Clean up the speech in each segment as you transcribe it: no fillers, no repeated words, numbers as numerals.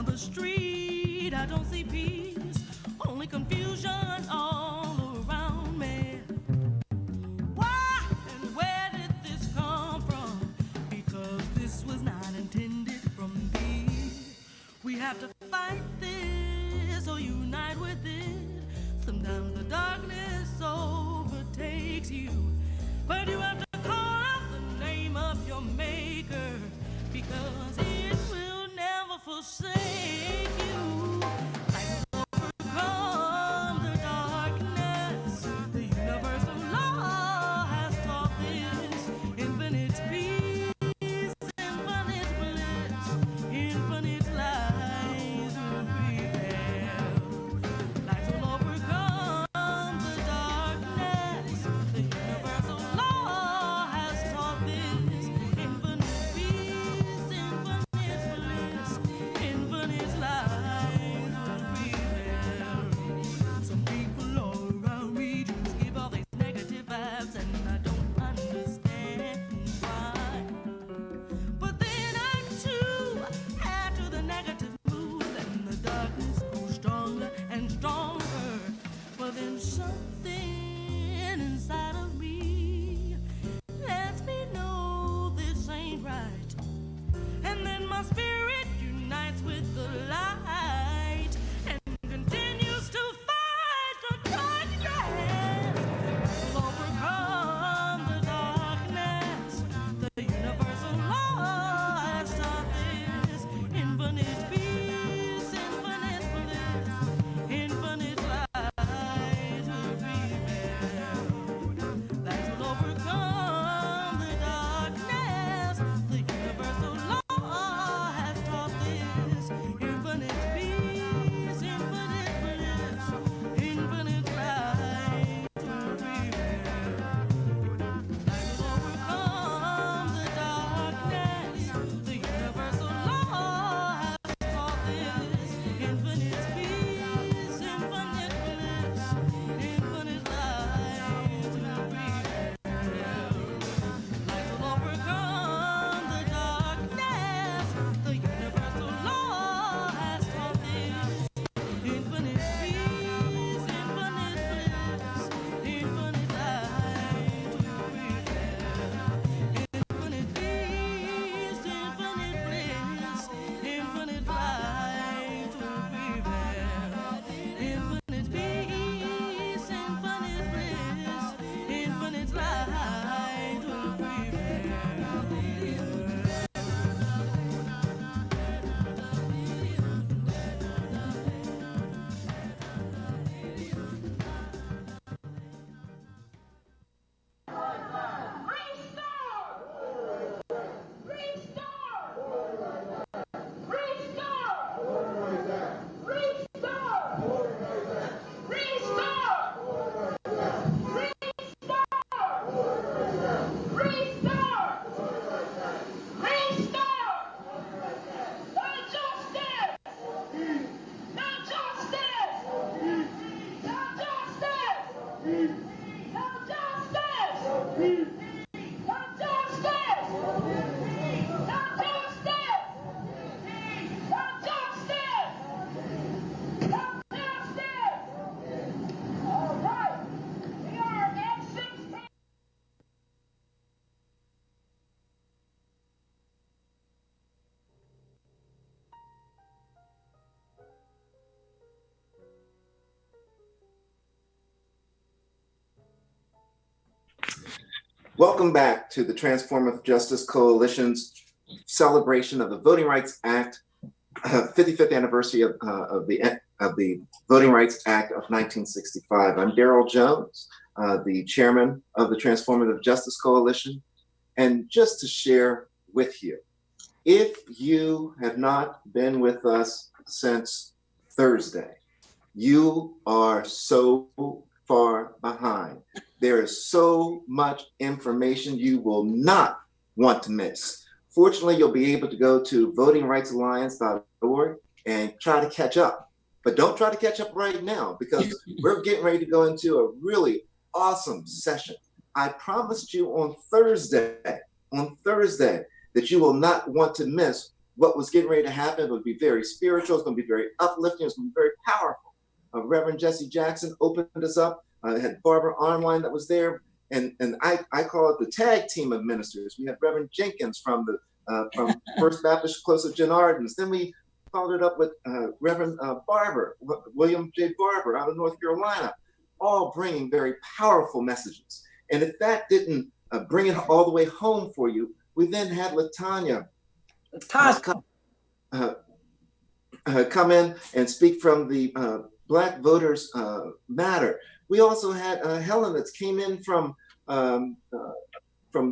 down the street, I don't see peace, only confusion all around me. Why and where did this come from? Because this was not intended from thee. We have to fight this or unite with it. Sometimes the darkness overtakes you, but you have to call out the name of your maker, because it will never forsake you. Light will overcome the darkness. The universal law has taught this. Infinite peace, infinite bliss, infinite lies will prevail. Light will overcome the darkness. The universal law has taught this. Infinite peace, infinite bliss, infinite lies will prevail. Some people all around me just give all these negative vibes, and I don't understand why. But then I too add to the negative mood, and the darkness grows stronger and stronger. But then something inside of me lets me know this ain't right. And then my spirit unites with the light and continues to fight the darkness. Will overcome the darkness. The universal law has taught this. Infinite peace, infinite bliss, infinite light will prevail. Light will overcome the darkness. The universal law has taught this. Infinite peace, infinite bliss, infinite light will prevail. Light will overcome the darkness. The universal law has taught this. Infinite peace, infinite bliss, infinite light will prevail. Light will overcome the darkness. The universal law has taught this. Infinite peace, infinite bliss, infinite light will prevail. Infinite peace, infinite bliss, infinite light will prevail. Infinite peace, infinite bliss, infinite light will prevail. Welcome back to the Transformative Justice Coalition's celebration of the Voting Rights Act, 55th anniversary of the Voting Rights Act of 1965. I'm Daryl Jones, the chairman of the Transformative Justice Coalition. And just to share with you, if you have not been with us since Thursday, you are so far behind. There is so much information you will not want to miss. Fortunately, you'll be able to go to votingrightsalliance.org and try to catch up. But don't try to catch up right now, because we're getting ready to go into a really awesome session. I promised you on Thursday that you will not want to miss what was getting ready to happen. It would be very spiritual. It's going to be very uplifting. It's going to be very powerful. Reverend Jesse Jackson opened us up. Had Barbara Arnwine that was there, and I call it the tag team of ministers. We had Reverend Jenkins from First Baptist close to Jen Ardens. Then we followed it up with Reverend Barber, William J. Barber out of North Carolina, all bringing very powerful messages. And if that didn't bring it all the way home for you, we then had LaTanya come in and speak from the Black Voters Matter. We also had Helen that came in from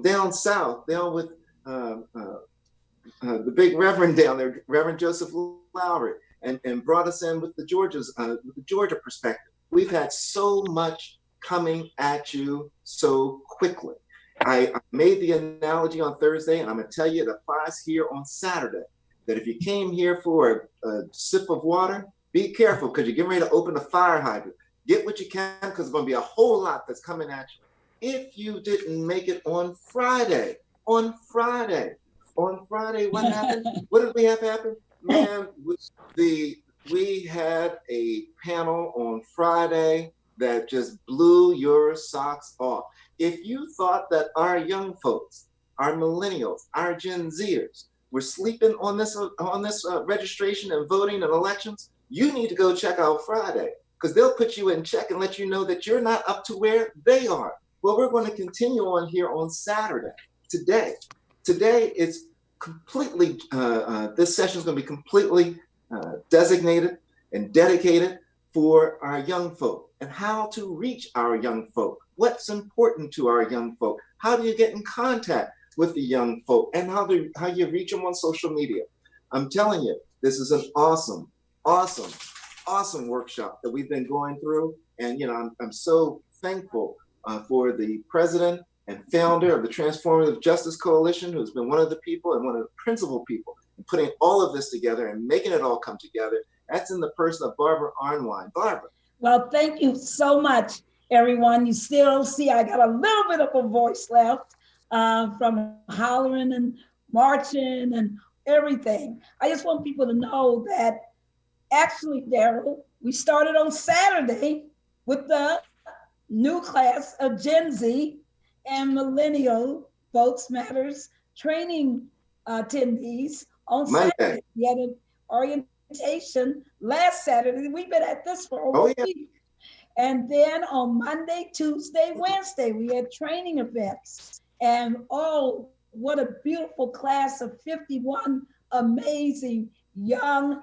down south, down with the big Reverend down there, Reverend Joseph Lowry, and brought us in with the Georgia perspective. We've had so much coming at you so quickly. I made the analogy on Thursday, and I'm going to tell you it applies here on Saturday, that if you came here for a sip of water, be careful because you're getting ready to open a fire hydrant. Get what you can because there's going to be a whole lot that's coming at you. If you didn't make it on Friday, what happened? What did we have happen? Man, we had a panel on Friday that just blew your socks off. If you thought that our young folks, our millennials, our Gen Zers were sleeping on this registration and voting and elections, you need to go check out Friday because they'll put you in check and let you know that you're not up to where they are. Well, we're going to continue on here on Saturday. Today it's completely, this session is going to be completely designated and dedicated for our young folk and how to reach our young folk. What's important to our young folk? How do you get in contact with the young folk and how you reach them on social media? I'm telling you, this is an awesome workshop that we've been going through. And, I'm so thankful for the president and founder of the Transformative Justice Coalition, who's been one of the people and one of the principal people in putting all of this together and making it all come together. That's in the person of Barbara Arnwine. Barbara. Well, thank you so much, everyone. You still see I got a little bit of a voice left from hollering and marching and everything. I just want people to know that actually, Daryl, we started on Saturday with the new class of Gen Z and Millennial Votes Matters training attendees on Saturday. We had an orientation last Saturday. We've been at this for over a week. And then on Monday, Tuesday, Wednesday, we had training events. And oh, what a beautiful class of 51 amazing young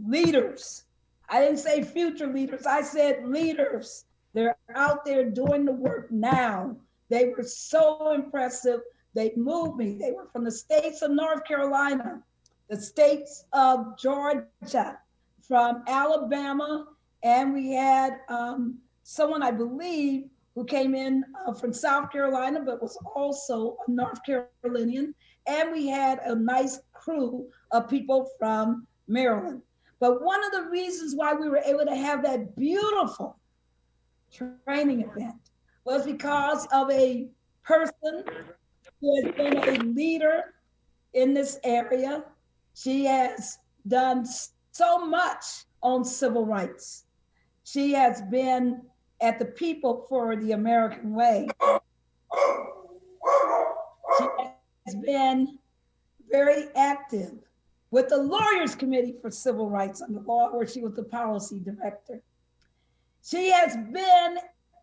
leaders. I didn't say future leaders, I said leaders. They're out there doing the work now. They were so impressive. They moved me. They were from the states of North Carolina, the states of Georgia, from Alabama, and we had someone, I believe, who came in from South Carolina, but was also a North Carolinian. And we had a nice crew of people from Maryland. But one of the reasons why we were able to have that beautiful training event was because of a person who has been a leader in this area. She has done so much on civil rights. She has been at the People for the American Way. She has been very active with the Lawyers Committee for Civil Rights under law, where she was the policy director. She has been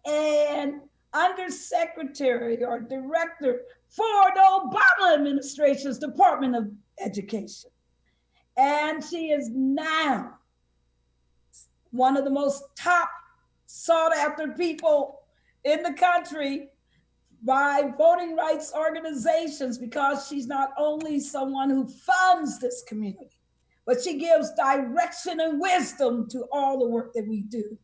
an undersecretary or director for the Obama administration's Department of Education. And she is now one of the most top sought after people in the country by voting rights organizations, because she's not only someone who funds this community, but she gives direction and wisdom to all the work that we do.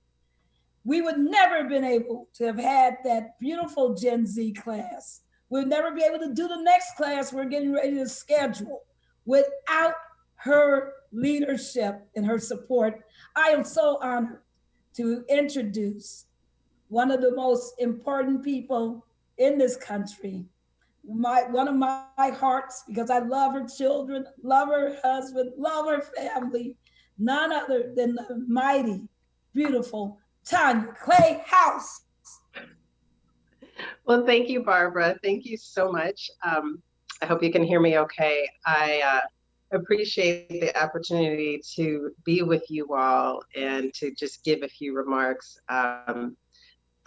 We would never have been able to have had that beautiful Gen Z class. We'd never be able to do the next class we're getting ready to schedule without her leadership and her support. I am so honored to introduce one of the most important people in this country, one of my hearts, because I love her children, love her husband, love her family. None other than the mighty, beautiful Tanya Clay House. Well, thank you, Barbara. Thank you so much. I hope you can hear me okay. I appreciate the opportunity to be with you all and to just give a few remarks. I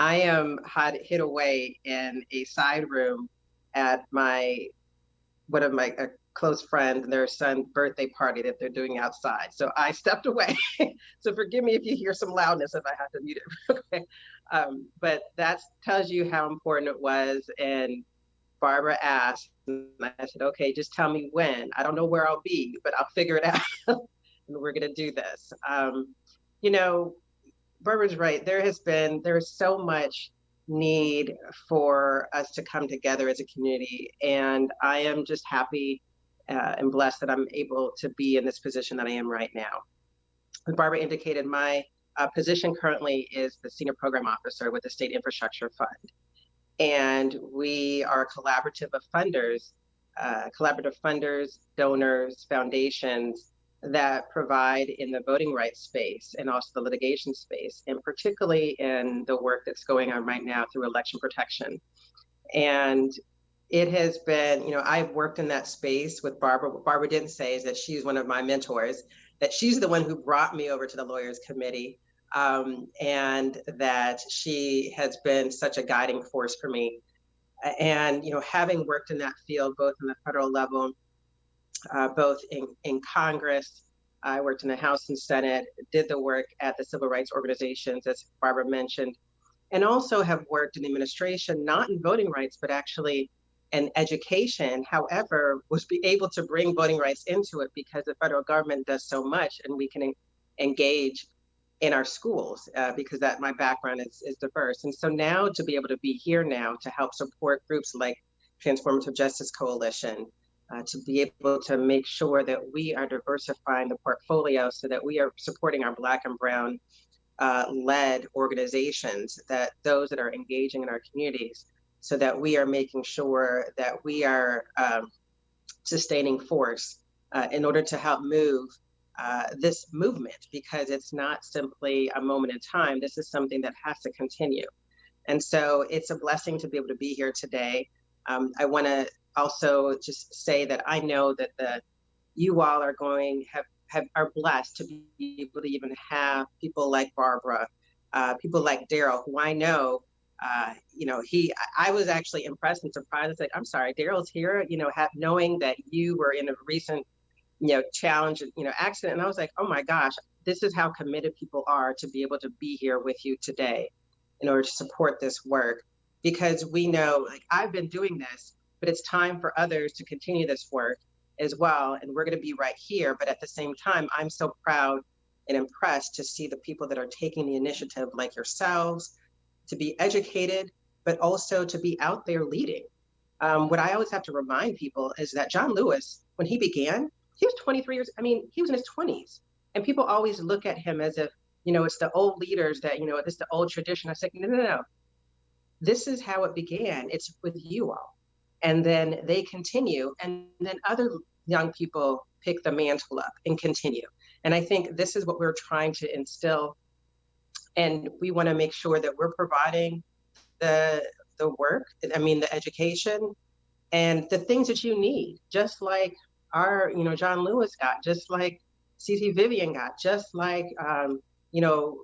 am hid away in a side room at one of my close friends and their son's birthday party that they're doing outside. So I stepped away. So forgive me if you hear some loudness if I have to mute it. Okay. But that tells you how important it was. And Barbara asked, and I said, okay, just tell me when. I don't know where I'll be, but I'll figure it out. And we're going to do this. You know, Barbara's right. There is so much need for us to come together as a community. And I am just happy and blessed that I'm able to be in this position that I am right now. As Barbara indicated, my position currently is the Senior Program Officer with the State Infrastructure Fund. And we are a collaborative funders, donors, foundations that provide in the voting rights space and also the litigation space, and particularly in the work that's going on right now through election protection. And it has been, you know, I've worked in that space with Barbara. What Barbara didn't say is that she's one of my mentors, that she's the one who brought me over to the Lawyers Committee, and that she has been such a guiding force for me. And, you know, having worked in that field, both in the federal level, both in Congress, I worked in the House and Senate, did the work at the civil rights organizations, as Barbara mentioned, and also have worked in the administration, not in voting rights, but actually in education. However, was be able to bring voting rights into it because the federal government does so much, and we can engage in our schools because that my background is diverse. And so now to be able to be here now to help support groups like Transformative Justice Coalition, to be able to make sure that we are diversifying the portfolio so that we are supporting our Black and Brown led organizations, that those that are engaging in our communities, so that we are making sure that we are sustaining force in order to help move this movement, because it's not simply a moment in time. This is something that has to continue. And so it's a blessing to be able to be here today. I want to also just say that I know that you all are are blessed to be able to even have people like Barbara, people like Daryl, who I know, you know, I was actually impressed and surprised. I was like, I'm sorry, Daryl's here, you know, knowing that you were in a recent, you know, challenge, you know, accident. And I was like, oh my gosh, this is how committed people are to be able to be here with you today in order to support this work. Because we know, like, I've been doing this, but it's time for others to continue this work as well. And we're going to be right here. But at the same time, I'm so proud and impressed to see the people that are taking the initiative, like yourselves, to be educated, but also to be out there leading. What I always have to remind people is that John Lewis, when he began, he was 23 years. I mean, he was in his 20s. And people always look at him as if, you know, it's the old leaders that, you know, it's the old tradition. I said, no. This is how it began. It's with you all. And then they continue, and then other young people pick the mantle up and continue. And I think this is what we're trying to instill. And we want to make sure that we're providing the work, I mean, the education and the things that you need, just like our, you know, John Lewis got, just like CC Vivian got, just like, you know,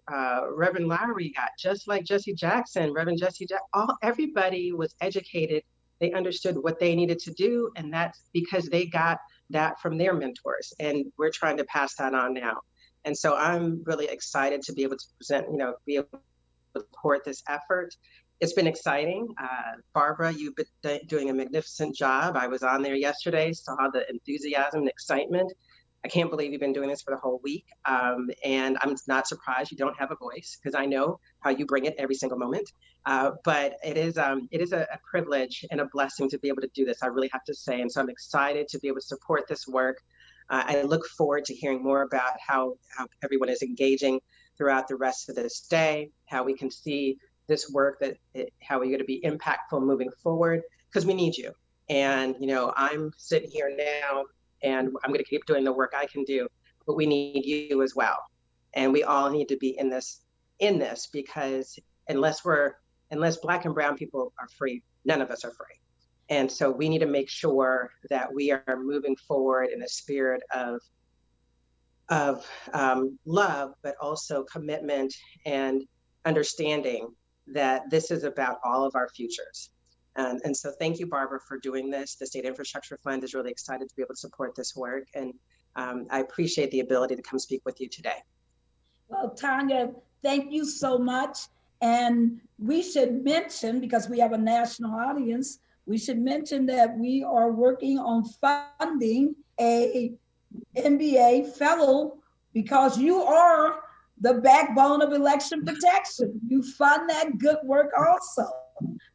Reverend Lowry got, just like Jesse Jackson, Reverend Jesse Jackson, everybody was educated. They understood what they needed to do. And that's because they got that from their mentors. And we're trying to pass that on now. And so I'm really excited to be able to present, you know, be able to support this effort. It's been exciting. Barbara, you've been doing a magnificent job. I was on there yesterday, saw the enthusiasm and excitement. I can't believe you've been doing this for the whole week. And I'm not surprised you don't have a voice, because I know how you bring it every single moment. But it is a privilege and a blessing to be able to do this, I really have to say. And so I'm excited to be able to support this work. I look forward to hearing more about how everyone is engaging throughout the rest of this day, how we can see this work, how we're going to be impactful moving forward, because we need you. And, I'm sitting here now and I'm going to keep doing the work I can do, but we need you as well. And we all need to be in this because unless Black and brown people are free, none of us are free. And so we need to make sure that we are moving forward in a spirit of love, but also commitment and understanding that this is about all of our futures. And so thank you, Barbara, for doing this. The State Infrastructure Fund is really excited to be able to support this work. And I appreciate the ability to come speak with you today. Well, Tanya, thank you so much. And we should mention, because we have a national audience, we should mention that we are working on funding a NBA fellow, because you are the backbone of election protection. You fund that good work also.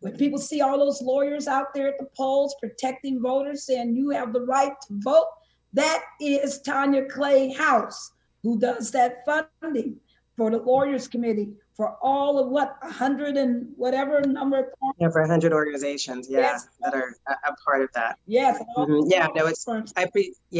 When people see all those lawyers out there at the polls protecting voters, saying you have the right to vote, that is Tanya Clay House, who does that funding for the Lawyers Committee for all of 100 and whatever number of over 100 organizations, yes, that are a part of that. Yes. Yeah, no,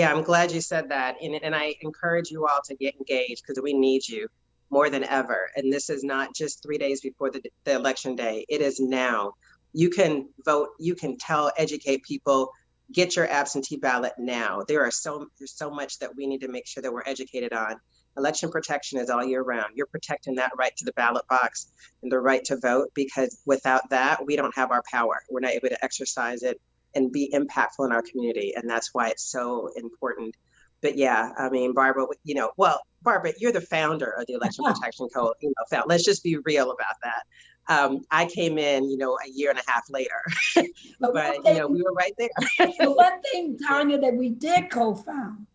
I'm glad you said that. And I encourage you all to get engaged, because we need you more than ever. And this is not just 3 days before the election day. It is now. You can vote, you can educate people, get your absentee ballot now. There's so much that we need to make sure that we're educated on. Election protection is all year round. You're protecting that right to the ballot box and the right to vote, because without that, we don't have our power. We're not able to exercise it and be impactful in our community. And that's why it's so important. But yeah, I mean, Barbara, Barbara, you're the founder of the Election Protection Coalition. Let's just be real about that. I came in, a year and a half later, but we were right there. The one thing, Tanya, that we did co-found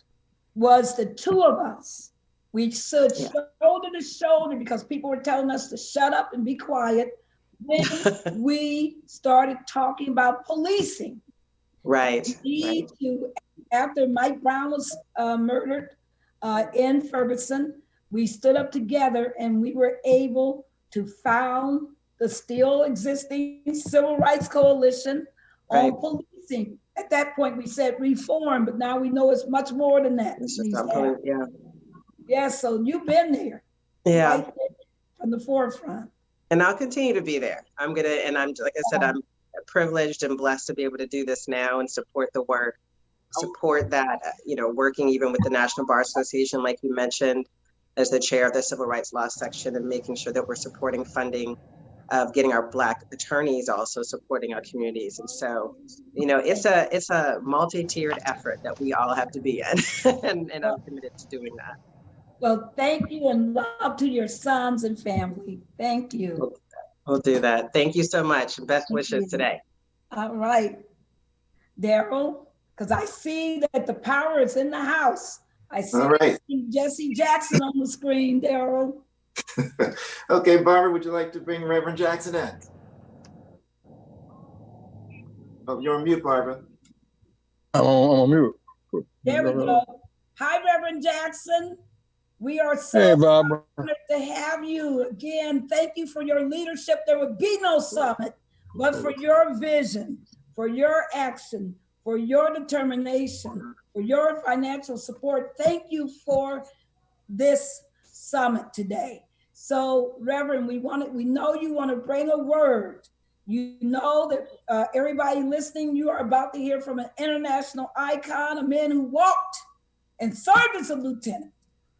was the two of us. We stood shoulder to shoulder because people were telling us to shut up and be quiet. Then we started talking about policing. Right. After Mike Brown was murdered in Ferguson, we stood up together and we were able to found the still existing Civil Rights Coalition on policing. At that point, we said reform, but now we know it's much more than that. Yeah, so you've been there. Yeah. Right there from the forefront. And I'll continue to be there. I'm like I said, I'm privileged and blessed to be able to do this now and support the work, support that, working even with the National Bar Association, like you mentioned, as the chair of the Civil Rights Law section, and making sure that we're supporting funding of getting our Black attorneys also supporting our communities. And so, it's a multi-tiered effort that we all have to be in, and I'm committed to doing that. Well, thank you, and love to your sons and family. Thank you. We'll do that. Thank you so much. Best wishes today. All right. Daryl, because I see that the power is in the house. I see Jesse Jackson on the screen, Daryl. Okay, Barbara, would you like to bring Reverend Jackson in? Oh, you're on mute, Barbara. I'm on mute. There we go. Hi, Reverend Jackson. We are so honored to have you again. Thank you for your leadership. There would be no summit, but for your vision, for your action, for your determination, for your financial support. Thank you for this summit today. So, Reverend, we know you want to bring a word. You know that everybody listening, you are about to hear from an international icon, a man who walked and served as a lieutenant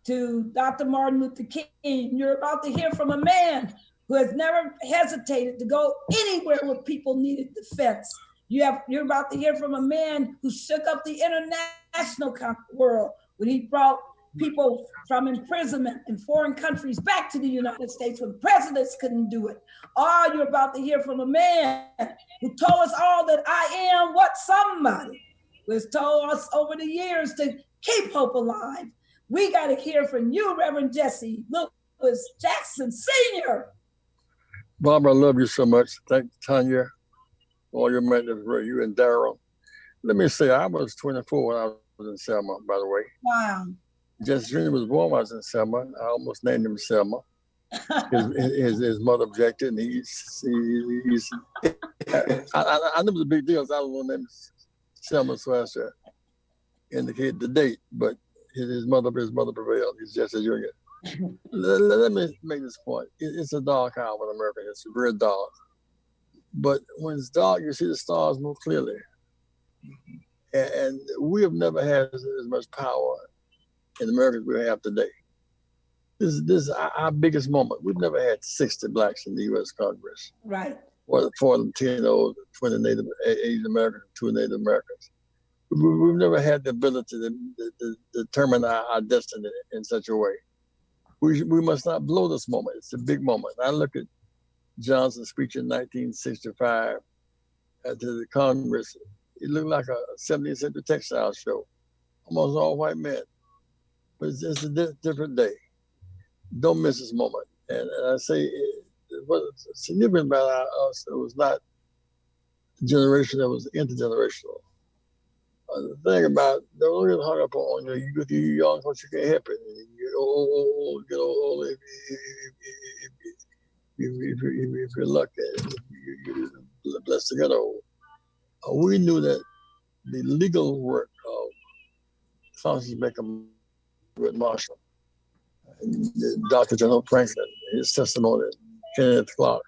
to Dr. Martin Luther King. You're about to hear from a man who has never hesitated to go anywhere where people needed defense. You're about to hear from a man who shook up the international world when he brought people from imprisonment in foreign countries back to the United States when presidents couldn't do it. Oh, you're about to hear from a man who told us all that I am what somebody, who has told us over the years to keep hope alive. We got to hear from you, Reverend Jesse Lewis Jackson, Sr. Barbara, I love you so much. Thank you, Tanya, all your mentors, you and Daryl. Let me say, I was 24 when I was in Selma, by the way. Wow. Jesse Jr. was born when I was in Selma. I almost named him Selma. His mother objected, and he's I know it was a big deal. So I don't want to name Selma Slasher indicate the date, but his mother prevailed. He's just a junior. Let me make this point. It's a dark hour in America. It's very dark. But when it's dark, you see the stars more clearly. And we have never had as much power in America as we have today. This is our biggest moment. We've never had 60 blacks in the U.S. Congress. Right. Or 4 Latinos, 20 Native Asian Americans, 2 Native Americans. We've never had the ability to determine our destiny in such a way. We must not blow this moment. It's a big moment. I look at Johnson's speech in 1965 to the Congress. It looked like a 17th century textile show, almost all white men. But it's a different day. Don't miss this moment. And I say, what's significant about us, it was not generation, it was intergenerational. The thing about, don't get hung up on you young, because you can't help it. You get old, if you're lucky, you're blessed to get old. We knew that the legal work of Francis Bacon with Marshall, Dr. General Franklin, his testimony, Kenneth Clark,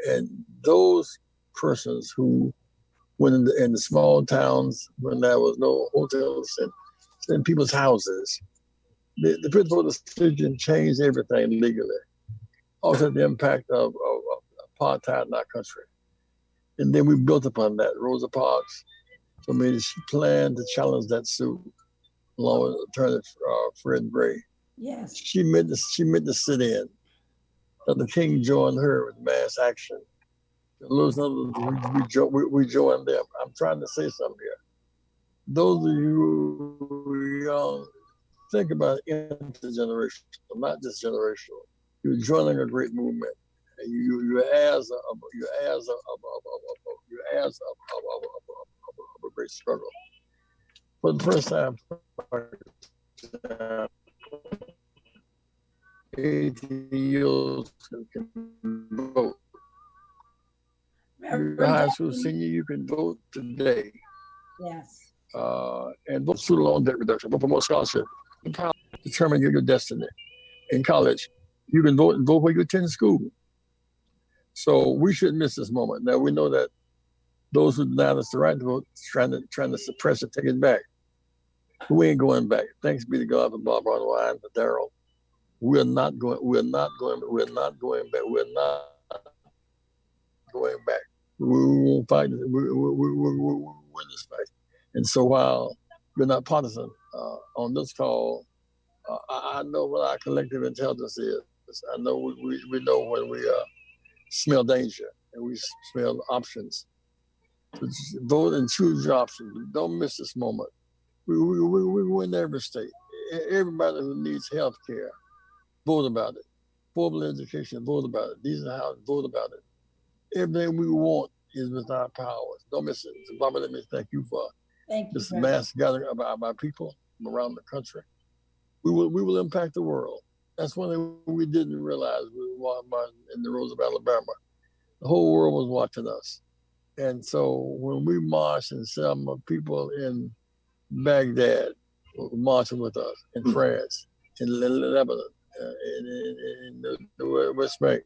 and those persons who went in the small towns when there was no hotels and in people's houses, the principle of decision changed everything legally. Also, the impact of apartheid in our country. And then we built upon that. Rosa Parks, so maybe she planned to challenge that suit, along with Attorney Fred Gray. Yes. She meant to sit in. Dr. King joined her with mass action. We joined them. I'm trying to say something here. Those of you who are young, think about intergenerational, not just generational. You're joining a great movement. You're as a great struggle. For the first time, 18 years can vote. You're a high school senior, you can vote today. Yes. And vote student loan debt reduction, vote for more scholarship. Determine your destiny. In college, you can vote and vote where you attend school. So we shouldn't miss this moment. Now we know that those who denied us the right to vote, trying to suppress it, take it back. But we ain't going back. Thanks be to God for Barbara and Wine, for Darrell. We're not going back. We won't fight. We win this fight. And so while we're not partisan on this call, I know what our collective intelligence is. I know we know when we smell danger and we smell options. So vote and choose your options. Don't miss this moment. We win every state. Everybody who needs health care, vote about it. Formal education, vote about it. Decent housing, vote about it. Everything we want is within our powers. Don't miss it. So Barbara, let me thank you for this mass gathering of our people from around the country. We will impact the world. That's one thing we didn't realize. We were in the roads of Alabama. The whole world was watching us. And so when we marched, and some people in Baghdad were marching with us, in France, in Lebanon, in the West Bank.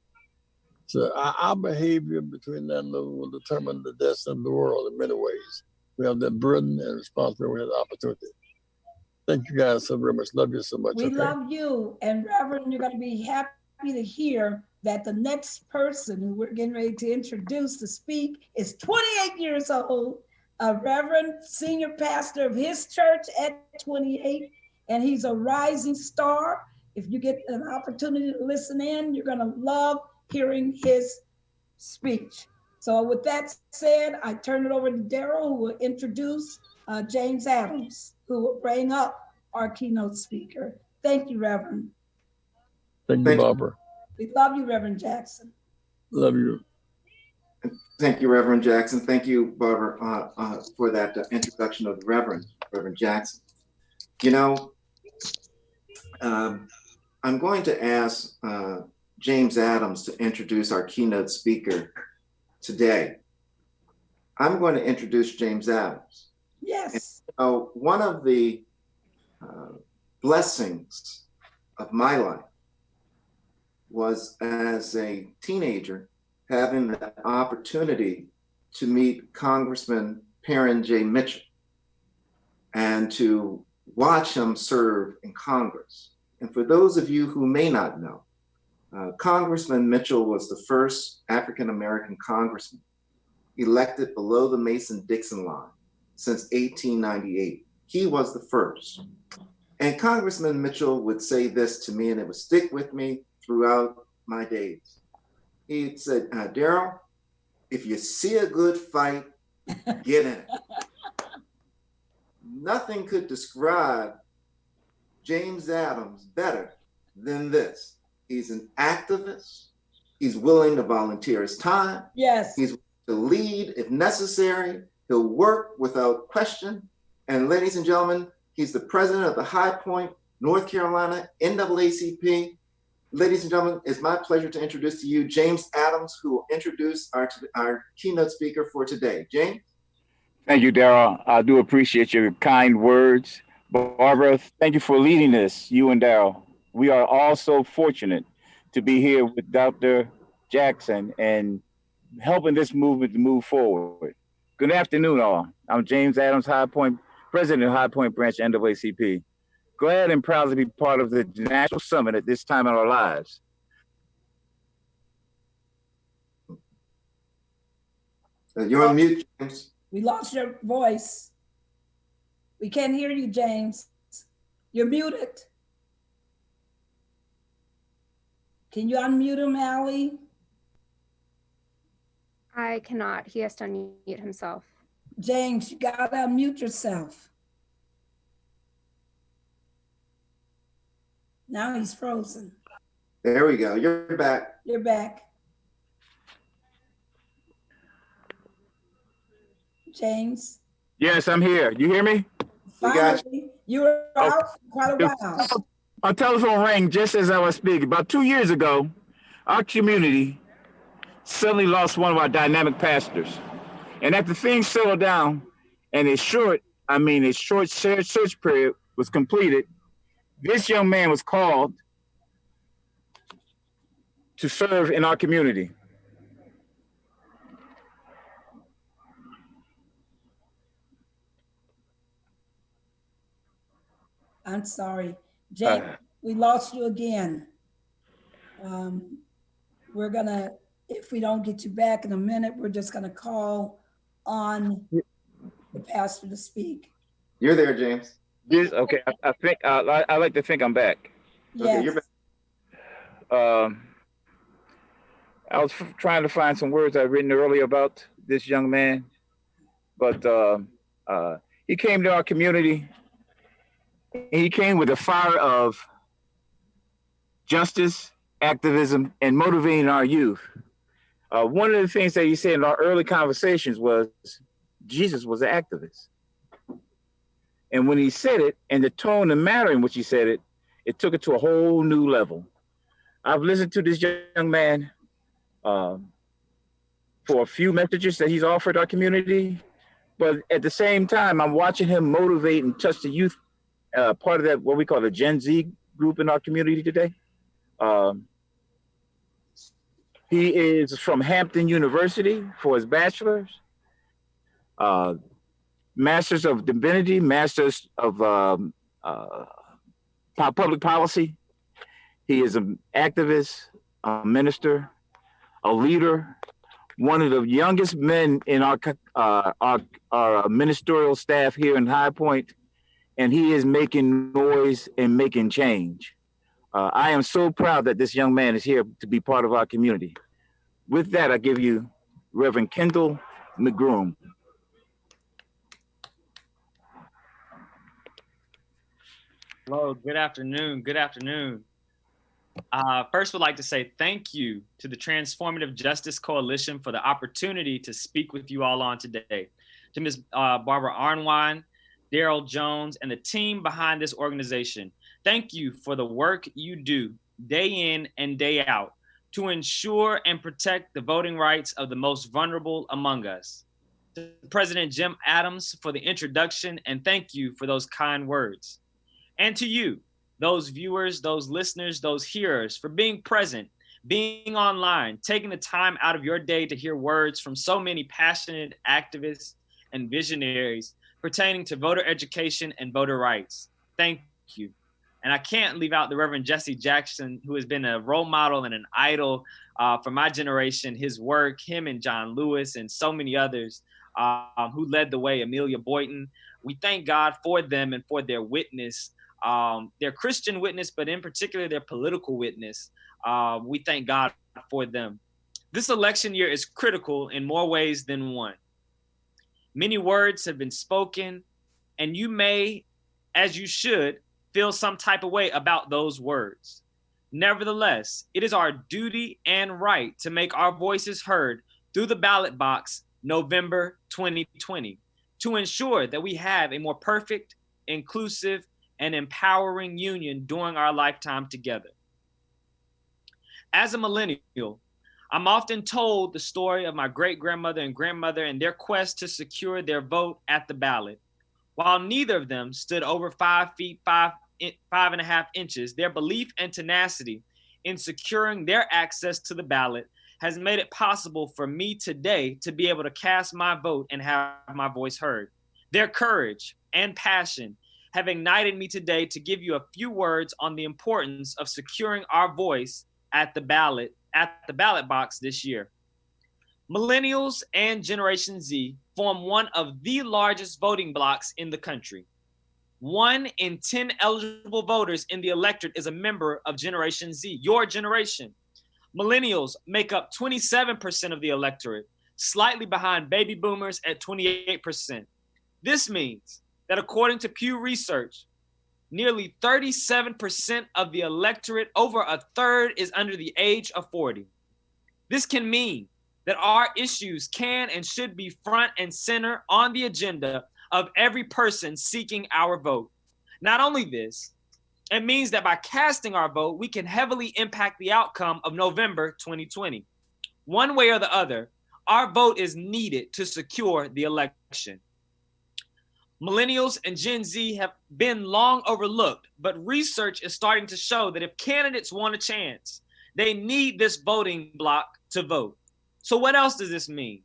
So our behavior between them will determine the destiny of the world in many ways. We have that burden and responsibility, we have the opportunity. Thank you guys so very much. Love you so much. We love you. And Reverend, you're going to be happy to hear that the next person who we're getting ready to introduce to speak is 28 years old, a Reverend senior pastor of his church at 28, and he's a rising star. If you get an opportunity to listen in, you're going to love hearing his speech. So with that said, I turn it over to Darrell, who will introduce James Adams, who will bring up our keynote speaker. Thank you, Reverend. Thank you, Barbara. We love you, Reverend Jackson. Love you. Thank you, Reverend Jackson. Thank you, Barbara, for that introduction of the Reverend Jackson. You know, I'm going to ask James Adams to introduce our keynote speaker today. I'm going to introduce James Adams. Yes. And, one of the blessings of my life was as a teenager having the opportunity to meet Congressman Perrin J. Mitchell and to watch him serve in Congress. And for those of you who may not know, Congressman Mitchell was the first African-American congressman elected below the Mason-Dixon line since 1898. He was the first. And Congressman Mitchell would say this to me, and it would stick with me throughout my days. He said, Daryl, if you see a good fight, get in it. Nothing could describe James Adams better than this. He's an activist. He's willing to volunteer his time. Yes. He's willing to lead if necessary. He'll work without question. And ladies and gentlemen, he's the president of the High Point, North Carolina NAACP. Ladies and gentlemen, it's my pleasure to introduce to you James Adams, who will introduce our keynote speaker for today. James? Thank you, Daryl. I do appreciate your kind words. Barbara, thank you for leading this, you and Daryl. We are all so fortunate to be here with Dr. Jackson and helping this movement to move forward. Good afternoon, all. I'm James Adams, President of High Point Branch NAACP. Glad and proud to be part of the National Summit at this time in our lives. You're on mute, James. We lost your voice. We can't hear you, James. You're muted. Can you unmute him, Allie? I cannot. He has to unmute himself. James, you gotta unmute yourself. Now he's frozen. There we go. You're back. You're back. James? Yes, I'm here. You hear me? We got Finally, you were out for quite a while. Our telephone rang just as I was speaking. About 2 years ago, our community suddenly lost one of our dynamic pastors. And after things settled down and a short search period was completed, this young man was called to serve in our community. I'm sorry. James, we lost you again. We're gonna, if we don't get you back in a minute, we're just gonna call on the pastor to speak. You're there, James. Yes, okay, I think I like to think I'm back. Yes. Okay, you're back. I was trying to find some words I'd written earlier about this young man, but he came to our community. He came with a fire of justice, activism, and motivating our youth. One of the things that he said in our early conversations was Jesus was an activist. And when he said it, and the tone and manner in which he said it, it took it to a whole new level. I've listened to this young man for a few messages that he's offered our community, but at the same time, I'm watching him motivate and touch the youth, part of that, what we call the Gen Z group in our community today. He is from Hampton University for his bachelor's, Masters of Divinity, Masters of Public Policy. He is an activist, a minister, a leader, one of the youngest men in our ministerial staff here in High Point, and he is making noise and making change. I am so proud that this young man is here to be part of our community. With that, I give you Reverend Kendall McGroom. Hello, good afternoon. Good afternoon. First, would like to say thank you to the Transformative Justice Coalition for the opportunity to speak with you all on today. To Ms. Barbara Arnwine, Daryl Jones, and the team behind this organization. Thank you for the work you do day in and day out to ensure and protect the voting rights of the most vulnerable among us. To President Jim Adams for the introduction, and thank you for those kind words. And to you, those viewers, those listeners, those hearers, for being present, being online, taking the time out of your day to hear words from so many passionate activists and visionaries pertaining to voter education and voter rights. Thank you. And I can't leave out the Reverend Jesse Jackson, who has been a role model and an idol for my generation. His work, him and John Lewis and so many others who led the way, Amelia Boynton. We thank God for them and for their witness, their Christian witness, but in particular their political witness. We thank God for them. This election year is critical in more ways than one. Many words have been spoken, and you may, as you should, feel some type of way about those words. Nevertheless, it is our duty and right to make our voices heard through the ballot box November 2020 to ensure that we have a more perfect, inclusive, and empowering union during our lifetime together. As a millennial, I'm often told the story of my great-grandmother and grandmother and their quest to secure their vote at the ballot. While neither of them stood over 5 feet, 5.5 inches, their belief and tenacity in securing their access to the ballot has made it possible for me today to be able to cast my vote and have my voice heard. Their courage and passion have ignited me today to give you a few words on the importance of securing our voice at the ballot box this year. Millennials and Generation Z form one of the largest voting blocks in the country. 1 in 10 eligible voters in the electorate is a member of Generation Z, your generation. Millennials make up 27% of the electorate, slightly behind baby boomers at 28%. This means that according to Pew Research, nearly 37% of the electorate, over a third, is under the age of 40. This can mean that our issues can and should be front and center on the agenda of every person seeking our vote. Not only this, it means that by casting our vote, we can heavily impact the outcome of November 2020. One way or the other, our vote is needed to secure the election. Millennials and Gen Z have been long overlooked, but research is starting to show that if candidates want a chance, they need this voting block to vote. So what else does this mean?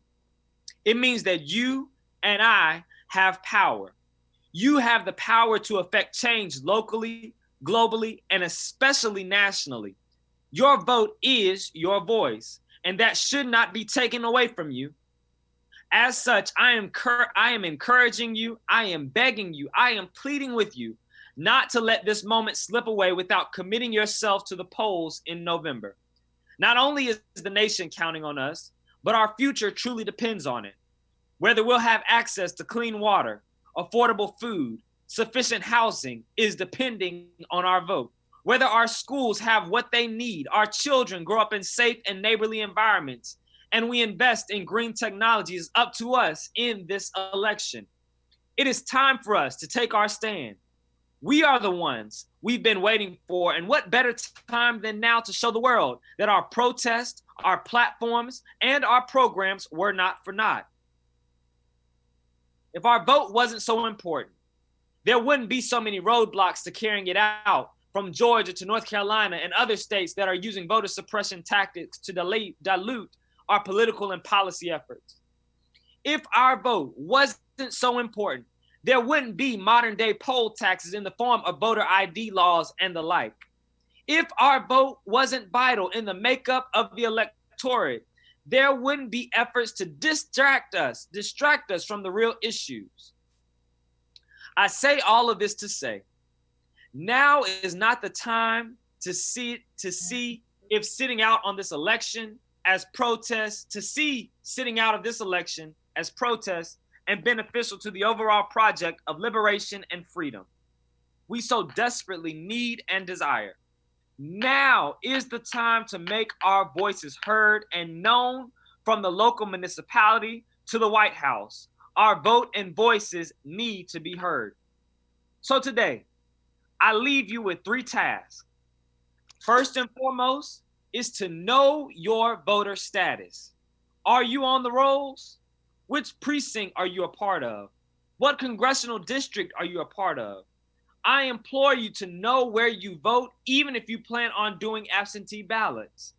It means that you and I have power. You have the power to affect change locally, globally, and especially nationally. Your vote is your voice, and that should not be taken away from you. As such, I am encouraging you, I am begging you, I am pleading with you not to let this moment slip away without committing yourself to the polls in November. Not only is the nation counting on us, but our future truly depends on it. Whether we'll have access to clean water, affordable food, sufficient housing is depending on our vote. Whether our schools have what they need, our children grow up in safe and neighborly environments, and we invest in green technology is up to us in this election. It is time for us to take our stand. We are the ones we've been waiting for, and what better time than now to show the world that our protests, our platforms, and our programs were not for naught. If our vote wasn't so important, there wouldn't be so many roadblocks to carrying it out, from Georgia to North Carolina and other states that are using voter suppression tactics to dilute our political and policy efforts. If our vote wasn't so important, there wouldn't be modern day poll taxes in the form of voter ID laws and the like. If our vote wasn't vital in the makeup of the electorate, there wouldn't be efforts to distract us from the real issues. I say all of this to say, now is not the time to see if sitting out on this election as protest, to see sitting out of this election as protest and beneficial to the overall project of liberation and freedom we so desperately need and desire. Now is the time to make our voices heard and known, from the local municipality to the White House. Our vote and voices need to be heard. So today, I leave you with 3 tasks. First and foremost is to know your voter status. Are you on the rolls? Which precinct are you a part of? What congressional district are you a part of? I implore you to know where you vote, even if you plan on doing absentee ballots.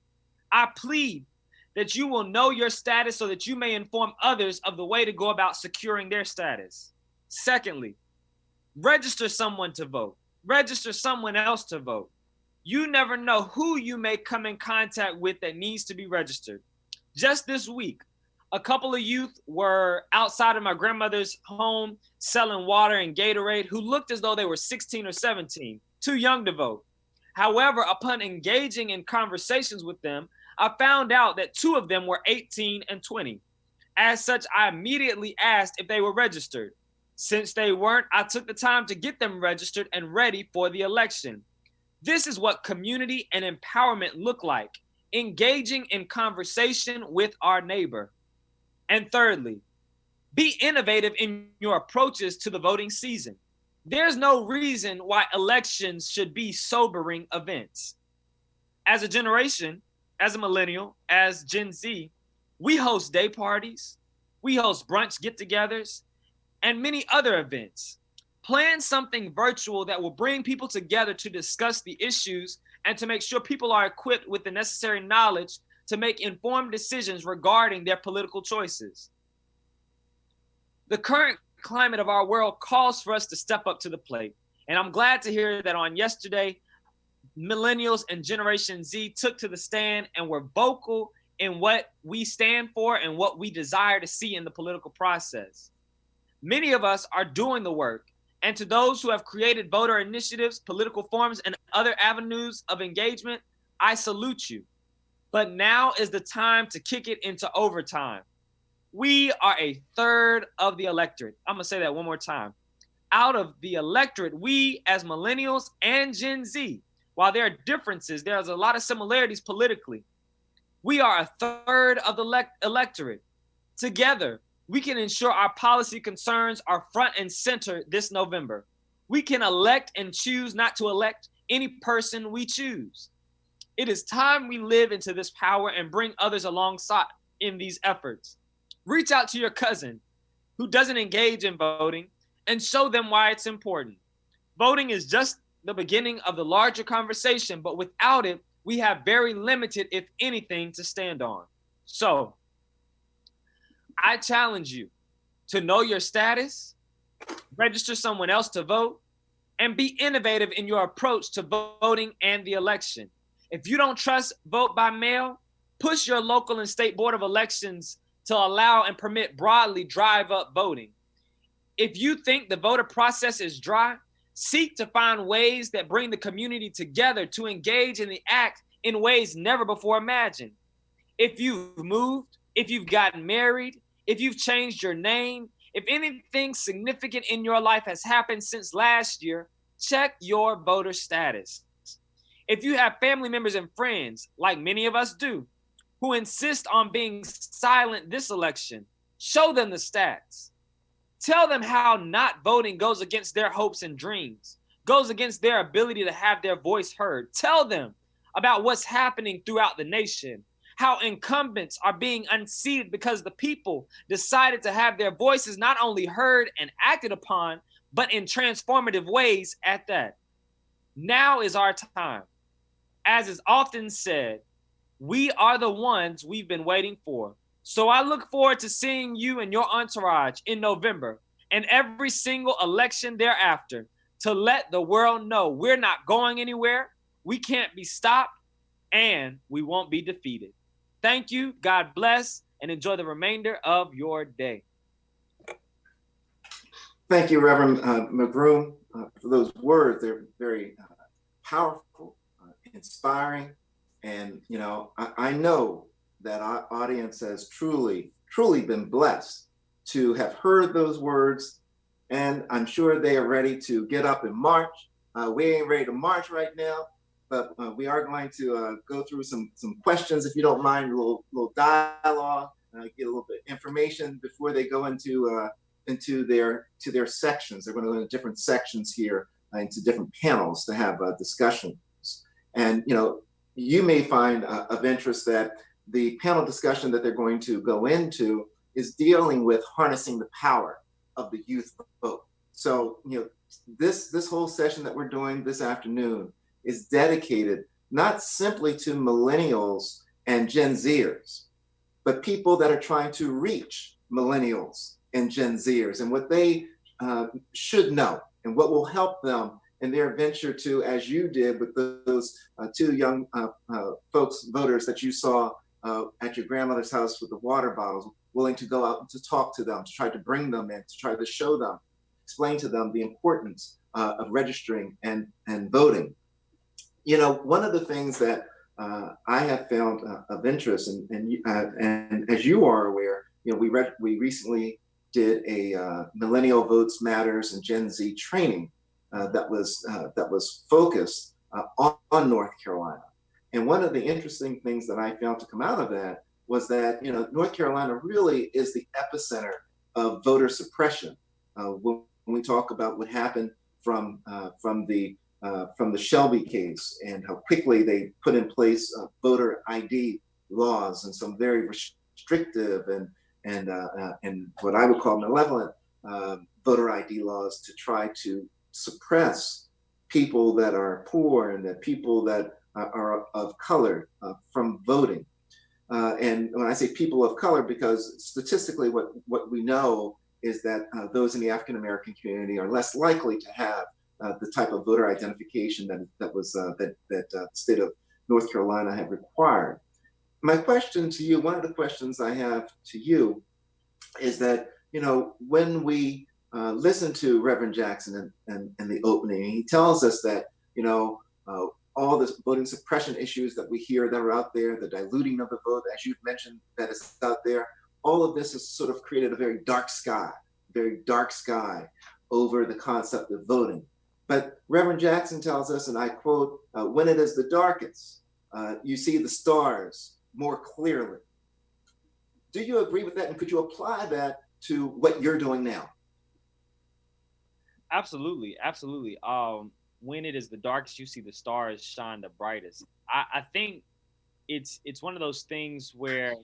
I plead that you will know your status so that you may inform others of the way to go about securing their status. Secondly, register someone to vote. Register someone else to vote. You never know who you may come in contact with that needs to be registered. Just this week, a couple of youth were outside of my grandmother's home selling water and Gatorade who looked as though they were 16 or 17, too young to vote. However, upon engaging in conversations with them, I found out that 2 of them were 18 and 20. As such, I immediately asked if they were registered. Since they weren't, I took the time to get them registered and ready for the election. This is what community and empowerment look like, engaging in conversation with our neighbor. And thirdly, be innovative in your approaches to the voting season. There's no reason why elections should be sobering events. As a generation, as a millennial, as Gen Z, we host day parties, we host brunch get-togethers, and many other events. Plan something virtual that will bring people together to discuss the issues and to make sure people are equipped with the necessary knowledge to make informed decisions regarding their political choices. The current climate of our world calls for us to step up to the plate. And I'm glad to hear that on yesterday, millennials and Generation Z took to the stand and were vocal in what we stand for and what we desire to see in the political process. Many of us are doing the work. And to those who have created voter initiatives, political forums, and other avenues of engagement, I salute you. But now is the time to kick it into overtime. We are a third of the electorate. I'm gonna say that one more time. Out of the electorate, we as millennials and Gen Z, while there are differences, there's a lot of similarities politically. We are a third of the electorate. Together, we can ensure our policy concerns are front and center this November. We can elect and choose not to elect any person we choose. It is time we live into this power and bring others alongside in these efforts. Reach out to your cousin who doesn't engage in voting and show them why it's important. Voting is just the beginning of the larger conversation, but without it, we have very limited, if anything, to stand on. So, I challenge you to know your status, register someone else to vote, and be innovative in your approach to voting and the election. If you don't trust vote by mail, push your local and state board of elections to allow and permit broadly drive-up voting. If you think the voter process is dry, seek to find ways that bring the community together to engage in the act in ways never before imagined. If you've moved, if you've gotten married, if you've changed your name, if anything significant in your life has happened since last year, check your voter status. If you have family members and friends, like many of us do, who insist on being silent this election, show them the stats. Tell them how not voting goes against their hopes and dreams, goes against their ability to have their voice heard. Tell them about what's happening throughout the nation, how incumbents are being unseated because the people decided to have their voices not only heard and acted upon, but in transformative ways at that. Now is our time. As is often said, we are the ones we've been waiting for. So I look forward to seeing you and your entourage in November and every single election thereafter to let the world know we're not going anywhere, we can't be stopped, and we won't be defeated. Thank you, God bless, and enjoy the remainder of your day. Thank you, Reverend McGroom, for those words. They're very powerful, inspiring, and I know that our audience has truly been blessed to have heard those words, and I'm sure they are ready to get up and march. We ain't ready to march right now, but we are going to go through some questions, if you don't mind, a little dialogue, get a little bit of information before they go into their sections. They're going to go into different sections here into different panels to have discussions. And you may find of interest that the panel discussion that they're going to go into is dealing with harnessing the power of the youth vote. So this whole session that we're doing this afternoon is dedicated not simply to millennials and Gen Zers, but people that are trying to reach millennials and Gen Zers and what they should know and what will help them in their venture to, as you did with those two young folks, voters that you saw at your grandmother's house with the water bottles, willing to go out and to talk to them, to try to bring them in, to try to show them, explain to them the importance of registering and voting. One of the things that I have found of interest, and as you are aware, we recently did a Millennial Votes Matters and Gen Z training that was focused on North Carolina. And one of the interesting things that I found to come out of that was that North Carolina really is the epicenter of voter suppression. When we talk about what happened from the Shelby case and how quickly they put in place voter ID laws and some very restrictive and what I would call malevolent voter ID laws to try to suppress people that are poor and that people that are of color from voting. And when I say people of color, because statistically what we know is that those in the African American community are less likely to have the type of voter identification that the state of North Carolina had required. My question to you, one of the questions I have to you is that, when we listen to Reverend Jackson in the opening, he tells us that, all the voting suppression issues that we hear that are out there, the diluting of the vote, as you've mentioned, that is out there, all of this has sort of created a very dark sky over the concept of voting. But Reverend Jackson tells us, and I quote, when it is the darkest, you see the stars more clearly. Do you agree with that? And could you apply that to what you're doing now? Absolutely. When it is the darkest, you see the stars shine the brightest. I think it's one of those things where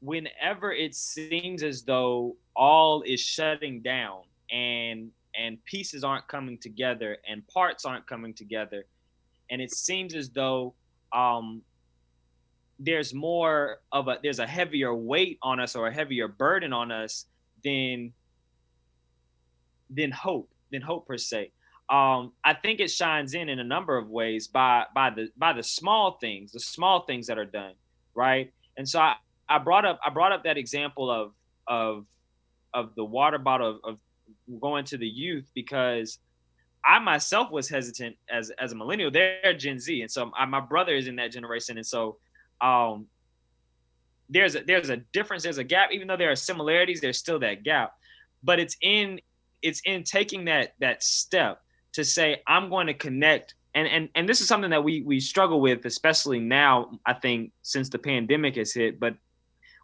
whenever it seems as though all is shutting down and pieces aren't coming together and parts aren't coming together, and it seems as though there's a heavier weight on us or a heavier burden on us than hope per se. I think it shines in a number of ways by the small things that are done, right? And so I brought up that example of the water bottle of going to the youth, because I myself was hesitant as a millennial. They're Gen Z, and so my brother is in that generation, and so there's a difference, there's a gap. Even though there are similarities, there's still that gap. But it's in taking that step to say, I'm going to connect. And this is something that we struggle with, especially now, I think, since the pandemic has hit, but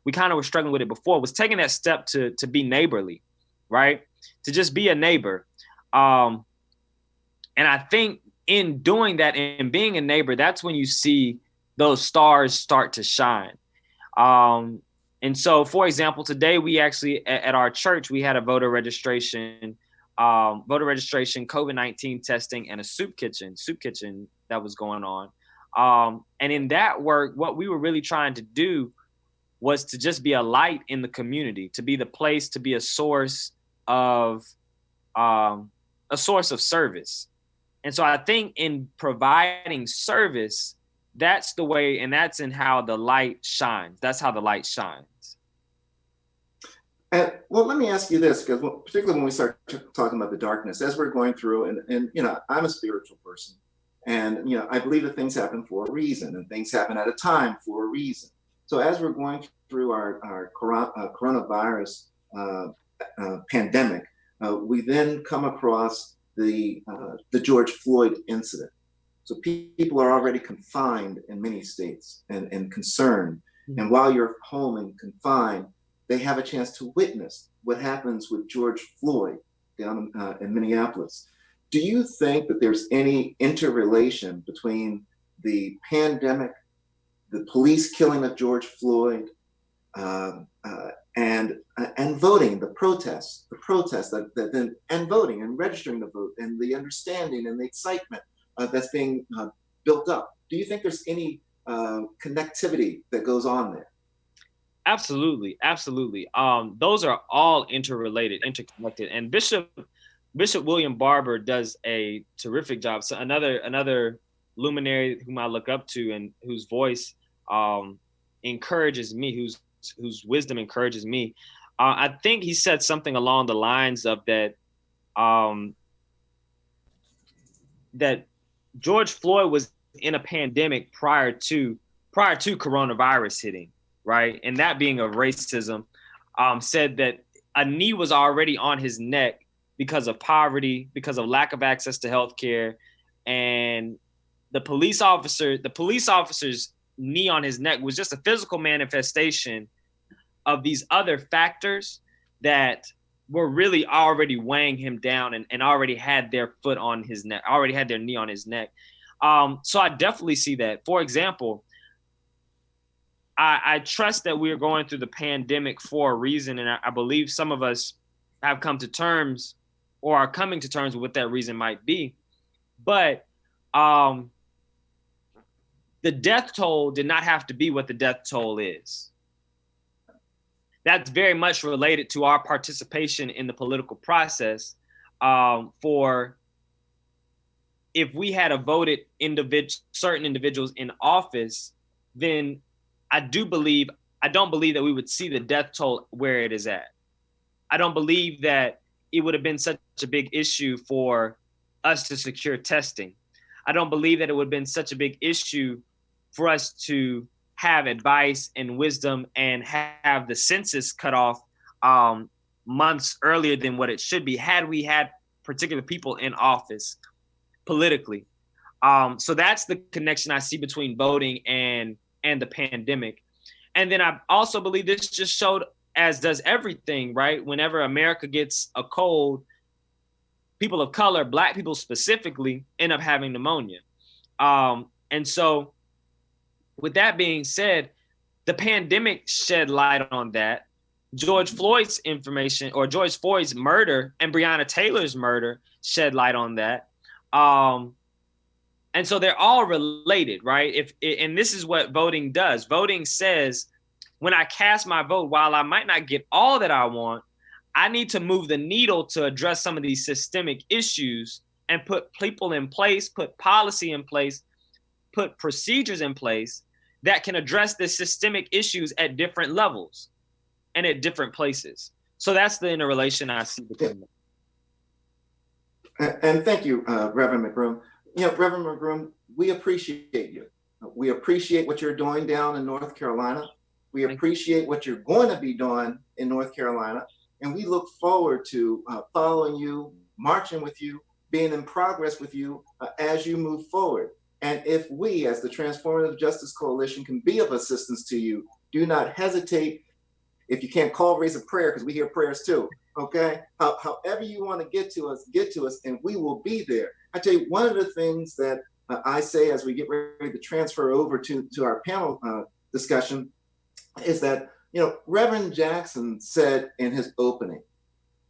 we kind of were struggling with it before, was taking that step to be neighborly, right? To just be a neighbor. And I think in doing that and being a neighbor, that's when you see those stars start to shine. And so, for example, today we actually, at our church, we had a voter registration, COVID-19 testing, and a soup kitchen that was going on. And in that work, what we were really trying to do was to just be a light in the community, to be the place, to be a source of service. And so I think in providing service, that's the way, and that's in how the light shines. That's how the light shines. And well, let me ask you this, because particularly when we start talking about the darkness, as we're going through, and I'm a spiritual person, and I believe that things happen for a reason, and things happen at a time for a reason. So as we're going through our coronavirus pandemic, we then come across the George Floyd incident. So people are already confined in many states and concerned. Mm-hmm. And while you're home and confined, they have a chance to witness what happens with George Floyd down in Minneapolis. Do you think that there's any interrelation between the pandemic, the police killing of George Floyd, and voting, the protests and voting and registering to vote, and the understanding and the excitement that's being built up? Do you think there's any connectivity that goes on there? Absolutely, absolutely. Those are all interrelated, interconnected, and Bishop William Barber does a terrific job. So another luminary whom I look up to and whose voice encourages me, whose wisdom encourages me. I think he said something along the lines of that that George Floyd was in a pandemic prior to coronavirus hitting, right? And that being of racism, said that a knee was already on his neck because of poverty, because of lack of access to healthcare, and the police officer's knee on his neck was just a physical manifestation of these other factors that were really already weighing him down and already had their foot on his neck, already had their knee on his neck. So I definitely see that. For example, I trust that we are going through the pandemic for a reason, and I believe some of us have come to terms or are coming to terms with what that reason might be. But the death toll did not have to be what the death toll is. That's very much related to our participation in the political process. For if we had voted certain individuals in office, then I don't believe that we would see the death toll where it is at. I don't believe that it would have been such a big issue for us to secure testing. I don't believe that it would have been such a big issue for us to have advice and wisdom and have the census cut off months earlier than what it should be, had we had particular people in office politically. So that's the connection I see between voting and the pandemic. And then I also believe this just showed, as does everything, right? Whenever America gets a cold, people of color, Black people specifically, end up having pneumonia. And so with that being said, the pandemic shed light on that. George Floyd's murder and Breonna Taylor's murder shed light on that. And so they're all related, right? And this is what voting does. Voting says, when I cast my vote, while I might not get all that I want, I need to move the needle to address some of these systemic issues and put people in place, put policy in place, put procedures in place that can address the systemic issues at different levels and at different places. So that's the interrelation I see between them. And thank you, Reverend McBroom. Reverend McBroom, we appreciate you. We appreciate what you're doing down in North Carolina. We appreciate what you're going to be doing in North Carolina. And we look forward to following you, marching with you, being in progress with you as you move forward. And if we, as the Transformative Justice Coalition, can be of assistance to you, do not hesitate. If you can't call, raise a prayer, because we hear prayers too, okay? However you want to get to us, and we will be there. I tell you, one of the things that I say as we get ready to transfer over to our panel discussion is that, Reverend Jackson said in his opening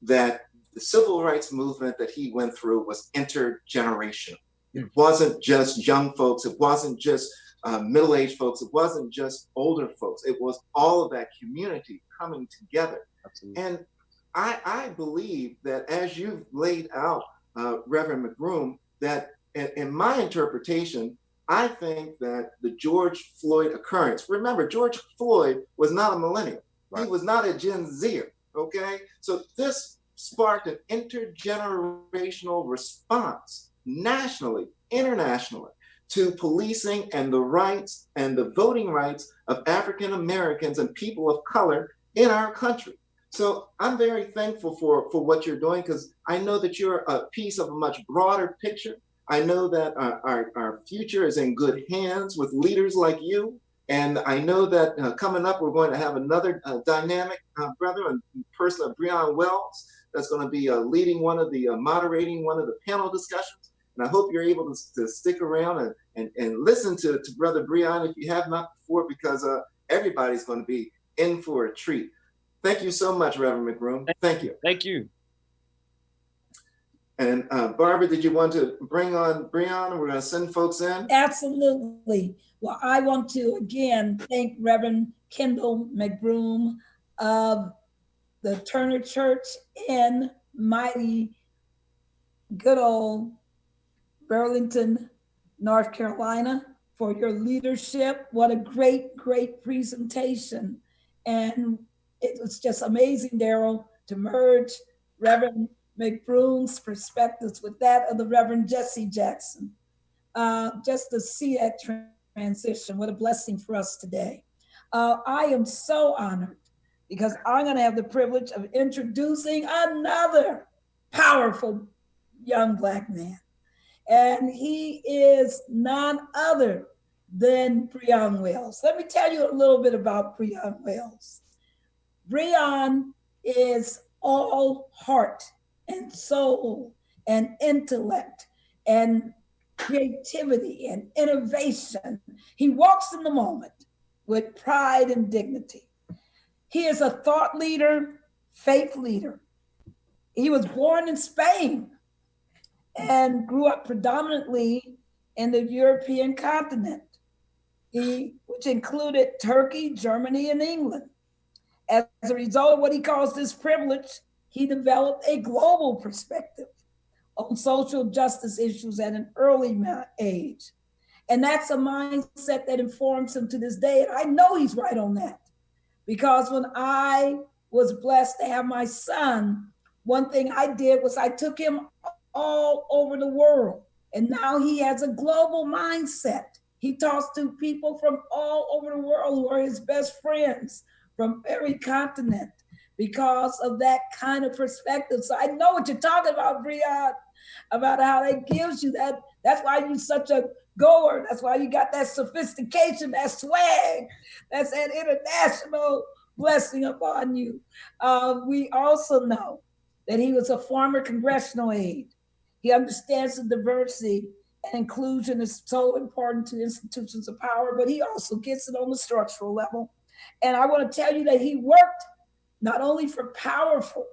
that the civil rights movement that he went through was intergenerational. It wasn't just young folks. It wasn't just middle-aged folks. It wasn't just older folks. It was all of that community coming together. Absolutely. And I believe that as you've laid out, Reverend McBroom, that in my interpretation, I think that the George Floyd occurrence, remember, George Floyd was not a millennial. Right. He was not a Gen Zer, okay? So this sparked an intergenerational response nationally, internationally, to policing and the rights and the voting rights of African Americans and people of color in our country. So I'm very thankful for what you're doing, because I know that you're a piece of a much broader picture. I know that our future is in good hands with leaders like you. And I know that coming up, we're going to have another dynamic brother and person of Breon Wells, that's going to be leading moderating one of the panel discussions. And I hope you're able to stick around and listen to Brother Breon if you have not before, because everybody's going to be in for a treat. Thank you so much, Reverend McBroom. Thank you. Thank you. And Barbara, did you want to bring on Breon? We're going to send folks in. Absolutely. Well, I want to again thank Reverend Kendall McBroom of the Turner Church in mighty good old Burlington, North Carolina, for your leadership. What a great, great presentation. And it was just amazing, Daryl, to merge Reverend McBroom's perspectives with that of the Reverend Jesse Jackson. Just to see that transition, what a blessing for us today. I am so honored because I'm going to have the privilege of introducing another powerful young Black man. And he is none other than Breon Wells. Let me tell you a little bit about Breon Wells. Breon is all heart and soul and intellect and creativity and innovation. He walks in the moment with pride and dignity. He is a thought leader, faith leader. He was born in Spain and grew up predominantly in the European continent, which included Turkey, Germany, and England. As a result of what he calls this privilege, he developed a global perspective on social justice issues at an early age. And that's a mindset that informs him to this day. And I know he's right on that, because when I was blessed to have my son, one thing I did was I took him all over the world. And now he has a global mindset. He talks to people from all over the world who are his best friends from every continent because of that kind of perspective. So I know what you're talking about, Breon, about how that gives you that. That's why you're such a goer. That's why you got that sophistication, that swag. That's that international blessing upon you. We also know that he was a former congressional aide. He understands the diversity and inclusion is so important to institutions of power, but he also gets it on the structural level. And I want to tell you that he worked not only for powerful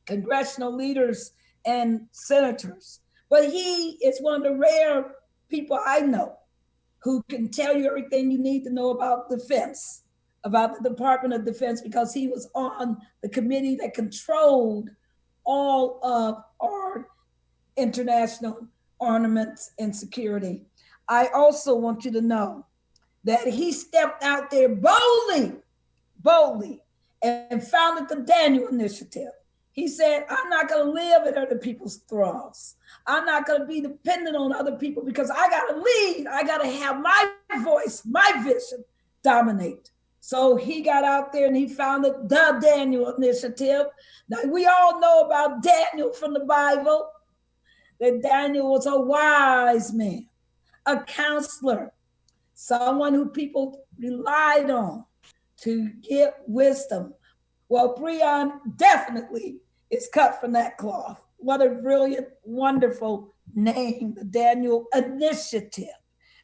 congressional leaders and senators, but he is one of the rare people I know who can tell you everything you need to know about defense, about the Department of Defense, because he was on the committee that controlled all of our international armaments and security. I also want you to know that he stepped out there boldly, and founded the Daniel Initiative. He said, I'm not going to live at other people's thralls. I'm not going to be dependent on other people, because I got to lead. I got to have my voice, my vision dominate. So he got out there and he founded the Daniel Initiative. Now, we all know about Daniel from the Bible, that Daniel was a wise man, a counselor, someone who people relied on to get wisdom. Well, Breon definitely is cut from that cloth. What a brilliant, wonderful name, the Daniel Initiative,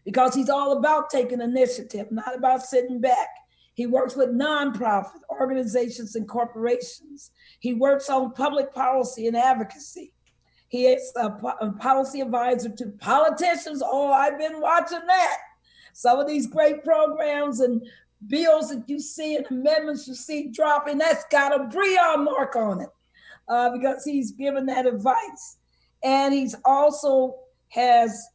because he's all about taking initiative, not about sitting back. He works with nonprofit organizations and corporations. He works on public policy and advocacy. He is a policy advisor to politicians. Oh, I've been watching that. Some of these great programs and bills that you see and amendments you see dropping, that's got a Breon mark on it, because he's given that advice. And he's also has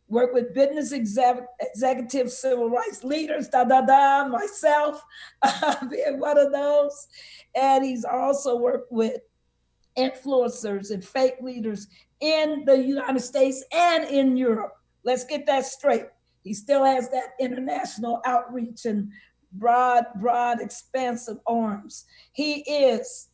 worked with business executive civil rights leaders, myself being one of those. And he's also worked with influencers and faith leaders in the United States and in Europe. Let's get that straight. He still has that international outreach and broad, expansive arms. He is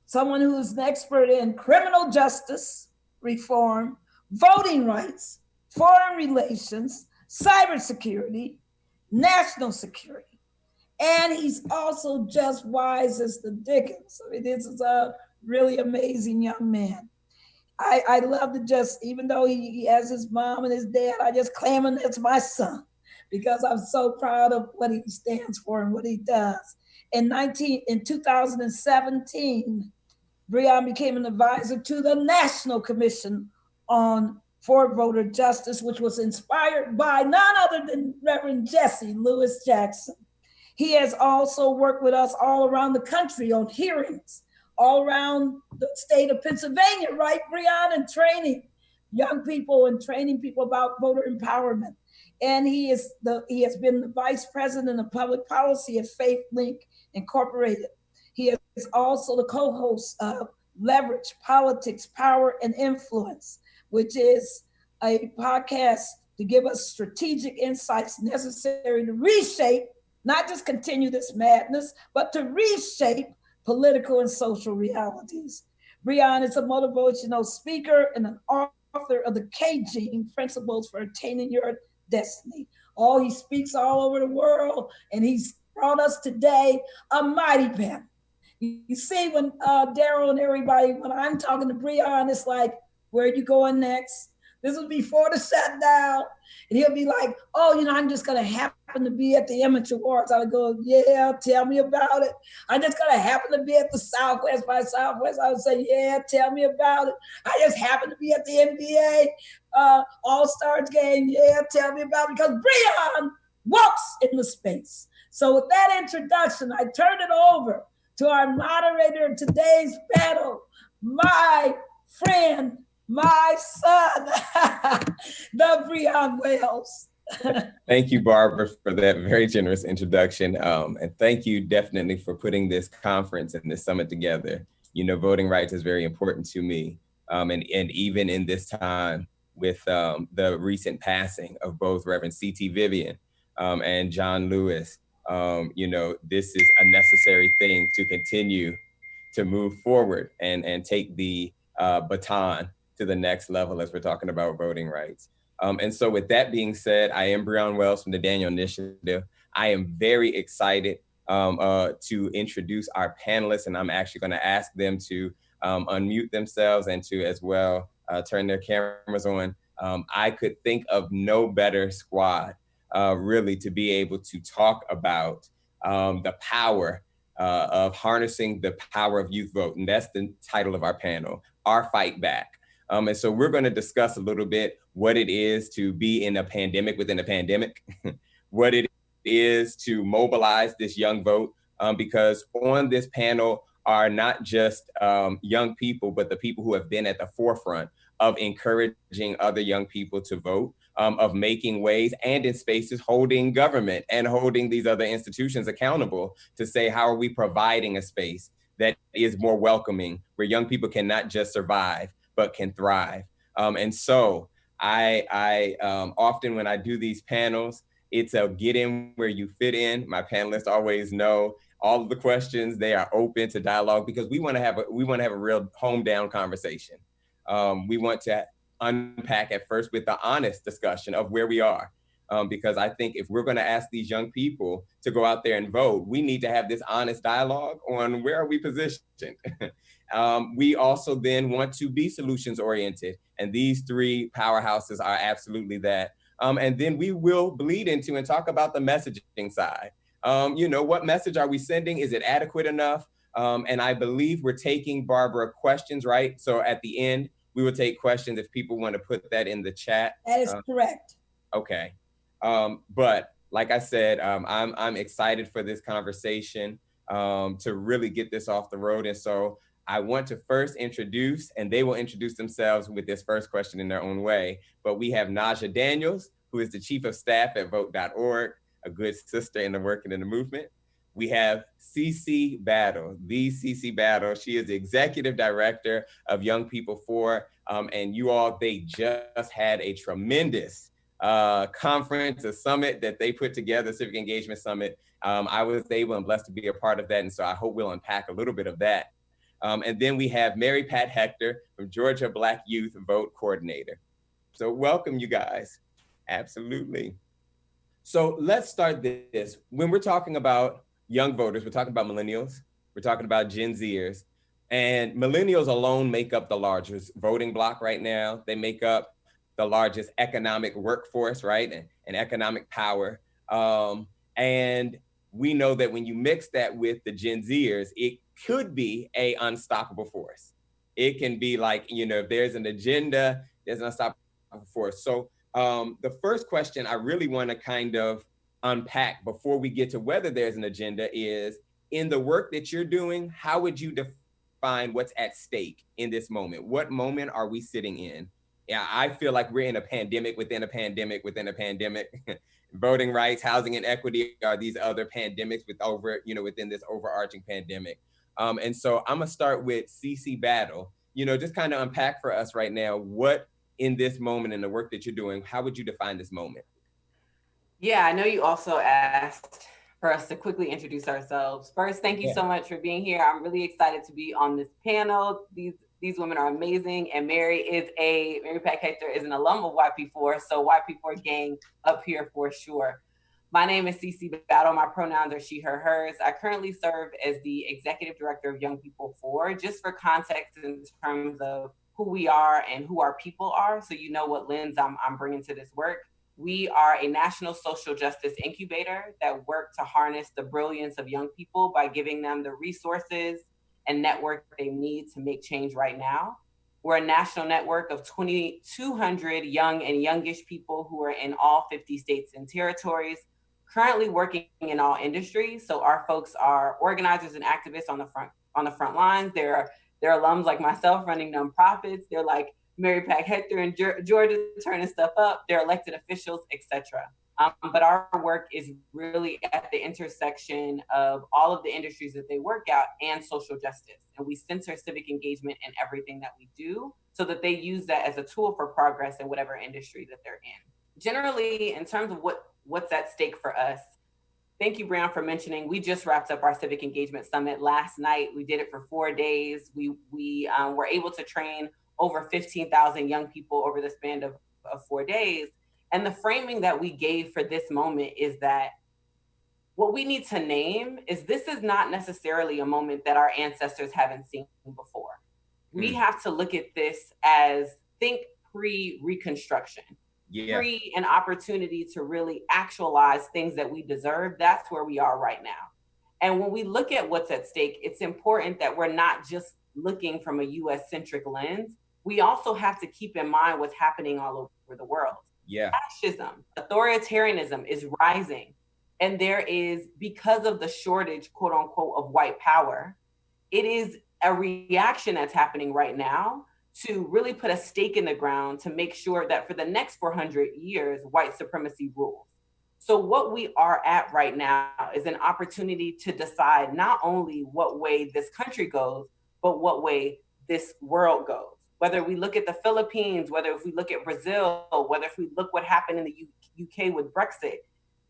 someone who is an expert in criminal justice reform, voting rights, foreign relations, cybersecurity, national security. And he's also just wise as the Dickens. I mean, this is a really amazing young man. I love to just, even though he has his mom and his dad, I just claim him as my son because I'm so proud of what he stands for and what he does. In 2017, Breon became an advisor to the National Commission on for Voter Justice, which was inspired by none other than Reverend Jesse Lewis Jackson. He has also worked with us all around the country on hearings, all around the state of Pennsylvania, right, Breon, and training young people and training people about voter empowerment. And he has been the vice president of public policy at Faith Link Incorporated. He is also the co-host of Leverage, Politics, Power, and Influence, which is a podcast to give us strategic insights necessary to reshape, not just continue this madness, but to reshape political and social realities. Breon is a motivational speaker and an author of the K-Gene Principles for Attaining Your Destiny. Oh, he speaks all over the world, and he's brought us today a mighty pen. You see, when Daryl and everybody, when I'm talking to Breon, it's like, where are you going next? This was before the shutdown. And he'll be like, oh, I'm just going to happen to be at the Image Awards. I would go, yeah, tell me about it. I'm just going to happen to be at the Southwest by Southwest. I would say, yeah, tell me about it. I just happen to be at the NBA All-Stars game. Yeah, tell me about it. Because Breon walks in the space. So with that introduction, I turn it over to our moderator of today's panel, my friend, my son, the Breon Wells. Thank you, Barbara, for that very generous introduction. And thank you definitely for putting this conference and this summit together. Voting rights is very important to me. And even in this time with the recent passing of both Reverend C.T. Vivian and John Lewis, this is a necessary thing to continue to move forward and take the baton to the next level as we're talking about voting rights. And so with that being said, I am Breon Wells from the Daniel Initiative. I am very excited to introduce our panelists, and I'm actually going to ask them to unmute themselves and to as well turn their cameras on. I could think of no better squad really to be able to talk about the power of harnessing the power of youth vote. And that's the title of our panel, Our Fight Back. And so we're going to discuss a little bit what it is to be in a pandemic within a pandemic, what it is to mobilize this young vote, because on this panel are not just young people, but the people who have been at the forefront of encouraging other young people to vote, of making ways and in spaces holding government and holding these other institutions accountable to say, how are we providing a space that is more welcoming, where young people can not just survive, but can thrive. And so I often when I do these panels, it's a get in where you fit in. My panelists always know all of the questions, they are open to dialogue because we want to have a real home down conversation. We want to unpack at first with the honest discussion of where we are. Because I think if we're going to ask these young people to go out there and vote, we need to have this honest dialogue on where are we positioned. We also then want to be solutions oriented. And these three powerhouses are absolutely that. And then we will bleed into and talk about the messaging side. What message are we sending? Is it adequate enough? And I believe we're taking, Barbara, questions, right? So at the end, we will take questions if people want to put that in the chat. That is correct. Okay. But like I said, I'm excited for this conversation to really get this off the road. And so I want to first introduce, and they will introduce themselves with this first question in their own way. But we have Naja Daniels, who is the Chief of Staff at vote.org, a good sister in the work and in the movement. We have CC Battle, the CC Battle. She is the Executive Director of Young People For, and you all, they just had a tremendous conference, a summit that they put together, Civic Engagement Summit. I was able and blessed to be a part of that. And so I hope we'll unpack a little bit of that. And then we have Mary Pat Hector from Georgia Black Youth Vote Coordinator. So welcome, you guys. Absolutely. So let's start this. When we're talking about young voters, we're talking about millennials, we're talking about Gen Zers. And millennials alone make up the largest voting bloc right now. They make up the largest economic workforce, right? And economic power. And we know that when you mix that with the Gen Zers, it could be a unstoppable force. It can be like, you know, if there's an agenda, there's an unstoppable force. So the first question I really want to kind of unpack before we get to whether there's an agenda is, in the work that you're doing, how would you define what's at stake in this moment? What moment are we sitting in? Yeah, I feel like we're in a pandemic within a pandemic within a pandemic. Voting rights, housing inequity are these other pandemics within this overarching pandemic. And so I'm gonna start with CC Battle. You know, just kind of unpack for us right now, what in this moment in the work that you're doing, how would you define this moment? Yeah, I know you also asked for us to quickly introduce ourselves. First, thank you so much for being here. I'm really excited to be on this panel. These women are amazing. And Mary Pack Hector is an alum of YP4, so YP4 gang up here for sure. My name is CC Battle. My pronouns are she, her, hers. I currently serve as the Executive Director of Young People 4, just for context in terms of who we are and who our people are, so you know what lens I'm bringing to this work. We are a national social justice incubator that work to harness the brilliance of young people by giving them the resources and network they need to make change right now. We're a national network of 2,200 young and youngish people who are in all 50 states and territories, currently working in all industries. So our folks are organizers and activists on the front lines. They're alums like myself running nonprofits. They're like Mary Pack Hector in Georgia turning stuff up. They're elected officials, etc. But our work is really at the intersection of all of the industries that they work out and social justice. And we center civic engagement in everything that we do so that they use that as a tool for progress in whatever industry that they're in. Generally, in terms of what's at stake for us, thank you, Brown, for mentioning. We just wrapped up our Civic Engagement Summit last night. We did it for 4 days. We were able to train over 15,000 young people over the span of 4 days. And the framing that we gave for this moment is that what we need to name is this is not necessarily a moment that our ancestors haven't seen before. We have to look at this as think pre-Reconstruction. Free an opportunity to really actualize things that we deserve. That's where we are right now. And when we look at what's at stake, it's important that we're not just looking from a US centric lens. We also have to keep in mind what's happening all over the world. Fascism, authoritarianism is rising. And there is, because of the shortage, quote unquote, of white power, it is a reaction that's happening right now to really put a stake in the ground to make sure that for the next 400 years, white supremacy rules. So what we are at right now is an opportunity to decide not only what way this country goes, but what way this world goes. Whether we look at the Philippines, whether if we look at Brazil, whether if we look what happened in the UK with Brexit,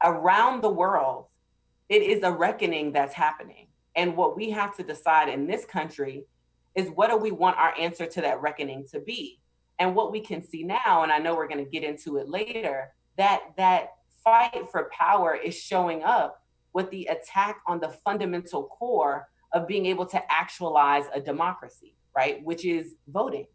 around the world, it is a reckoning that's happening. And what we have to decide in this country is what do we want our answer to that reckoning to be? And what we can see now, and I know we're going to get into it later, that fight for power is showing up with the attack on the fundamental core of being able to actualize a democracy, right? Which is voting.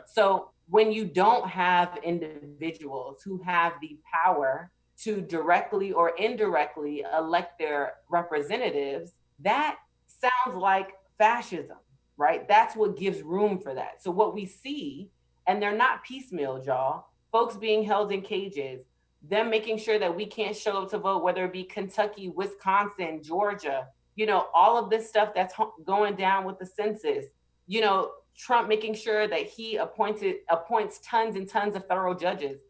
So when you don't have individuals who have the power to directly or indirectly elect their representatives, that sounds like fascism, right? That's what gives room for that. So what we see, and they're not piecemeal, y'all, folks being held in cages, them making sure that we can't show up to vote, whether it be Kentucky, Wisconsin, Georgia, you know, all of this stuff that's going down with the census, you know, Trump making sure that he appoints tons and tons of federal judges.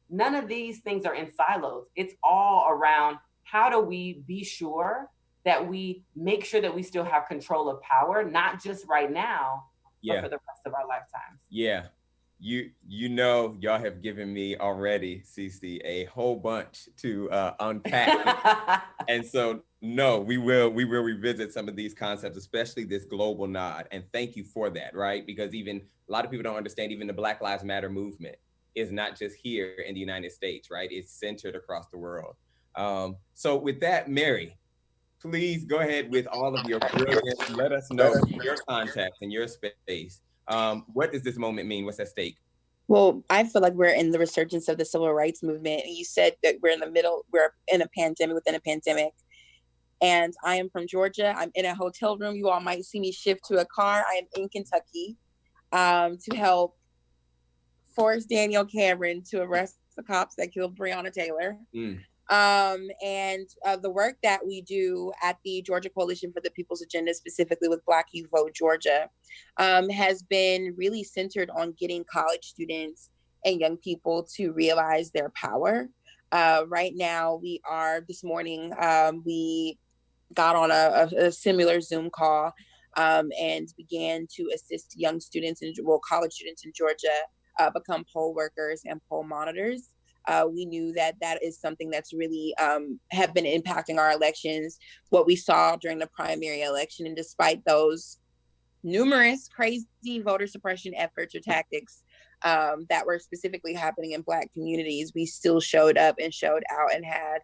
None of these things are in silos. It's all around how do we be sure that we make sure that we still have control of power, not just right now, but for the rest of our lifetimes. You know, y'all have given me already, CC, a whole bunch to unpack. And so, no, we will revisit some of these concepts, especially this global nod. And thank you for that, right? Because even a lot of people don't understand, even the Black Lives Matter movement is not just here in the United States, right? It's centered across the world. So with that, Mary, please go ahead with all of your brilliance. Let us know your contacts and your space. What does this moment mean? What's at stake? Well, I feel like we're in the resurgence of the civil rights movement. And you said that we're in a pandemic within a pandemic. And I am from Georgia. I'm in a hotel room. You all might see me shift to a car. I am in Kentucky to help force Daniel Cameron to arrest the cops that killed Breonna Taylor. And the work that we do at the Georgia Coalition for the People's Agenda, specifically with Black Youth Vote Georgia, has been really centered on getting college students and young people to realize their power. Right now, this morning, we got on a similar Zoom call and began to assist young students college students in Georgia become poll workers and poll monitors. We knew that is something that's really have been impacting our elections, what we saw during the primary election. And despite those numerous crazy voter suppression efforts or tactics that were specifically happening in Black communities, we still showed up and showed out and had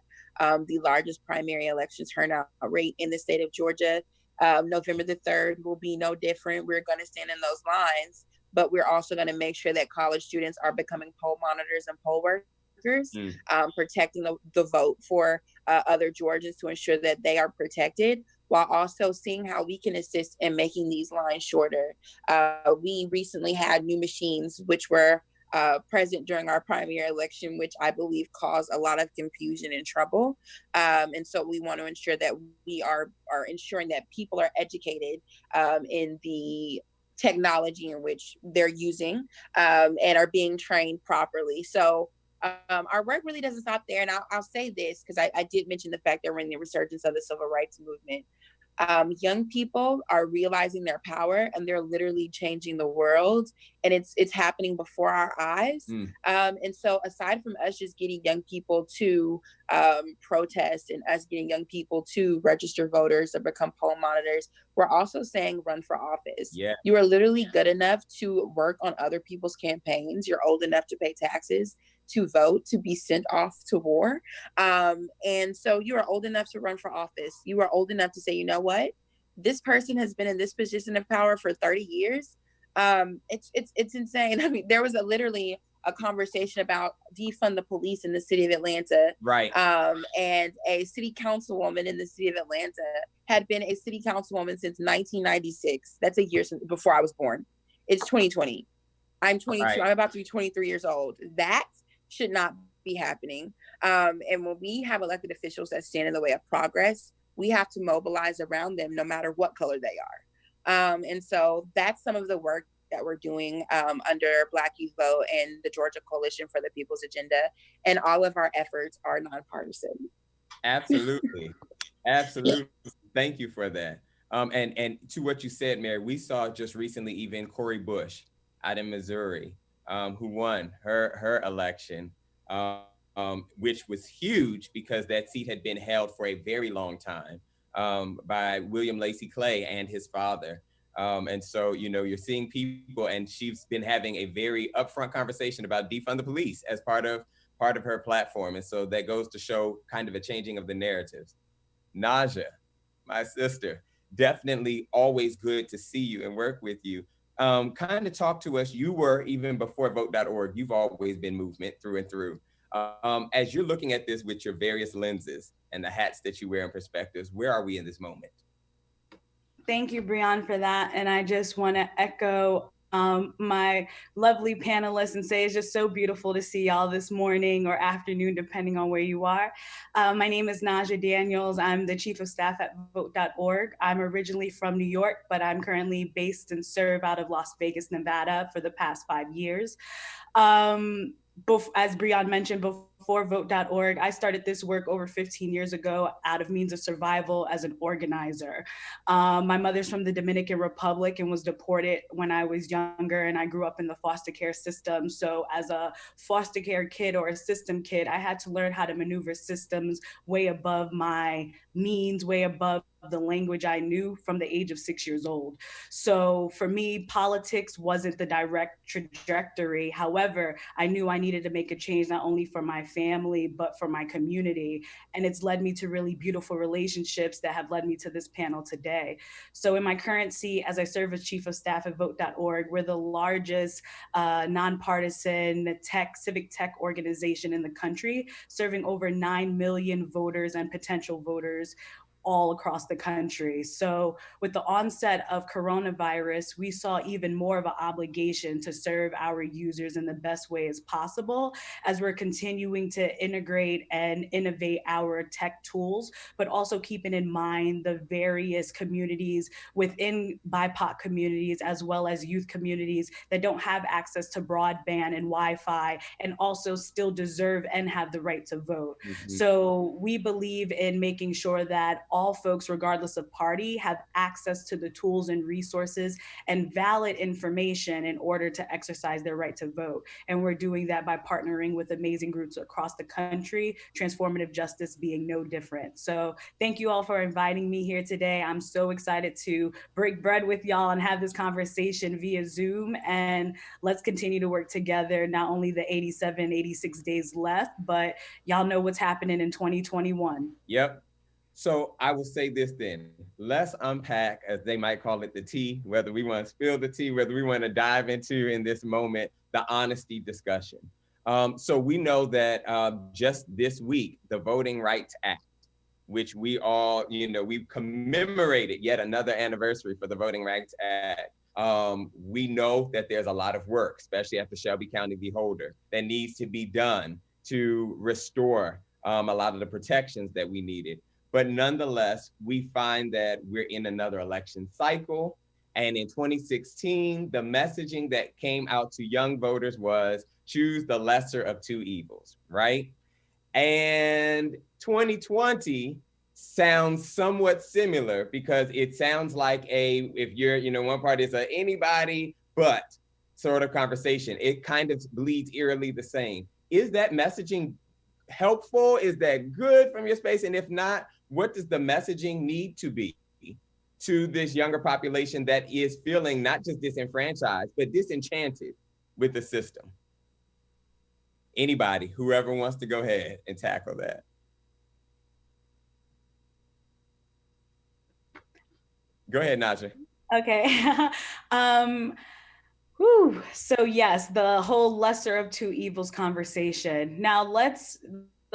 the largest primary election turnout rate in the state of Georgia. November the 3rd will be no different. We're going to stand in those lines, but we're also going to make sure that college students are becoming poll monitors and poll workers, protecting the vote for other Georgians to ensure that they are protected, while also seeing how we can assist in making these lines shorter. We recently had new machines, which were present during our primary election, which I believe caused a lot of confusion and trouble. And so we want to ensure that we are ensuring that people are educated in the technology in which they're using and are being trained properly. So our work really doesn't stop there. And I'll say this, because I did mention the fact that we're in the resurgence of the civil rights movement. Young people are realizing their power, and they're literally changing the world, and it's happening before our eyes. And so aside from us just getting young people to protest and us getting young people to register voters or become poll monitors, we're also saying run for office. Yeah. You are literally good enough to work on other people's campaigns. You're old enough to pay taxes, to vote, to be sent off to war. And so you are old enough to run for office. You are old enough to say, you know what? This person has been in this position of power for 30 years. It's insane. I mean, there was literally a conversation about defund the police in the city of Atlanta. Right. And a city councilwoman in the city of Atlanta had been a city councilwoman since 1996. That's a year before I was born. It's 2020. I'm 22. Right. I'm about to be 23 years old. That should not be happening. And when we have elected officials that stand in the way of progress, we have to mobilize around them no matter what color they are. And so that's some of the work that we're doing under Black Youth Vote and the Georgia Coalition for the People's Agenda. And all of our efforts are nonpartisan. Absolutely. Absolutely. Thank you for that. And to what you said, Mary, we saw just recently even Cori Bush out in Missouri, who won her election, which was huge because that seat had been held for a very long time by William Lacey Clay and his father. And so, you know, you're seeing people, and she's been having a very upfront conversation about defund the police as part of her platform. And so that goes to show kind of a changing of the narratives. Naja, my sister, definitely always good to see you and work with you. Kind of talk to us. You were, even before vote.org, you've always been movement through and through. As you're looking at this with your various lenses and the hats that you wear and perspectives, where are we in this moment? Thank you, Breon, for that. And I just want to echo my lovely panelists and say it's just so beautiful to see y'all this morning or afternoon, depending on where you are. My name is Naja Daniels. I'm the chief of staff at vote.org. I'm originally from New York, but I'm currently based and serve out of Las Vegas, Nevada for the past 5 years. As Breon mentioned, before vote.org, I started this work over 15 years ago out of means of survival as an organizer. My mother's from the Dominican Republic and was deported when I was younger, and I grew up in the foster care system. So as a foster care kid or a system kid, I had to learn how to maneuver systems way above my means, way above the language I knew from the age of 6 years old. So for me, politics wasn't the direct trajectory. However, I knew I needed to make a change, not only for my family, family, but for my community. And it's led me to really beautiful relationships that have led me to this panel today. So in my current seat, as I serve as chief of staff at vote.org, we're the largest nonpartisan civic tech organization in the country, serving over 9 million voters and potential voters all across the country. So with the onset of coronavirus, we saw even more of an obligation to serve our users in the best way as possible as we're continuing to integrate and innovate our tech tools, but also keeping in mind the various communities within BIPOC communities, as well as youth communities that don't have access to broadband and Wi-Fi and also still deserve and have the right to vote. So we believe in making sure that all folks, regardless of party, have access to the tools and resources and valid information in order to exercise their right to vote. And we're doing that by partnering with amazing groups across the country, transformative justice being no different. So thank you all for inviting me here today. I'm so excited to break bread with y'all and have this conversation via Zoom. And let's continue to work together, not only the 87, 86 days left, but y'all know what's happening in 2021. Yep. So I will say this then, let's unpack, as they might call it, the tea, whether we want to spill the tea, whether we want to dive into in this moment, the honesty discussion. So we know that just this week, the Voting Rights Act, which we all, we've commemorated yet another anniversary for the Voting Rights Act. We know that there's a lot of work, especially at the Shelby County Beholder, that needs to be done to restore a lot of the protections that we needed. But nonetheless, we find that we're in another election cycle. And in 2016, the messaging that came out to young voters was choose the lesser of two evils, right? And 2020 sounds somewhat similar because it sounds like if you're, one party is a anybody but sort of conversation. It kind of bleeds eerily the same. Is that messaging helpful? Is that good from your space? And if not, what does the messaging need to be to this younger population that is feeling not just disenfranchised, but disenchanted with the system? Anybody, whoever wants to go ahead and tackle that. Go ahead, Naja. Okay. So yes, the whole lesser of two evils conversation. Now let's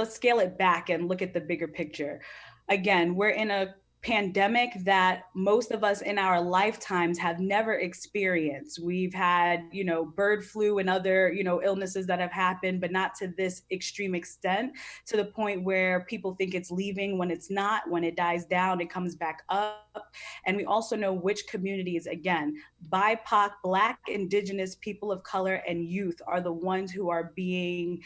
scale it back and look at the bigger picture. Again, we're in a pandemic that most of us in our lifetimes have never experienced. We've had, bird flu and other, illnesses that have happened, but not to this extreme extent, to the point where people think it's leaving when it's not. When it dies down, it comes back up. And we also know which communities, again, BIPOC, Black, Indigenous, people of color, and youth are the ones who are being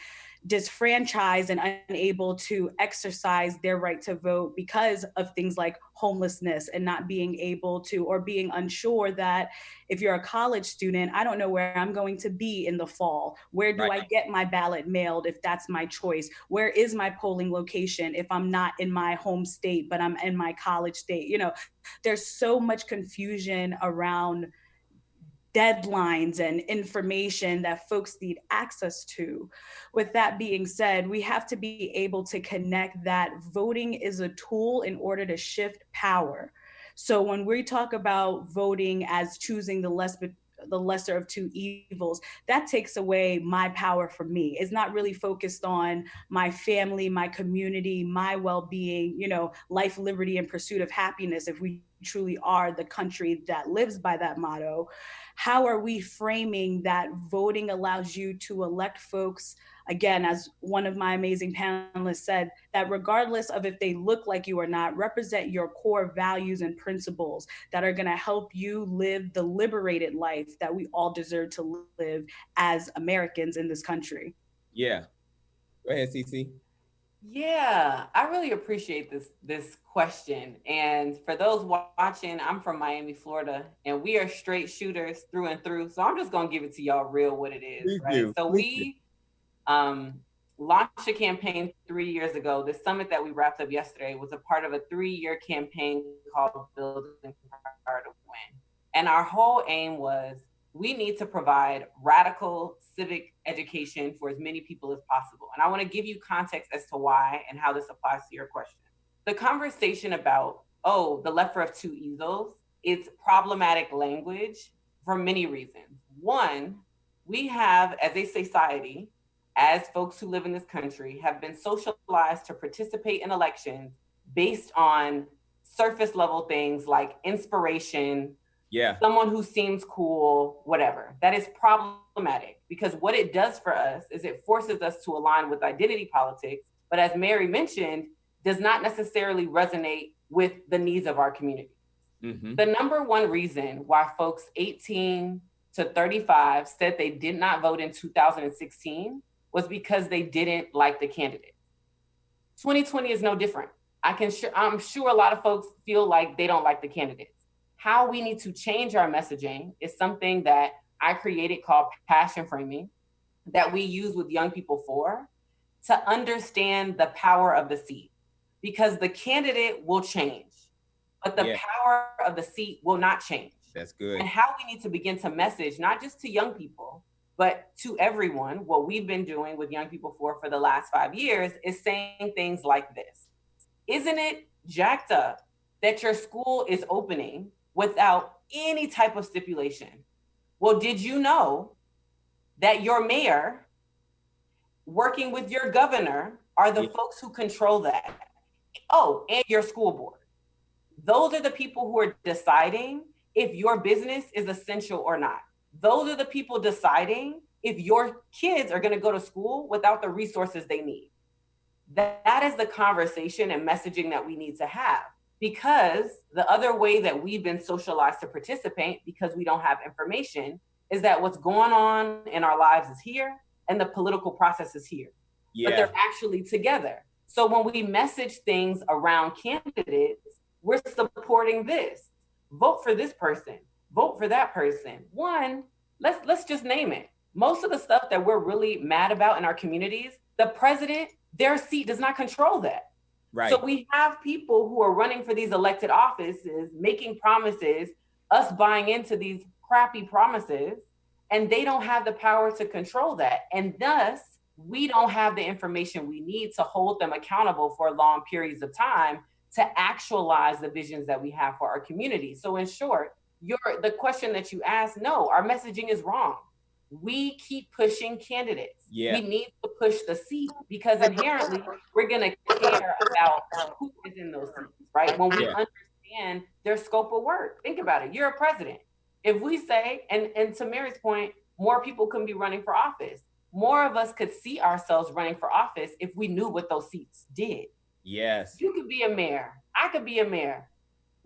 disfranchised and unable to exercise their right to vote because of things like homelessness and not being able to, or being unsure that if you're a college student, I don't know where I'm going to be in the fall. Where do I get my ballot mailed if that's my choice? Where is my polling location if I'm not in my home state, but I'm in my college state? There's so much confusion around deadlines and information that folks need access to. With that being said, we have to be able to connect that voting is a tool in order to shift power. So when we talk about voting as choosing the lesser of two evils, that takes away my power from me. It's not really focused on my family, my community, my well-being, life, liberty, and pursuit of happiness. If we truly are the country that lives by that motto, how are we framing that voting allows you to elect folks, again, as one of my amazing panelists said, that regardless of if they look like you or not, represent your core values and principles that are gonna help you live the liberated life that we all deserve to live as Americans in this country. Yeah, go ahead, CC. Yeah, I really appreciate this question. And for those watching, I'm from Miami, Florida, and we are straight shooters through and through. So I'm just gonna give it to y'all real what it is, Please right? do. So we launched a campaign 3 years ago. The summit that we wrapped up yesterday was a part of a 3-year campaign called Building Power to Win. And our whole aim was, we need to provide radical civic education for as many people as possible. And I want to give you context as to why and how this applies to your question. The conversation about, oh, the lesser of two evils, is problematic language for many reasons. One, we have, as a society, as folks who live in this country, have been socialized to participate in elections based on surface level things like inspiration, someone who seems cool, whatever. That is problematic because what it does for us is it forces us to align with identity politics, but as Mary mentioned, does not necessarily resonate with the needs of our community. The number one reason why folks 18 to 35 said they did not vote in 2016 was because they didn't like the candidate. 2020 is no different. I'm sure a lot of folks feel like they don't like the candidates. How we need to change our messaging is something that I created called passion framing that we use with young people to understand the power of the seat, because the candidate will change, but the power of the seat will not change. That's good. And how we need to begin to message, not just to young people, but to everyone, what we've been doing with young people for the last 5 years is saying things like this. Isn't it jacked up that your school is opening without any type of stipulation? Well, did you know that your mayor working with your governor are the folks who control that? Oh, and your school board. Those are the people who are deciding if your business is essential or not. Those are the people deciding if your kids are going to go to school without the resources they need. That is the conversation and messaging that we need to have, because the other way that we've been socialized to participate, because we don't have information, is that what's going on in our lives is here and the political process is here. But they're actually together. So when we message things around candidates, we're supporting this. Vote for this person, vote for that person. One, let's just name it. Most of the stuff that we're really mad about in our communities, the president, their seat does not control that. Right. So we have people who are running for these elected offices, making promises, us buying into these crappy promises, and they don't have the power to control that. And thus, we don't have the information we need to hold them accountable for long periods of time to actualize the visions that we have for our community. So in short, the question that you asked, no, our messaging is wrong. We keep pushing candidates. We need to push the seat because inherently we're gonna care about who is in those seats, right? When we understand their scope of work. Think about it, you're a president. If we say, and to Mary's point, more people can be running for office. More of us could see ourselves running for office if we knew what those seats did. Yes. You could be a mayor. I could be a mayor.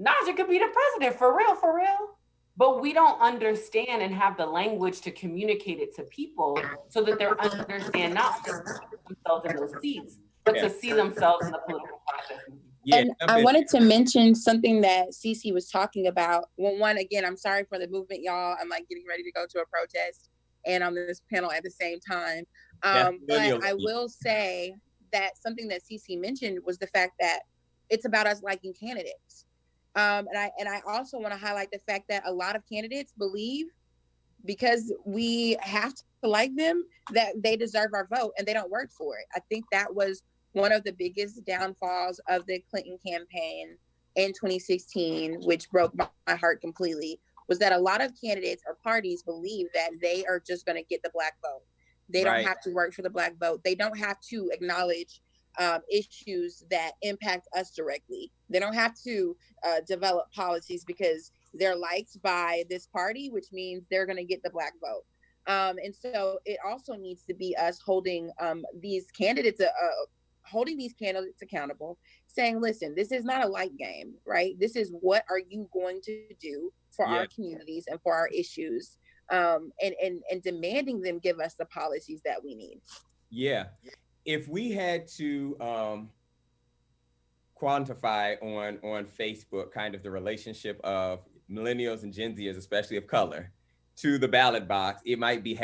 Naja could be the president, for real, for real. But we don't understand and have the language to communicate it to people so that they understand not just themselves in those seats, but to see themselves in the political process. And I wanted to mention something that Cece was talking about. Well, one, again, I'm sorry for the movement, y'all. I'm like getting ready to go to a protest and on this panel at the same time. But I will say that something that Cece mentioned was the fact that it's about us liking candidates. And I also want to highlight the fact that a lot of candidates believe, because we have to like them, that they deserve our vote and they don't work for it. I think that was one of the biggest downfalls of the Clinton campaign in 2016, which broke my heart completely, was that a lot of candidates or parties believe that they are just going to get the Black vote. They don't have to work for the Black vote. They don't have to acknowledge issues that impact us directly. They don't have to develop policies because they're liked by this party, which means they're going to get the Black vote. And so it also needs to be us holding these candidates accountable, saying, listen, this is not a light game, right? This is what are you going to do for our communities and for our issues, and demanding them give us the policies that we need. Yeah. If we had to quantify on Facebook kind of the relationship of millennials and Gen Zers, especially of color, to the ballot box, it might be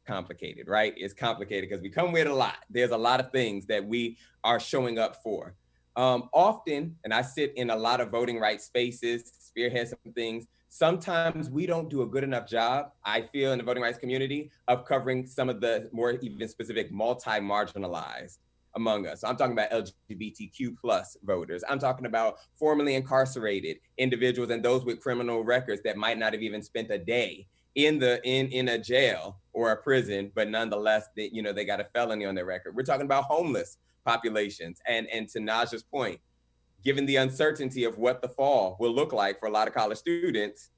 #complicated, right? It's complicated because we come with a lot. There's a lot of things that we are showing up for. Often, and I sit in a lot of voting rights spaces, spearhead some things. sometimes we don't do a good enough job, I feel, in the voting rights community of covering some of the more even specific multi-marginalized among us. So I'm talking about LGBTQ plus voters. I'm talking about formerly incarcerated individuals and those with criminal records that might not have even spent a day in a jail or a prison, but nonetheless, they got a felony on their record. We're talking about homeless populations. And to Naja's point, given the uncertainty of what the fall will look like for a lot of college students,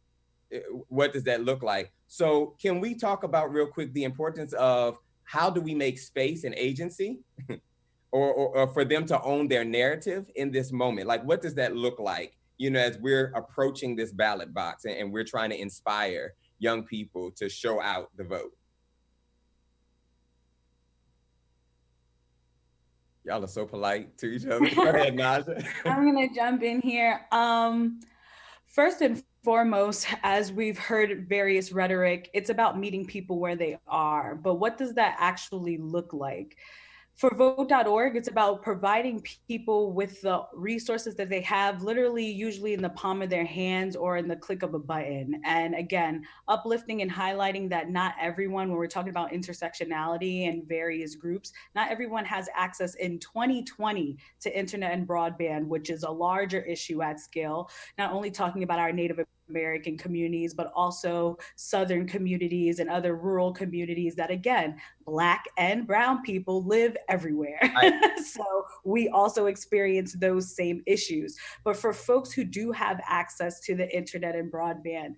what does that look like? So can we talk about real quick the importance of how do we make space and agency or for them to own their narrative in this moment? Like, what does that look like, as we're approaching this ballot box and we're trying to inspire young people to show out the vote? Y'all are so polite to each other. Go ahead, Naja. I'm gonna jump in here. First and foremost, as we've heard various rhetoric, it's about meeting people where they are. But what does that actually look like? For vote.org, it's about providing people with the resources that they have literally usually in the palm of their hands or in the click of a button. And again, uplifting and highlighting that not everyone, when we're talking about intersectionality and various groups, not everyone has access in 2020 to internet and broadband, which is a larger issue at scale, not only talking about our Native American communities, but also Southern communities and other rural communities that, again, Black and Brown people live everywhere. Right. So we also experience those same issues. But for folks who do have access to the internet and broadband,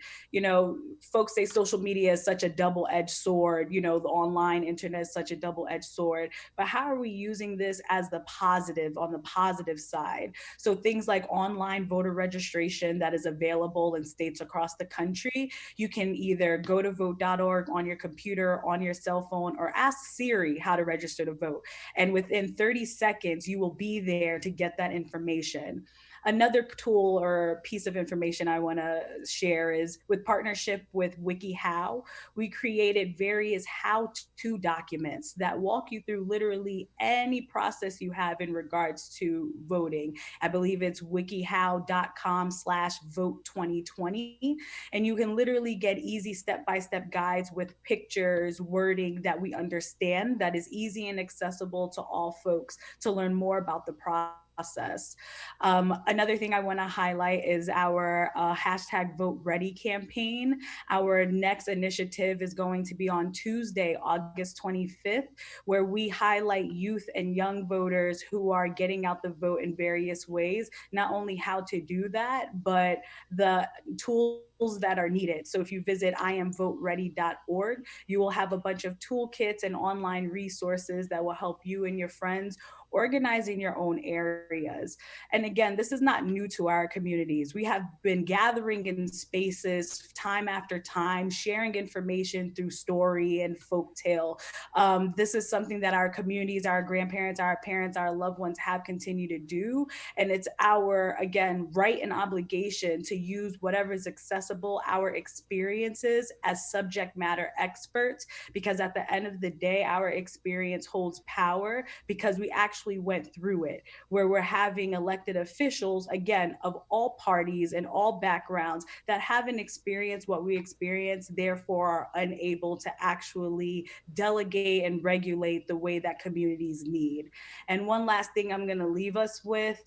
folks say social media is such a double-edged sword, the online internet is such a double-edged sword, but how are we using this as the positive, on the positive side? So things like online voter registration that is available in states across the country, you can either go to vote.org on your computer, on your cell phone, or ask Siri how to register to vote. And within 30 seconds, you will be there to get that information. Another tool or piece of information I want to share is with partnership with WikiHow, we created various how-to documents that walk you through literally any process you have in regards to voting. I believe it's wikihow.com/vote2020. And you can literally get easy step-by-step guides with pictures, wording that we understand, that is easy and accessible to all folks to learn more about the process. Another thing I want to highlight is our hashtag Vote Ready campaign. Our next initiative is going to be on Tuesday, August 25th, where we highlight youth and young voters who are getting out the vote in various ways, not only how to do that, but the tools that are needed. So if you visit iamvoteready.org, you will have a bunch of toolkits and online resources that will help you and your friends organizing your own areas. And again, this is not new to our communities. We have been gathering in spaces time after time, sharing information through story and folktale. This is something that our communities, our grandparents, our parents, our loved ones have continued to do. And it's our, again, right and obligation to use whatever is accessible, our experiences as subject matter experts, because at the end of the day, our experience holds power because we actually went through it, where we're having elected officials, again, of all parties and all backgrounds that haven't experienced what we experienced, therefore are unable to actually delegate and regulate the way that communities need. And one last thing I'm going to leave us with,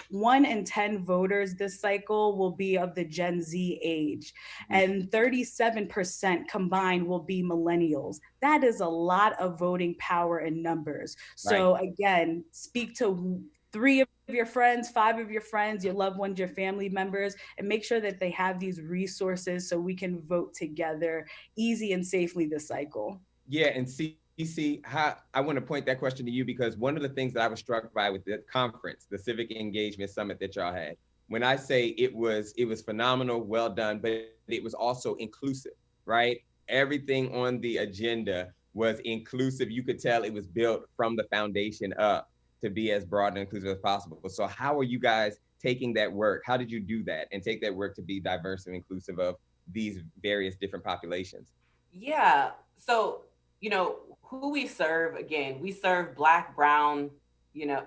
1 in 10 voters this cycle will be of the Gen Z age, and 37% combined will be millennials. That is a lot of voting power in numbers. So again, speak to 3 of your friends, 5 of your friends, your loved ones, your family members, and make sure that they have these resources so we can vote together easy and safely this cycle. Yeah, and CC, I want to point that question to you because one of the things that I was struck by with the conference, the Civic Engagement Summit that y'all had, when I say it was phenomenal, well done, but it was also inclusive, right? Everything on the agenda was inclusive. You could tell it was built from the foundation up to be as broad and inclusive as possible. So how are you guys taking that work? How did you do that and take that work to be diverse and inclusive of these various different populations? Yeah, so, who we serve, again, we serve Black, Brown,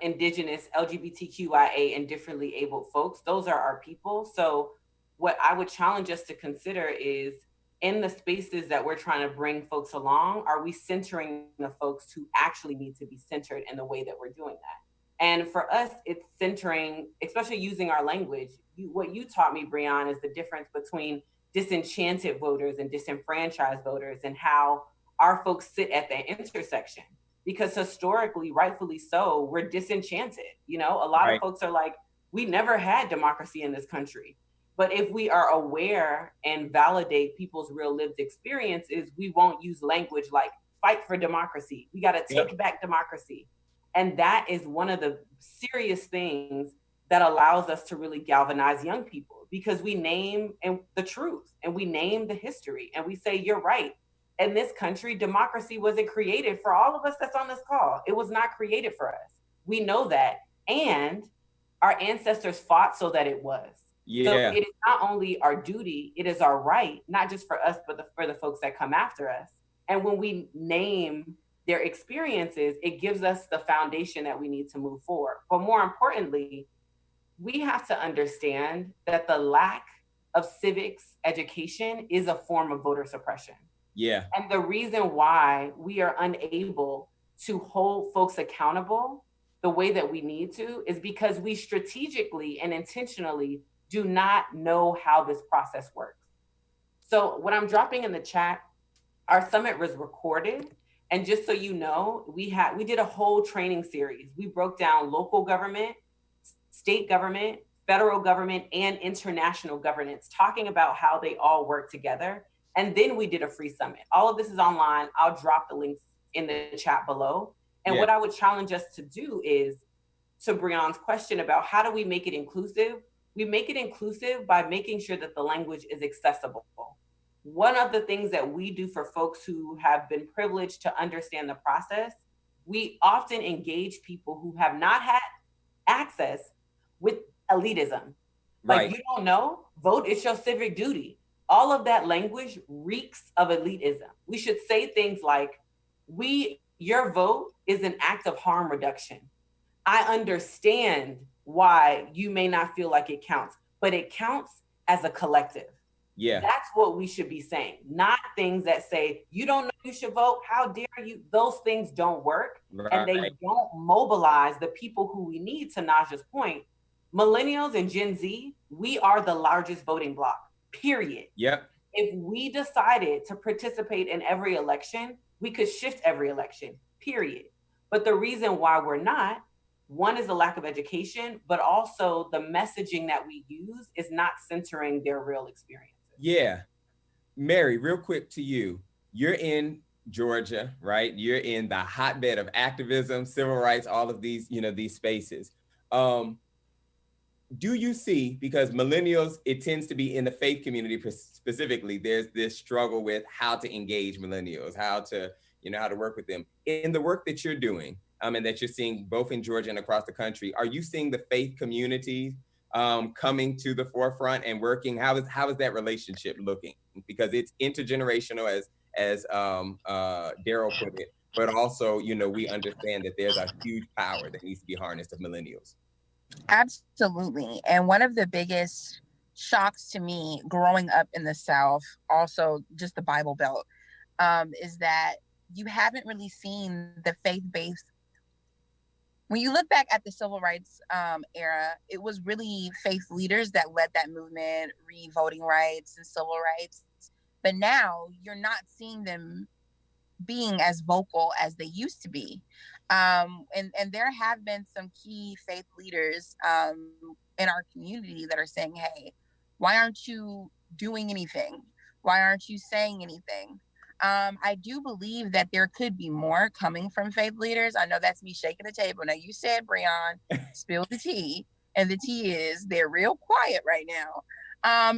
Indigenous, LGBTQIA, and differently abled folks. Those are our people. So what I would challenge us to consider is, in the spaces that we're trying to bring folks along, are we centering the folks who actually need to be centered in the way that we're doing that? And for us, it's centering, especially using our language. What you taught me, Breon, is the difference between disenchanted voters and disenfranchised voters, and how our folks sit at the intersection. Because historically, rightfully so, we're disenchanted. You know, a lot of folks are like, we never had democracy in this country. But if we are aware and validate people's real lived experiences, we won't use language like fight for democracy. We got to take back democracy. And that is one of the serious things that allows us to really galvanize young people, because we name the truth and we name the history and we say, you're right. In this country, democracy wasn't created for all of us that's on this call. It was not created for us. We know that. And our ancestors fought so that it was. So it is not only our duty, it is our right, not just for us, but for the folks that come after us. And when we name their experiences, it gives us the foundation that we need to move forward. But more importantly, we have to understand that the lack of civics education is a form of voter suppression. Yeah. And the reason why we are unable to hold folks accountable the way that we need to is because we strategically and intentionally do not know how this process works. So what I'm dropping in the chat, our summit was recorded. And just so you know, we did a whole training series. We broke down local government, state government, federal government, and international governance, talking about how they all work together. And then we did a free summit. All of this is online. I'll drop the links in the chat below. And what I would challenge us to do is, to Breon's question about how do we make it inclusive, we make it inclusive by making sure that the language is accessible. One of the things that we do for folks who have been privileged to understand the process, we often engage people who have not had access with elitism. Like, you don't know, vote, it's your civic duty. All of that language reeks of elitism. We should say things like, your vote is an act of harm reduction. I understand why you may not feel like it counts, but it counts as a collective. Yeah. That's what we should be saying, not things that say, you don't know you should vote, how dare you? Those things don't work. And they don't mobilize the people who we need. To Naja's point, millennials and Gen Z, we are the largest voting bloc, period. Yep. If we decided to participate in every election, we could shift every election, period. But the reason why we're not, one is a lack of education, but also the messaging that we use is not centering their real experiences. Yeah. Mary, real quick to you. You're in Georgia, right? You're in the hotbed of activism, civil rights, all of these, these spaces. Do you see, because millennials, it tends to be in the faith community specifically, there's this struggle with how to engage millennials, how to work with them. In the work that you're doing, and that you're seeing both in Georgia and across the country, are you seeing the faith community coming to the forefront and working? How is that relationship looking? Because it's intergenerational, as Daryl put it, but also, we understand that there's a huge power that needs to be harnessed of millennials. Absolutely. And one of the biggest shocks to me growing up in the South, also just the Bible Belt, is that you haven't really seen the faith-based. When you look back at the civil rights era, it was really faith leaders that led that movement, voting rights and civil rights. But now you're not seeing them being as vocal as they used to be. And there have been some key faith leaders in our community that are saying, hey, why aren't you doing anything? Why aren't you saying anything? I do believe that there could be more coming from faith leaders. I know that's me shaking the table. Now, you said, Breon, spill the tea. And the tea is they're real quiet right now.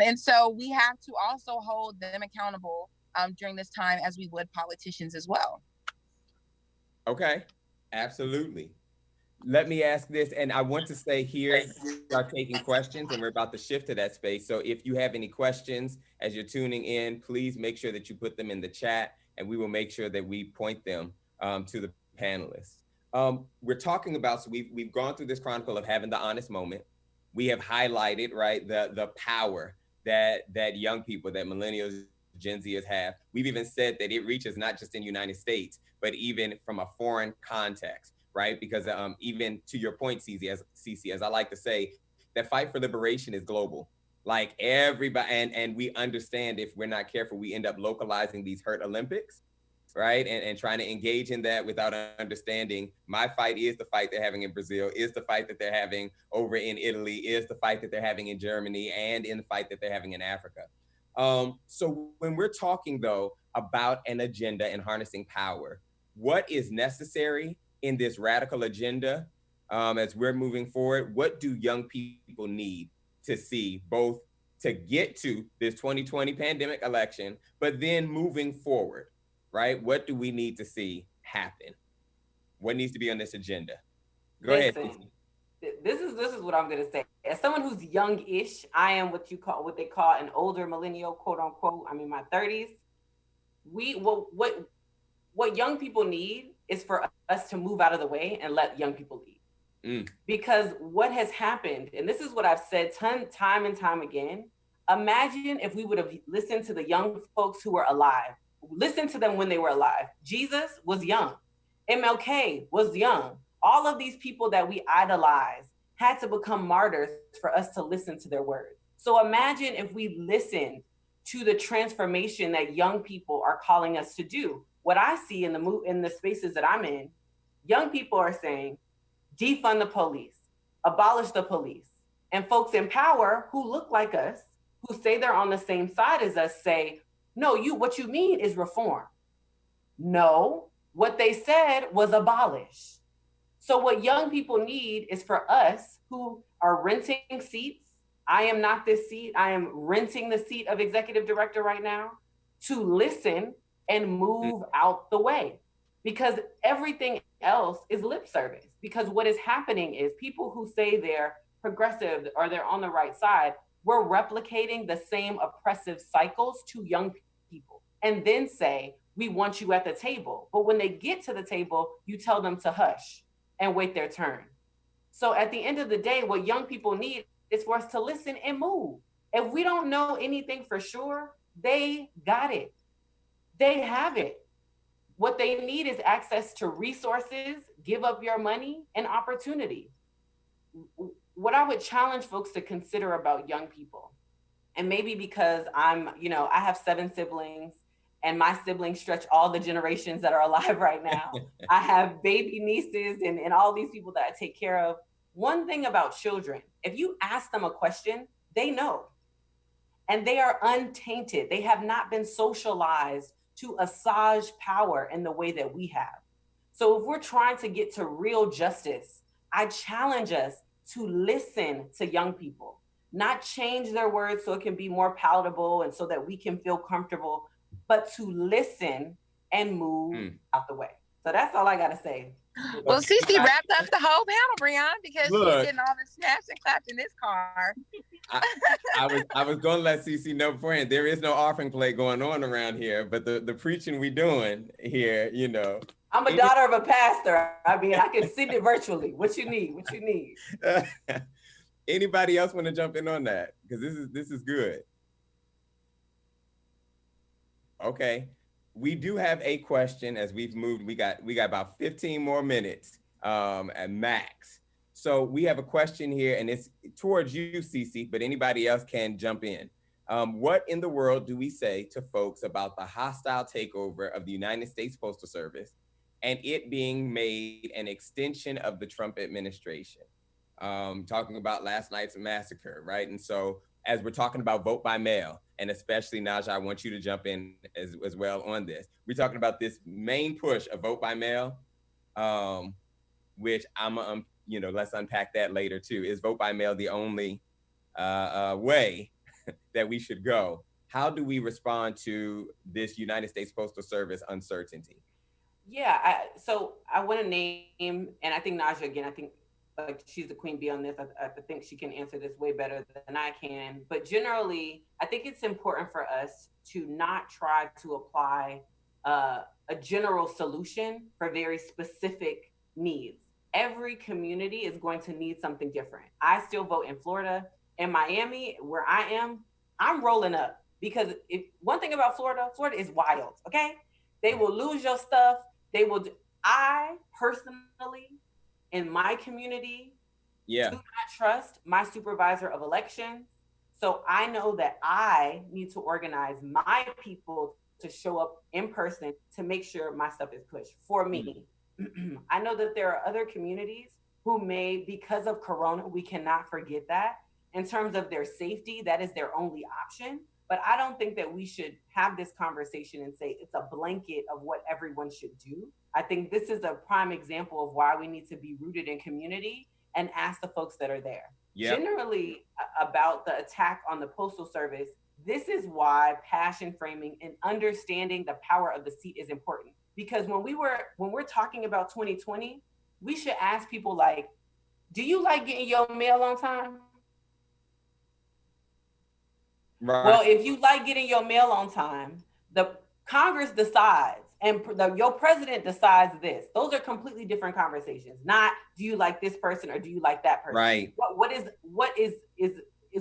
And so we have to also hold them accountable during this time, as we would politicians as well. Okay, absolutely. Let me ask this, and I want to say here, we are taking questions and we're about to shift to that space. So if you have any questions as you're tuning in, please make sure that you put them in the chat and we will make sure that we point them to the panelists. We're talking about, so we've gone through this chronicle of having the honest moment. We have highlighted, right, the power that young people, that millennials, Gen Zers have. We've even said that it reaches not just in the United States, but even from a foreign context, right? Because even to your point, Cece, as I like to say, that fight for liberation is global. Like everybody, and we understand if we're not careful, we end up localizing these hurt Olympics, right? And trying to engage in that without understanding my fight is the fight they're having in Brazil, is the fight that they're having over in Italy, is the fight that they're having in Germany, and in the fight that they're having in Africa. So when we're talking though about an agenda and harnessing power, what is necessary in this radical agenda as we're moving forward? What do young people need to see both to get to this 2020 pandemic election, but then moving forward, right? What do we need to see happen? What needs to be on this agenda? Go ahead. This is what I'm gonna say. As someone who's young-ish, I am what they call an older millennial, quote unquote. I'm in my 30s. What young people need is for us to move out of the way and let young people lead. Because what has happened, and this is what I've said time and time again, imagine if we would have listened to the young folks who were alive, listen to them when they were alive. Jesus was young. MLK was young. All of these people that we idolize had to become martyrs for us to listen to their words. So imagine if we listened to the transformation that young people are calling us to do. What I see in the spaces that I'm in, young people are saying, defund the police, abolish the police. And folks in power who look like us, who say they're on the same side as us, say, no, what you mean is reform. No, what they said was abolish. So what young people need is for us who are renting seats. I am not this seat. I am renting the seat of executive director right now, to listen and move out the way, because everything else is lip service. Because what is happening is people who say they're progressive or they're on the right side, we're replicating the same oppressive cycles to young people and then say, we want you at the table. But when they get to the table, you tell them to hush and wait their turn. So at the end of the day, what young people need is for us to listen and move. If we don't know anything for sure, they got it. They have it. What they need is access to resources, give up your money, and opportunity. What I would challenge folks to consider about young people, and maybe because I have 7 siblings, and my siblings stretch all the generations that are alive right now. I have baby nieces and all these people that I take care of. One thing about children, if you ask them a question, they know. And they are untainted. They have not been socialized to assage power in the way that we have. So if we're trying to get to real justice, I challenge us to listen to young people, not change their words so it can be more palatable and so that we can feel comfortable, but to listen and move out the way. So that's all I got to say. Well, Cece wrapped up the whole panel, Breon, because she's getting all the snaps and claps in this car. I was going to let Cece know beforehand, there is no offering plate going on around here, but the preaching we doing here, I'm a daughter of a pastor. I mean, I can send it virtually. What you need? Anybody else want to jump in on that? Because this is good. Okay. We do have a question as we've moved. We got about 15 more minutes at max. So we have a question here, and it's towards you, Cece, but anybody else can jump in. What in the world do we say to folks about the hostile takeover of the United States Postal Service and it being made an extension of the Trump administration? Talking about last night's massacre, right? And so as we're talking about vote by mail, and especially Naja, I want you to jump in as well on this. We're talking about this main push of vote by mail, which let's unpack that later too. Is vote by mail the only way that we should go? How do we respond to this United States Postal Service uncertainty? Yeah, so I want to name, and I think Naja, again, I think she's the queen bee on this. I think she can answer this way better than I can. But generally, I think it's important for us to not try to apply a general solution for very specific needs. Every community is going to need something different. I still vote in Florida. In Miami, where I am, I'm rolling up, because if one thing about Florida is wild, okay? They will lose your stuff. They will. I personally, in my community, do not trust my supervisor of elections. So I know that I need to organize my people to show up in person to make sure my stuff is pushed for me. I know that there are other communities who may, because of Corona, we cannot forget that, in terms of their safety, that is their only option. But I don't think that we should have this conversation and say it's a blanket of what everyone should do. I think this is a prime example of why we need to be rooted in community and ask the folks that are there. Generally, about the attack on the Postal Service, this is why passion framing and understanding the power of the seat is important. Because when we're talking about 2020, we should ask people like, do you like getting your mail on time? Right. Well, if you like getting your mail on time, the Congress decides, and your president decides this. Those are completely different conversations. Not, do you like this person or do you like that person? Right. What is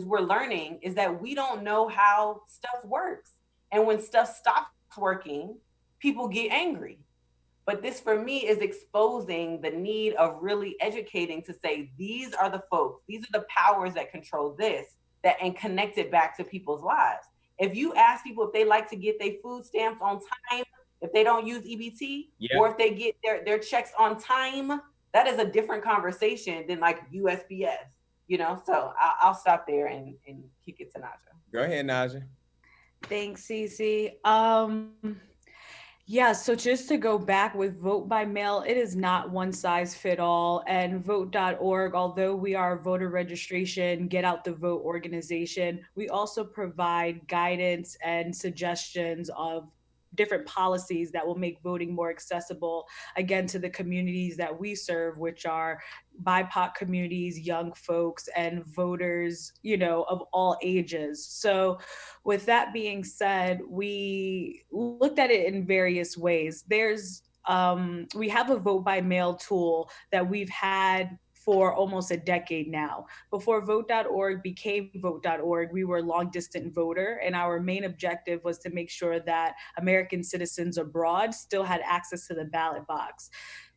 we're learning is that we don't know how stuff works, and when stuff stops working, people get angry. But this, for me, is exposing the need of really educating to say, these are the folks, these are the powers that control this, that and connect it back to people's lives. If you ask people if they like to get their food stamps on time, if they don't use EBT, or if they get their checks on time, that is a different conversation than like USPS, So I'll stop there and kick it to Naja. Go ahead, Naja. Thanks, Cece. Yeah, so just to go back with vote by mail, it is not one size fit all. And vote.org, although we are a voter registration, get out the vote organization, we also provide guidance and suggestions of different policies that will make voting more accessible, again, to the communities that we serve, which are BIPOC communities, young folks, and voters, of all ages. So with that being said, we looked at it in various ways. We have a vote by mail tool that we've had for almost a decade now. Before vote.org became vote.org, we were a long distance voter, and our main objective was to make sure that American citizens abroad still had access to the ballot box.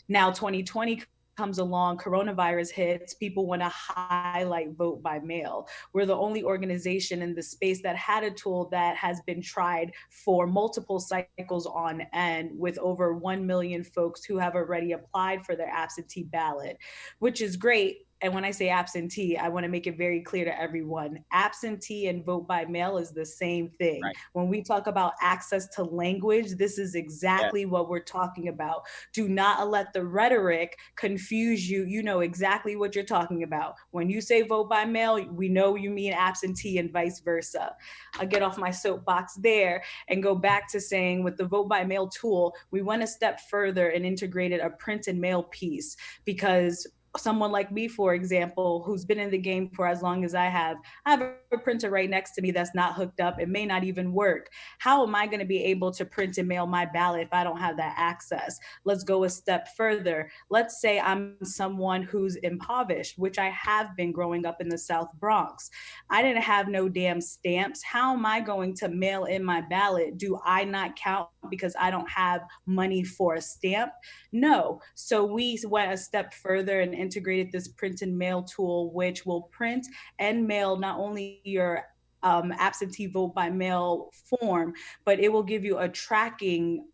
Now 2020 comes along, coronavirus hits, people want to highlight vote by mail. We're the only organization in the space that had a tool that has been tried for multiple cycles on end, with over 1 million folks who have already applied for their absentee ballot, which is great. And when I say absentee, I want to make it very clear to everyone, absentee and vote by mail is the same thing. Right. When we talk about access to language, this is exactly what we're talking about. Do not let the rhetoric confuse you. You know exactly what you're talking about. When you say vote by mail, we know you mean absentee and vice versa. I'll get off my soapbox there and go back to saying, with the vote by mail tool, we went a step further and integrated a print and mail piece, because someone like me, for example, who's been in the game for as long as I have a printer right next to me that's not hooked up. It may not even work. How am I going to be able to print and mail my ballot if I don't have that access? Let's go a step further. Let's say I'm someone who's impoverished, which I have been growing up in the South Bronx. I didn't have no damn stamps. How am I going to mail in my ballot? Do I not count because I don't have money for a stamp? No. So we went a step further and integrated this print and mail tool, which will print and mail not only your absentee vote by mail form, but it will give you a tracking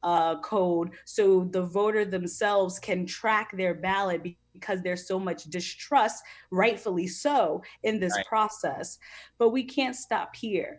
code so the voter themselves can track their ballot, because there's so much distrust, rightfully so, in this process. But we can't stop here.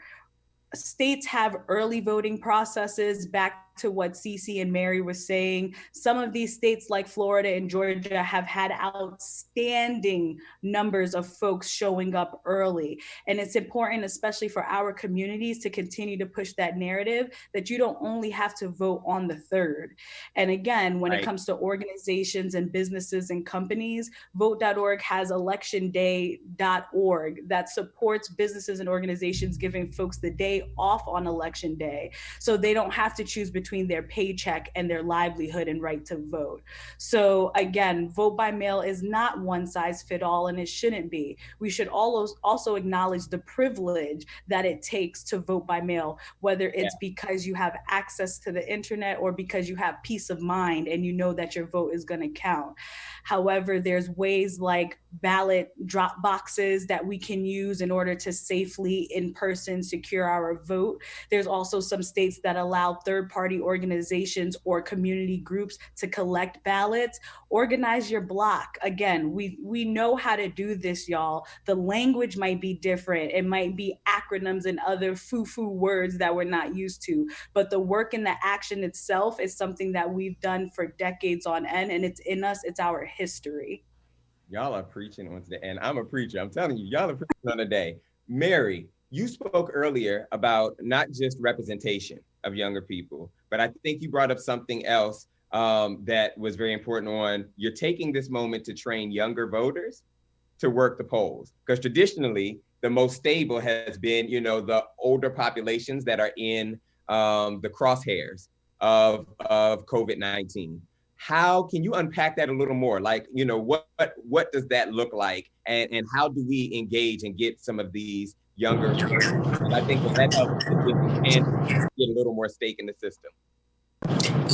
States have early voting processes. Back to what Cece and Mary were saying, some of these states like Florida and Georgia have had outstanding numbers of folks showing up early. And it's important, especially for our communities, to continue to push that narrative that you don't only have to vote on the 3rd. And again, when it comes to organizations and businesses and companies, vote.org has electionday.org that supports businesses and organizations, giving folks the day off on election day, so they don't have to choose between between their paycheck and their livelihood and right to vote. So again, vote by mail is not one size fit all, and it shouldn't be. We should also acknowledge the privilege that it takes to vote by mail, whether it's because you have access to the internet or because you have peace of mind and you know that your vote is going to count. However, there's ways like ballot drop boxes that we can use in order to safely in person secure our vote. There's also some states that allow third-party organizations or community groups to collect ballots. Organize your block. Again, we know how to do this, y'all. The language might be different. It might be acronyms and other foo-foo words that we're not used to, but the work and the action itself is something that we've done for decades on end, and it's in us. It's our history. Y'all are preaching on today, and I'm a preacher. I'm telling you, y'all are preaching on today. Mary, you spoke earlier about not just representation of younger people, but I think you brought up something else that was very important on, you're taking this moment to train younger voters to work the polls. Because traditionally, the most stable has been, you know, the older populations that are in the crosshairs of COVID-19. How can you unpack that a little more? Like, you know, what does that look like? And how do we engage and get some of these younger voters? And I think that helps to get a little more stake in the system.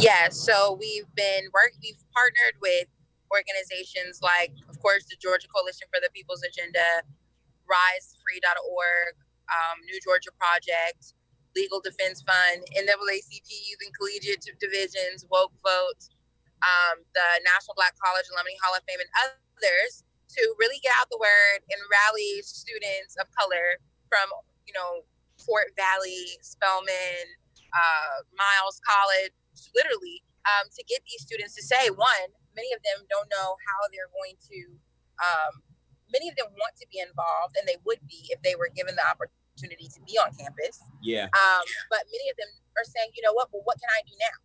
Yeah, so we've partnered with organizations like, of course, the Georgia Coalition for the People's Agenda, RiseFree.org, New Georgia Project, Legal Defense Fund, NAACP Youth and Collegiate Divisions, Woke Vote, the National Black College Alumni Hall of Fame, and others to really get out the word and rally students of color from, you know, Fort Valley, Spelman, Miles College, literally, to get these students to say, one, many of them don't know how they're going to, many of them want to be involved, and they would be if they were given the opportunity to be on campus. Yeah. But many of them are saying, you know what, well, what can I do now?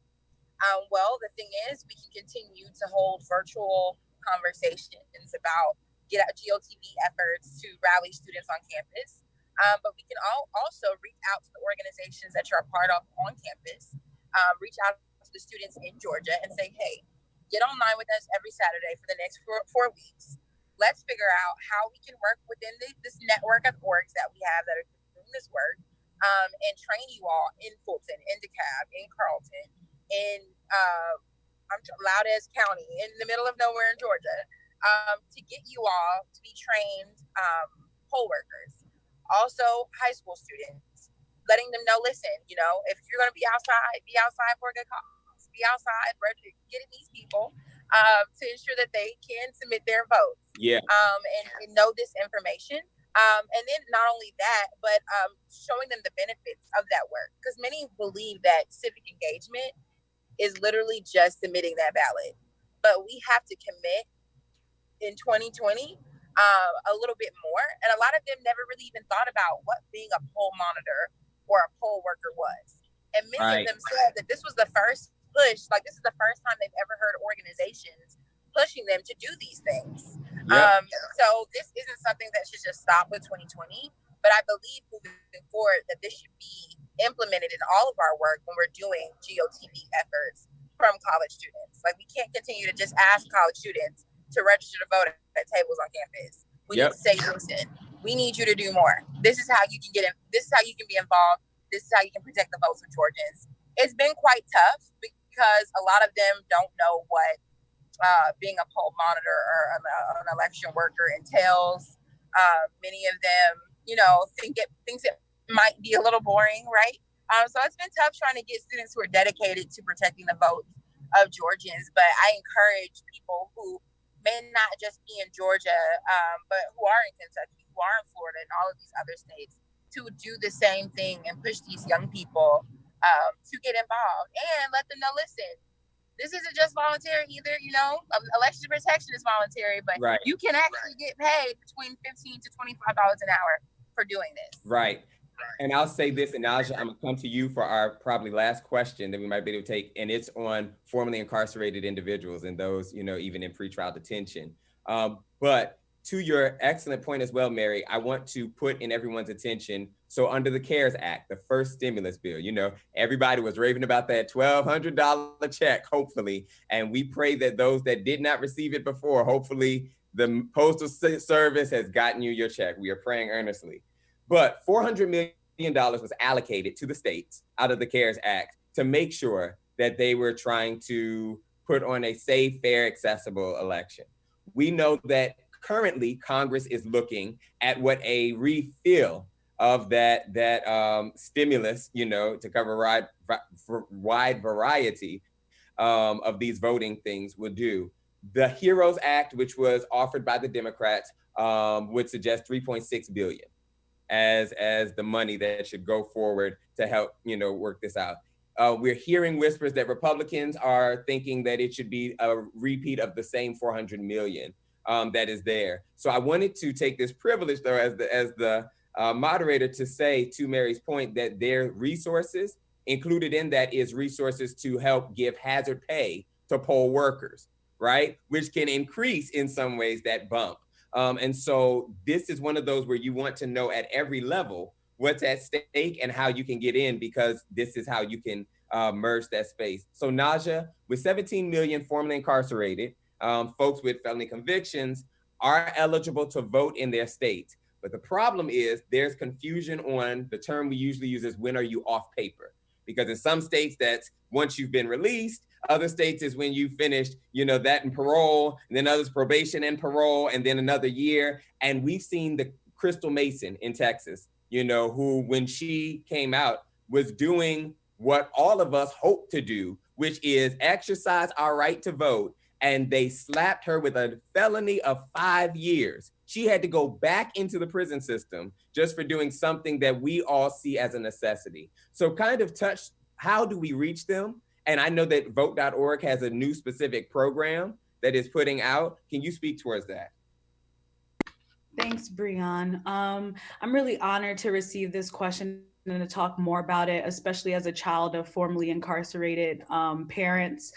Well, the thing is, we can continue to hold virtual conversations about GOTV efforts to rally students on campus. But we can also reach out to the organizations that you're a part of on campus, reach out to the students in Georgia and say, hey, get online with us every Saturday for the next four weeks. Let's figure out how we can work within this network of orgs that we have that are doing this work, and train you all in Fulton, in DeKalb, in Carlton, in Loudez County, in the middle of nowhere in Georgia, to get you all to be trained poll workers. Also, high school students, letting them know, listen, you know, if you're going to be outside for a good cause, be outside, getting these people to ensure that they can submit their votes. Yeah. And know this information. And then not only that, but showing them the benefits of that work. Because many believe that civic engagement is literally just submitting that ballot. But we have to commit in 2020 a little bit more. And a lot of them never really even thought about what being a poll monitor or a poll worker was. And many of them said that this was the first push, like this is the first time they've ever heard organizations pushing them to do these things. Yep. So this isn't something that should just stop with 2020, but I believe moving forward that this should be implemented in all of our work when we're doing GOTV efforts from college students. Like we can't continue to just ask college students to register to vote at tables on campus. We need to say, listen, we need you to do more. This is how you can get in. This is how you can be involved. This is how you can protect the votes of Georgians. It's been quite tough because a lot of them don't know what being a poll monitor or an election worker entails. Many of them, you know, think it might be a little boring, right? So it's been tough trying to get students who are dedicated to protecting the votes of Georgians. But I encourage people who may not just be in Georgia, but who are in Kentucky, who are in Florida, and all of these other states, to do the same thing and push these young people to get involved and let them know, listen, this isn't just voluntary either. You know, election protection is voluntary, but you can actually get paid between $15 to $25 an hour for doing this. Right. And I'll say this, and Naja, I'm gonna come to you for our probably last question that we might be able to take, and it's on formerly incarcerated individuals and those, you know, even in pretrial detention. But to your excellent point as well, Mary, I want to put in everyone's attention. So under the CARES Act, the first stimulus bill, you know, everybody was raving about that $1,200 check, hopefully. And we pray that those that did not receive it before, hopefully the Postal Service has gotten you your check. We are praying earnestly. But $400 million was allocated to the states out of the CARES Act to make sure that they were trying to put on a safe, fair, accessible election. We know that currently Congress is looking at what a refill of that stimulus, you know, to cover wide variety of these voting things will do. The HEROES Act, which was offered by the Democrats, would suggest $3.6 billion as the money that should go forward to help, you know, work this out. We're hearing whispers that Republicans are thinking that it should be a repeat of the same 400 million that is there. So I wanted to take this privilege, though, as the moderator, to say, to Mary's point, that their resources included in that is resources to help give hazard pay to poll workers, right? Which can increase in some ways that bump. And so this is one of those where you want to know at every level what's at stake and how you can get in, because this is how you can merge that space. So Naja, with 17 million formerly incarcerated, folks with felony convictions are eligible to vote in their state. But the problem is there's confusion on the term we usually use is when are you off paper? Because in some states that's once you've been released, other states is when you finished, you know, that in parole, and then others probation and parole, and then another year. And we've seen the Crystal Mason in Texas, you know, who when she came out was doing what all of us hope to do, which is exercise our right to vote. And they slapped her with a felony of 5 years. She had to go back into the prison system just for doing something that we all see as a necessity. So kind of touch, how do we reach them? And I know that vote.org has a new specific program that is putting out. Can you speak towards that? Thanks, Breon. I'm really honored to receive this question and to talk more about it, especially as a child of formerly incarcerated parents.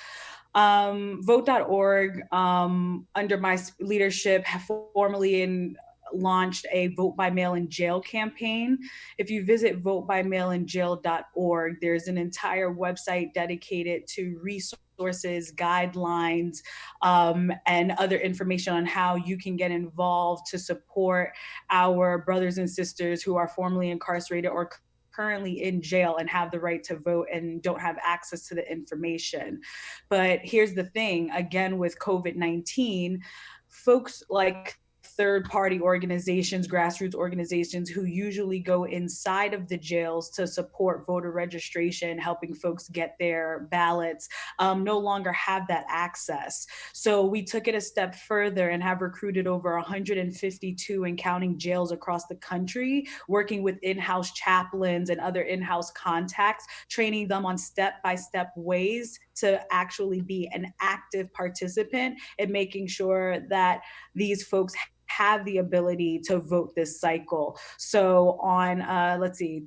Vote.org, under my leadership, have formally launched a vote by mail in jail campaign. If you visit votebymailinjail.org, there's an entire website dedicated to resources, guidelines, and other information on how you can get involved to support our brothers and sisters who are formerly incarcerated or currently in jail and have the right to vote and don't have access to the information. But here's the thing, again, with COVID-19, folks like third-party organizations, grassroots organizations who usually go inside of the jails to support voter registration, helping folks get their ballots, no longer have that access. So we took it a step further and have recruited over 152 and counting jails across the country, working with in-house chaplains and other in-house contacts, training them on step-by-step ways to actually be an active participant in making sure that these folks have the ability to vote this cycle. So on,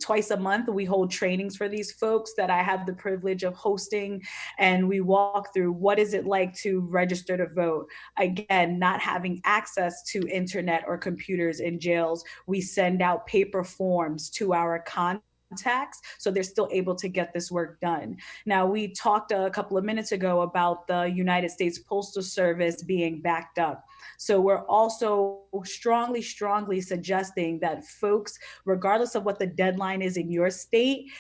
twice a month, we hold trainings for these folks that I have the privilege of hosting, and we walk through what is it like to register to vote. Again, not having access to internet or computers in jails, we send out paper forms to our contacts, so they're still able to get this work done. Now, we talked a couple of minutes ago about the United States Postal Service being backed up. So we're also strongly suggesting that folks, regardless of what the deadline is in your state,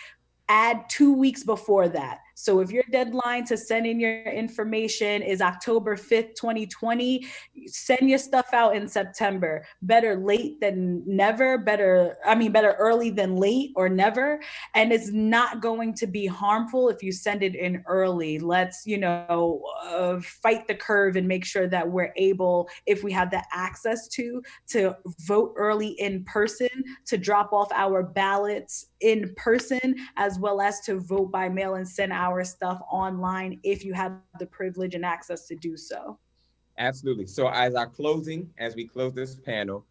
add 2 weeks before that. So if your deadline to send in your information is October 5th, 2020, send your stuff out in September. Better late than never, better early than late or never. And it's not going to be harmful if you send it in early. Let's, fight the curve and make sure that we're able, if we have the access to vote early in person, to drop off our ballots in person, as well as to vote by mail and send our stuff online if you have the privilege and access to do so. Absolutely. So as we close this panel,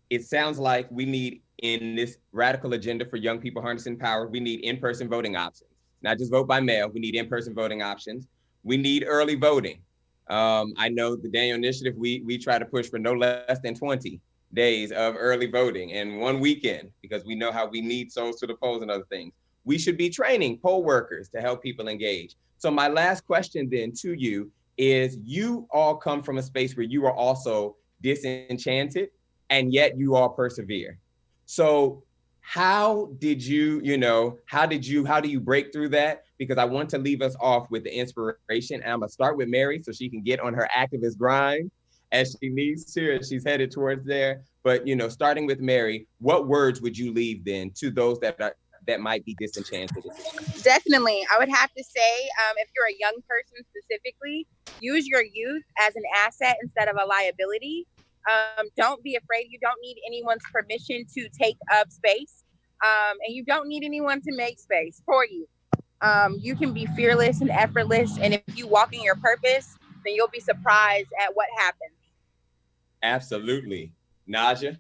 it sounds like we need, in this radical agenda for young people harnessing power, we need in-person voting options. Not just vote by mail, we need in-person voting options. We need early voting. I know the Daniel Initiative, we try to push for no less than 20 days of early voting in one weekend, because we know how we need souls to the polls and other things. We should be training poll workers to help people engage. So my last question then to you is, you all come from a space where you are also disenchanted, and yet you all persevere. So how did you, how do you break through that? Because I want to leave us off with the inspiration. And I'm gonna start with Mary so she can get on her activist grind as she needs to, as she's headed towards there. But, starting with Mary, what words would you leave then to those that might be disenchanted? Definitely. I would have to say, if you're a young person specifically, use your youth as an asset instead of a liability. Don't be afraid. You don't need anyone's permission to take up space. And you don't need anyone to make space for you. You can be fearless and effortless. And if you walk in your purpose, then you'll be surprised at what happens. Absolutely. Naja?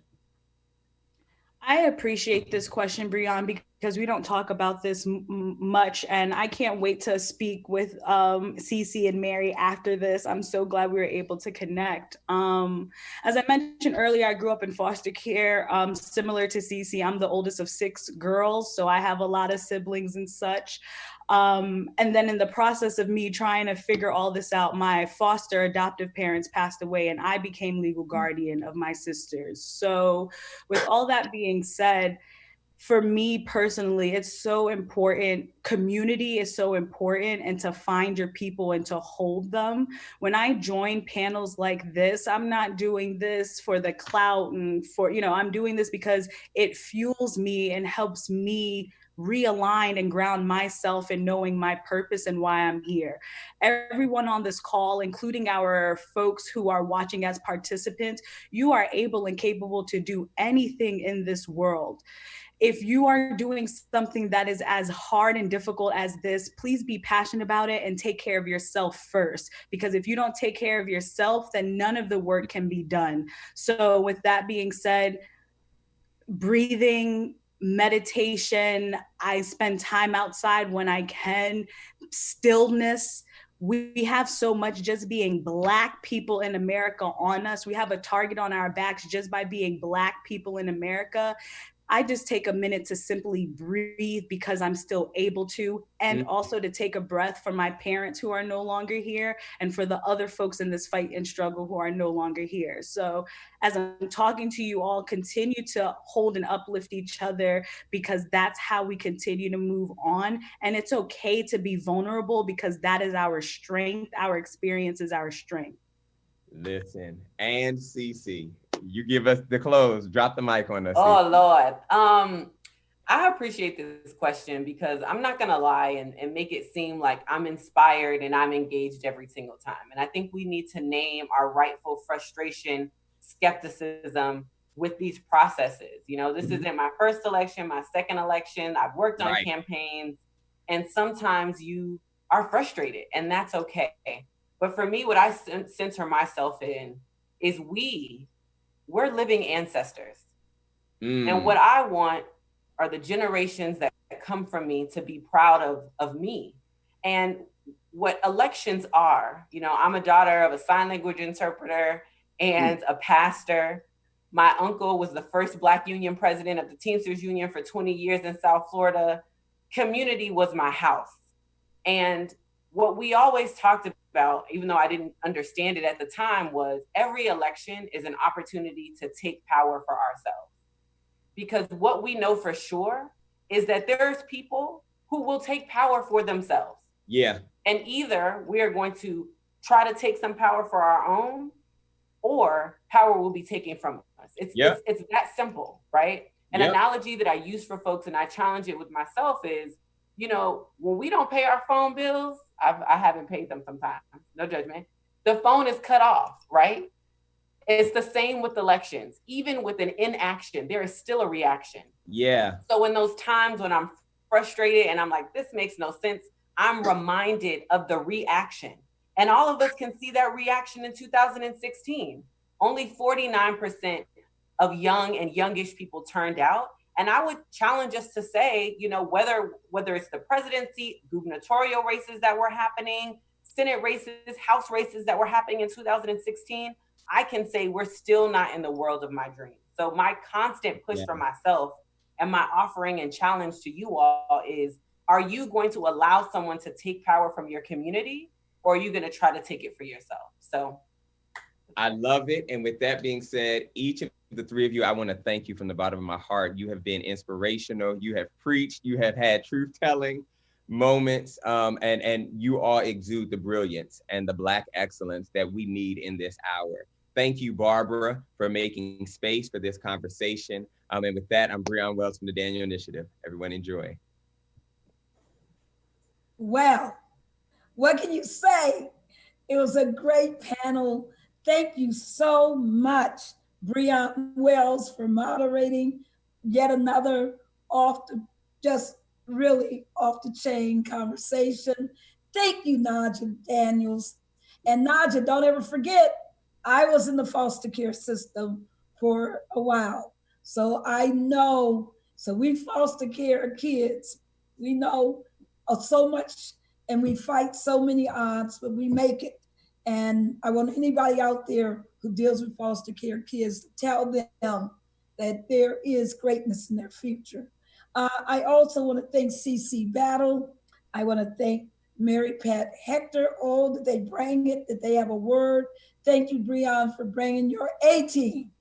I appreciate this question, Breon, because we don't talk about this much, and I can't wait to speak with Cece and Mary after this. I'm so glad we were able to connect. As I mentioned earlier, I grew up in foster care, similar to Cece. I'm the oldest of 6 girls, so I have a lot of siblings and such. And then in the process of me trying to figure all this out, my foster adoptive parents passed away, and I became legal guardian of my sisters. So with all that being said, for me personally, it's so important. Community is so important, and to find your people and to hold them. When I join panels like this, I'm not doing this for the clout and for, I'm doing this because it fuels me and helps me realign and ground myself in knowing my purpose and why I'm here. Everyone on this call, including our folks who are watching as participants, you are able and capable to do anything in this world. If you are doing something that is as hard and difficult as this, please be passionate about it and take care of yourself first. Because if you don't take care of yourself, then none of the work can be done. So with that being said, breathing, meditation, I spend time outside when I can, stillness. We have so much just being Black people in America on us. We have a target on our backs just by being Black people in America. I just take a minute to simply breathe because I'm still able to, and also to take a breath for my parents who are no longer here, and for the other folks in this fight and struggle who are no longer here. So as I'm talking to you all, continue to hold and uplift each other, because that's how we continue to move on. And it's okay to be vulnerable, because that is our strength. Our experience is our strength. Listen, and Cece, you give us the close. Drop the mic on us. Oh, Lord. I appreciate this question, because I'm not going to lie and make it seem like I'm inspired and I'm engaged every single time. And I think we need to name our rightful frustration, skepticism with these processes. This isn't my first election, my second election. I've worked on campaigns, and sometimes you are frustrated, and that's okay. But for me, what I center myself in is we're living ancestors. And what I want are the generations that come from me to be proud of me. And what elections are, I'm a daughter of a sign language interpreter and a pastor. My uncle was the first Black union president of the Teamsters Union for 20 years in South Florida. Community was my house. And what we always talked about, even though I didn't understand it at the time, was every election is an opportunity to take power for ourselves. Because what we know for sure is that there's people who will take power for themselves. Yeah. And either we are going to try to take some power for our own, or power will be taken from us. It's that simple, right? An analogy that I use for folks, and I challenge it with myself, is, when we don't pay our phone bills, I haven't paid them sometimes, no judgment, the phone is cut off, right? It's the same with elections. Even with an inaction, there is still a reaction. Yeah. So in those times when I'm frustrated and I'm like, this makes no sense, I'm reminded of the reaction. And all of us can see that reaction in 2016. Only 49% of young and youngish people turned out. And I would challenge us to say, whether it's the presidency, gubernatorial races that were happening, Senate races, House races that were happening in 2016, I can say we're still not in the world of my dreams. So my constant push for myself and my offering and challenge to you all is, are you going to allow someone to take power from your community, or are you going to try to take it for yourself? So I love it. And with that being said, each of the three of you, I want to thank you from the bottom of my heart. You have been inspirational. You have preached. You have had truth-telling moments, and you all exude the brilliance and the Black excellence that we need in this hour. Thank you, Barbara, for making space for this conversation. And with that, I'm Breon Wells from the Daniel Initiative. Everyone enjoy. Well, what can you say? It was a great panel. Thank you so much, Breon Wells, for moderating yet another really off the chain conversation. Thank you, Naja Daniels. And Naja, don't ever forget, I was in the foster care system for a while. So I know, so we foster care kids. We know so much, and we fight so many odds, but we make it. And I want anybody out there who deals with foster care kids to tell them that there is greatness in their future. I also want to thank CC Battle. I want to thank Mary Pat Hector. Oh, that they bring it, that they have a word. Thank you, Breon, for bringing your A-team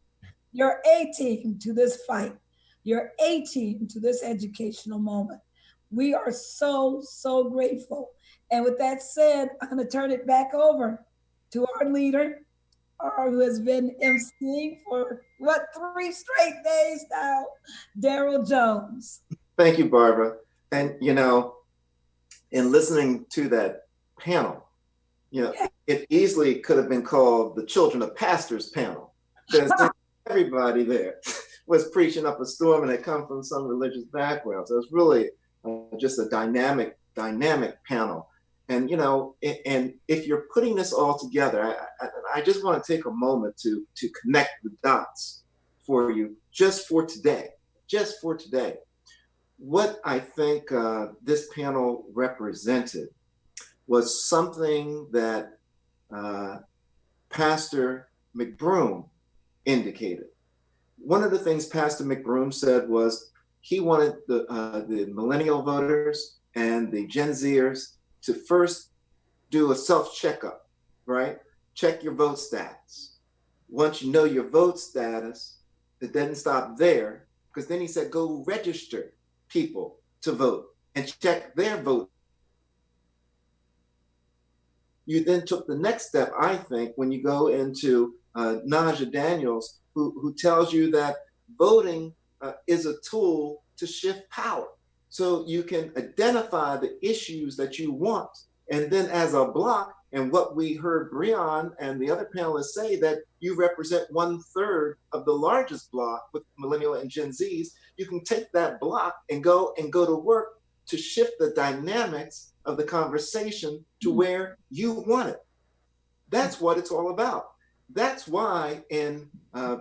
to this fight, your A-team to this educational moment. We are so, so grateful. And with that said, I'm going to turn it back over to our leader, who has been emceeing for 3 straight days now, Daryl Jones. Thank you, Barbara. And in listening to that panel, it easily could have been called the Children of Pastors panel, because everybody there was preaching up a storm and had come from some religious background. So it was really just a dynamic panel. And and if you're putting this all together, I just want to take a moment to connect the dots for you just for today. What I think this panel represented was something that Pastor McBroom indicated. One of the things Pastor McBroom said was he wanted the millennial voters and the Gen Zers to first do a self-checkup, right? Check your vote status. Once you know your vote status, it doesn't stop there, because then he said, go register people to vote and check their vote. You then took the next step, I think, when you go into Naja Daniels, who tells you that voting is a tool to shift power. So you can identify the issues that you want. And then as a block, and what we heard Breon and the other panelists say, that you represent 1/3 of the largest block with millennial and Gen Zs, you can take that block and go to work to shift the dynamics of the conversation to where you want it. That's what it's all about. That's why in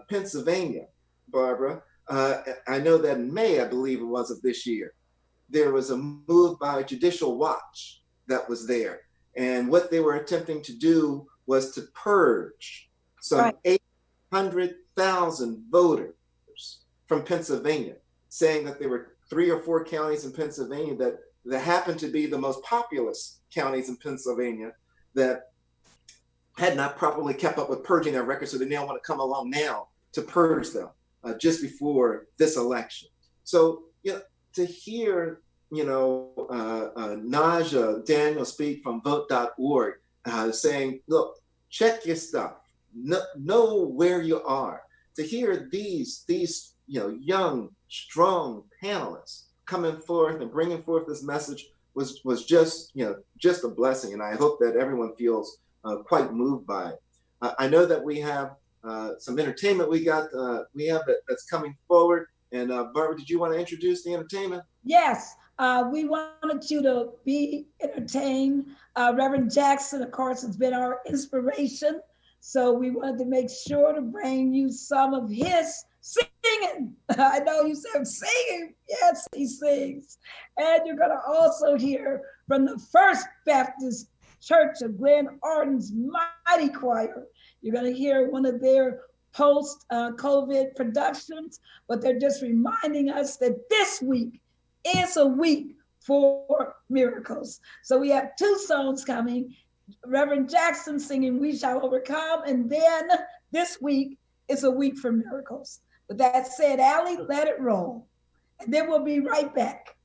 Pennsylvania, Barbara, I know that in May, I believe it was, of this year, there was a move by Judicial Watch that was there. And what they were attempting to do was to purge some 800,000 voters from Pennsylvania, saying that there were 3 or 4 counties in Pennsylvania that happened to be the most populous counties in Pennsylvania that had not properly kept up with purging their records. So they now want to come along now to purge them just before this election. So, to hear Naja Daniel speak from vote.org saying, look, check your stuff, know where you are. To hear these young, strong panelists coming forth and bringing forth this message was just a blessing. And I hope that everyone feels quite moved by it. I know that we have some entertainment we have that's coming forward. And Barbara, did you want to introduce the entertainment? Yes, we wanted you to be entertained. Reverend Jackson, of course, has been our inspiration. So we wanted to make sure to bring you some of his singing. I know you said singing. Yes, he sings. And you're going to also hear from the First Baptist Church of Glen Arden's Mighty Choir. You're going to hear one of their post-COVID productions, but they're just reminding us that this week is a week for miracles. So we have two songs coming. Reverend Jackson singing We Shall Overcome, and then this week is a week for miracles. With that said, Allie, let it roll. And then we'll be right back.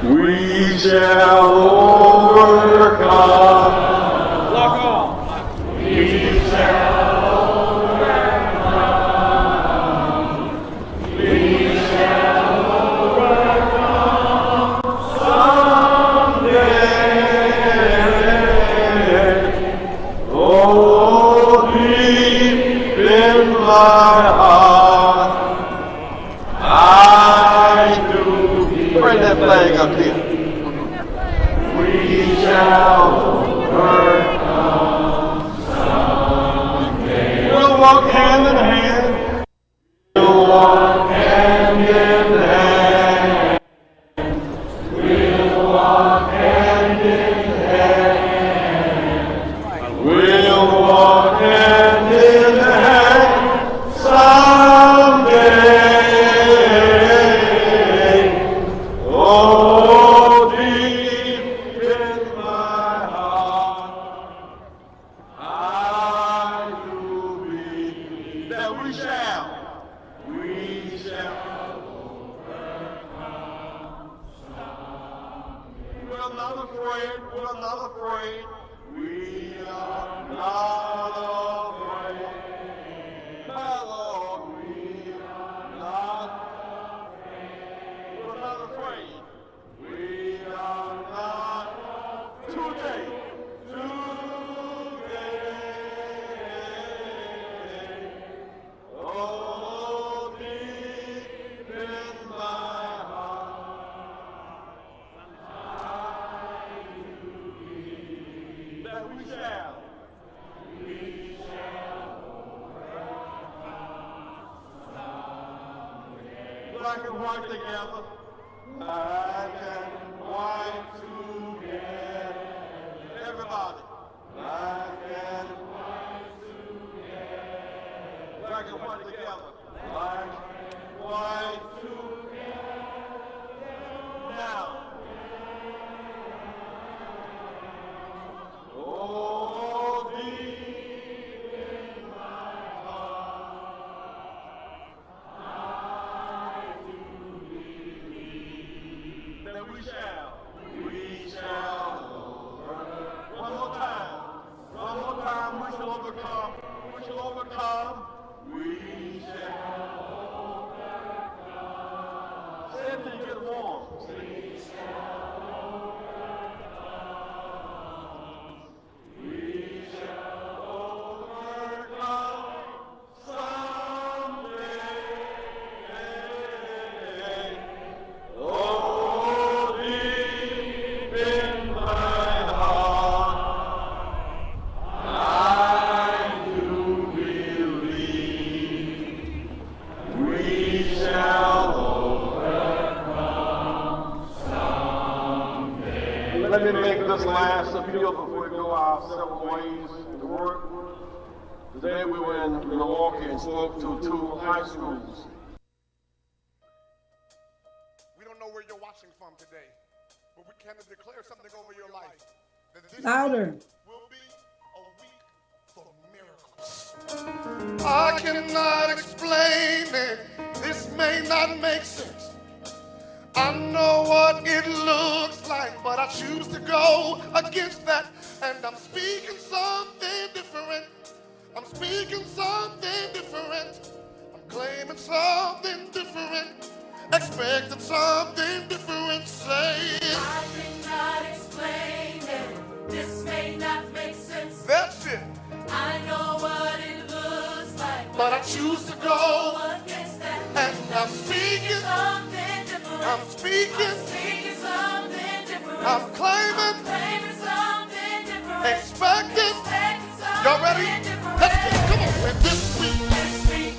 We shall overcome. Lock on. We shall overcome. We shall overcome someday. Oh, deep in my heart, I do. Bring that flag up here. We shall overcome someday. We'll walk hand in hand. We'll walk hand in hand. We'll walk hand in hand. We'll walk hand in hand someday. Oh, deep in my heart, I do believe that we shall overcome someday. We're not afraid, we are not afraid. My Lord, we are not afraid. We're not afraid. We are not today. Oh, deep in my heart, I do believe that we shall overcome. Black and white together. Black and white together. Everybody. Black and white together. Black and white together. Black and white together. Now. Oh, deep in my heart, I do believe that we shall overcome. One more time, we shall overcome. We shall overcome. We shall overcome. Say it till you get warm. We shall overcome. We shall overcome someday. Oh, deep in my heart, I do believe we shall overcome someday. Let me make this last appeal before we go our several ways to work. Today we were in Milwaukee and spoke to two high schools. We don't know where you're watching from today, but we can declare something over your life. That this Louder. will be a week for miracles. I cannot explain it. This may not make sense. I know what it looks like, but I choose to go against that. And I'm speaking something different. I'm speaking something different. I'm claiming something different. Expecting something different. Say it. I cannot explain it. This may not make sense. That's it. I know what it looks like, But I choose to go. against that. And I'm speaking. Something different. I'm speaking. Speaking something different. I'm claiming. Claiming something different. Expecting. Expecting something Y'all ready? different. Let's go. Come on. And this week. This week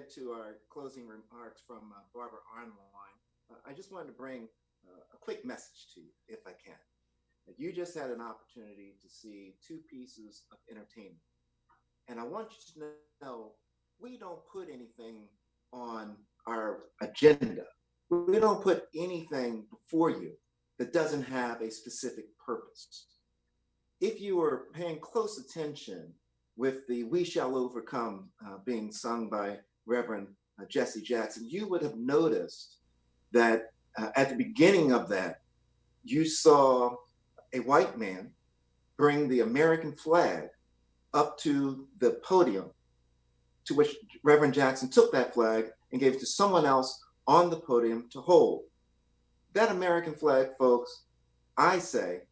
get to our closing remarks from Barbara Arnline, I just wanted to bring a quick message to you, if I can. You just had an opportunity to see two pieces of entertainment. And I want you to know, we don't put anything on our agenda. We don't put anything before you that doesn't have a specific purpose. If you were paying close attention with the We Shall Overcome being sung by Reverend Jesse Jackson, you would have noticed that at the beginning of that, you saw a white man bring the American flag up to the podium, to which Reverend Jackson took that flag and gave it to someone else on the podium to hold. That American flag, folks, I say,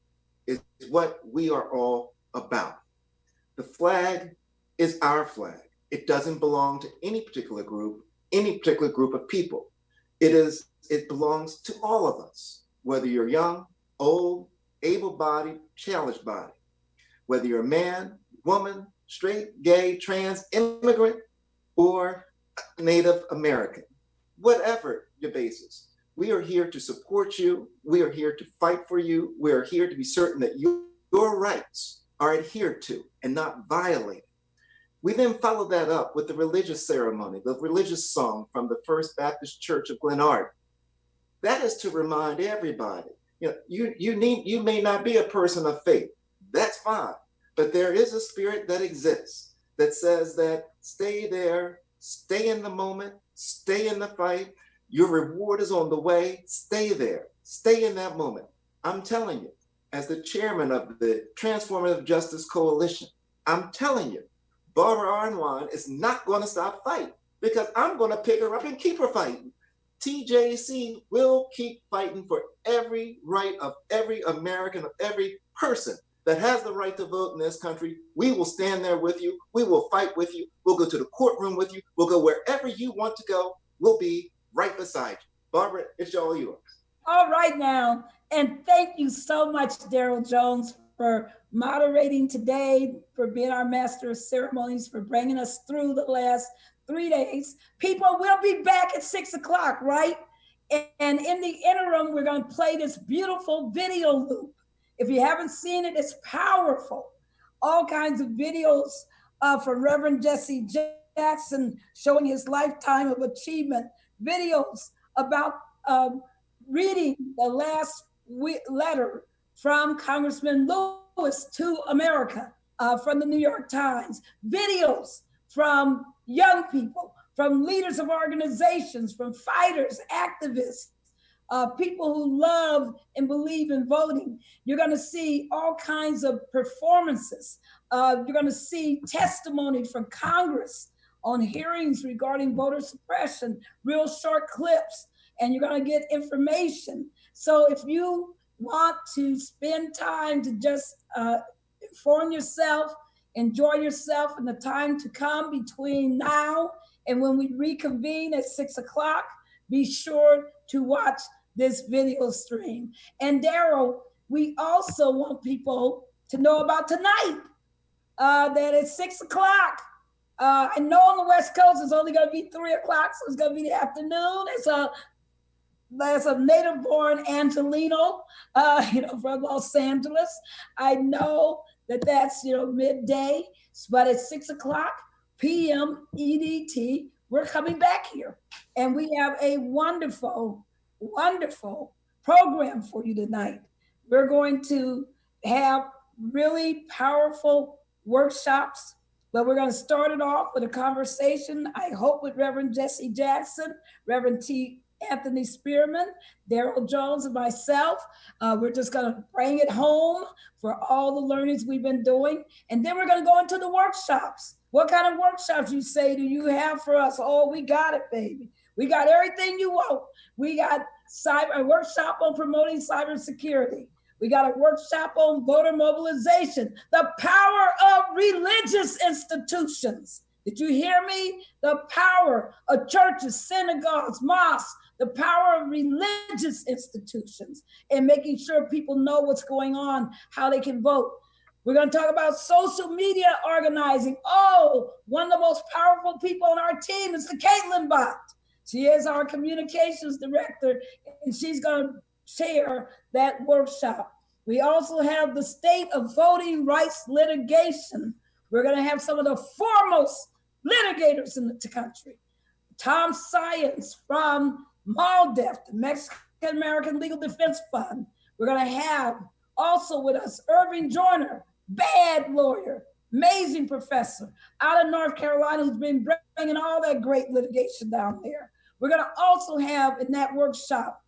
is what we are all about. The flag is our flag. It doesn't belong to any particular group of people. It belongs to all of us, whether you're young, old, able-bodied, challenged-bodied, whether you're a man, woman, straight, gay, trans, immigrant, or Native American, whatever your basis. We are here to support you. We are here to fight for you. We are here to be certain that your rights are adhered to and not violated. We then follow that up with the religious ceremony, the religious song from the First Baptist Church of Glenard. That is to remind everybody, you may not be a person of faith. That's fine. But there is a spirit that exists that says that stay there, stay in the moment, stay in the fight. Your reward is on the way. Stay there, stay in that moment. I'm telling you, as the chairman of the Transformative Justice Coalition, I'm telling you, Barbara Arnline is not going to stop fighting, because I'm going to pick her up and keep her fighting. TJC will keep fighting for every right of every American, of every person that has the right to vote in this country. We will stand there with you. We will fight with you. We'll go to the courtroom with you. We'll go wherever you want to go. We'll be right beside you. Barbara, it's all yours. All right now. And thank you so much, Daryl Jones, for moderating today, for being our master of ceremonies, for bringing us through the last 3 days. People will be back at 6 o'clock, right? And in the interim, we're going to play this beautiful video loop. If you haven't seen it, it's powerful. All kinds of videos from Reverend Jesse Jackson showing his lifetime of achievement, videos about reading the last letter from Congressman Lewis to America from the New York Times, videos from young people, from leaders of organizations, from fighters, activists, people who love and believe in voting. You're going to see all kinds of performances. You're going to see testimony from Congress on hearings regarding voter suppression, real short clips, and you're going to get information. So if you want to spend time to just inform yourself, enjoy yourself in the time to come between now and when we reconvene at 6 o'clock, be sure to watch this video stream. And Daryl, we also want people to know about tonight, that at 6 o'clock, I know on the West Coast it's only going to be 3 o'clock, so it's going to be the afternoon. There's a native-born Angelino, from Los Angeles. I know that's midday, but at 6 o'clock p.m. EDT, we're coming back here, and we have a wonderful, wonderful program for you tonight. We're going to have really powerful workshops, but we're going to start it off with a conversation, I hope, with Reverend Jesse Jackson, Reverend Anthony Spearman, Daryl Jones, and myself. We're just going to bring it home for all the learnings we've been doing. And then we're going to go into the workshops. What kind of workshops, you say, do you have for us? Oh, we got it, baby. We got everything you want. We got a workshop on promoting cybersecurity. We got a workshop on voter mobilization, the power of religious institutions. Did you hear me? The power of churches, synagogues, mosques, the power of religious institutions, and making sure people know what's going on, how they can vote. We're going to talk about social media organizing. Oh, one of the most powerful people on our team is the Caitlin Bot. She is our communications director, and she's going to chair that workshop. We also have the state of voting rights litigation. We're going to have some of the foremost litigators in the country. Tom Science from MALDEF, the Mexican American Legal Defense Fund. We're going to have also with us Irving Joyner, bad lawyer, amazing professor out of North Carolina who's been bringing all that great litigation down there. We're going to also have in that workshop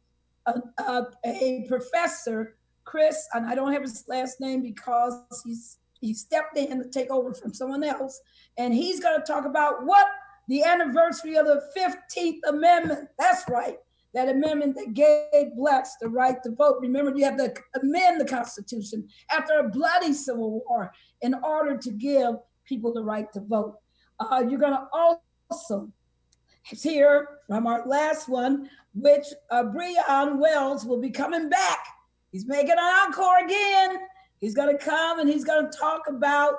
a professor, Chris, and I don't have his last name because he stepped in to take over from someone else, and he's going to talk about what the anniversary of the 15th Amendment, that's right, that amendment that gave blacks the right to vote. Remember, you have to amend the Constitution after a bloody Civil War in order to give people the right to vote. You're going to also hear from our last one, which Breon Wells will be coming back. He's making an encore again. He's going to come and he's going to talk about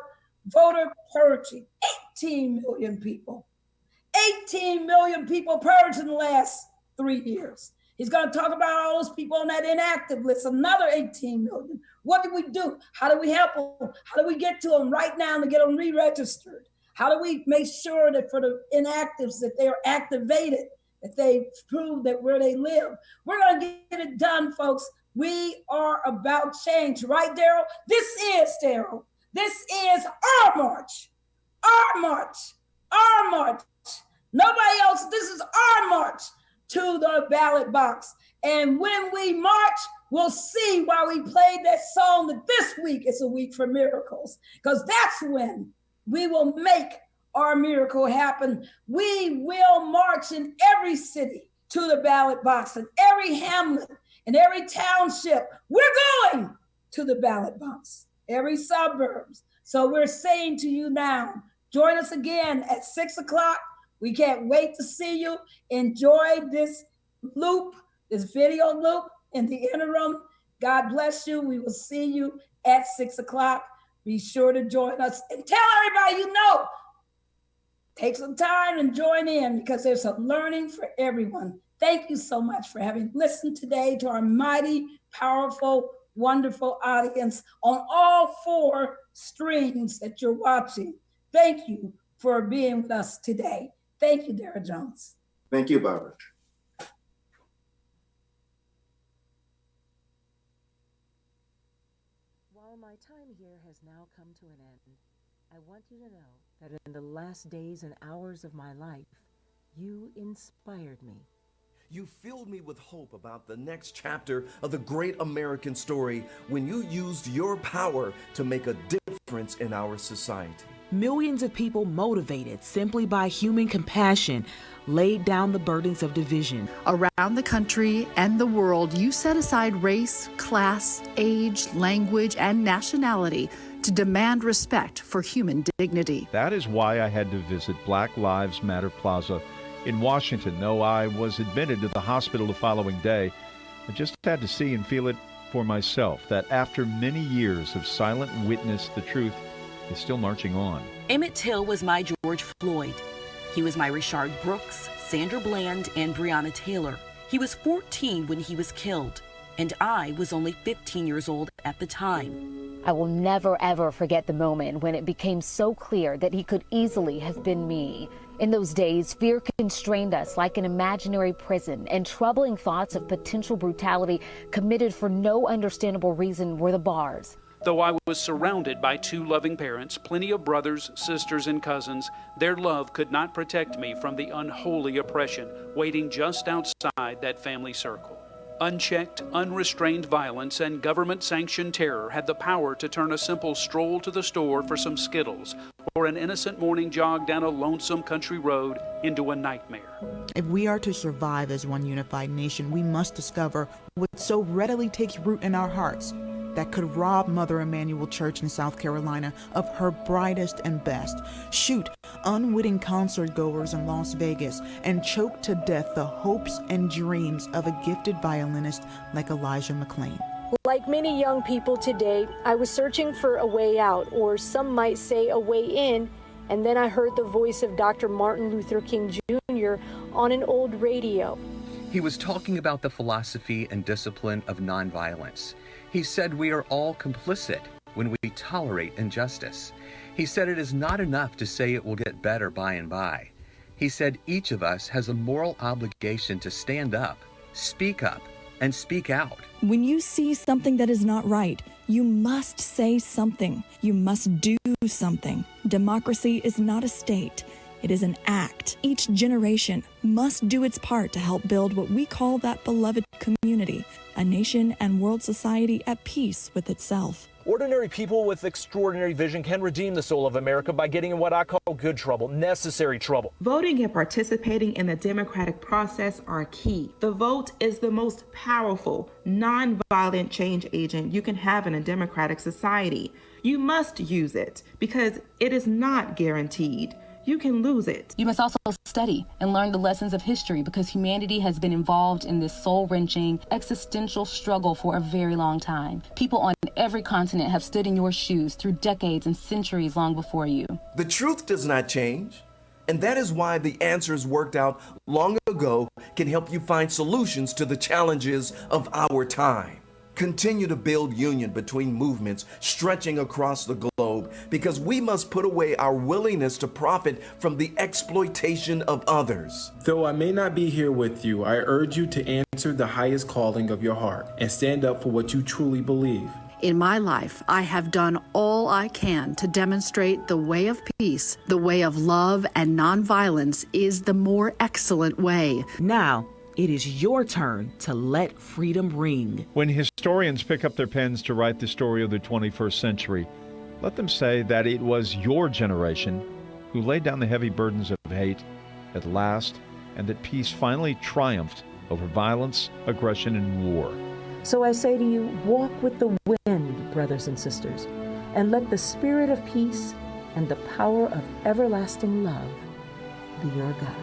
voter purging. 18 million people. 18 million people purged in the last 3 years. He's going to talk about all those people on that inactive list, another 18 million. What do we do? How do we help them? How do we get to them right now to get them re-registered? How do we make sure that for the inactives that they are activated, that they prove that where they live? We're going to get it done, folks. We are about change, right, Daryl? This is, Daryl, this is our march, our march, our march. Nobody else, this is our march to the ballot box. And when we march, we'll see why we played that song that this week is a week for miracles, because that's when we will make our miracle happen. We will march in every city to the ballot box, in every hamlet, in every township. We're going to the ballot box, every suburbs. So we're saying to you now, join us again at 6 o'clock. We can't wait to see you. Enjoy this loop, this video loop in the interim. God bless you. We will see you at 6 o'clock. Be sure to join us and tell everybody you know. Take some time and join in because there's some learning for everyone. Thank you so much for having listened today to our mighty, powerful, wonderful audience on all 4 streams that you're watching. Thank you for being with us today. Thank you, Dara Jones. Thank you, Barbara. While my time here has now come to an end, I want you to know that in the last days and hours of my life, you inspired me. You filled me with hope about the next chapter of the great American story when you used your power to make a difference in our society. Millions of people motivated simply by human compassion laid down the burdens of division. Around the country and the world, you set aside race, class, age, language, and nationality to demand respect for human dignity. That is why I had to visit Black Lives Matter Plaza in Washington. Though I was admitted to the hospital the following day, I just had to see and feel it for myself that after many years of silent witness, the truth is still marching on. Emmett Till was my George Floyd. He was my Rayshard Brooks, Sandra Bland, and Breonna Taylor. He was 14 when he was killed, and I was only 15 years old at the time. I will never, ever forget the moment when it became so clear that he could easily have been me. In those days, fear constrained us like an imaginary prison, and troubling thoughts of potential brutality committed for no understandable reason were the bars. Though I was surrounded by 2 loving parents, plenty of brothers, sisters, and cousins, their love could not protect me from the unholy oppression waiting just outside that family circle. Unchecked, unrestrained violence and government-sanctioned terror had the power to turn a simple stroll to the store for some Skittles or an innocent morning jog down a lonesome country road into a nightmare. If we are to survive as one unified nation, we must discover what so readily takes root in our hearts that could rob Mother Emanuel Church in South Carolina of her brightest and best, shoot unwitting concert goers in Las Vegas, and choke to death the hopes and dreams of a gifted violinist like Elijah McClain. Like many young people today, I was searching for a way out, or some might say a way in, and then I heard the voice of Dr. Martin Luther King Jr. on an old radio. He was talking about the philosophy and discipline of nonviolence. He said we are all complicit when we tolerate injustice. He said it is not enough to say it will get better by and by. He said each of us has a moral obligation to stand up, and speak out. When you see something that is not right, you must say something. You must do something. Democracy is not a state. It is an act. Each generation must do its part to help build what we call that beloved community, a nation and world society at peace with itself. Ordinary people with extraordinary vision can redeem the soul of America by getting in what I call good trouble, necessary trouble. Voting and participating in the democratic process are key. The vote is the most powerful, non-violent change agent you can have in a democratic society. You must use it because it is not guaranteed. You can lose it. You must also study and learn the lessons of history because humanity has been involved in this soul-wrenching, existential struggle for a very long time. People on every continent have stood in your shoes through decades and centuries long before you. The truth does not change, and that is why the answers worked out long ago can help you find solutions to the challenges of our time. Continue to build union between movements stretching across the globe because we must put away our willingness to profit from the exploitation of others. Though I may not be here with you, I urge you to answer the highest calling of your heart and stand up for what you truly believe. In my life, I have done all I can to demonstrate the way of peace, the way of love and nonviolence is the more excellent way. Now, it is your turn to let freedom ring. When historians pick up their pens to write the story of the 21st century, let them say that it was your generation who laid down the heavy burdens of hate at last, and that peace finally triumphed over violence, aggression, and war. So I say to you, walk with the wind, brothers and sisters, and let the spirit of peace and the power of everlasting love be your guide.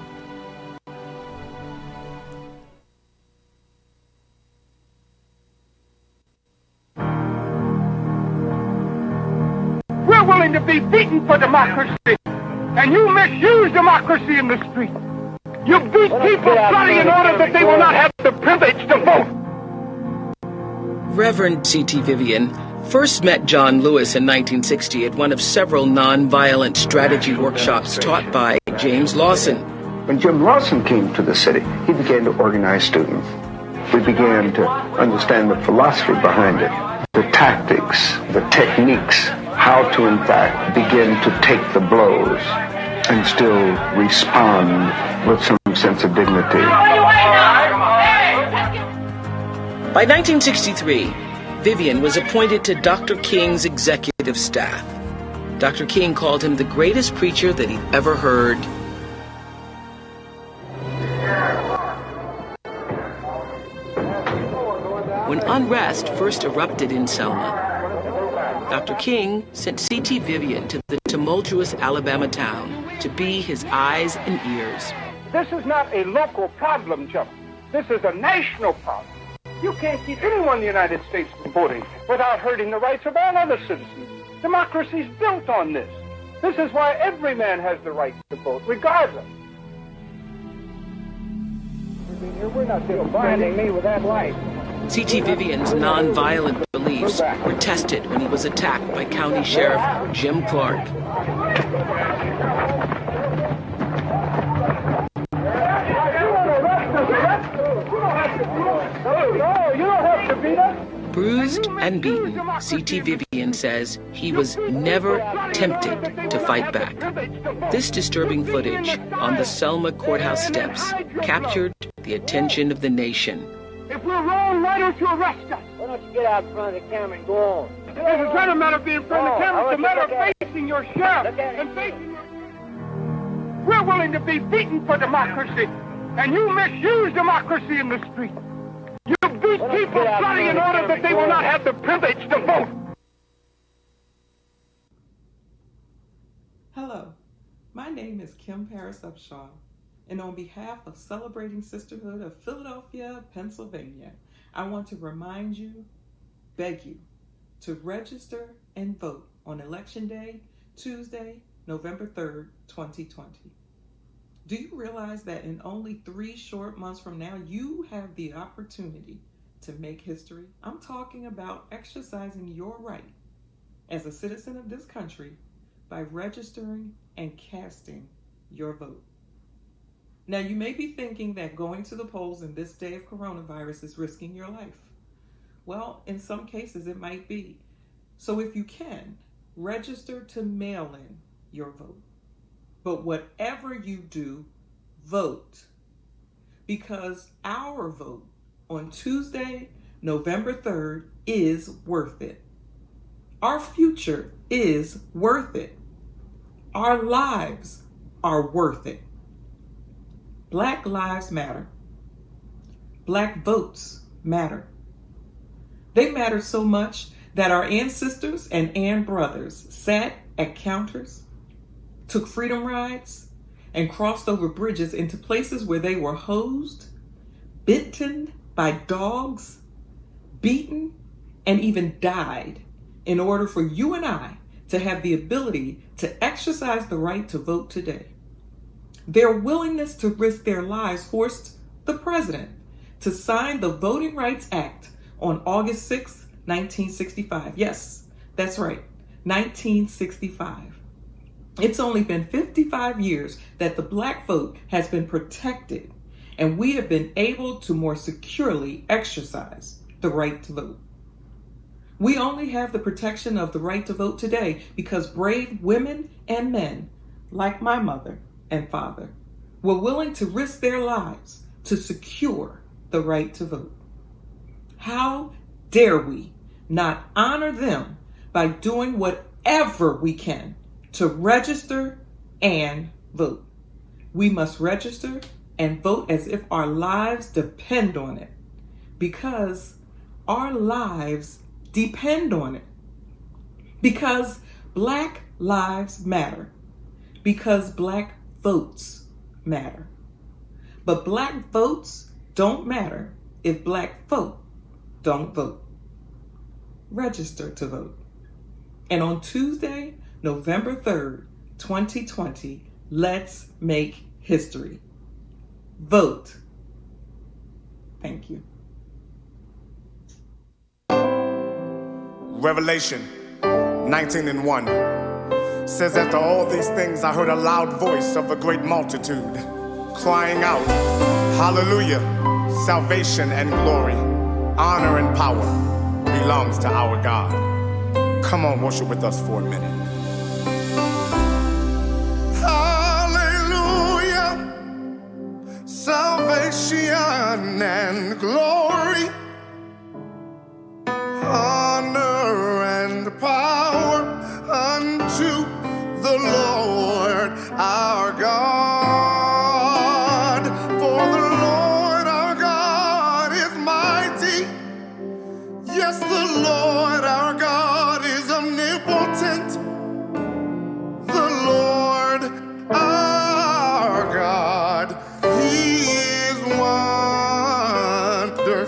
We're willing to be beaten for democracy, and you misuse democracy in the street. You beat people bloody in order that they will not have the privilege to vote. Reverend C.T. Vivian first met John Lewis in 1960 at one of several nonviolent strategy workshops taught by James Lawson. When Jim Lawson came to the city, he began to organize students. We began to understand the philosophy behind it, the tactics, the techniques, how to in fact begin to take the blows and still respond with some sense of dignity. By 1963, Vivian was appointed to Dr. King's executive staff. Dr. King called him the greatest preacher that he'd ever heard. When unrest first erupted in Selma, Dr. King sent C.T. Vivian to the tumultuous Alabama town to be his eyes and ears. This is not a local problem, Joe. This is a national problem. You can't keep anyone in the United States from voting without hurting the rights of all other citizens. Democracy's built on this. This is why every man has the right to vote, regardless. We're not blinding me with that light. C.T. Vivian's nonviolent beliefs were tested when he was attacked by County Sheriff Jim Clark. Bruised and beaten, C.T. Vivian says he was never tempted to fight back. This disturbing footage on the Selma courthouse steps captured the attention of the nation. If we're wrong, why don't you arrest us? Why don't you get out in front of the camera and go on? It's not a matter of being in front of the camera, it's a matter of facing your sheriff and facing your... We're willing to be beaten for democracy, and you misuse democracy in the street. You beat people bloody in order that they will not have the privilege to vote. Hello, my name is Kim Paris Upshaw, and on behalf of Celebrating Sisterhood of Philadelphia, Pennsylvania, I want to remind you beg you to register and vote on Election Day, Tuesday, November 3rd, 2020. Do you realize that in only 3 short months from now, you have the opportunity to make history? I'm talking about exercising your right as a citizen of this country by registering and casting your vote. Now, you may be thinking that going to the polls in this day of coronavirus is risking your life. Well, in some cases it might be. So if you can, register to mail in your vote. But whatever you do, vote. Because our vote on Tuesday, November 3rd is worth it. Our future is worth it. Our lives are worth it. Black lives matter. Black votes matter. They matter so much that our ancestors and brothers sat at counters, took freedom rides, and crossed over bridges into places where they were hosed, bitten by dogs, beaten, and even died in order for you and I to have the ability to exercise the right to vote today. Their willingness to risk their lives forced the president to sign the Voting Rights Act on August 6, 1965. Yes, that's right, 1965. It's only been 55 years that the Black vote has been protected, and we have been able to more securely exercise the right to vote. We only have the protection of the right to vote today because brave women and men, like my mother and father, were willing to risk their lives to secure the right to vote. How dare we not honor them by doing whatever we can to register and vote? We must register and vote as if our lives depend on it, because our lives depend on it. Because Black lives matter. Because Black votes matter. But Black votes don't matter if Black folk don't vote. Register to vote. And on Tuesday, November 3rd, 2020, let's make history. Vote. Thank you. Revelation 19:1 says, after all these things I heard a loud voice of a great multitude crying out, hallelujah, salvation and glory, honor and power belongs to our God. Come on, worship with us for a minute. Hallelujah, salvation and glory, honor and power unto the Lord our God. For the Lord our God is mighty. Yes, the Lord our God is omnipotent. The Lord our God, He is wonderful.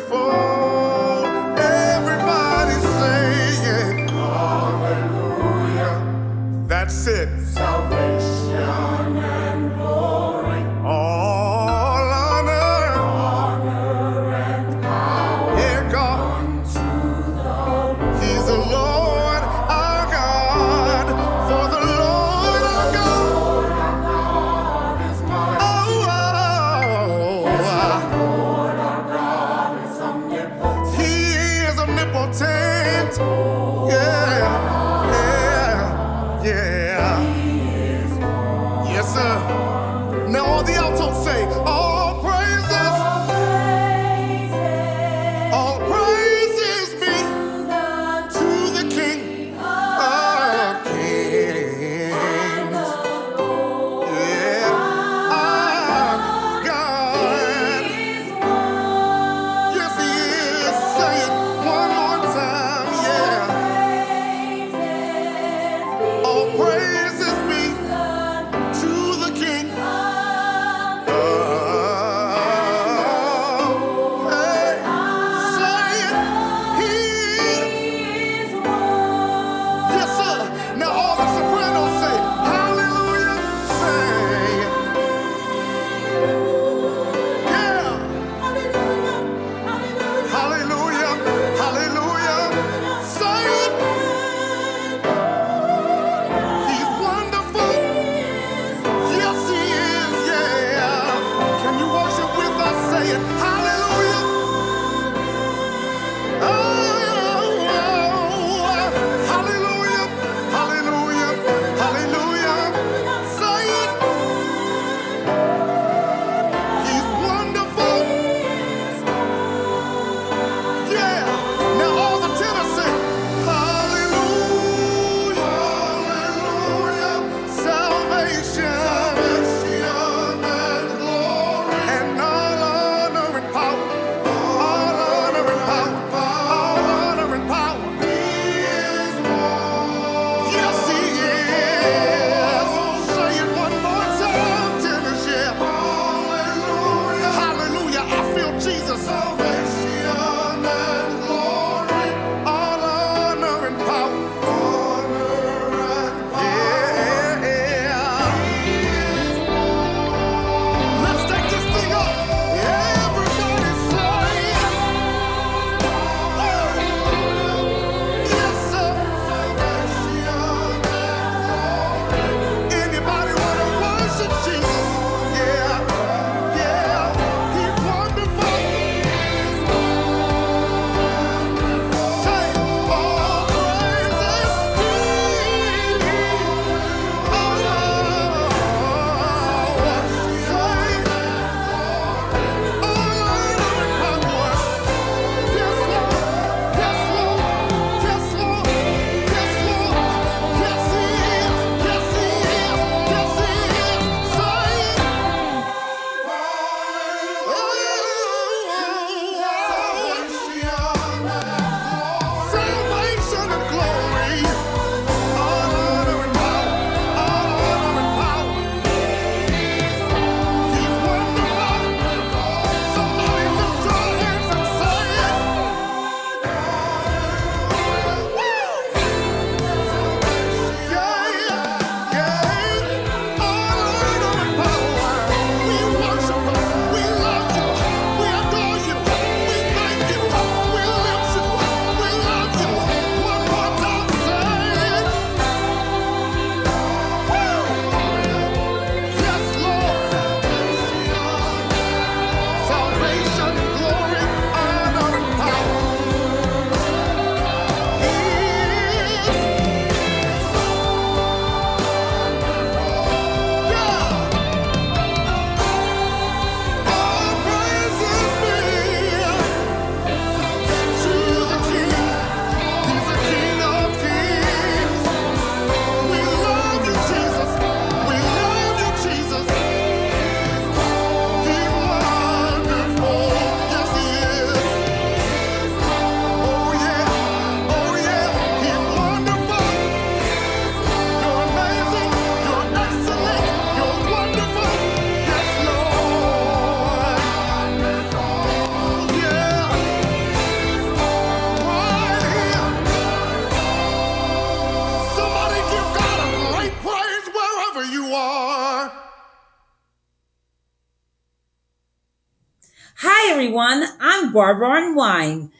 Hi, everyone. I'm Barbara Wine,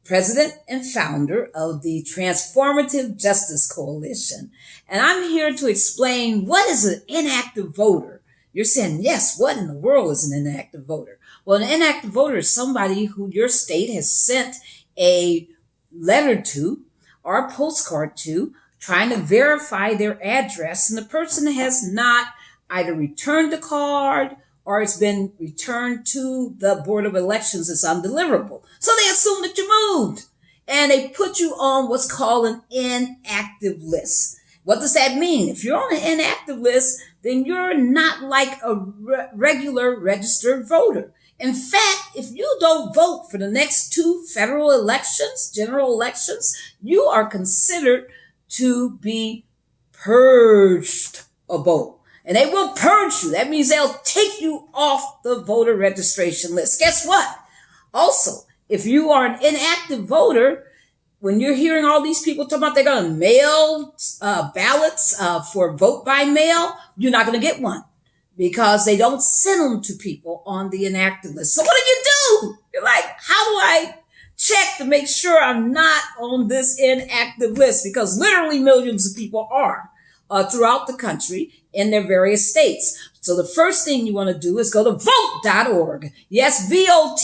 President and founder of the Transformative Justice Coalition. And I'm here to explain what is an inactive voter. You're saying, yes, what in the world is an inactive voter? Well, an inactive voter is somebody who your state has sent a letter to or a postcard to trying to verify their address, and the person has not either returned the card or it's been returned to the Board of Elections as undeliverable. So they assume that you moved and they put you on what's called an inactive list. What does that mean? If you're on an inactive list, then you're not like a regular registered voter. In fact, if you don't vote for the next 2 federal elections, general elections, you are considered to be purged a vote. And they will purge you. That means they'll take you off the voter registration list. Guess what? Also, if you are an inactive voter, when you're hearing all these people talking about they're going to mail ballots for vote by mail, you're not going to get one because they don't send them to people on the inactive list. So what do? You're like, how do I check to make sure I'm not on this inactive list? Because literally millions of people are throughout the country in their various states. So the first thing you want to do is go to vote.org. Yes, vote.org.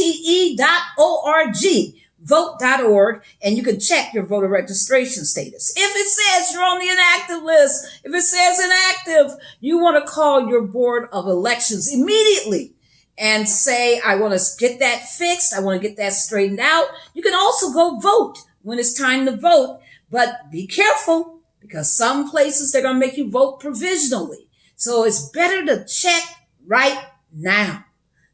Vote.org, and you can check your voter registration status. If it says you're on the inactive list, if it says inactive, you want to call your Board of Elections immediately and say, I want to get that fixed. I want to get that straightened out. You can also go vote when it's time to vote, but be careful because some places they're going to make you vote provisionally. So it's better to check right now.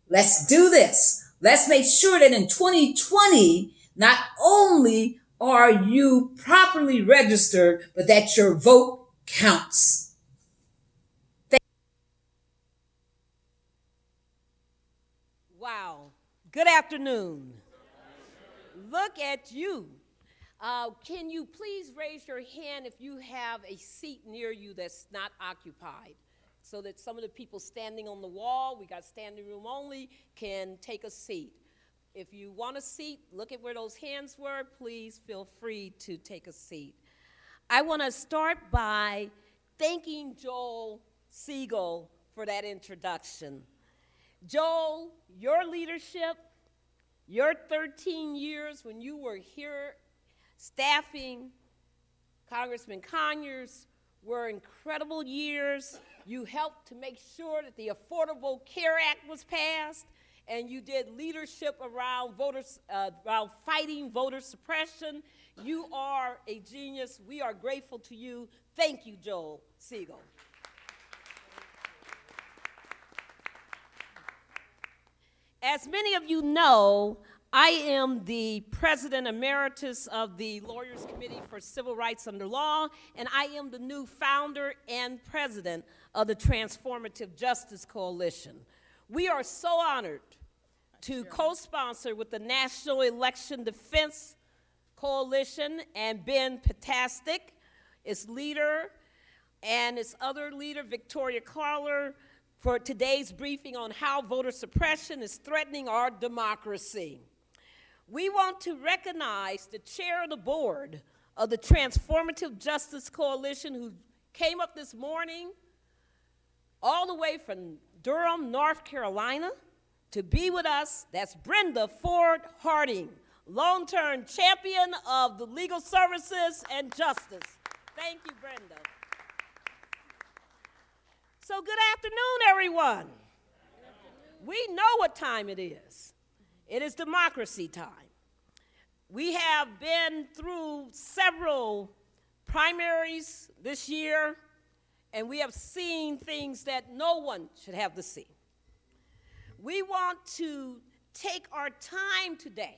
Let's do this. Let's make sure that in 2020, not only are you properly registered, but that your vote counts. Wow. Good afternoon. Look at you. Can you please raise your hand if you have a seat near you that's not occupied, so that some of the people standing on the wall, we got standing room only, can take a seat. If you want a seat, look at where those hands were. Please feel free to take a seat. I want to start by thanking Joel Siegel for that introduction. Joel, your leadership, your 13 years when you were here staffing Congressman Conyers were incredible years. You helped to make sure that the Affordable Care Act was passed, and you did leadership around around fighting voter suppression. You are a genius. We are grateful to you. Thank you, Joel Siegel. As many of you know, I am the President Emeritus of the Lawyers Committee for Civil Rights Under Law, and I am the new founder and president of the Transformative Justice Coalition. We are so honored to co-sponsor with the National Election Defense Coalition and Ben Patastik, its leader, and its other leader, Victoria Carler, for today's briefing on how voter suppression is threatening our democracy. We want to recognize the chair of the board of the Transformative Justice Coalition, who came up this morning all the way from Durham, North Carolina, to be with us. That's Brenda Ford Harding, long-term champion of the legal services and justice. Thank you, Brenda. So good afternoon, everyone. We know what time it is. It is democracy time. We have been through several primaries this year, and we have seen things that no one should have to see. We want to take our time today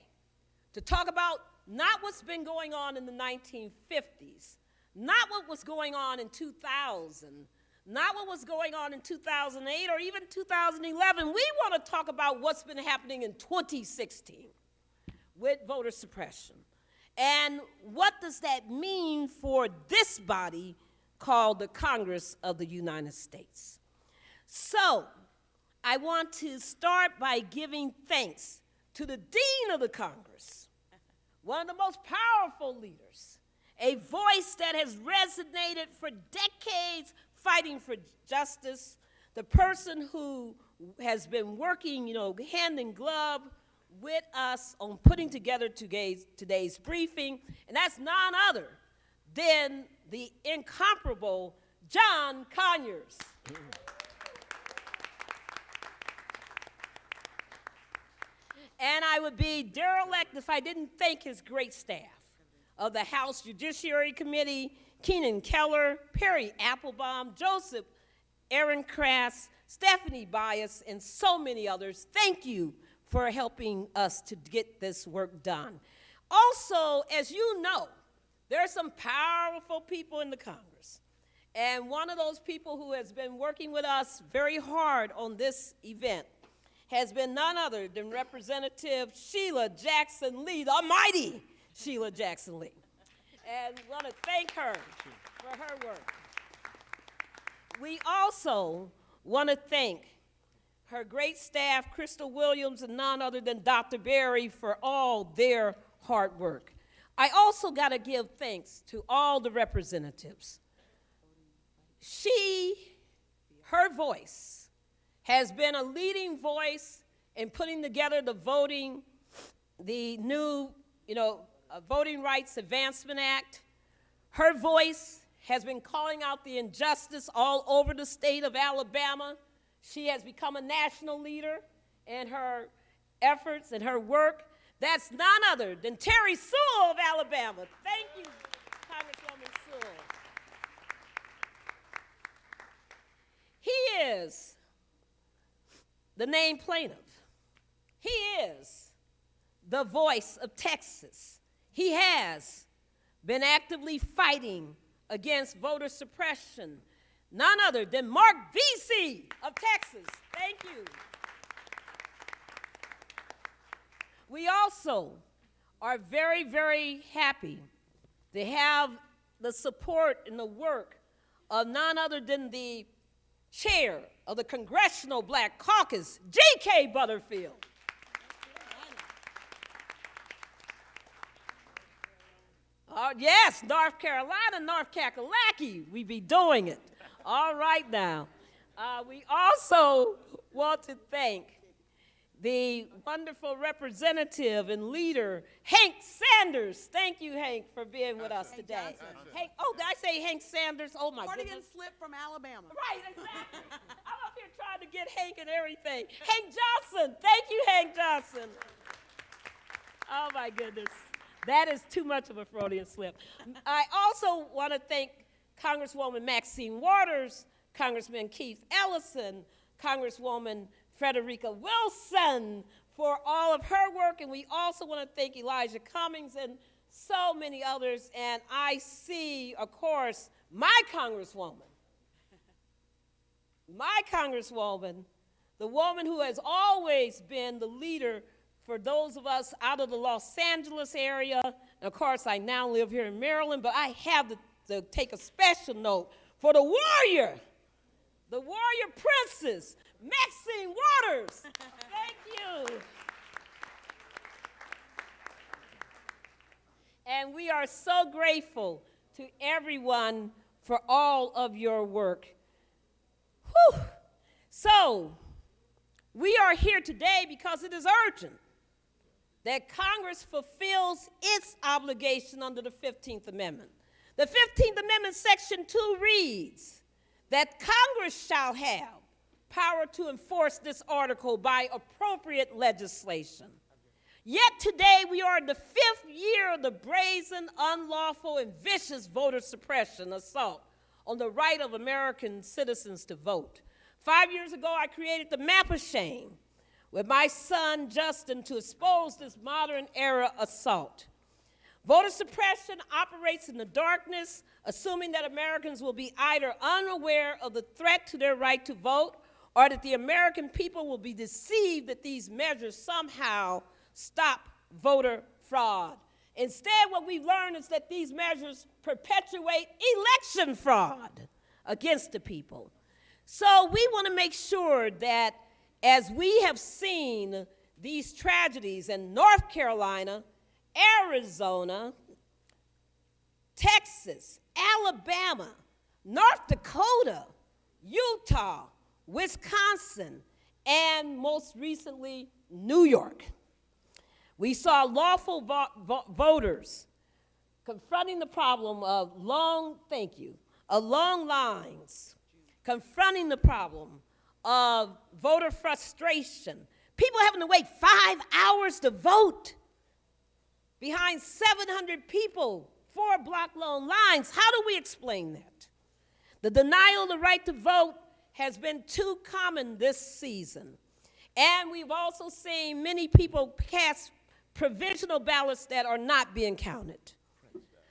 to talk about not what's been going on in the 1950s, not what was going on in 2000, not what was going on in 2008 or even 2011. We want to talk about what's been happening in 2016 with voter suppression. And what does that mean for this body called the Congress of the United States? So I want to start by giving thanks to the Dean of the Congress, one of the most powerful leaders, a voice that has resonated for decades fighting for justice, the person who has been working, hand in glove with us on putting together today's briefing, and that's none other than the incomparable John Conyers. And I would be derelict if I didn't thank his great staff of the House Judiciary Committee, Keenan Keller, Perry Applebaum, Joseph Aaron Crass, Stephanie Bias, and so many others. Thank you for helping us to get this work done. Also, as you know, there are some powerful people in the Congress. And one of those people who has been working with us very hard on this event has been none other than Representative Sheila Jackson Lee, the almighty Sheila Jackson Lee. And we want to thank her for her work. We also want to thank her great staff, Crystal Williams, and none other than Dr. Berry, for all their hard work. I also got to give thanks to all the representatives. Her voice has been a leading voice in putting together the new, Voting Rights Advancement Act. Her voice has been calling out the injustice all over the state of Alabama. She has become a national leader in her efforts and her work. That's none other than Terry Sewell of Alabama. Thank you, Congresswoman Sewell. He is the named plaintiff. He is the voice of Texas. He has been actively fighting against voter suppression. None other than Mark Vesey of Texas. Thank you. We also are very, very happy to have the support and the work of none other than the chair of the Congressional Black Caucus, G.K. Butterfield. Yes, North Carolina, North Kakalaki, we be doing it. All right now. We also want to thank the wonderful representative and leader, Hank Sanders. Thank you, Hank, for being with us today. Hank, oh, did I say Hank Sanders? Oh, my goodness. Freudian slip from Alabama. Right, exactly. I'm up here trying to get Hank and everything. Hank Johnson. Thank you, Hank Johnson. Oh, my goodness. That is too much of a Freudian slip. I also want to thank Congresswoman Maxine Waters, Congressman Keith Ellison, Congresswoman Frederica Wilson for all of her work, and we also want to thank Elijah Cummings and so many others. And I see, of course, my Congresswoman, the woman who has always been the leader for those of us out of the Los Angeles area. And of course, I now live here in Maryland, but I have to take a special note for the warrior princess, Maxine Waters. Thank you. And we are so grateful to everyone for all of your work. Whew. So, we are here today because it is urgent that Congress fulfills its obligation under the 15th Amendment. The 15th Amendment, Section 2 reads that Congress shall have power to enforce this article by appropriate legislation. Yet today we are in the 5th year of the brazen, unlawful, and vicious voter suppression assault on the right of American citizens to vote. 5 years ago, I created the Map of Shame with my son Justin to expose this modern era assault. Voter suppression operates in the darkness, assuming that Americans will be either unaware of the threat to their right to vote or that the American people will be deceived that these measures somehow stop voter fraud. Instead, what we've learned is that these measures perpetuate election fraud against the people. So we want to make sure that as we have seen these tragedies in North Carolina, Arizona, Texas, Alabama, North Dakota, Utah, Wisconsin, and most recently, New York. We saw lawful voters confronting the problem of long lines, confronting the problem of voter frustration, people having to wait 5 hours to vote behind 700 people, 4-block-long lines. How do we explain that? The denial of the right to vote has been too common this season. And we've also seen many people cast provisional ballots that are not being counted.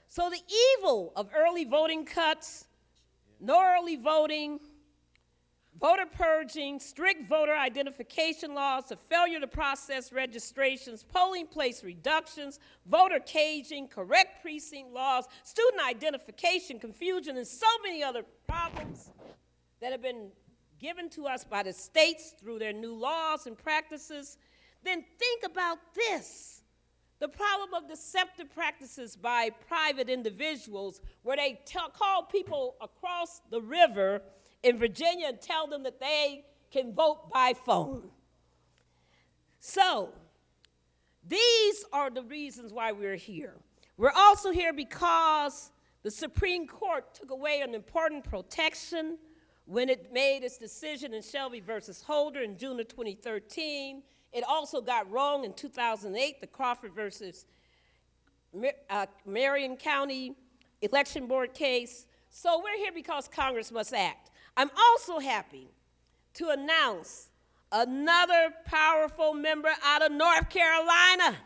So the evil of early voting cuts, no early voting, voter purging, strict voter identification laws, the failure to process registrations, polling place reductions, voter caging, correct precinct laws, student identification, confusion, and so many other problems that have been given to us by the states through their new laws and practices. Then think about this. The problem of deceptive practices by private individuals where they call people across the river in Virginia and tell them that they can vote by phone. So, these are the reasons why we're here. We're also here because the Supreme Court took away an important protection when it made its decision in Shelby versus Holder in June of 2013. It also got wrong in 2008, the Crawford versus Marion County Election Board case. So we're here because Congress must act. I'm also happy to announce another powerful member out of North Carolina.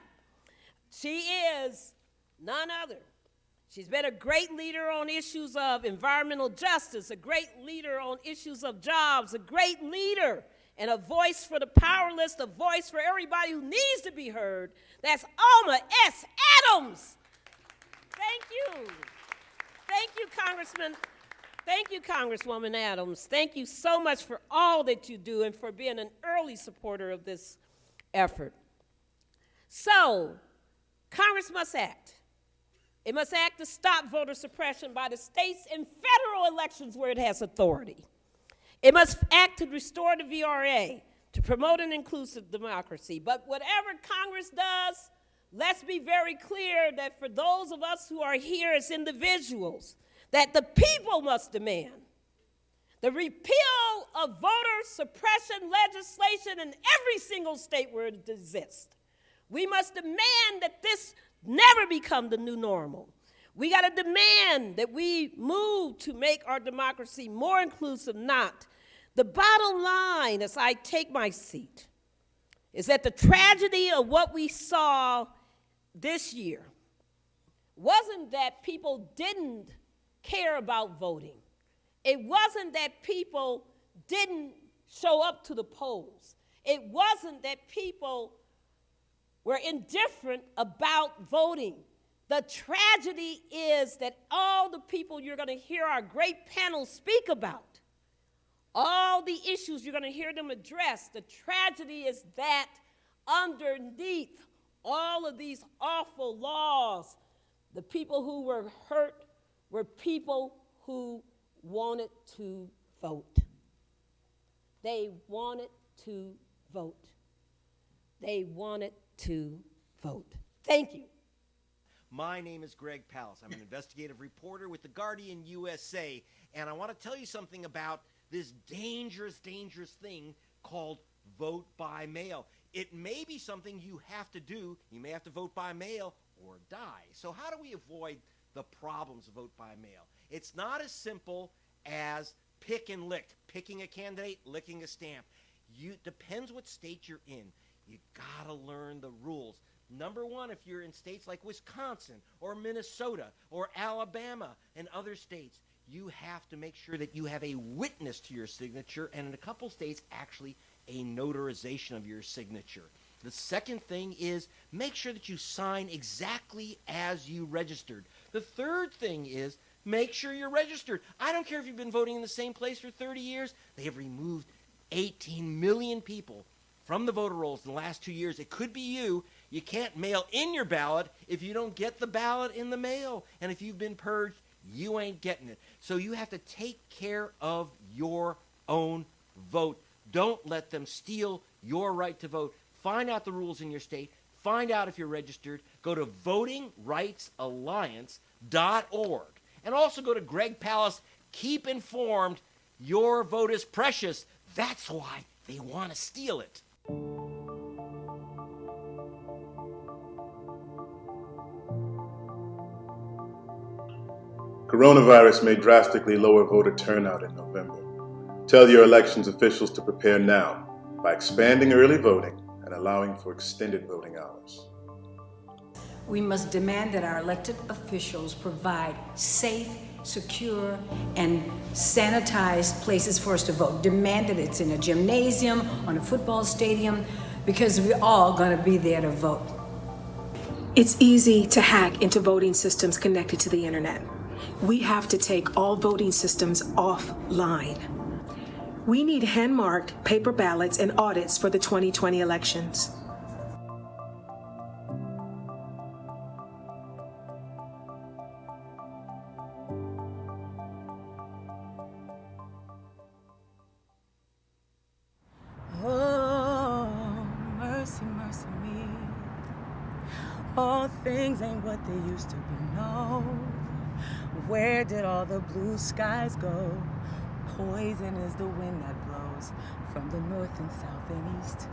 She is none other. She's been a great leader on issues of environmental justice, a great leader on issues of jobs, a great leader and a voice for the powerless, a voice for everybody who needs to be heard. That's Alma S. Adams. Thank you. Thank you, Congressman. Thank you, Congresswoman Adams. Thank you so much for all that you do and for being an early supporter of this effort. So, Congress must act. It must act to stop voter suppression by the states in federal elections where it has authority. It must act to restore the VRA, to promote an inclusive democracy. But whatever Congress does, let's be very clear that for those of us who are here as individuals, that the people must demand the repeal of voter suppression legislation in every single state where it exists. We must demand that this never become the new normal. We got to demand that we move to make our democracy more inclusive, not. The bottom line, as I take my seat, is that the tragedy of what we saw this year wasn't that people didn't care about voting. It wasn't that people didn't show up to the polls. It wasn't that people were indifferent about voting. The tragedy is that all the people you're going to hear our great panel speak about, all the issues you're going to hear them address, the tragedy is that underneath all of these awful laws, the people who were hurt were people who wanted to vote. They wanted to vote. They wanted to vote. Thank you. My name is Greg Pallas. I'm an investigative reporter with The Guardian USA, and I want to tell you something about this dangerous thing called vote by mail. It may be something you have to do. You may have to vote by mail or die. So how do we avoid the problems of vote by mail? It's not as simple as pick and lick, picking a candidate, licking a stamp. Depends what state you're in. You gotta learn the rules. Number one, if you're in states like Wisconsin or Minnesota or Alabama and other states, you have to make sure that you have a witness to your signature, and in a couple states, actually a notarization of your signature. The second thing is make sure that you sign exactly as you registered. The third thing is make sure you're registered. I don't care if you've been voting in the same place for 30 years. They have removed 18 million people from the voter rolls in the last 2 years. It could be you. You can't mail in your ballot if you don't get the ballot in the mail. And if you've been purged, you ain't getting it. So you have to take care of your own vote. Don't let them steal your right to vote. Find out the rules in your state. Find out if you're registered. Go to votingrightsalliance.org. And also go to Greg Pallas. Keep informed. Your vote is precious. That's why they want to steal it. Coronavirus may drastically lower voter turnout in November. Tell your elections officials to prepare now by expanding early voting and allowing for extended voting hours. We must demand that our elected officials provide safe, secure, and sanitized places for us to vote. Demand that it's in a gymnasium, on a football stadium, because we're all going to be there to vote. It's easy to hack into voting systems connected to the internet. We have to take all voting systems offline. We need hand-marked paper ballots and audits for the 2020 elections. Oh, mercy, mercy me. All things ain't what they used to be, no. Where did all the blue skies go? Poison is the wind that blows from the north and south and east.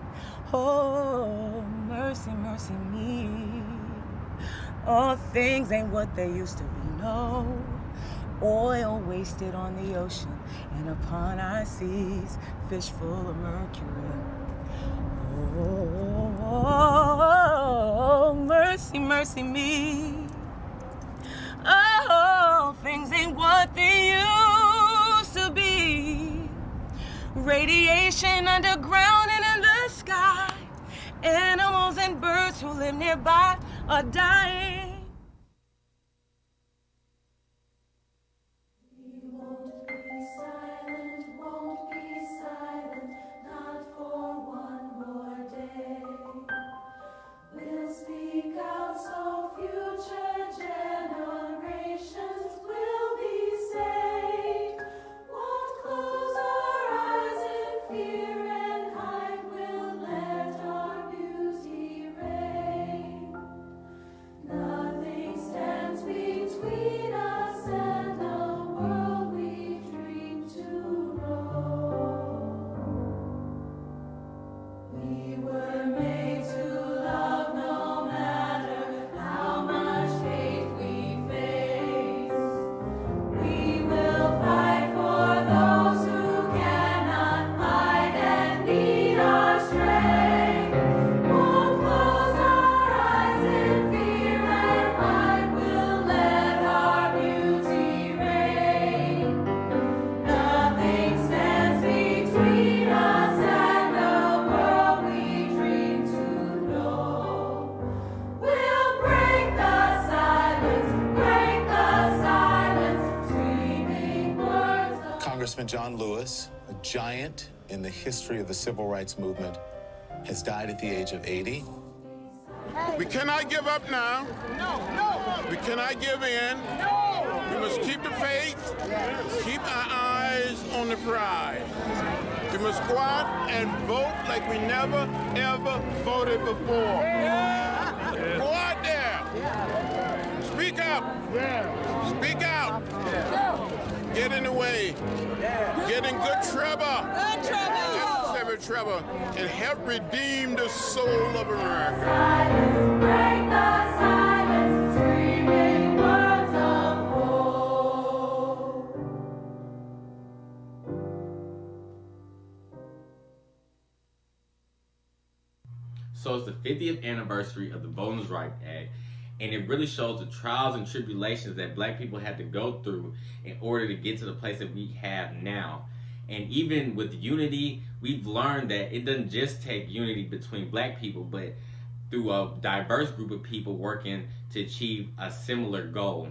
Oh, mercy, mercy me. All things ain't what they used to be, no. Oil wasted on the ocean and upon our seas, fish full of mercury. Oh, mercy, mercy me. Oh, things ain't what they used to be. Radiation underground and in the sky. Animals and birds who live nearby are dying. We'll speak out so future generations will be saved. Won't close our eyes in fear and hide. We'll let our beauty reign. Nothing stands between us and the world we dream to know. We were made to love no matter how much hate we face. We will fight for those who cannot fight and need our strength. Won't close our eyes in fear and hide. We'll let our beauty reign. Nothing stands between us and the world we dream to know. We'll break the silence, dreaming words of Congressman John Lewis, a giant in the history of the civil rights movement, has died at the age of 80. We cannot give up now. No. We cannot give in. No. We must keep the faith. Keep our eyes on the prize. We must go out and vote like we never, ever voted before. Go out there. Speak up. Speak out. Get in the way. Get in good trouble. Necessary trouble. And help redeem the soul of America. break the silence, dreaming words of hope. So it's the 50th anniversary of the Voting Rights Act, and it really shows the trials and tribulations that black people had to go through in order to get to the place that we have now. And even with unity, we've learned that it doesn't just take unity between black people, but through a diverse group of people working to achieve a similar goal.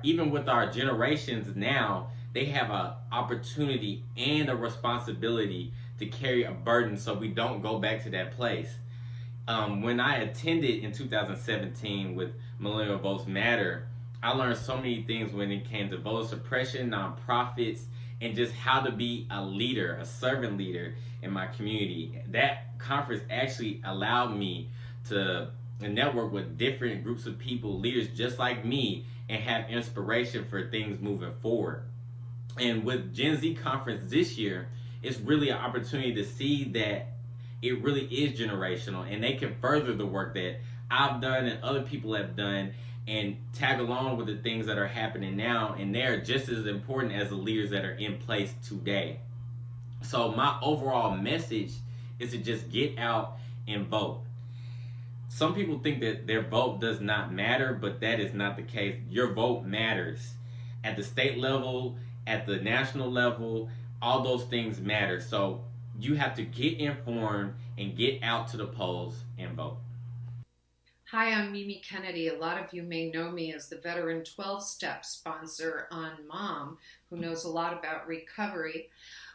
Even with our generations now, they have an opportunity and a responsibility to carry a burden so we don't go back to that place. When I attended in 2017 with Millennial Votes Matter, I learned so many things when it came to voter suppression, nonprofits, and just how to be a leader, a servant leader in my community. That conference actually allowed me to network with different groups of people, leaders just like me, and have inspiration for things moving forward. And with Gen Z conference this year, it's really an opportunity to see that it really is generational, and they can further the work that I've done and other people have done and tag along with the things that are happening now, and they're just as important as the leaders that are in place today. So my overall message is to just get out and vote. Some people think that their vote does not matter, but that is not the case. Your vote matters. At the state level, at the national level, all those things matter. So you have to get informed and get out to the polls and vote. Hi, I'm Mimi Kennedy. A lot of you may know me as the veteran 12-step sponsor on Mom, who knows a lot about recovery.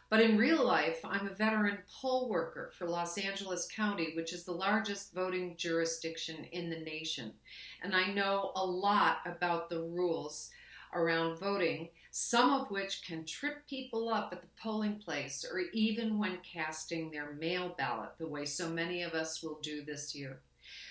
But in real life, I'm a veteran poll worker for Los Angeles County, which is the largest voting jurisdiction in the nation. And I know a lot about the rules around voting, some of which can trip people up at the polling place or even when casting their mail ballot, the way so many of us will do this year.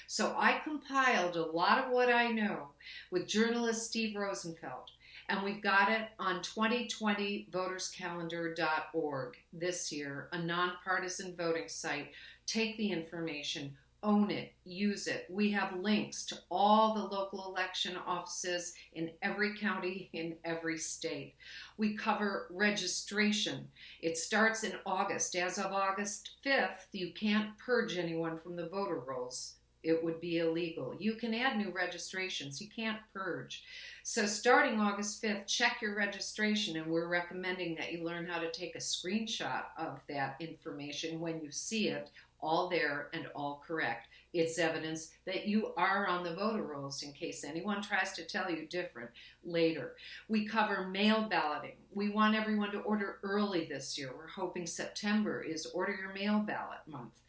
So I compiled a lot of what I know with journalist Steve Rosenfeld, and we've got it on 2020voterscalendar.org this year, a nonpartisan voting site. Take the information, own it, use it. We have links to all the local election offices in every county, in every state. We cover registration. It starts in August. As of August 5th, you can't purge anyone from the voter rolls. It would be illegal. You can add new registrations. You can't purge. So starting August 5th, check your registration, and we're recommending that you learn how to take a screenshot of that information when you see it, all there and all correct. It's evidence that you are on the voter rolls in case anyone tries to tell you different later. We cover mail balloting. We want everyone to order early this year. We're hoping September is Order Your Mail Ballot month.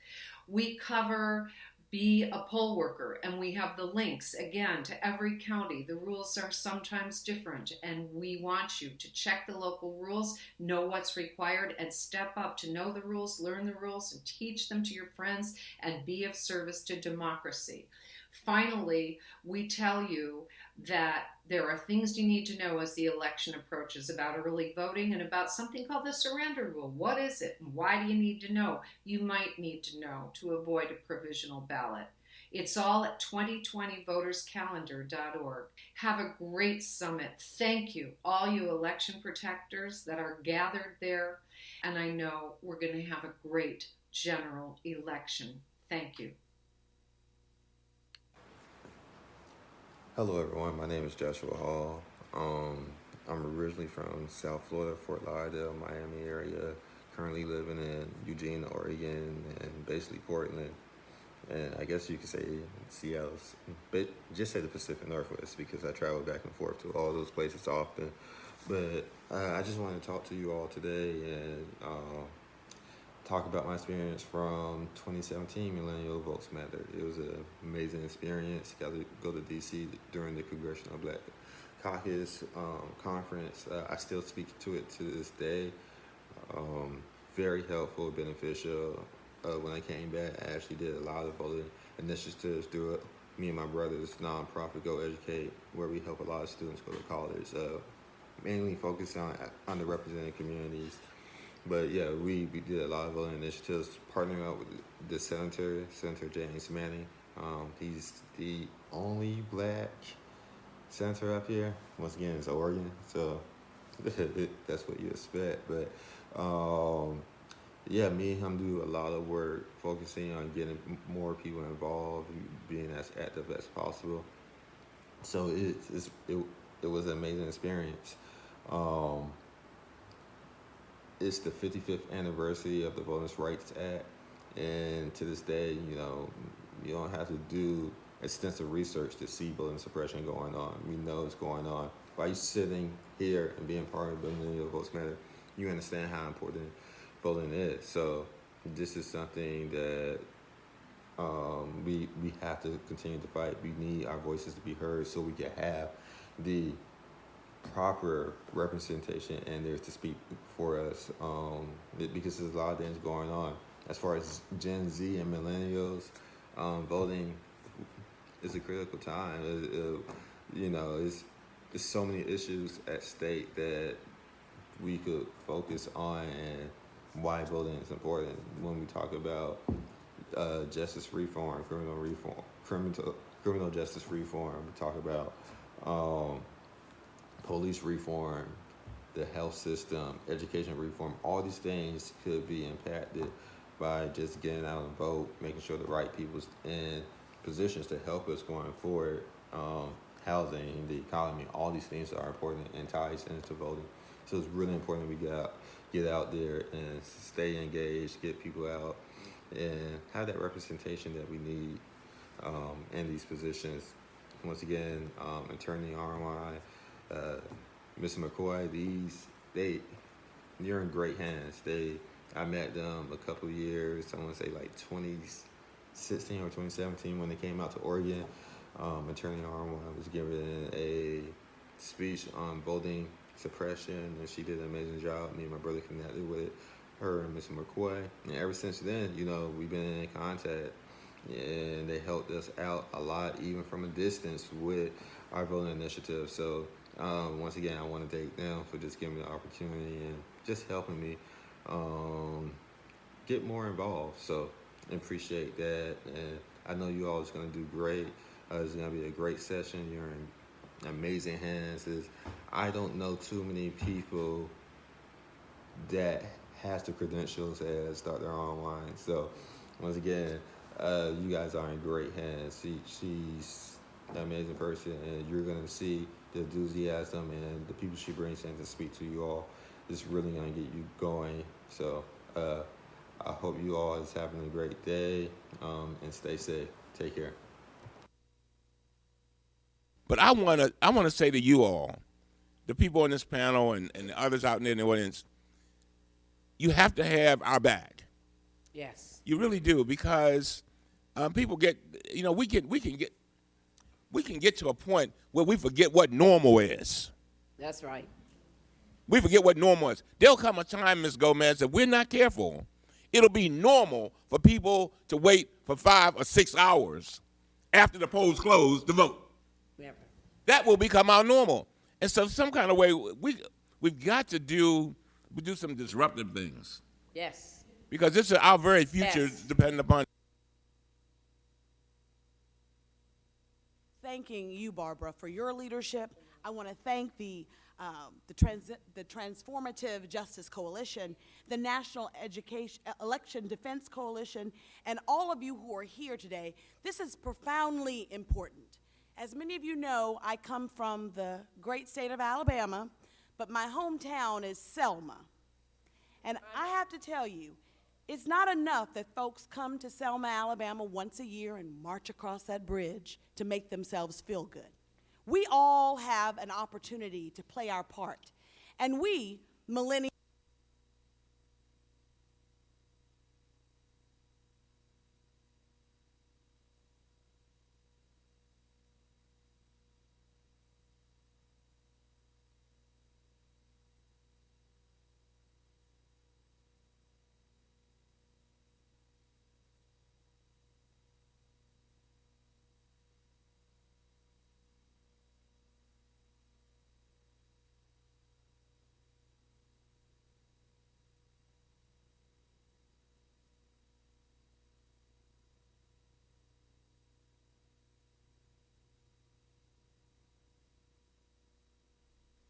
We cover Be a Poll Worker, and we have the links, again, to every county. The rules are sometimes different, and we want you to check the local rules, know what's required, and step up to know the rules, learn the rules, and teach them to your friends, and be of service to democracy. Finally, we tell you that there are things you need to know as the election approaches about early voting and about something called the surrender rule. What is it, and why do you need to know? You might need to know to avoid a provisional ballot. It's all at 2020voterscalendar.org. Have a great summit. Thank you, all you election protectors that are gathered there. And I know we're going to have a great general election. Thank you. Hello everyone, my name is Joshua Hall. I'm originally from South Florida, Fort Lauderdale, Miami area. Currently living in Eugene, Oregon, and basically Portland. And I guess you could say Seattle, but just say the Pacific Northwest because I travel back and forth to all those places often. But I just wanted to talk to you all today and talk about my experience from 2017 Millennial Votes Matter. It was an amazing experience. Got to go to DC during the Congressional Black Caucus conference. I still speak to it to this day. Very helpful, beneficial. When I came back, I actually did a lot of voting initiatives through it. Me and my brother's nonprofit Go Educate, where we help a lot of students go to college, mainly focused on underrepresented communities. But yeah, we did a lot of voting initiatives, partnering up with the Senator James Manning. He's the only black senator up here. Once again, it's Oregon, so that's what you expect. But yeah, me and him do a lot of work focusing on getting more people involved, being as active as possible. So it was an amazing experience. It's the 55th anniversary of the Voting Rights Act, and to this day, you don't have to do extensive research to see voting suppression going on. We know it's going on. By you sitting here and being part of Millennial Votes Matter, you understand how important voting is. So this is something that we have to continue to fight. We need our voices to be heard so we can have the proper representation and there to speak for us, because there's a lot of things going on. As far as Gen Z and millennials, voting is a critical time. There's so many issues at stake that we could focus on and why voting is important. When we talk about justice reform, criminal justice reform, we talk about police reform, the health system, education reform, all these things could be impacted by just getting out and vote, making sure the right people's in positions to help us going forward. Housing, the economy, all these things are important and ties into voting. So it's really important we get out there and stay engaged, get people out, and have that representation that we need in these positions. Once again, Attorney RMI, Mr. McCoy, you're in great hands. I met them a couple years, I want to say like 2016 or 2017 when they came out to Oregon. Attorney RMI was giving a speech on voting suppression, and she did an amazing job. Me and my brother connected with her and Mr. McCoy, and ever since then, we've been in contact, and they helped us out a lot, even from a distance, with our voting initiative. So once again, I want to thank them for just giving me the opportunity and just helping me get more involved. So I appreciate that, and I know you all is going to do great. It's going to be a great session. You're in amazing hands. I don't know too many people that has the credentials as Dr. Online. So once again, You guys are in great hands. She's an amazing person, and you're going to see the enthusiasm and the people she brings in to speak to you all. It's really going to get you going. So I hope you all is having a great day, and stay safe. Take care. But I wanna say to you all, the people on this panel and the others out there in the audience, you have to have our back. Yes. You really do, because people get, we can get to a point where we forget what normal is. That's right. We forget what normal is. There'll come a time, Ms. Gomez, if we're not careful, it'll be normal for people to wait for 5 or 6 hours after the polls close to vote. Never. That will become our normal. And so some kind of way, we've got to do some disruptive things. Yes. Because this is our very future, Yes. depending upon. Thanking you, Barbara, for your leadership. I want to thank the Transformative Justice Coalition, the National Election Defense Coalition, and all of you who are here today. This is profoundly important. As many of you know, I come from the great state of Alabama, but my hometown is Selma. And I have to tell you, it's not enough that folks come to Selma, Alabama once a year and march across that bridge to make themselves feel good. We all have an opportunity to play our part. And we, millennials,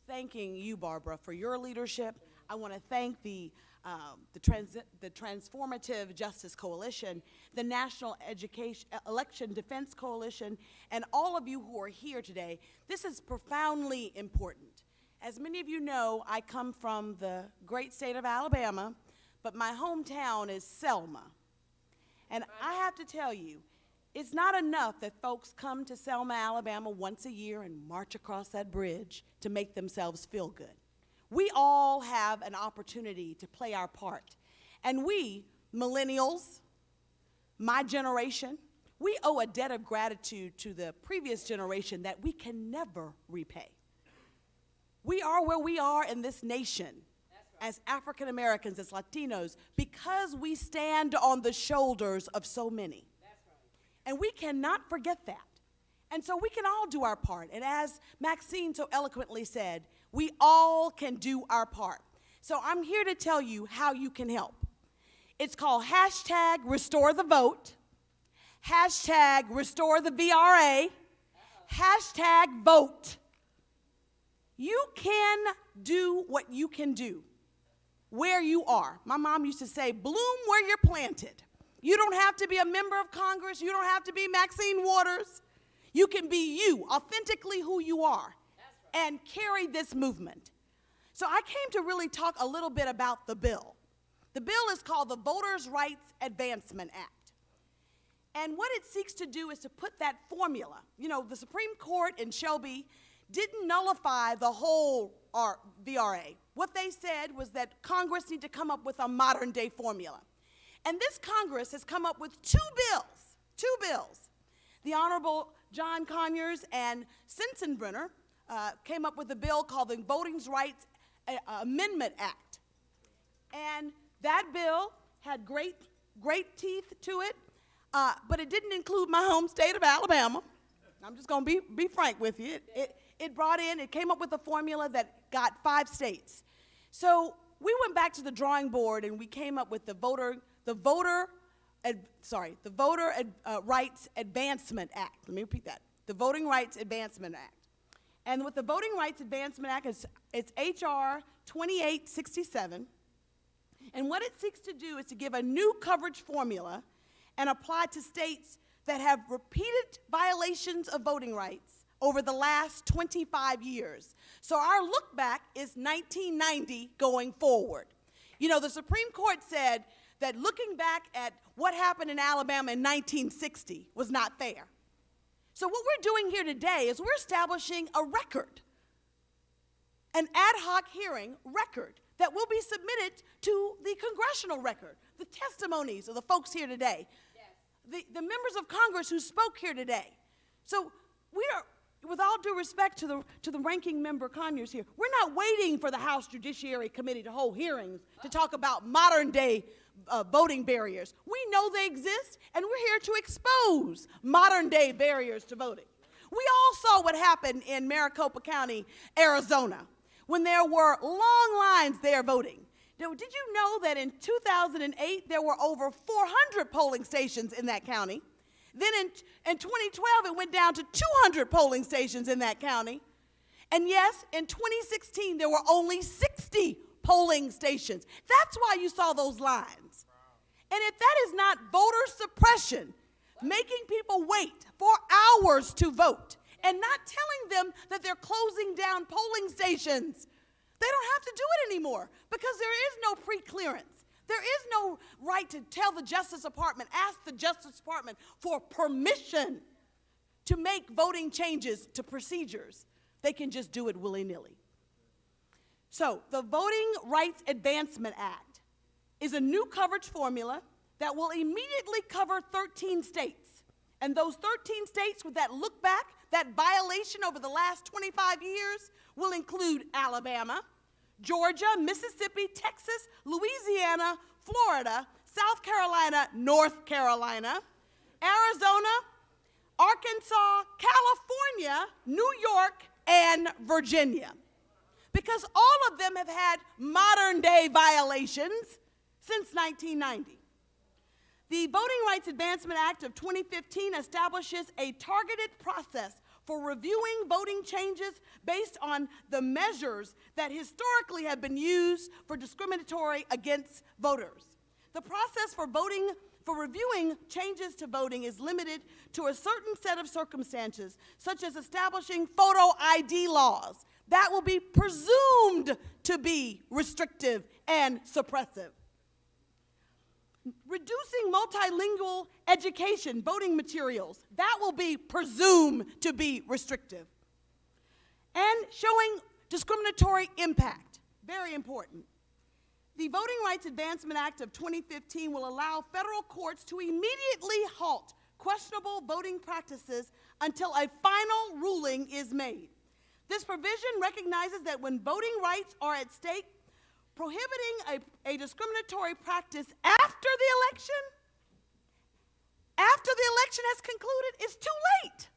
thanking you, Barbara, for your leadership. I want to thank the Transformative Justice Coalition, the National Election Defense Coalition, and all of you who are here today. This is profoundly important. As many of you know, I come from the great state of Alabama, but my hometown is Selma. And I have to tell you, it's not enough that folks come to Selma, Alabama once a year and march across that bridge to make themselves feel good. We all have an opportunity to play our part. And we, millennials, my generation, we owe a debt of gratitude to the previous generation that we can never repay. We are where we are in this nation as African Americans, as Latinos, because we stand on the shoulders of so many. And we cannot forget that. And so we can all do our part. And as Maxine so eloquently said, we all can do our part. So I'm here to tell you how you can help. It's called hashtag Restore the Vote, hashtag Restore the VRA, hashtag Vote. You can do what you can do where you are. My mom used to say, bloom where you're planted. You don't have to be a member of Congress. You don't have to be Maxine Waters. You can be you, authentically who you are, and carry this movement. So I came to really talk a little bit about the bill. The bill is called the Voters' Rights Advancement Act. And what it seeks to do is to put that formula. You know, the Supreme Court in Shelby didn't nullify the whole VRA. What they said was that Congress need to come up with a modern-day formula. And this Congress has come up with two bills. The Honorable John Conyers and Sensenbrenner came up with a bill called the Voting Rights Amendment Act. And that bill had great teeth to it, but it didn't include my home state of Alabama. I'm just going to be frank with you. It came up with a formula that got 5 states. So we went back to the drawing board and we came up with the Voter Rights Advancement Act. Let me repeat that. The Voting Rights Advancement Act. And with the Voting Rights Advancement Act, it's H.R. 2867. And what it seeks to do is to give a new coverage formula and apply to states that have repeated violations of voting rights over the last 25 years. So our look back is 1990 going forward. You know, the Supreme Court said that looking back at what happened in Alabama in 1960 was not fair. So what we're doing here today is we're establishing a record, an ad hoc hearing record that will be submitted to the congressional record, the testimonies of the folks here today, the members of Congress who spoke here today. So we are, with all due respect to the ranking member Conyers here, we're not waiting for the House Judiciary Committee to hold hearings to talk about modern day voting barriers. We know they exist, and we're here to expose modern day barriers to voting. We all saw what happened in Maricopa County, Arizona, when there were long lines there voting. Now, did you know that in 2008 there were over 400 polling stations in that county? Then in 2012 it went down to 200 polling stations in that county. And yes, in 2016 there were only 60 polling stations. That's why you saw those lines. And if that is not voter suppression, making people wait for hours to vote and not telling them that they're closing down polling stations, they don't have to do it anymore because there is no pre-clearance. There is no right to tell the Justice Department, ask the Justice Department for permission to make voting changes to procedures. They can just do it willy-nilly. So the Voting Rights Advancement Act is a new coverage formula that will immediately cover 13 states. And those 13 states with that look back, that violation over the last 25 years will include Alabama, Georgia, Mississippi, Texas, Louisiana, Florida, South Carolina, North Carolina, Arizona, Arkansas, California, New York, and Virginia. Because all of them have had modern day violations since 1990. The Voting Rights Advancement Act of 2015 establishes a targeted process for reviewing voting changes based on the measures that historically have been used for discriminatory against voters. The process for reviewing changes to voting is limited to a certain set of circumstances, such as establishing photo ID laws that will be presumed to be restrictive and suppressive. Reducing multilingual education, voting materials, that will be presumed to be restrictive. And showing discriminatory impact, very important. The Voting Rights Advancement Act of 2015 will allow federal courts to immediately halt questionable voting practices until a final ruling is made. This provision recognizes that when voting rights are at stake, prohibiting a discriminatory practice after the election has concluded, is too late.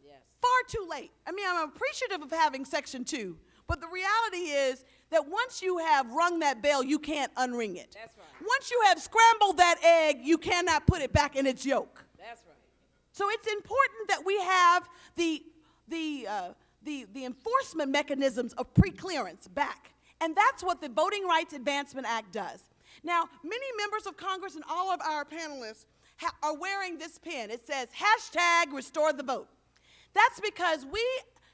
Yes. Far too late. I mean, I'm appreciative of having Section 2, but the reality is that once you have rung that bell, you can't unring it. That's right. Once you have scrambled that egg, you cannot put it back in its yolk. That's right. So it's important that we have the enforcement mechanisms of pre-clearance back. And that's what the Voting Rights Advancement Act does. Now, many members of Congress and all of our panelists are wearing this pin. It says, #RestoreTheVote. That's because we,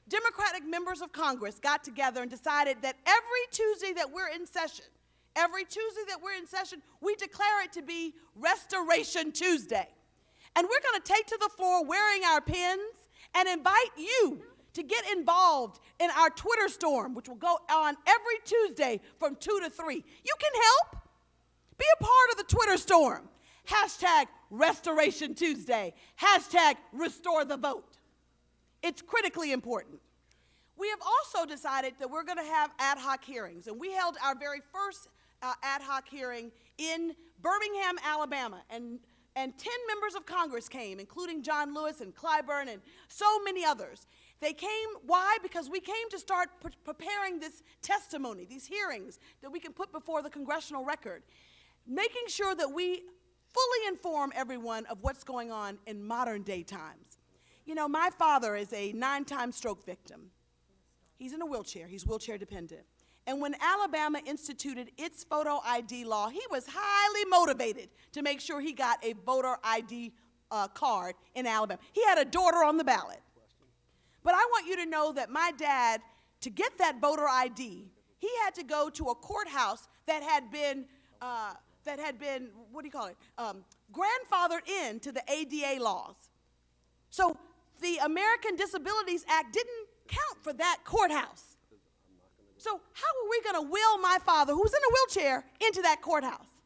Democratic members of Congress, got together and decided that every Tuesday that we're in session, we declare it to be Restoration Tuesday. And we're going to take to the floor wearing our pins and invite you to get involved in our Twitter storm, which will go on every Tuesday from 2 to 3. You can help. Be a part of the Twitter storm. #Restoration Tuesday. #RestoreTheVote. It's critically important. We have also decided that we're going to have ad hoc hearings, and we held our very first ad hoc hearing in Birmingham, Alabama, and 10 members of Congress came, including John Lewis and Clyburn and so many others. They came, why? Because we came to start preparing this testimony, these hearings that we can put before the congressional record, making sure that we fully inform everyone of what's going on in modern day times. You know, my father is a 9-time stroke victim. He's in a wheelchair. He's wheelchair dependent. And when Alabama instituted its photo ID law, he was highly motivated to make sure he got a voter ID card in Alabama. He had a daughter on the ballot. But I want you to know that my dad, to get that voter ID, he had to go to a courthouse that had been what do you call it, grandfathered into the ADA laws. So the American Disabilities Act didn't count for that courthouse. So how were we going to will my father, who's in a wheelchair, into that courthouse?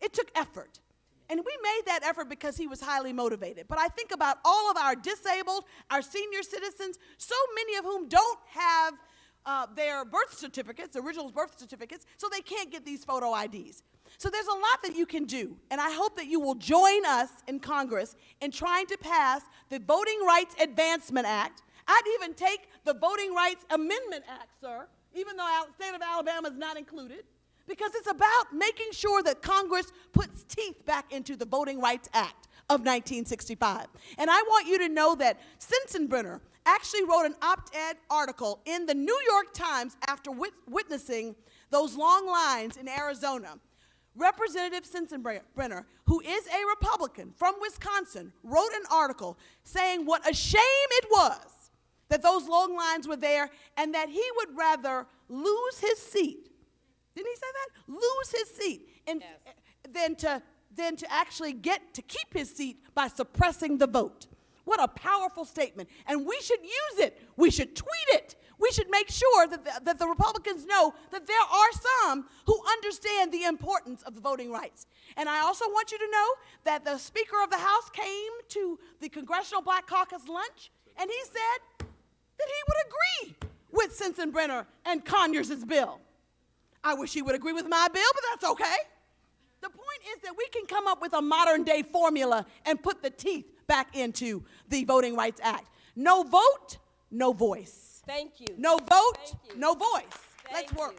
It took effort. And we made that effort because he was highly motivated. But I think about all of our disabled, our senior citizens, so many of whom don't have their birth certificates, original birth certificates, so they can't get these photo IDs. So there's a lot that you can do, and I hope that you will join us in Congress in trying to pass the Voting Rights Advancement Act. I'd even take the Voting Rights Amendment Act, sir, even though the state of Alabama is not included, because it's about making sure that Congress puts teeth back into the Voting Rights Act of 1965. And I want you to know that Sensenbrenner actually wrote an op-ed article in the New York Times after witnessing those long lines in Arizona. Representative Sensenbrenner, who is a Republican from Wisconsin, wrote an article saying what a shame it was that those long lines were there and that he would rather lose his seat. Didn't he say that? Lose his seat and, yes. than to actually get to keep his seat by suppressing the vote. What a powerful statement. And we should use it. We should tweet it. We should make sure that the Republicans know that there are some who understand the importance of the voting rights. And I also want you to know that the Speaker of the House came to the Congressional Black Caucus lunch, and he said that he would agree with Sensenbrenner and Conyers' bill. I wish he would agree with my bill, but that's okay. The point is that we can come up with a modern-day formula and put the teeth back into the Voting Rights Act. No vote, no voice. Thank you. No vote, no voice. Let's work.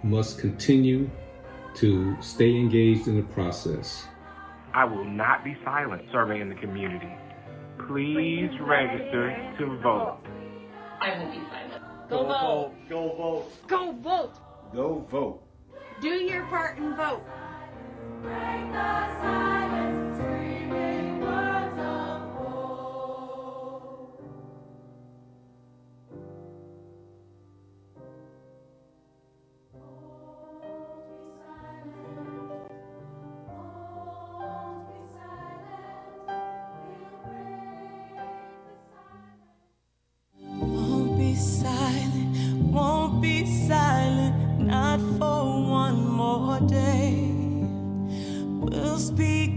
Must continue to stay engaged in the process. I will not be silent serving in the community. Please register to vote. I won't be silent. Go vote. Go vote. Go vote. Go vote. Do your part and vote. Break the silence, screaming words of hope. Won't be silent, not for one more day. We'll speak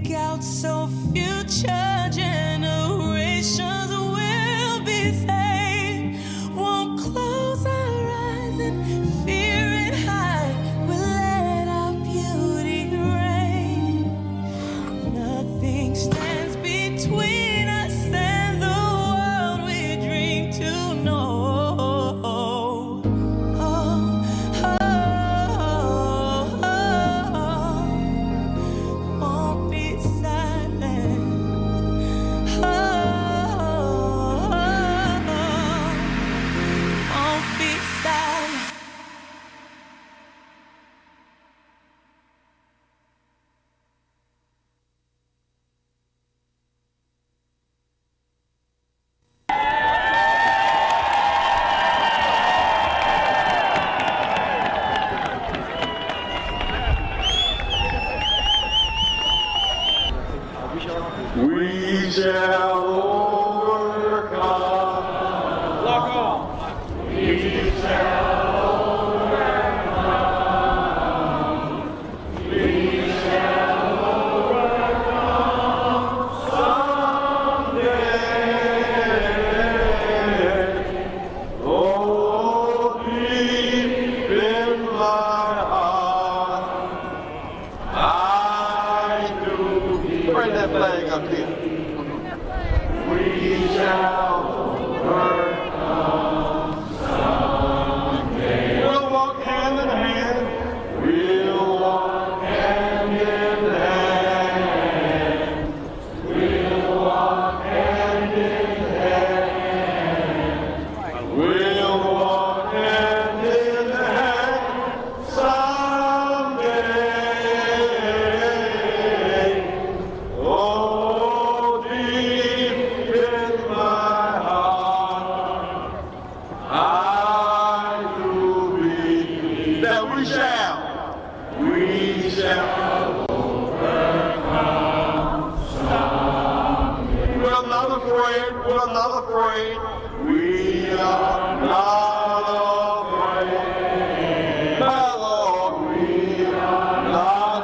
afraid. We are not afraid. My Lord, we are not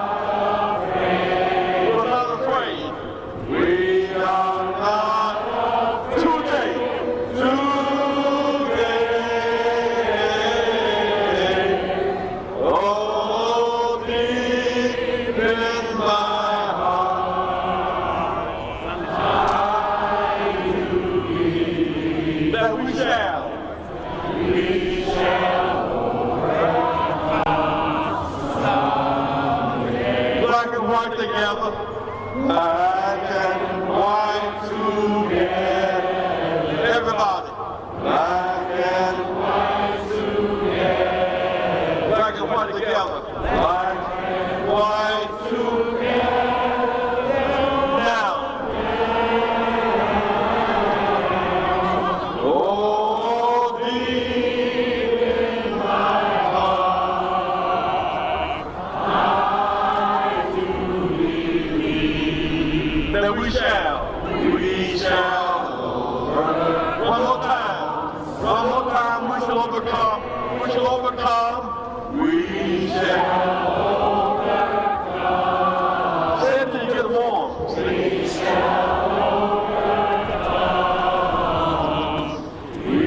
afraid. We're not afraid. We are not today. Oh, deep in my heart, I do believe that we shall overcome. Black and white together, black and white together. Everybody, black and white together. Black and white together. Black and white together. Now. Oh, deep in my heart, I do believe that we shall overcome. One more time, we shall overcome. We shall overcome. We shall overcome. Say it till you get warm. We shall overcome. We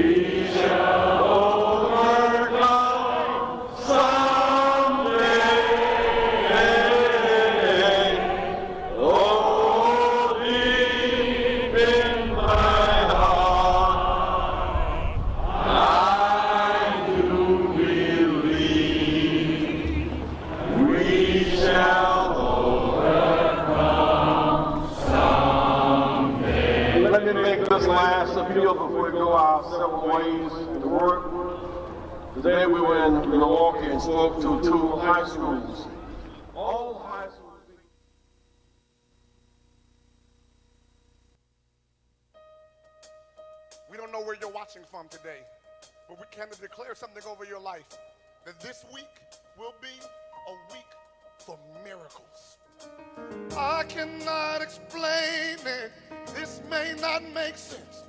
shall overcome someday. Oh, deep in my heart, I do believe we shall overcome someday. Let me make this last appeal before we go our several ways to work. Today we were in Milwaukee and spoke to two high schools. All high schools. We don't know where you're watching from today, but we can declare something over your life, that this week will be a week for miracles. I cannot explain it. This may not make sense.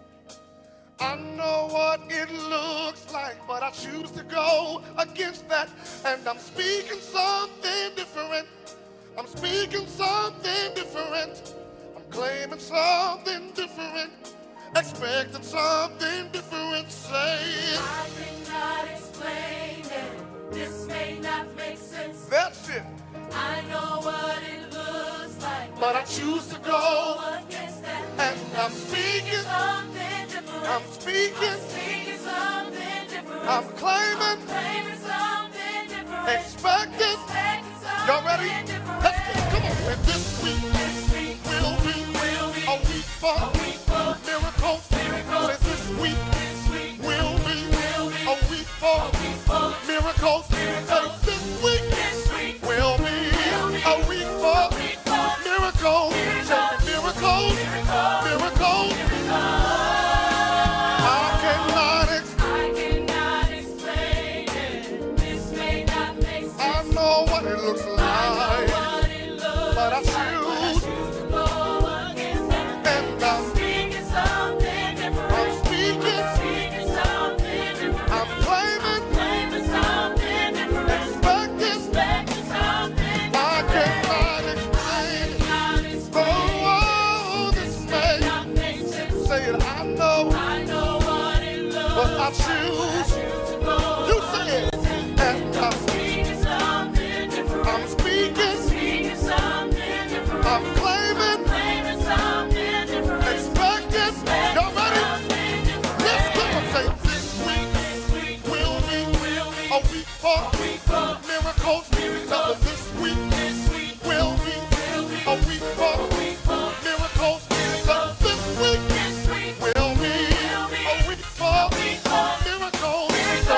I know what it looks like, but I choose to go against that. And I'm speaking something different. I'm speaking something different. I'm claiming something different. Expecting something different. Saying I cannot explain it. This may not make sense. That's it. I know what it looks like, but I choose to go against that. And I'm speaking something different. I'm speaking something different. I'm claiming something different. Expecting y'all ready? Let's go. Come on. And this week will be a week for miracles. Say this week will be a week for miracles. Say this week will be a week for miracles. Say miracles, miracles. I cannot explain it. This may not make sense. I know what it looks like, but I choose to go against that. And I'm speaking something different. I'm speaking something different. I'm claiming something different. Expecting something different. I cannot explain it. Oh, this may say it. I know what it looks but I choose to go. You say it. And I'm speaking something different. I'm speaking something different. I'm claiming something different. Expecting. Y'all ready? Let's go and say this week will be a week for miracles. Now this week will be a week for miracles. Now this week will be a week for miracles. So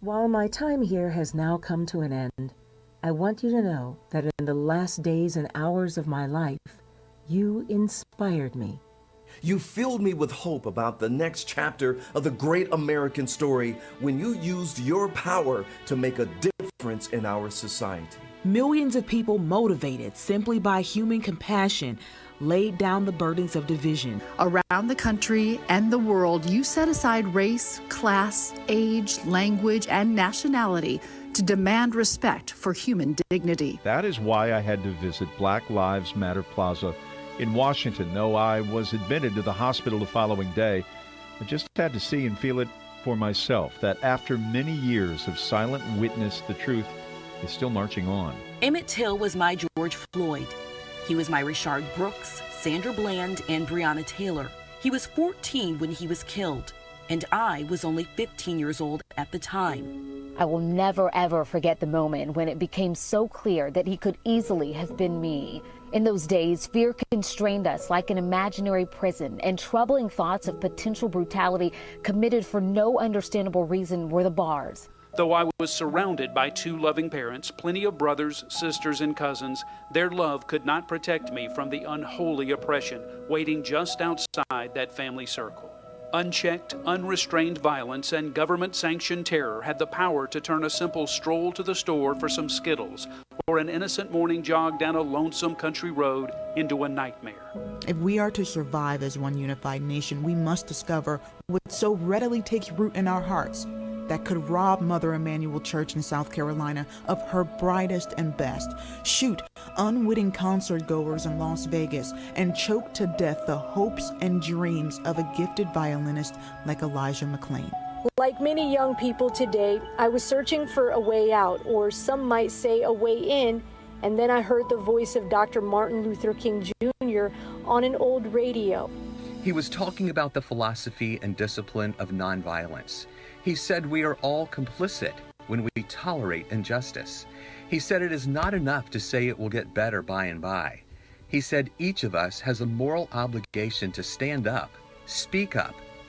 While my time here has now come to an end, I want you to know that in the last days and hours of my life, you inspired me. You filled me with hope about the next chapter of the great American story when you used your power to make a difference in our society. Millions of people motivated simply by human compassion laid down the burdens of division. Around the country and the world, you set aside race, class, age, language, and nationality to demand respect for human dignity. That is why I had to visit Black Lives Matter Plaza in Washington. Though I was admitted to the hospital the following day, I just had to see and feel it for myself, that after many years of silent witness, the truth is still marching on. Emmett Till was my George Floyd. He was my Rayshard Brooks, Sandra Bland, and Breonna Taylor. He was 14 when he was killed, and I was only 15 years old at the time. I will never, ever forget the moment when it became so clear that he could easily have been me. In those days, fear constrained us like an imaginary prison, and troubling thoughts of potential brutality committed for no understandable reason were the bars. Though I was surrounded by two loving parents, plenty of brothers, sisters, and cousins, their love could not protect me from the unholy oppression waiting just outside that family circle. Unchecked, unrestrained violence and government-sanctioned terror had the power to turn a simple stroll to the store for some Skittles or an innocent morning jog down a lonesome country road into a nightmare. If we are to survive as one unified nation, we must discover what so readily takes root in our hearts that could rob Mother Emanuel Church in South Carolina of her brightest and best, shoot unwitting concert goers in Las Vegas, and choke to death the hopes and dreams of a gifted violinist like Elijah McClain. Like many young people today, I was searching for a way out, or some might say a way in, and then I heard the voice of Dr. Martin Luther King Jr. on an old radio. He was talking about the philosophy and discipline of nonviolence. He said we are all complicit when we tolerate injustice. He said it is not enough to say it will get better by and by. He said each of us has a moral obligation to stand up,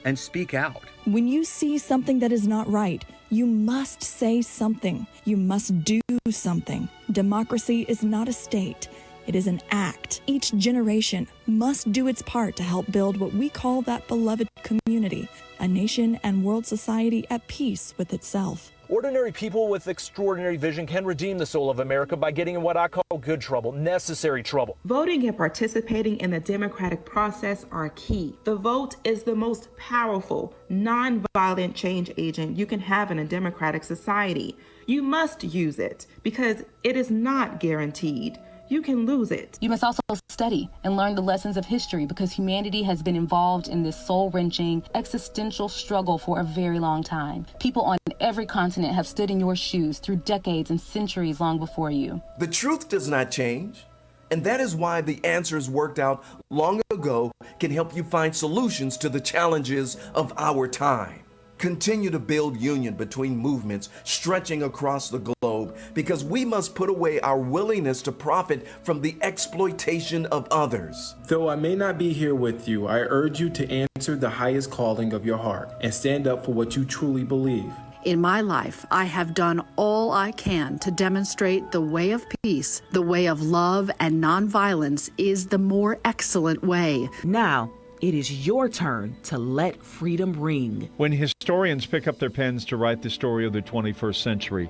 and speak out. When you see something that is not right, you must say something. You must do something. Democracy is not a state. It is an act. Each generation must do its part to help build what we call that beloved community, a nation and world society at peace with itself. Ordinary people with extraordinary vision can redeem the soul of America by getting in what I call good trouble, necessary trouble. Voting and participating in the democratic process are key. The vote is the most powerful, nonviolent change agent you can have in a democratic society. You must use it because it is not guaranteed. You can lose it. You must also study and learn the lessons of history because humanity has been involved in this soul-wrenching, existential struggle for a very long time. People on every continent have stood in your shoes through decades and centuries long before you. The truth does not change, and that is why the answers worked out long ago can help you find solutions to the challenges of our time. Continue to build union between movements stretching across the globe because we must put away our willingness to profit from the exploitation of others. Though I may not be here with you, I urge you to answer the highest calling of your heart and stand up for what you truly believe. In my life, I have done all I can to demonstrate the way of peace, the way of love and nonviolence is the more excellent way. Now, it is your turn to let freedom ring. When historians pick up their pens to write the story of the 21st century,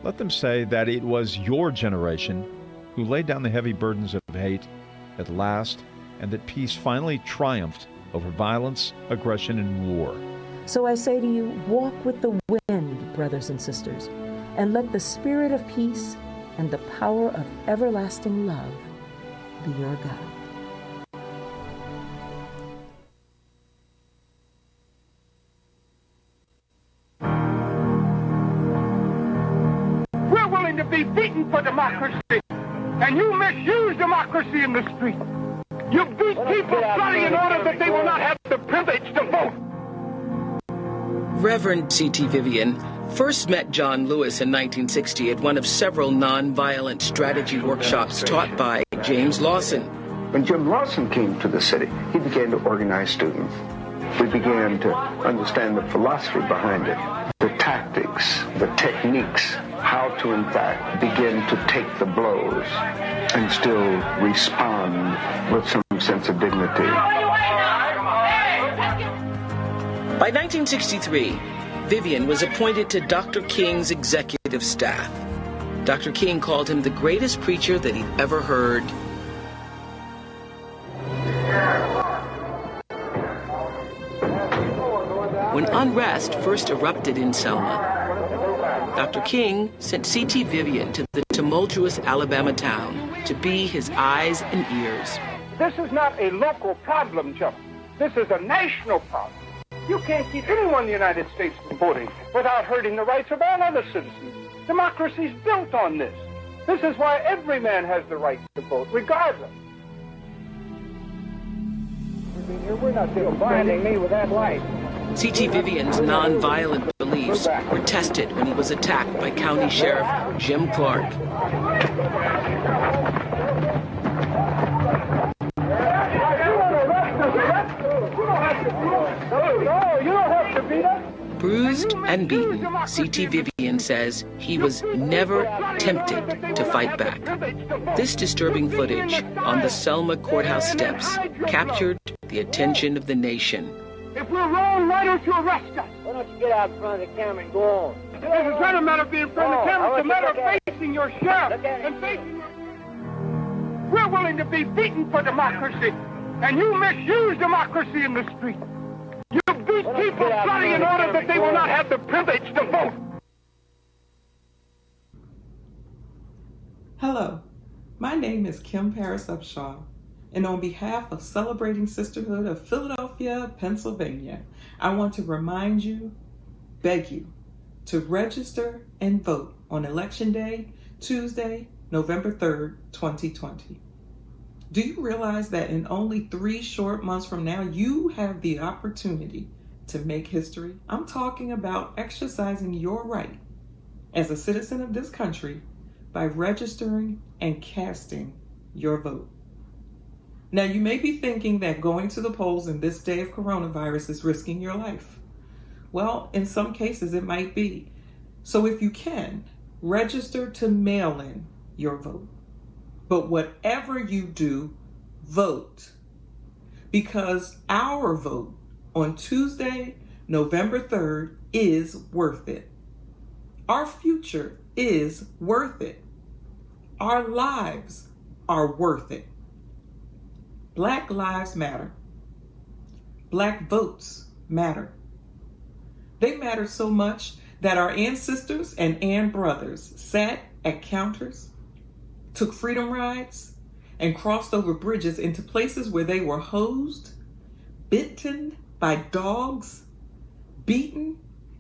let them say that it was your generation who laid down the heavy burdens of hate at last, and that peace finally triumphed over violence, aggression, and war. So I say to you, walk with the wind, brothers and sisters, and let the spirit of peace and the power of everlasting love be your guide. To be beaten for democracy, and you misuse democracy in the street. You beat people bloody in order that they will not have the privilege to vote. Reverend C.T. Vivian first met John Lewis in 1960 at one of several nonviolent strategy workshops taught by James Lawson. When Jim Lawson came to the city, he began to organize students. we began to understand the philosophy behind it, the tactics, the techniques, how to, in fact, begin to take the blows and still respond with some sense of dignity. By 1963, Vivian was appointed to Dr. King's executive staff. Dr. King called him the greatest preacher that he'd ever heard. When unrest first erupted in Selma, Dr. King sent C.T. Vivian to the tumultuous Alabama town to be his eyes and ears. This is not a local problem, Joe. This is a national problem. You can't keep anyone in the United States from voting without hurting the rights of all other citizens. Democracy is built on this. This is why every man has the right to vote, regardless. We're not blinding me with that light. C.T. Vivian's nonviolent beliefs were tested when he was attacked by County Sheriff Jim Clark. Bruised and beaten, C.T. Vivian says he was never tempted to fight back. This disturbing footage on the Selma courthouse steps captured the attention of the nation. If we're wrong, why don't you arrest us? Why don't you get out in front of the camera and go on? This is not a matter of being in front of the camera. It's a matter of facing your sheriff and facing your... We're willing to be beaten for democracy, and you misuse democracy in the street. You beat people bloody in order that they will not have the privilege to vote. Hello, my name is Kim Paris Upshaw, and on behalf of Celebrating Sisterhood of Philadelphia, Pennsylvania, I want to remind you, beg you, to register and vote on Election Day, Tuesday, November 3rd, 2020. Do you realize that in only 3 short months from now, you have the opportunity to make history? I'm talking about exercising your right as a citizen of this country by registering and casting your vote. Now, you may be thinking that going to the polls in this day of coronavirus is risking your life. Well, in some cases it might be. So if you can, register to mail in your vote. But whatever you do, vote. Because our vote on Tuesday, November 3rd is worth it. Our future is worth it. Our lives are worth it. Black lives matter. Black votes matter. They matter so much that our ancestors and brothers sat at counters, took freedom rides, and crossed over bridges into places where they were hosed, bitten by dogs, beaten,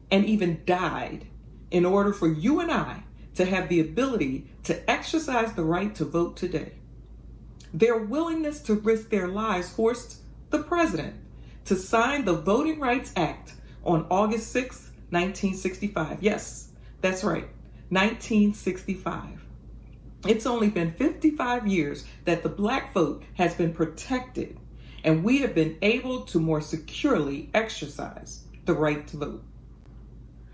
and even died in order for you and I to have the ability to exercise the right to vote today. Their willingness to risk their lives forced the president to sign the Voting Rights Act on August 6, 1965. Yes, that's right, 1965. It's only been 55 years that the Black vote has been protected, and we have been able to more securely exercise the right to vote.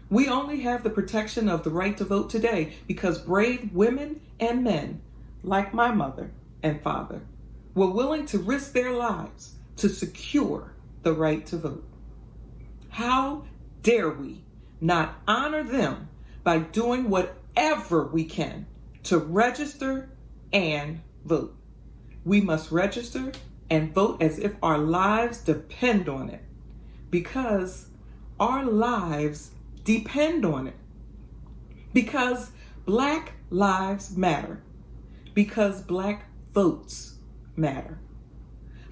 We only have the protection of the right to vote today because brave women and men, like my mother and father, were willing to risk their lives to secure the right to vote. How dare we not honor them by doing whatever we can to register and vote? We must register and vote as if our lives depend on it, because our lives depend on it. Because Black lives matter. Because Black votes matter.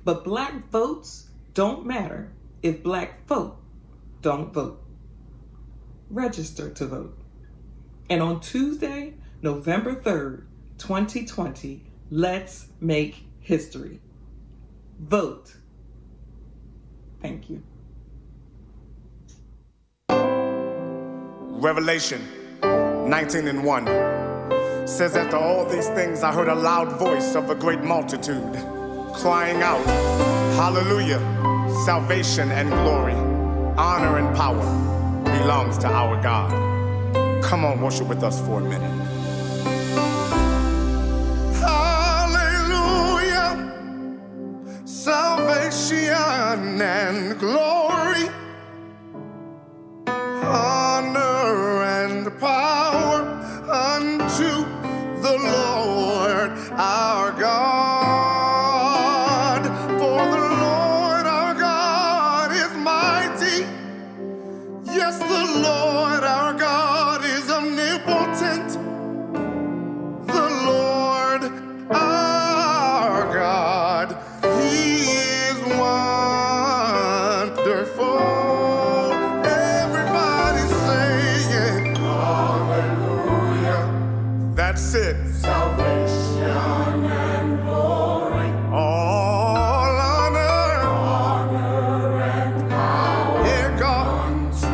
But Black votes don't matter if Black folk don't vote. Register to vote. And on Tuesday, November 3rd, 2020, let's make history. Vote. Thank you. Revelation 19:1 says, after all these things I heard a loud voice of a great multitude crying out, hallelujah, salvation and glory, honor and power belongs to our God. Come on, worship with us for a minute. Hallelujah, salvation and glory, honor and power unto the Lord our God. For the Lord our God is mighty. Yes, the Lord our God is omnipotent. The Lord our God, He is wonderful. Everybody say it. Hallelujah. That's it. Salvation and glory. All honor. Honor and power. Yeah, God. Unto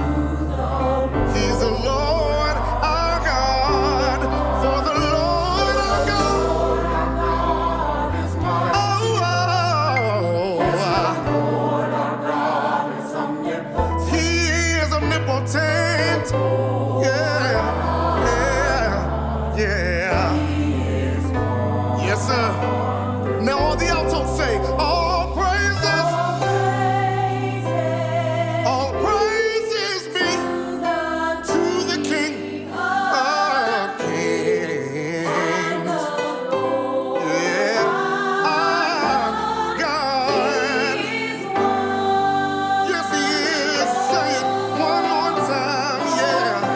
the Lord. He's the Lord our God. For the Lord our God is mighty. Yes, the Lord our God is omnipotent. He is omnipotent. Yeah. Yes, sir. Now all the altos say, all praises be to the King of Kings. Yeah, our God. Yes, He is. Say it one more time. Yeah.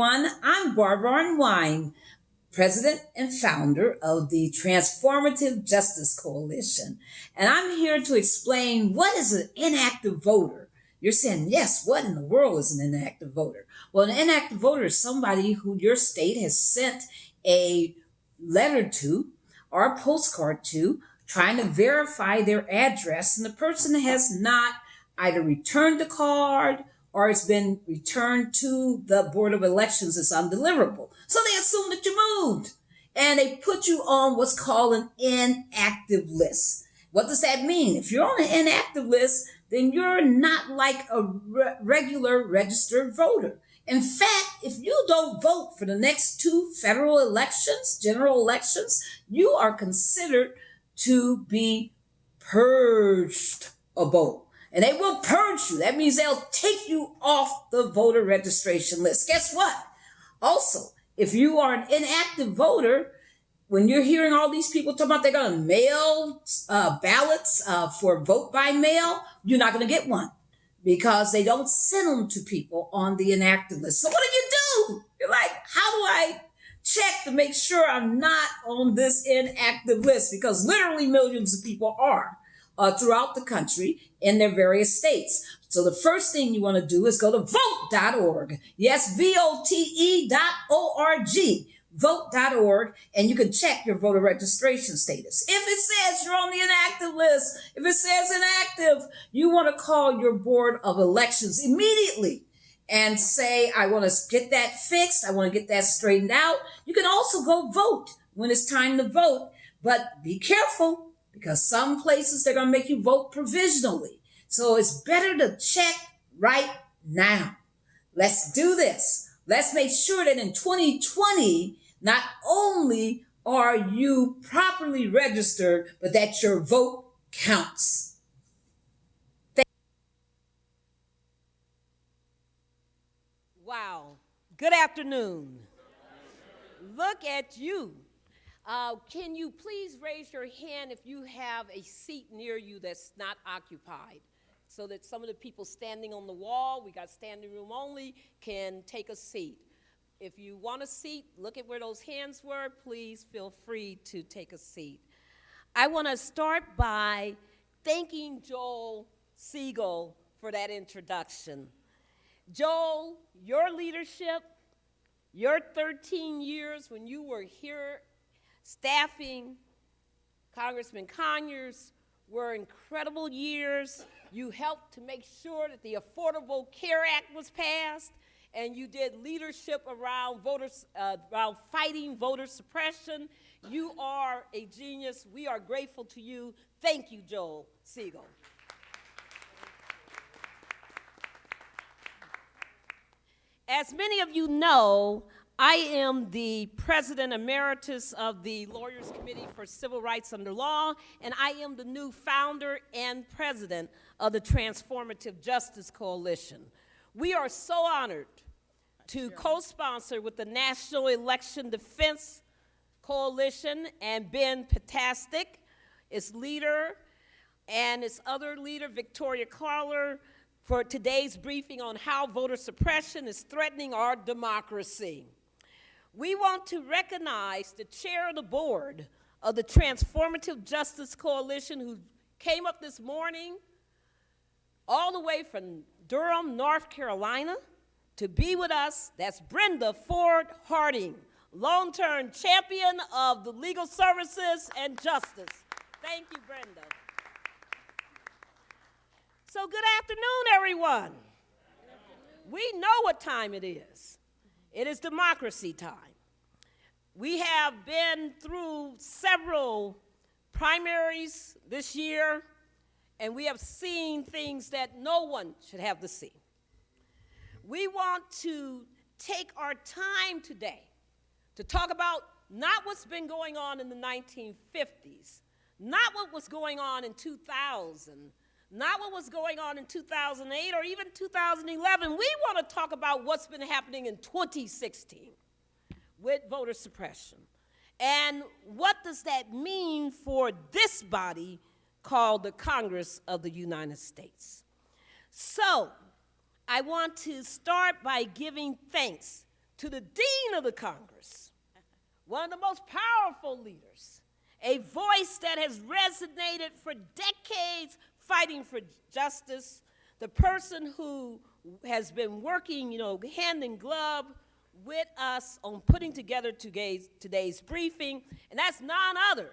everyone. I'm Barbara Unwine, President and founder of the Transformative Justice Coalition. And I'm here to explain what is an inactive voter. You're saying, yes, what in the world is an inactive voter? Well, an inactive voter is somebody who your state has sent a letter to or a postcard to trying to verify their address, and the person has not either returned the card or it's been returned to the Board of Elections as undeliverable. So they assume that you moved and they put you on what's called an inactive list. What does that mean? If you're on an inactive list, then you're not like a regular registered voter. In fact, if you don't vote for the next 2 federal elections, general elections, you are considered to be purgeable. And they will purge you. That means they'll take you off the voter registration list. Guess what? Also, if you are an inactive voter, when you're hearing all these people talking about they're going to mail ballots for vote by mail, you're not going to get one because they don't send them to people on the inactive list. So what do? You're like, how do I check to make sure I'm not on this inactive list? Because literally millions of people are throughout the country in their various states. So the first thing you want to do is go to vote.org. Yes, vote.org. Vote.org, and you can check your voter registration status. If it says you're on the inactive list, if it says inactive, you want to call your Board of Elections immediately and say, I want to get that fixed. I want to get that straightened out. You can also go vote when it's time to vote, but be careful because some places they're going to make you vote provisionally. So it's better to check right now. Let's do this. Let's make sure that in 2020, not only are you properly registered, but that your vote counts. Wow. Good afternoon. Look at you. Can you please raise your hand if you have a seat near you that's not occupied, so that some of the people standing on the wall, we got standing room only, can take a seat. If you want a seat, look at where those hands were. Please feel free to take a seat. I want to start by thanking Joel Siegel for that introduction. Joel, your leadership, your 13 years when you were here staffing Congressman Conyers were incredible years. You helped to make sure that the Affordable Care Act was passed, and you did leadership around around fighting voter suppression. You are a genius. We are grateful to you. Thank you, Joel Siegel. As many of you know, I am the President Emeritus of the Lawyers Committee for Civil Rights Under Law, and I am the new founder and president of the Transformative Justice Coalition. We are so honored to co-sponsor with the National Election Defense Coalition and Ben Patastik, its leader, and its other leader, Victoria Carler, for today's briefing on how voter suppression is threatening our democracy. We want to recognize the chair of the board of the Transformative Justice Coalition who came up this morning all the way from Durham, North Carolina, to be with us. That's Brenda Ford Harding, long-term champion of the legal services and justice. Thank you, Brenda. So good afternoon, everyone. We know what time it is. It is democracy time. We have been through several primaries this year, and we have seen things that no one should have to see. We want to take our time today to talk about not what's been going on in the 1950s, not what was going on in 2000, not what was going on in 2008 or even 2011. We want to talk about what's been happening in 2016 with voter suppression. And what does that mean for this body called the Congress of the United States? So I want to start by giving thanks to the Dean of the Congress, one of the most powerful leaders, a voice that has resonated for decades fighting for justice, the person who has been working, hand in glove with us on putting together today's briefing, and that's none other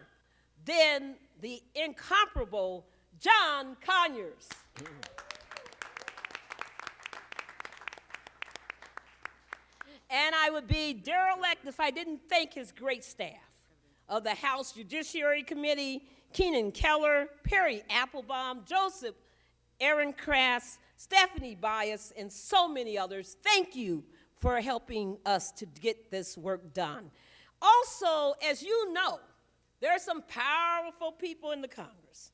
than the incomparable John Conyers. And I would be derelict if I didn't thank his great staff of the House Judiciary Committee, Keenan Keller, Perry Applebaum, Joseph Aaron Crass, Stephanie Bias, and so many others. Thank you for helping us to get this work done. Also, as you know, there are some powerful people in the Congress.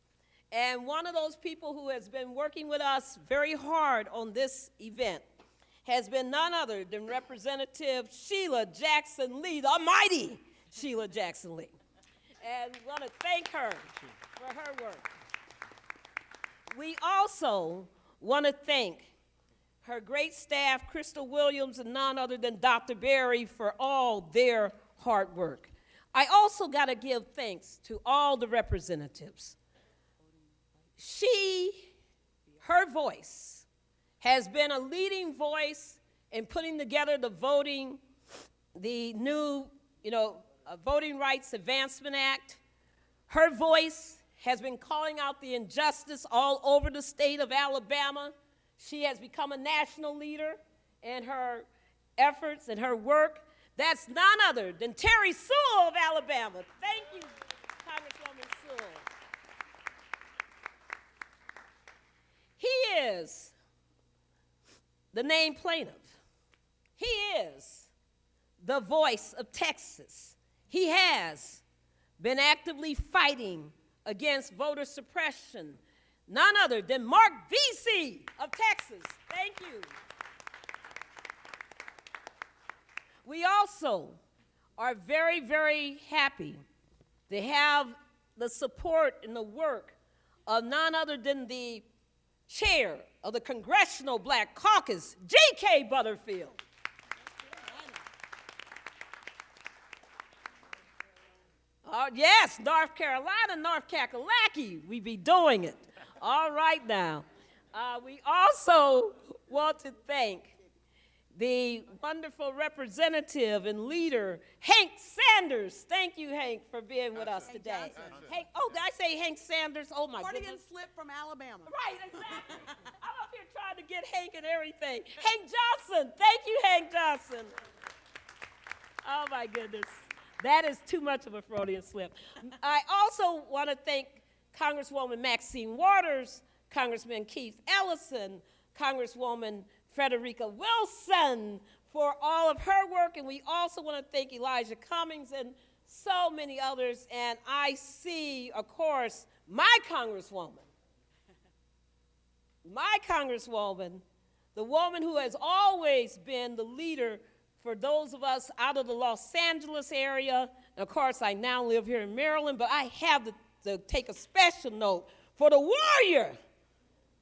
And one of those people who has been working with us very hard on this event has been none other than Representative Sheila Jackson Lee, the almighty Sheila Jackson Lee. And we want to thank her for her work. We also want to thank her great staff, Crystal Williams, and none other than Dr. Berry, for all their hard work. I also got to give thanks to all the representatives. Her voice has been a leading voice in putting together the new, Voting Rights Advancement Act. Her voice has been calling out the injustice all over the state of Alabama. She has become a national leader in her efforts and her work. That's none other than Terry Sewell of Alabama. Thank you, Congresswoman Sewell. He is the named plaintiff. He is the voice of Texas. He has been actively fighting against voter suppression, none other than Mark Vesey of Texas. Thank you. We also are very, very happy to have the support and the work of none other than the chair of the Congressional Black Caucus, G.K. Butterfield. Yes, North Carolina, North Kakalaki, we be doing it. All right now. We also want to thank the wonderful representative and leader, Hank Sanders. Thank you, Hank, for being with us today. Hank, did I say Hank Sanders? Oh, my goodness. Accordion slip from Alabama. Right, exactly. I'm up here trying to get Hank and everything. Hank Johnson. Thank you, Hank Johnson. Oh, my goodness. That is too much of a Freudian slip. I also want to thank Congresswoman Maxine Waters, Congressman Keith Ellison, Congresswoman Frederica Wilson for all of her work, and we also want to thank Elijah Cummings and so many others. And I see, of course, my Congresswoman, the woman who has always been the leader for those of us out of the Los Angeles area. And of course, I now live here in Maryland, but I have to take a special note for the warrior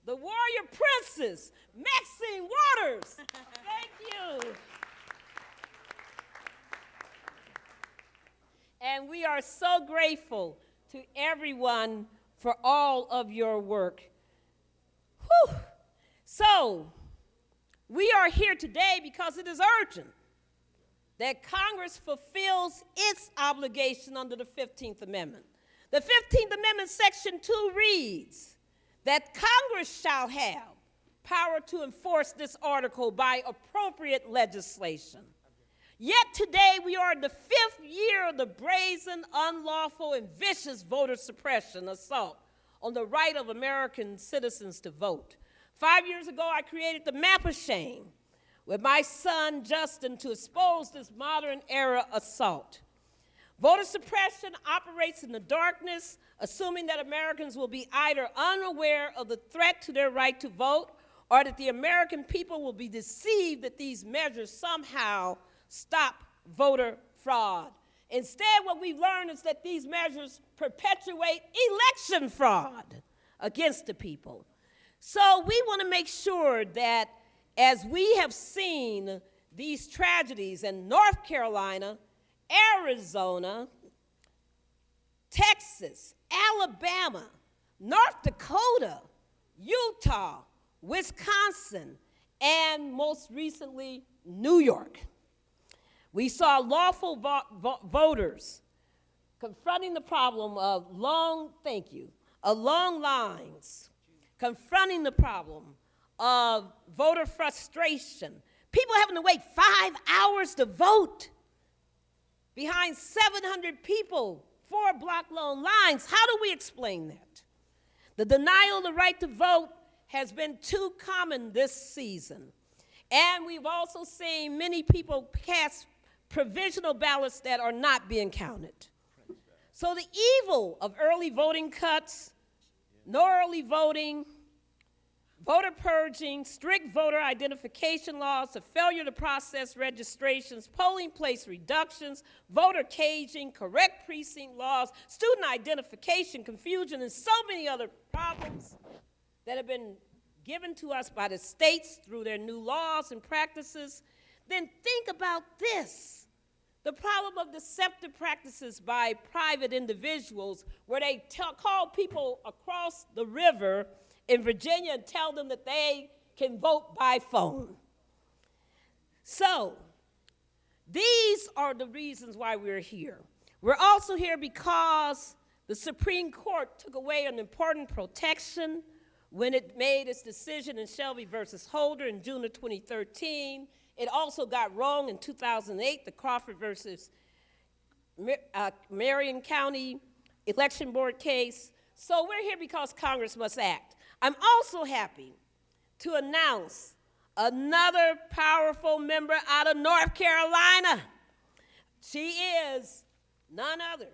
princess, Maxine Waters. Thank you. And we are so grateful to everyone for all of your work. Whew. So, we are here today because it is urgent that Congress fulfills its obligation under the 15th Amendment. The 15th Amendment, Section 2 reads that Congress shall have power to enforce this article by appropriate legislation. Yet today we are in the 5th year of the brazen, unlawful, and vicious voter suppression assault on the right of American citizens to vote. 5 years ago, I created the Map of Shame with my son Justin to expose this modern era assault. Voter suppression operates in the darkness, assuming that Americans will be either unaware of the threat to their right to vote or that the American people will be deceived that these measures somehow stop voter fraud. Instead, what we've learned is that these measures perpetuate election fraud against the people. So we want to make sure that as we have seen these tragedies in North Carolina, Arizona, Texas, Alabama, North Dakota, Utah, Wisconsin, and most recently, New York. We saw lawful voters confronting the problem of long lines, confronting the problem of voter frustration, people having to wait 5 hours to vote behind 700 people, 4 block-long lines. How do we explain that? The denial of the right to vote has been too common this season. And we've also seen many people cast provisional ballots that are not being counted. So the evil of early voting cuts, no early voting, voter purging, strict voter identification laws, the failure to process registrations, polling place reductions, voter caging, correct precinct laws, student identification, confusion, and so many other problems that have been given to us by the states through their new laws and practices. Then think about this. The problem of deceptive practices by private individuals where they call people across the river in Virginia and tell them that they can vote by phone. So these are the reasons why we're here. We're also here because the Supreme Court took away an important protection when it made its decision in Shelby versus Holder in June of 2013. It also got wrong in 2008, the Crawford versus Marion County Election Board case. So we're here because Congress must act. I'm also happy to announce another powerful member out of North Carolina. She is none other.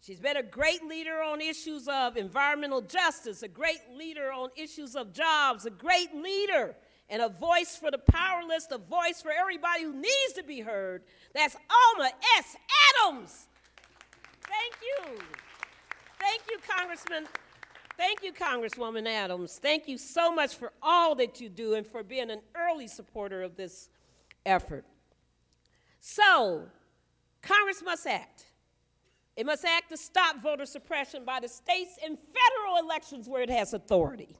She's been a great leader on issues of environmental justice, a great leader on issues of jobs, a great leader and a voice for the powerless, a voice for everybody who needs to be heard. That's Alma S. Adams. Thank you. Thank you, Congressman. Thank you, Congresswoman Adams. Thank you so much for all that you do and for being an early supporter of this effort. So, Congress must act. It must act to stop voter suppression by the states in federal elections where it has authority.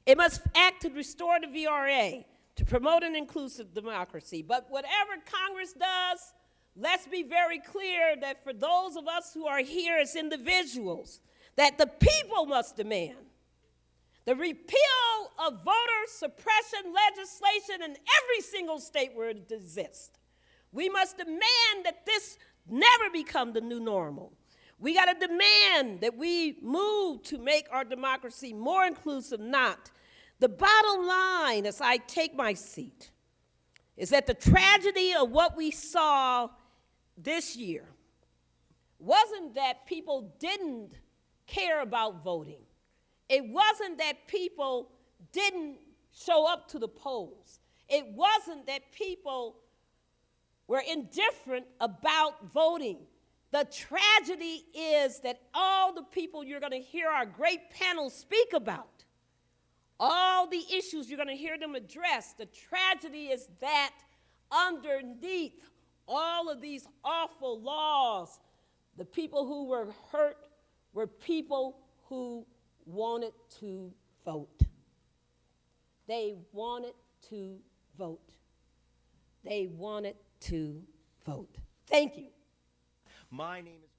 It must act to restore the VRA, to promote an inclusive democracy. But whatever Congress does, let's be very clear that for those of us who are here as individuals, that the people must demand the repeal of voter suppression legislation in every single state where it exists. We must demand that this never become the new normal. We got to demand that we move to make our democracy more inclusive, not. The bottom line, as I take my seat, is that the tragedy of what we saw this year wasn't that people didn't care about voting. It wasn't that people didn't show up to the polls. It wasn't that people were indifferent about voting. The tragedy is that all the people you're going to hear our great panel speak about, all the issues you're going to hear them address, the tragedy is that underneath all of these awful laws, the people who were hurt were people who wanted to vote. They wanted to vote. They wanted to vote. Thank you. My name is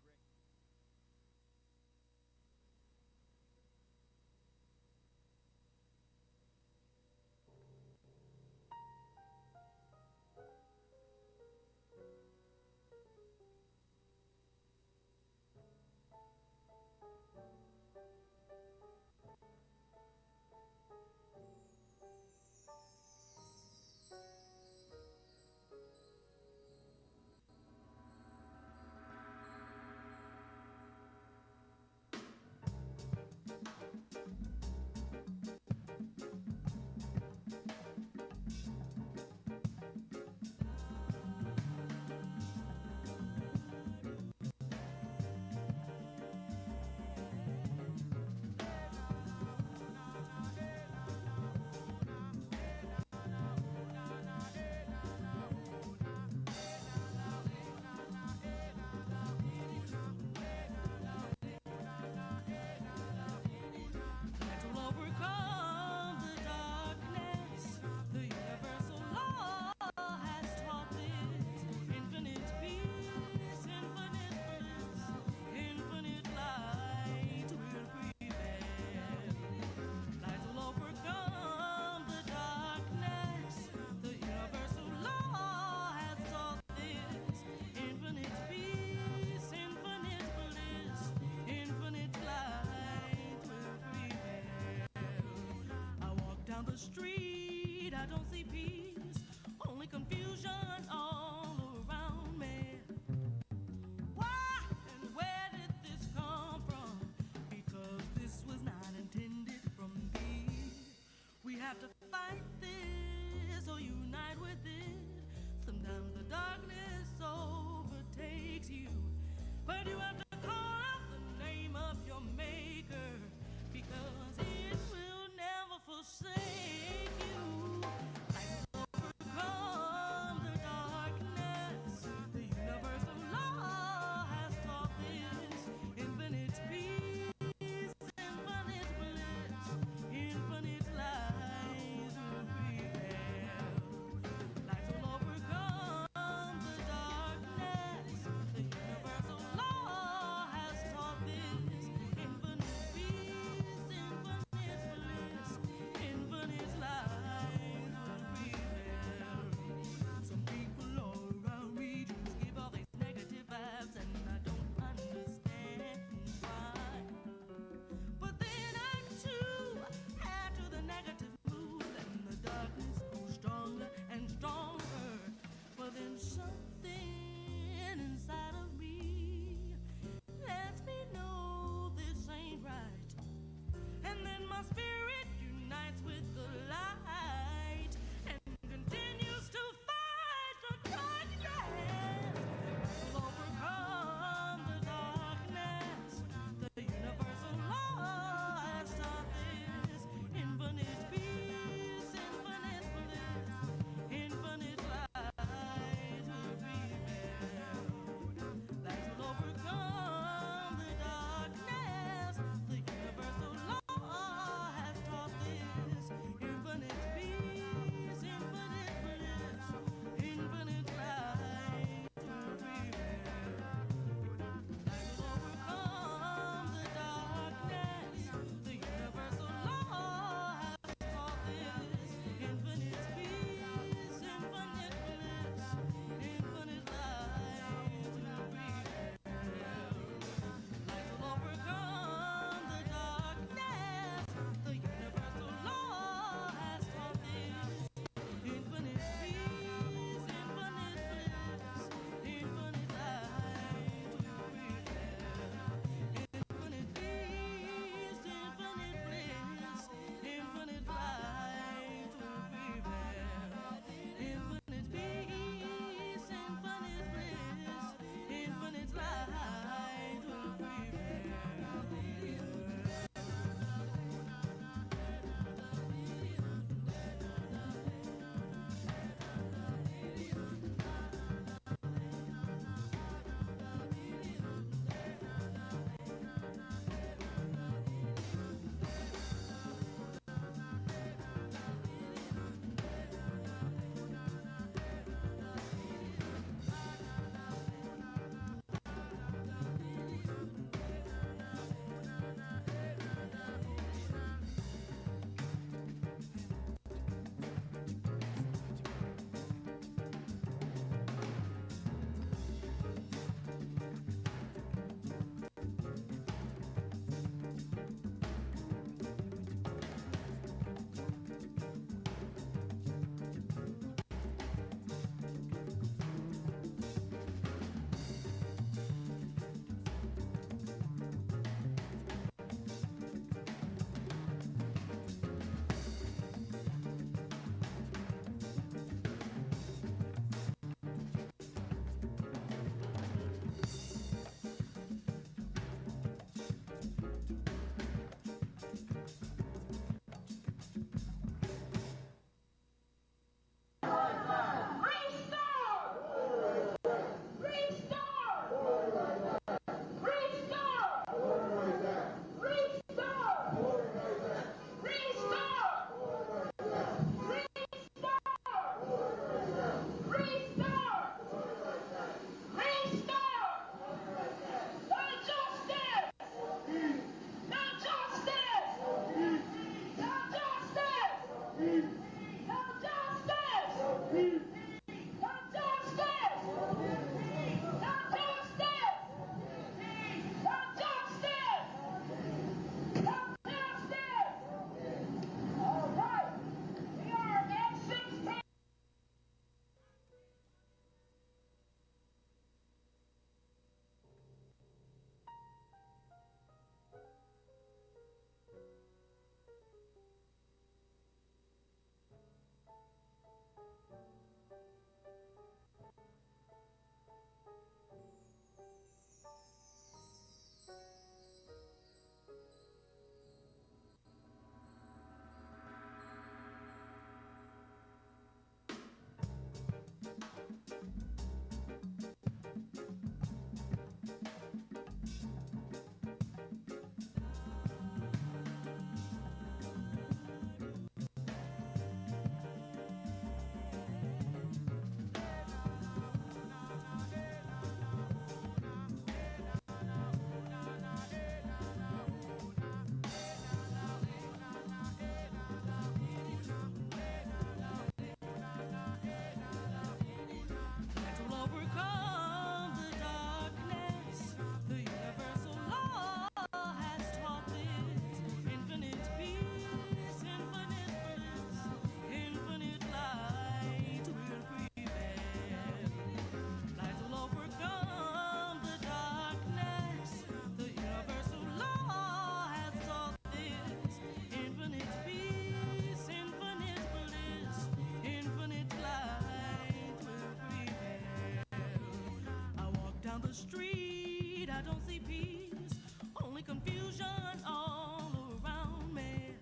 I don't see peace, only confusion all around me.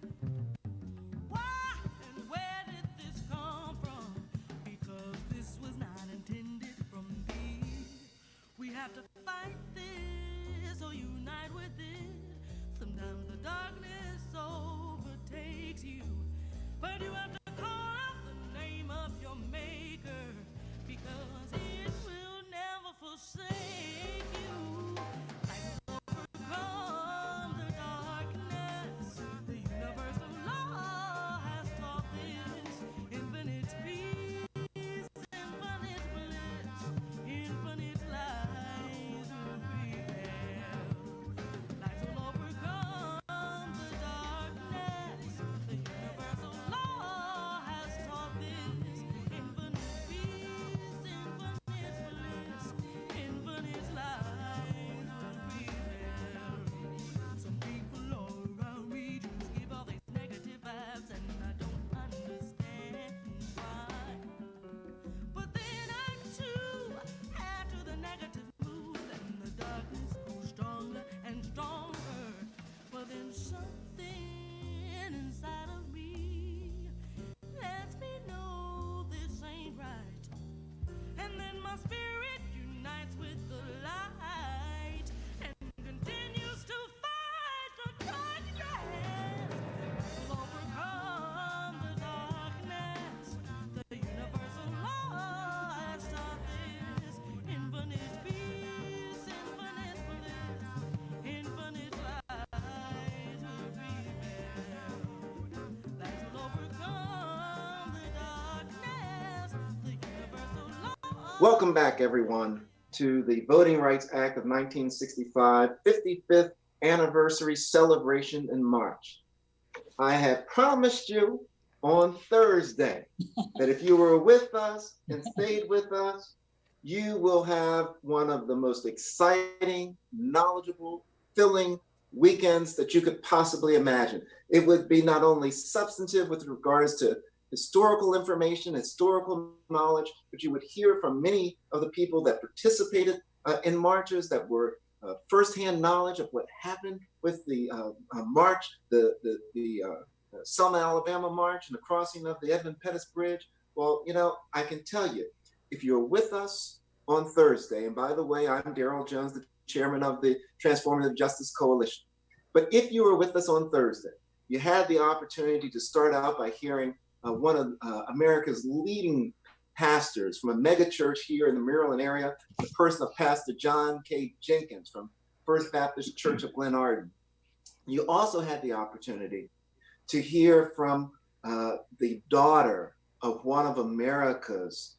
Why and where did this come from? Because this was not intended from thee. We have to fight this or unite with it. Sometimes the darkness overtakes you, but you have to call out the name of your maker, because it will never forsake you. Like overcome the darkness, the universal law has taught this. Infinite peace, infinite bliss, infinite lies will prevail. Light will overcome the darkness. The universal law has taught this. Infinite peace, infinite bliss, infinite lies will prevail. Some people all around me just give all these negative vibes, and I don't understand why. But then I too add to the negative mood, and the darkness grows stronger and stronger. But then something inside of me lets me know this ain't right. And then my spirit unites with the light and continues to fight the darkness. Will overcome the darkness. The universal law has taught this. Infinite peace, infinite bliss, infinite lies will prevail. Light will overcome the darkness. The universal law. Welcome back, everyone, to the Voting Rights Act of 1965, 55th anniversary celebration in March. I had promised you on Thursday that if you were with us and stayed with us, you will have one of the most exciting, knowledgeable, filling weekends that you could possibly imagine. It would be not only substantive with regards to historical information, historical knowledge, but you would hear from many of the people that participated in marches that were firsthand knowledge of what happened with the march, the Selma, Alabama march, and the crossing of the Edmund Pettus Bridge. Well, you know, I can tell you, if you're with us on Thursday, and by the way, I'm Darrell Jones, the chairman of the Transformative Justice Coalition. But if you were with us on Thursday, you had the opportunity to start out by hearing one of America's leading pastors from a mega church here in the Maryland area, the person of Pastor John K. Jenkins from First Baptist Church of Glen Arden. You also had the opportunity to hear from the daughter of one of America's,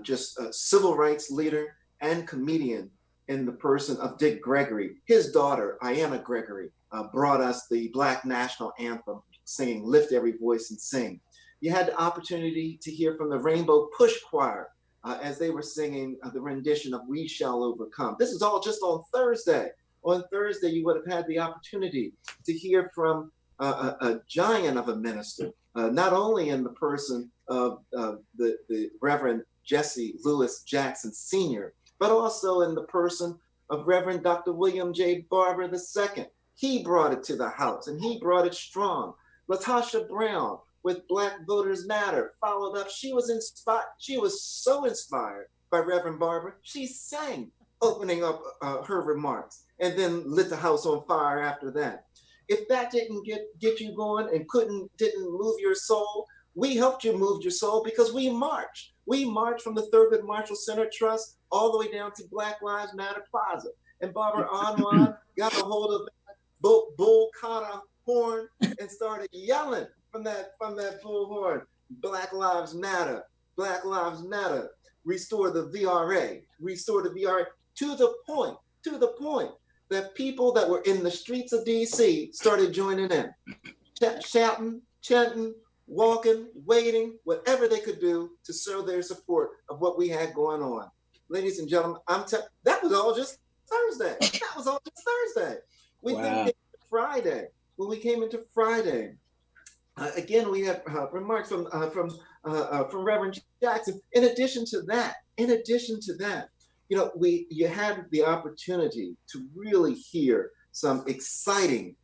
just a civil rights leader and comedian in the person of Dick Gregory. His daughter, Ayanna Gregory, brought us the Black National Anthem, singing Lift Every Voice and Sing. You had the opportunity to hear from the Rainbow Push Choir as they were singing the rendition of We Shall Overcome. This is all just on Thursday. On Thursday, you would have had the opportunity to hear from a giant of a minister, not only in the person of the Reverend Jesse Lewis Jackson Sr., but also in the person of Reverend Dr. William J. Barber II. He brought it to the House, and he brought it strong. Latasha Brown with Black Voters Matter followed up. She was inspired. She was so inspired by Reverend Barber. She sang opening up her remarks and then lit the house on fire after that. If that didn't get you going and didn't move your soul, we helped you move your soul because we marched. We marched from the Thurgood Marshall Center Trust all the way down to Black Lives Matter Plaza. And Barbara Anwar got a hold of that bull Connor horn and started yelling from that bull horn, Black Lives Matter, Black Lives Matter, restore the VRA, to the point that people that were in the streets of DC started joining in, shouting, chanting, walking, waiting, whatever they could do to show their support of what we had going on. Ladies and gentlemen, that was all just Thursday. That was all just Thursday. We then came to Friday. When we came into Friday, again, we had remarks from Reverend Jackson. In addition to that, you had the opportunity to really hear some exciting,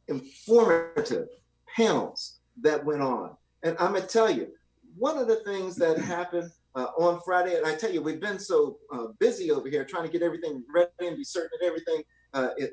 informative panels that went on. And I'm gonna tell you, one of the things that happened on Friday, and I tell you, we've been so busy over here trying to get everything ready and be certain that everything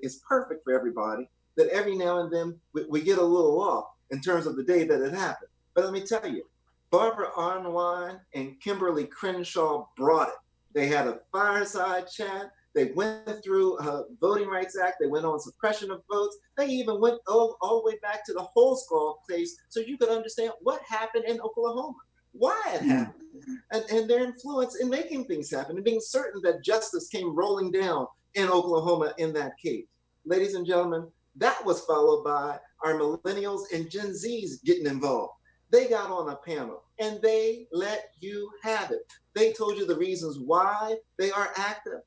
is perfect for everybody, that every now and then we get a little off in terms of the day that it happened. But let me tell you, Barbara Arnwine and Kimberly Crenshaw brought it. They had a fireside chat. They went through Voting Rights Act. They went on suppression of votes. They even went all the way back to the whole skull case so you could understand what happened in Oklahoma, why it happened, and their influence in making things happen and being certain that justice came rolling down in Oklahoma in that case. Ladies and gentlemen, that was followed by our millennials and Gen Zs getting involved. They got on a panel and they let you have it. They told you the reasons why they are active,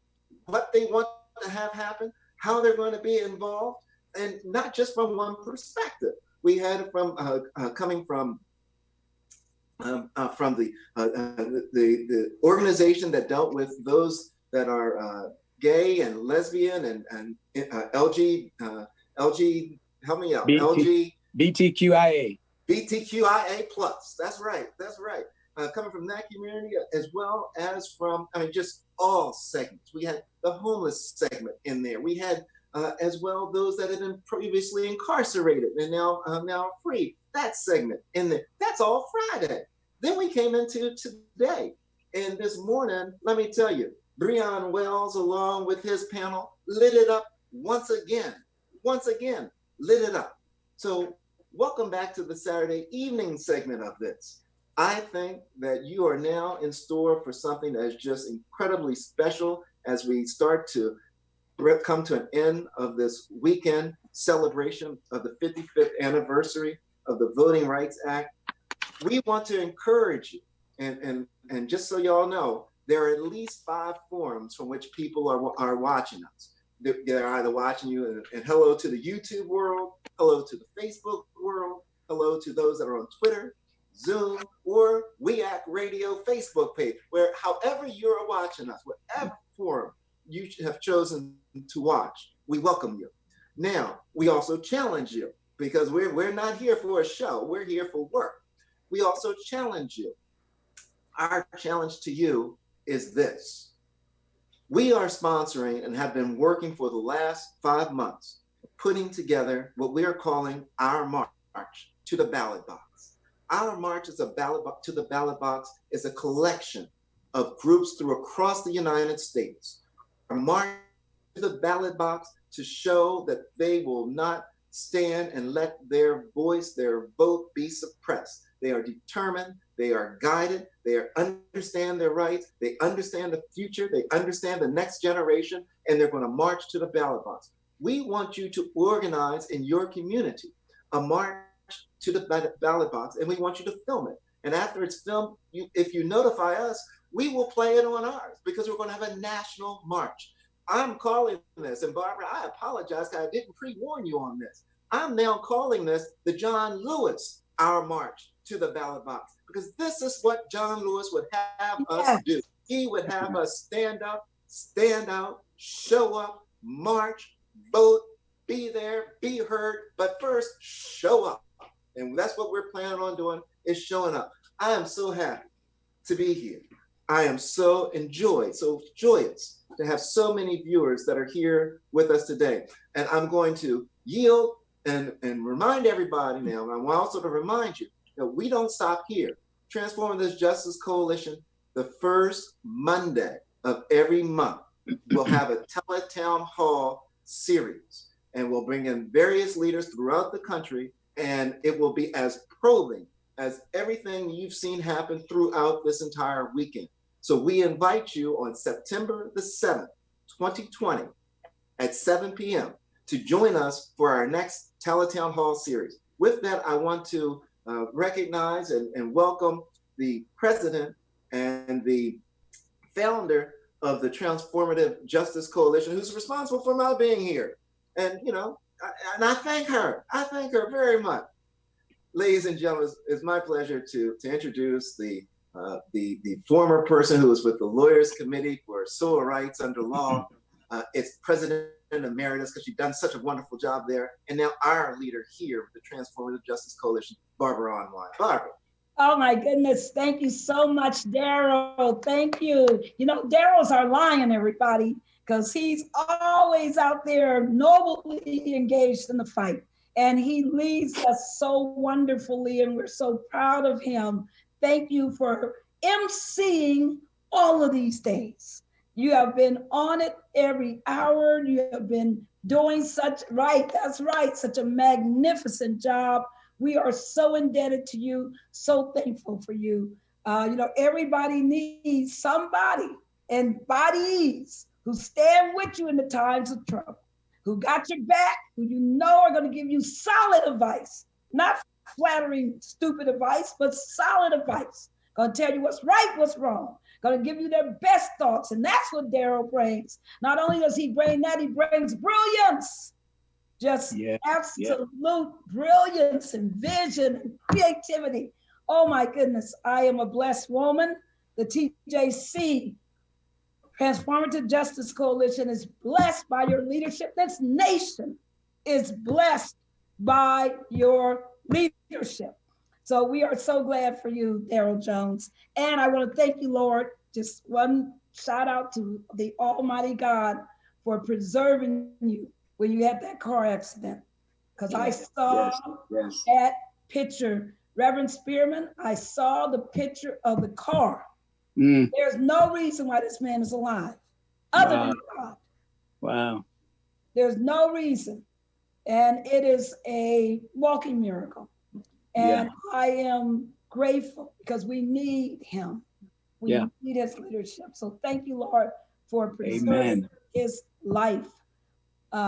what they want to have happen, how they're going to be involved, and not just from one perspective. We had it from coming from the organization that dealt with those that are gay and lesbian and LG, help me out, BTQIA. BTQIA plus. That's right. Coming from that community as well as from, just all segments. We had the homeless segment in there. We had as well those that had been previously incarcerated and now free. That segment in there. That's all Friday. Then we came into today. And this morning, let me tell you, Breon Wells, along with his panel, lit it up once again, lit it up. So welcome back to the Saturday evening segment of this. I think that you are now in store for something that is just incredibly special as we start to come to an end of this weekend celebration of the 55th anniversary of the Voting Rights Act. We want to encourage you, and just so y'all know, there are at least 5 forums from which people are watching us. They're either watching you, and hello to the YouTube world, hello to the Facebook world, hello to those that are on Twitter, Zoom, or WEAC Radio Facebook page, where however you're watching us, whatever forum you have chosen to watch, we welcome you. Now, we also challenge you, because we're not here for a show, we're here for work. We also challenge you. Our challenge to you is this. We are sponsoring and have been working for the last 5 months, putting together what we are calling our March to the Ballot Box. Our March is to the Ballot Box is a collection of groups through across the United States. Our March to the Ballot Box to show that they will not stand and let their voice, their vote be suppressed. They are determined, they are guided, they understand their rights, they understand the future, they understand the next generation, and they're going to march to the ballot box. We want you to organize in your community a march to the ballot box, and we want you to film it. And after it's filmed, if you notify us, we will play it on ours, because we're going to have a national march. I'm calling this, and Barbara, I apologize because I didn't pre-warn you on this. I'm now calling this the John Lewis Our March to the Ballot Box, because this is what John Lewis would have us do. He would have us stand up, stand out, show up, march, vote, be there, be heard, but first show up. And that's what we're planning on doing, is showing up. I am so happy to be here. I am so joyous to have so many viewers that are here with us today. And I'm going to yield and remind everybody now, and I want also to remind you that we don't stop here. Transforming this Justice Coalition, the first Monday of every month, we'll have a Teletown Hall series, and we'll bring in various leaders throughout the country, and it will be as probing as everything you've seen happen throughout this entire weekend. So we invite you on September the 7th, 2020 at 7 p.m. to join us for our next Teletown Hall series. With that, I want to recognize and welcome the president and the founder of the Transformative Justice Coalition, who's responsible for my being here. And, and I thank her. I thank her very much. Ladies and gentlemen, it's my pleasure to introduce the the former person who was with the Lawyers Committee for Civil Rights under law. It's President Emeritus, because she's done such a wonderful job there. And now our leader here with the Transformative Justice Coalition, Barbara Online. Barbara. Oh my goodness. Thank you so much, Daryl. Thank you. You know, Daryl's our lion, everybody, because he's always out there nobly engaged in the fight. And he leads us so wonderfully, and we're so proud of him. Thank you for emceeing all of these days. You have been on it every hour. You have been doing such a magnificent job. We are so indebted to you, so thankful for you. You know, everybody needs somebody and bodies who stand with you in the times of trouble, who got your back, who you know are going to give you solid advice, not flattering, stupid advice, but solid advice. Going to tell you what's right, what's wrong. Going to give you their best thoughts. And that's what Daryl brings. Not only does he bring that, he brings brilliance. Just absolute brilliance and vision and creativity. Oh my goodness, I am a blessed woman. The TJC, Transformative Justice Coalition, is blessed by your leadership. This nation is blessed by your leadership. So we are so glad for you, Daryl Jones. And I want to thank you, Lord. Just one shout out to the Almighty God for preserving you when you had that car accident. Because I saw that picture. Reverend Spearman, I saw the picture of the car. There's no reason why this man is alive other than God. Wow. There's no reason. And it is a walking miracle. And I am grateful because we need him. We need his leadership. So thank you, Lord, for preserving his life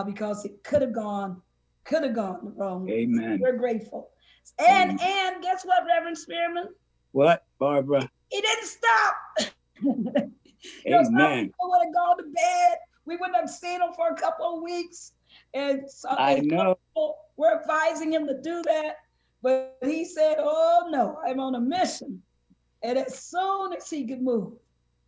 because it could have gone the wrong way. Amen. We're grateful. And guess what, Reverend Spearman? What, Barbara? He didn't stop. Amen. People would have gone to bed. We wouldn't have seen him for a couple of weeks. And so I know. We're advising him to do that. But he said, oh no, I'm on a mission. And as soon as he could move,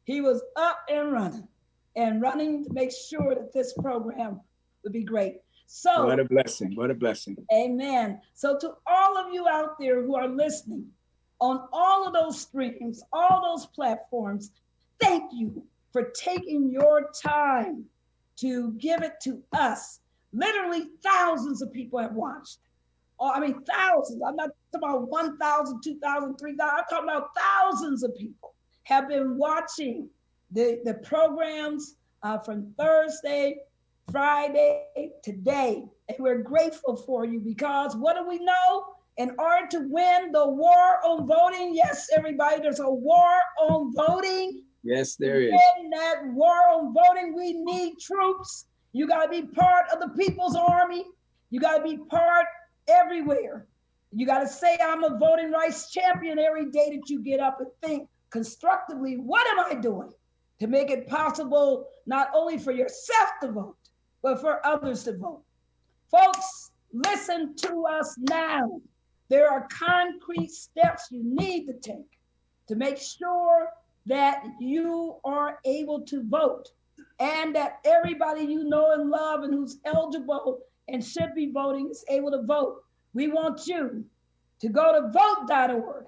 he was up and running to make sure that this program would be great. So what a blessing, what a blessing. Amen. So to all of you out there who are listening on all of those streams, all those platforms, thank you for taking your time to give it to us. Literally thousands of people have watched. Oh, I mean, thousands. I'm not talking about 1,000, 2,000, 3,000. I'm talking about thousands of people have been watching the programs from Thursday, Friday, today. And we're grateful for you because what do we know? In order to win the war on voting, yes, everybody, there's a war on voting. Yes, there is. In that war on voting, we need troops. You got to be part of the people's army. You got to be part everywhere. You got to say, I'm a voting rights champion every day that you get up and think constructively, what am I doing to make it possible not only for yourself to vote, but for others to vote? Folks, listen to us now. There are concrete steps you need to take to make sure that you are able to vote and that everybody you know and love and who's eligible and should be voting is able to vote. We want you to go to vote.org.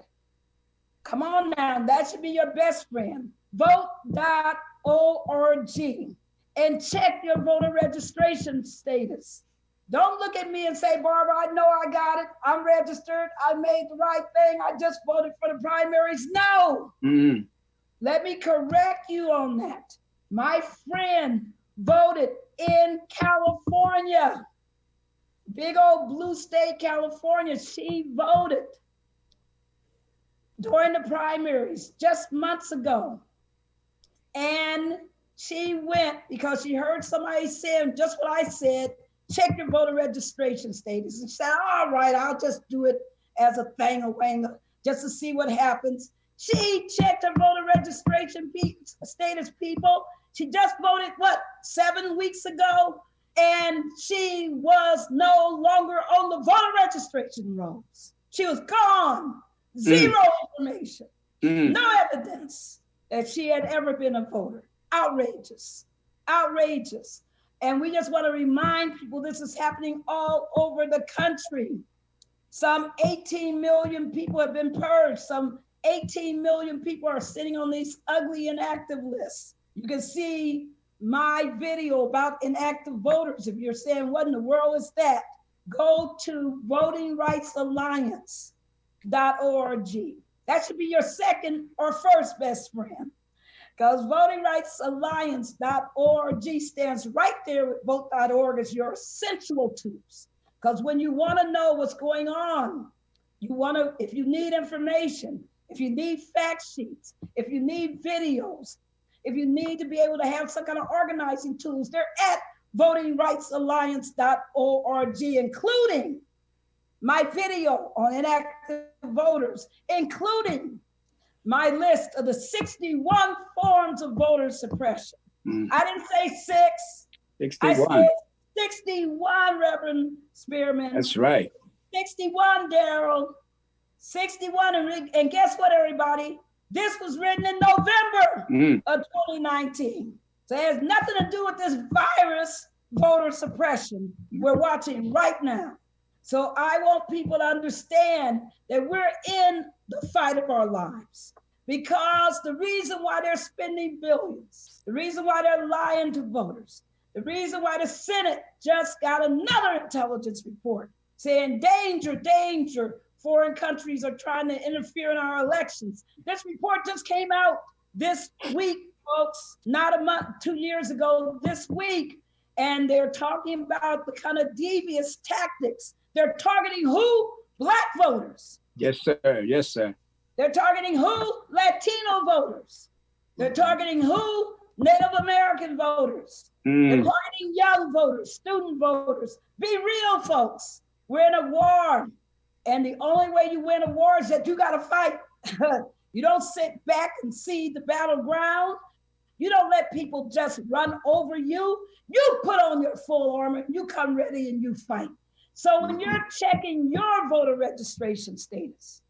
Come on now, that should be your best friend. Vote.org and check your voter registration status. Don't look at me and say, Barbara, I know I got it. I'm registered. I made the right thing. I just voted for the primaries. No. Let me correct you on that. My friend voted in California. Big old blue state, California. She voted during the primaries just months ago. And she went because she heard somebody saying just what I said, check your voter registration status. And she said, all right, I'll just do it as a thing just to see what happens. She checked her voter registration status, people. She just voted, 7 weeks ago? And she was no longer on the voter registration rolls. She was gone. Zero information. No evidence that she had ever been a voter. Outrageous, outrageous. And we just want to remind people this is happening all over the country. Some 18 million people have been purged. Some 18 million people are sitting on these ugly inactive lists. You can see my video about inactive voters. If you're saying, what in the world is that? Go to votingrightsalliance.org. That should be your second or first best friend, because votingrightsalliance.org stands right there with vote.org as your essential tools. Because when you want to know what's going on, if you need information, if you need fact sheets, if you need videos, if you need to be able to have some kind of organizing tools, they're at votingrightsalliance.org, including my video on inactive voters, including my list of the 61 forms of voter suppression. I didn't say 6. 61. I said 61, Reverend Spearman. That's right. 61, Daryl. 61. And guess what, everybody? This was written in November of 2019. So it has nothing to do with this virus, voter suppression, we're watching right now. So I want people to understand that we're in the fight of our lives, because the reason why they're spending billions, the reason why they're lying to voters, the reason why the Senate just got another intelligence report saying danger, danger, foreign countries are trying to interfere in our elections. This report just came out this week, folks, not a month, 2 years ago, this week. And they're talking about the kind of devious tactics. They're targeting who? Black voters. Yes, sir. Yes, sir. They're targeting who? Latino voters. They're targeting who? Native American voters. They're targeting young voters, student voters. Be real, folks. We're in a war. And the only way you win a war is that you got to fight. You don't sit back and see the battleground. You don't let people just run over you. You put on your full armor, you come ready and you fight. So when you're checking your voter registration status,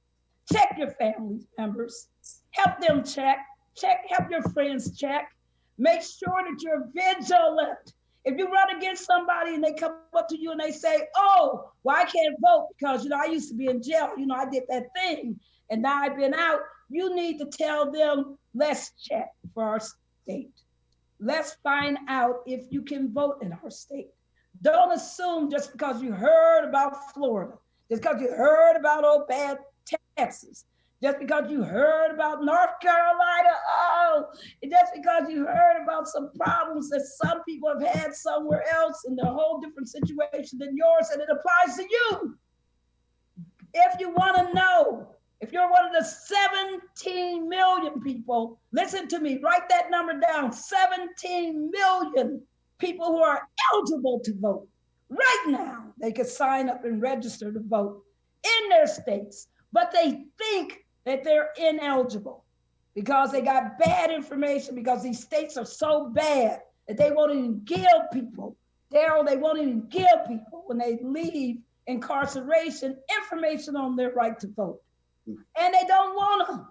check your family members, help them check, help your friends check. Make sure that you're vigilant. If you run against somebody and they come up to you and they say, oh, well, I can't vote because, I used to be in jail. I did that thing and now I've been out. You need to tell them, let's check for our state. Let's find out if you can vote in our state. Don't assume just because you heard about Florida, just because you heard about old bad Texas, just because you heard about North Carolina, just because you heard about some problems that some people have had somewhere else in a whole different situation than yours, and it applies to you. If you want to know, if you're one of the 17 million people, listen to me, write that number down, 17 million people who are eligible to vote. Right now, they could sign up and register to vote in their states, but they think that they're ineligible because they got bad information, because these states are so bad that they won't even give people, Daryl, they won't even give people when they leave incarceration information on their right to vote. And they don't want to.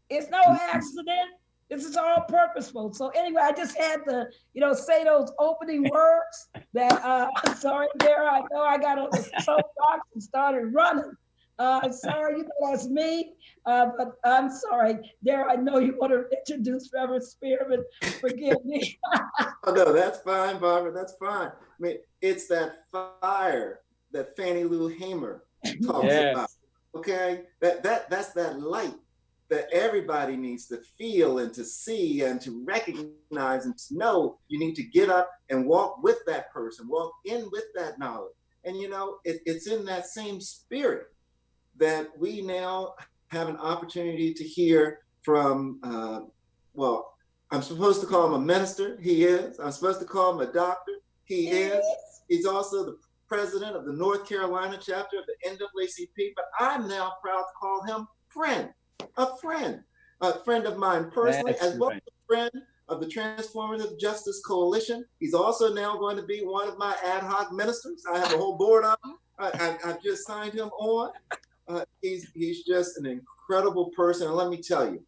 It's no accident. This is all purposeful. So anyway, I just had to, say those opening words that, I'm sorry, Dara, I know I got on the soapbox and started running. I'm sorry, that's me, but I'm sorry. Dara, I know you want to introduce Reverend Spearman. Forgive me. Oh, no, that's fine, Barbara, that's fine. I mean, it's that fire that Fannie Lou Hamer talks about. Okay, that's that light that everybody needs to feel and to see and to recognize and to know. You need to get up and walk with that person, walk in with that knowledge. And it's in that same spirit that we now have an opportunity to hear from, I'm supposed to call him a minister, he is. I'm supposed to call him a doctor, he is. He's also the president of the North Carolina chapter of the NAACP, but I'm now proud to call him a friend of mine personally, as well as a friend of the Transformative Justice Coalition. He's also now going to be one of my ad hoc ministers. I have a whole board of him. I've just signed him on. He's just an incredible person. And let me tell you,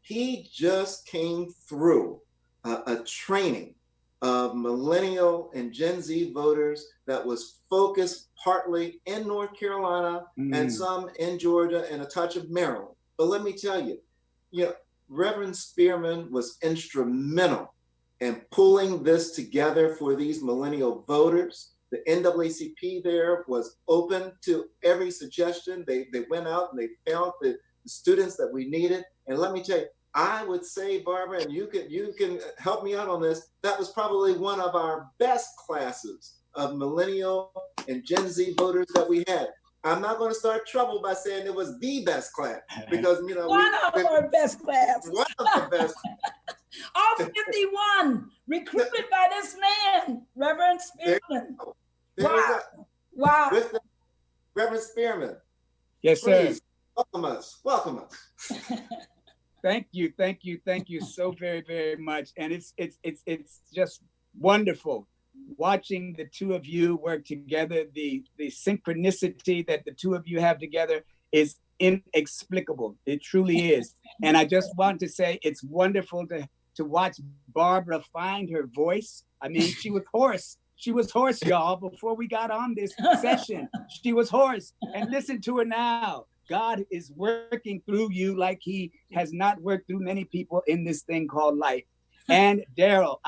He just came through a training of millennial and Gen Z voters that was focused partly in North Carolina and some in Georgia and a touch of Maryland. But let me tell you, Reverend Spearman was instrumental in pulling this together for these millennial voters. The NAACP there was open to every suggestion. They went out and they found the students that we needed. And let me tell you, I would say, Barbara, and you can help me out on this, that was probably one of our best classes of millennial and Gen Z voters that we had. I'm not going to start trouble by saying it was the best class, because one of our best classes. One of the best. All 51 recruited by this man, Reverend Spearman. Wow. With the, Reverend Spearman. Yes, please, sir. Welcome us. Thank you so very, very much. And it's just wonderful watching the two of you work together. The synchronicity that the two of you have together is inexplicable. It truly is. And I just want to say it's wonderful to watch Barbara find her voice. I mean, she was hoarse. She was hoarse, y'all, before we got on this session. She was hoarse. And listen to her now. God is working through you like he has not worked through many people in this thing called life. And Daryl,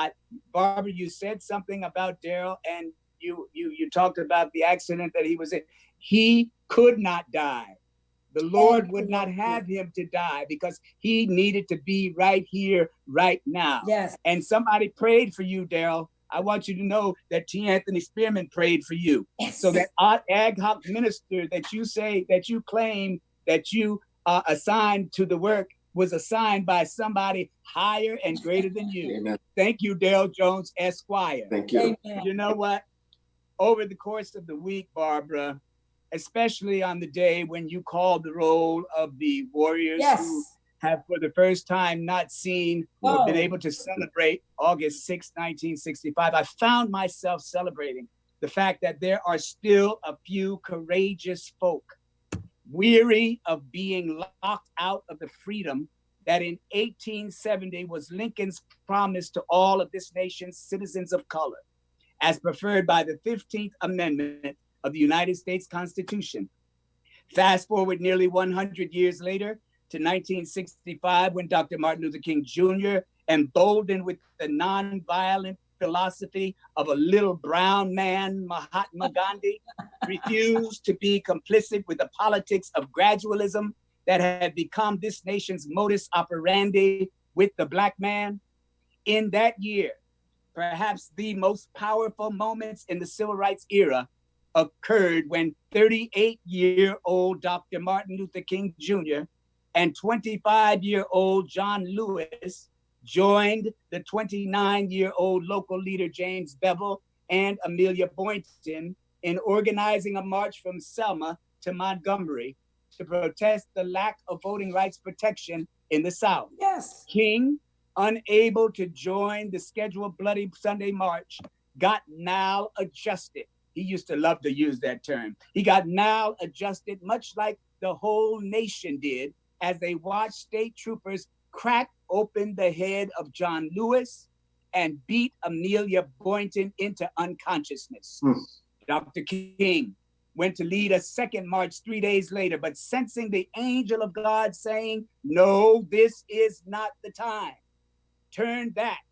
Barbara, you said something about Daryl, and you talked about the accident that he was in. He could not die. The Lord would not have him to die because he needed to be right here, right now. Yes. And somebody prayed for you, Daryl. I want you to know that T. Anthony Spearman prayed for you. Yes. So that ad hoc minister that you say, that you claim that you assigned to the work was assigned by somebody higher and greater than you. Amen. Thank you, Daryl Jones, Esquire. Thank you. Amen. You know what? Over the course of the week, Barbara, especially on the day when you called the roll of the warriors who have for the first time not seen or been able to celebrate August 6, 1965, I found myself celebrating the fact that there are still a few courageous folk weary of being locked out of the freedom that in 1870 was Lincoln's promise to all of this nation's citizens of color, as preferred by the 15th Amendment of the United States Constitution. Fast forward nearly 100 years later to 1965, when Dr. Martin Luther King Jr., emboldened with the nonviolent philosophy of a little brown man, Mahatma Gandhi, refused to be complicit with the politics of gradualism that had become this nation's modus operandi with the Black man. In that year, perhaps the most powerful moments in the civil rights era occurred when 38-year-old Dr. Martin Luther King Jr. and 25-year-old John Lewis joined the 29-year-old local leader James Bevel and Amelia Boynton in organizing a march from Selma to Montgomery to protest the lack of voting rights protection in the South. Yes. King, unable to join the scheduled Bloody Sunday March, got maladjusted. He used to love to use that term. He got maladjusted, much like the whole nation did, as they watched state troopers crack open the head of John Lewis and beat Amelia Boynton into unconsciousness. Dr. King went to lead a second march 3 days later, but sensing the angel of God saying, "No, this is not the time," turned back.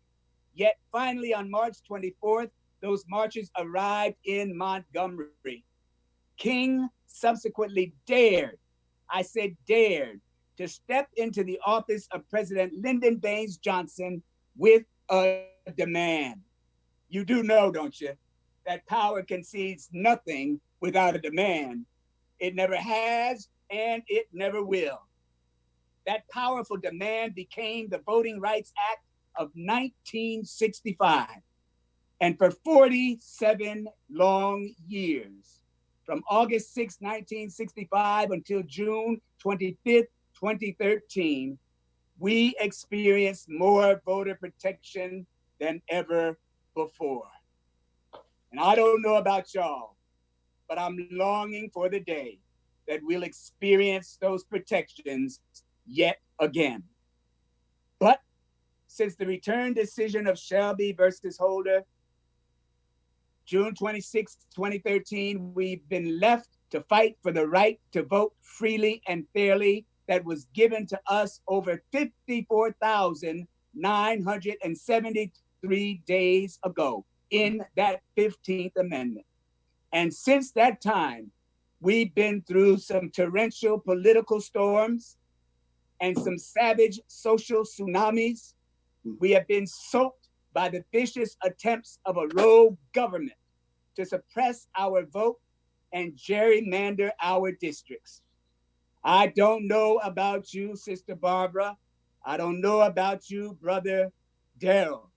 Yet finally on March 24th, those marchers arrived in Montgomery. King subsequently dared, I said dared, to step into the office of President Lyndon Baines Johnson with a demand. You do know, don't you, that power concedes nothing without a demand. It never has, and it never will. That powerful demand became the Voting Rights Act of 1965. And for 47 long years, from August 6, 1965 until June 25th, 2013, we experienced more voter protection than ever before. And I don't know about y'all, but I'm longing for the day that we'll experience those protections yet again. since the return decision of Shelby versus Holder, June 26, 2013, we've been left to fight for the right to vote freely and fairly that was given to us over 54,973 days ago in that 15th Amendment. And since that time, we've been through some torrential political storms and some savage social tsunamis. We have been soaked by the vicious attempts of a rogue government to suppress our vote and gerrymander our districts. I don't know about you, Sister Barbara. I don't know about you, Brother Darrell.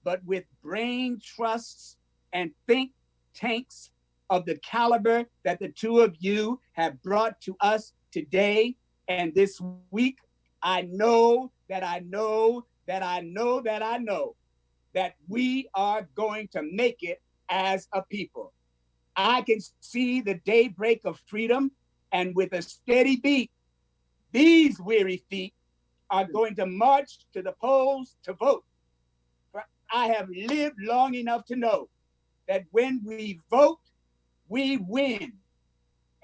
But with brain trusts and think tanks of the caliber that the two of you have brought to us today and this week, I know that we are going to make it as a people. I can see the daybreak of freedom, and with a steady beat, these weary feet are going to march to the polls to vote. For I have lived long enough to know that when we vote, we win.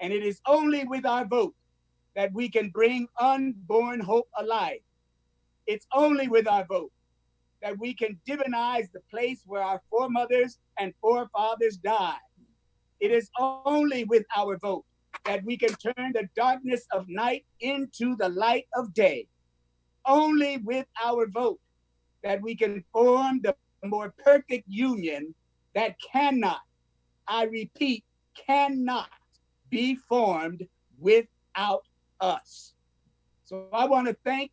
And it is only with our vote that we can bring unborn hope alive. It's only with our vote that we can divinize the place where our foremothers and forefathers died. It is only with our vote that we can turn the darkness of night into the light of day. Only with our vote that we can form the more perfect union that cannot, I repeat, cannot be formed without us. So I want to thank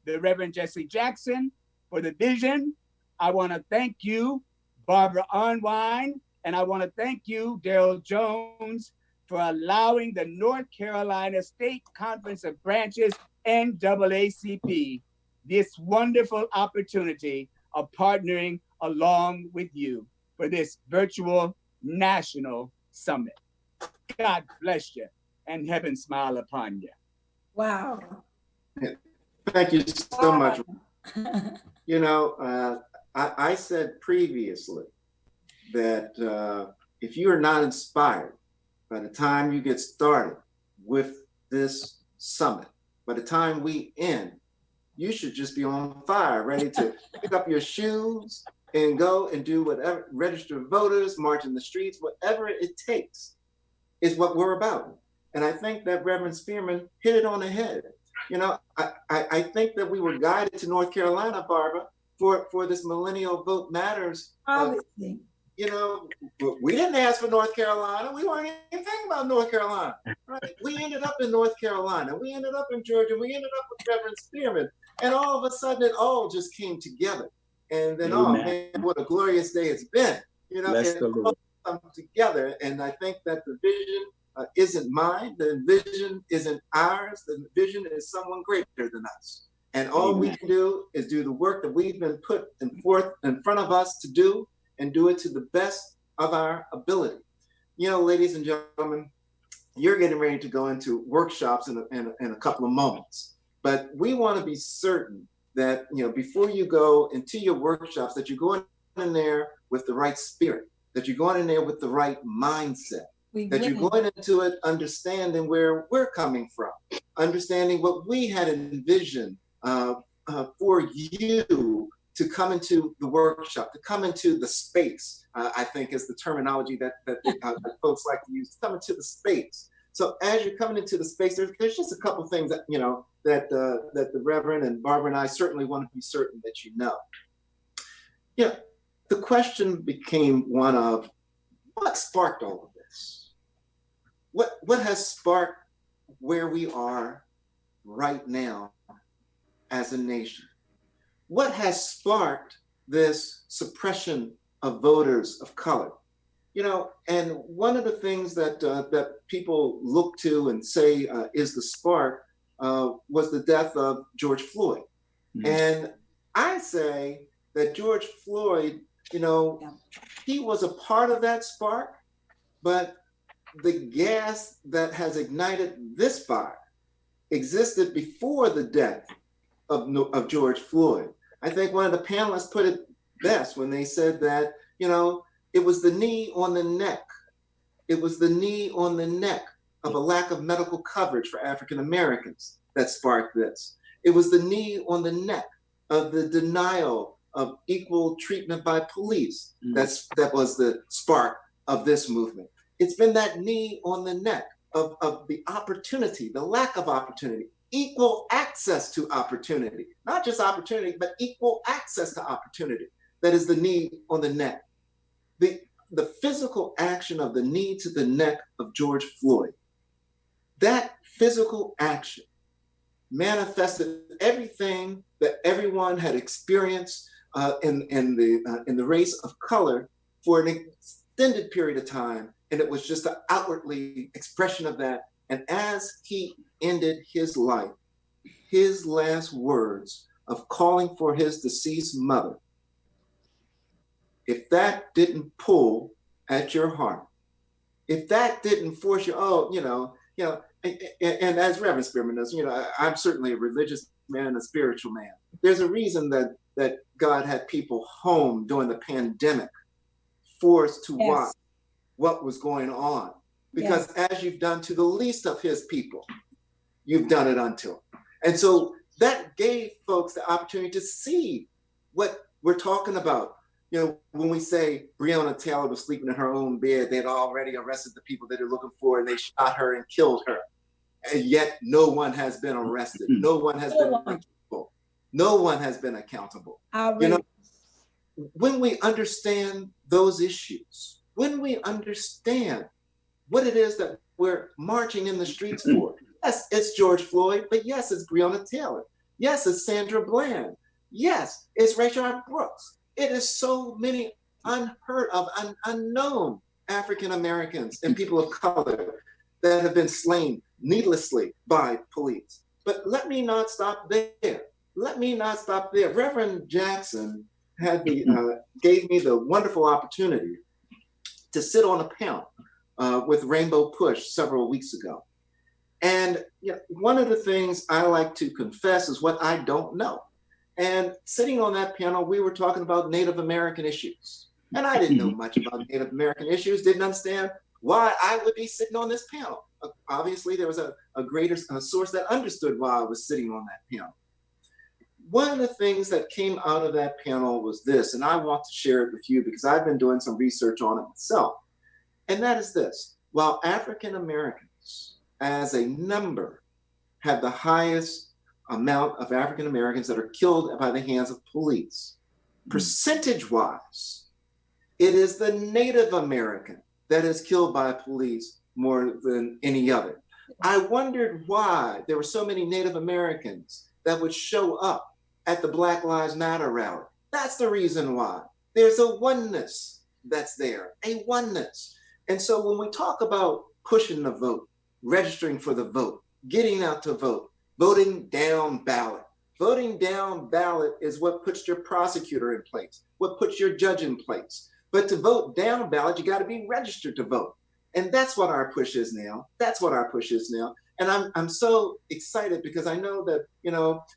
the Reverend Jesse Jackson for the vision. I want to thank you, Barbara Arnwine, and I want to thank you, Darrell Jones, for allowing the North Carolina State Conference of Branches, NAACP, this wonderful opportunity of partnering along with you for this virtual national summit. God bless you and heaven smile upon you. Wow. Thank you so much. You know, I said previously that if you are not inspired by the time you get started with this summit, by the time we end, you should just be on fire, ready to pick up your shoes and go and do whatever, register voters, march in the streets, whatever it takes is what we're about. And I think that Reverend Spearman hit it on the head. You know, I think that we were guided to North Carolina, Barbara, for this Millennial Vote Matters. Obviously. You know, we didn't ask for North Carolina. We weren't even thinking about North Carolina. Right? We ended up in North Carolina. We ended up in Georgia. We ended up with Reverend Spearman. And all of a sudden, it all just came together. And then, oh man, what a glorious day it's been. You know, it all come together. And I think that the vision isn't mine. The vision isn't ours. The vision is someone greater than us. And all we can do is do the work that we've been put in front of us to do, and do it to the best of our ability. You know, ladies and gentlemen, you're getting ready to go into workshops in a couple of moments. But we want to be certain that, you know, before you go into your workshops, that you're going in there with the right spirit, that you're going in there with the right mindset, that you're going into it understanding where we're coming from, understanding what we had envisioned for you to come into the workshop, to come into the space, I think is the terminology that folks like to use, to come into the space. So as you're coming into the space, there's just a couple things that, you know, that the Reverend and Barbara and I certainly want to be certain that you know. Yeah, the question became one of, what sparked all of this? What has sparked where we are right now as a nation? What has sparked this suppression of voters of color? You know, and one of the things that that people look to and say is the spark was the death of George Floyd. Mm-hmm. And I say that George Floyd, you know, he was a part of that spark, but the gas that has ignited this fire existed before the death of George Floyd. I think one of the panelists put it best when they said that, it was the knee on the neck. It was the knee on the neck of a lack of medical coverage for African Americans that sparked this. It was the knee on the neck of the denial of equal treatment by police that was the spark of this movement. It's been that knee on the neck of the opportunity, the lack of opportunity, equal access to opportunity, not just opportunity, but equal access to opportunity. That is the knee on the neck. The physical action of the knee to the neck of George Floyd, that physical action manifested everything that everyone had experienced in the race of color for an extended period of time. And it was just an outwardly expression of that. And as he ended his life, his last words of calling for his deceased mother, if that didn't pull at your heart, if that didn't force you, and as Reverend Spearman knows, I'm certainly a religious man and a spiritual man. There's a reason that God had people home during the pandemic, forced to watch what was going on. Because as you've done to the least of his people, you've done it unto him. And so that gave folks the opportunity to see what we're talking about. When we say Breonna Taylor was sleeping in her own bed, they'd already arrested the people that they're looking for, and they shot her and killed her. And yet no one has been arrested. No one has been accountable. No one has been accountable. When we understand those issues, when we understand what it is that we're marching in the streets for, yes, it's George Floyd, but yes, it's Breonna Taylor. Yes, it's Sandra Bland. Yes, it's Rayshard Brooks. It is so many unheard of, unknown African Americans and people of color that have been slain needlessly by police. But let me not stop there. Reverend Jackson gave me the wonderful opportunity to sit on a panel with Rainbow Push several weeks ago. And one of the things I like to confess is what I don't know. And sitting on that panel, we were talking about Native American issues. And I didn't know much about Native American issues, didn't understand why I would be sitting on this panel. Obviously, there was a greater source that understood why I was sitting on that panel. One of the things that came out of that panel was this, and I want to share it with you because I've been doing some research on it myself. And that is this: while African Americans as a number have the highest amount of African Americans that are killed by the hands of police, percentage-wise, it is the Native American that is killed by police more than any other. I wondered why there were so many Native Americans that would show up at the Black Lives Matter rally. That's the reason why. There's a oneness that's there, a oneness. And so when we talk about pushing the vote, registering for the vote, getting out to vote, voting down ballot. Voting down ballot is what puts your prosecutor in place, what puts your judge in place. But to vote down ballot, you got to be registered to vote. And that's what our push is now. And I'm so excited because I know that,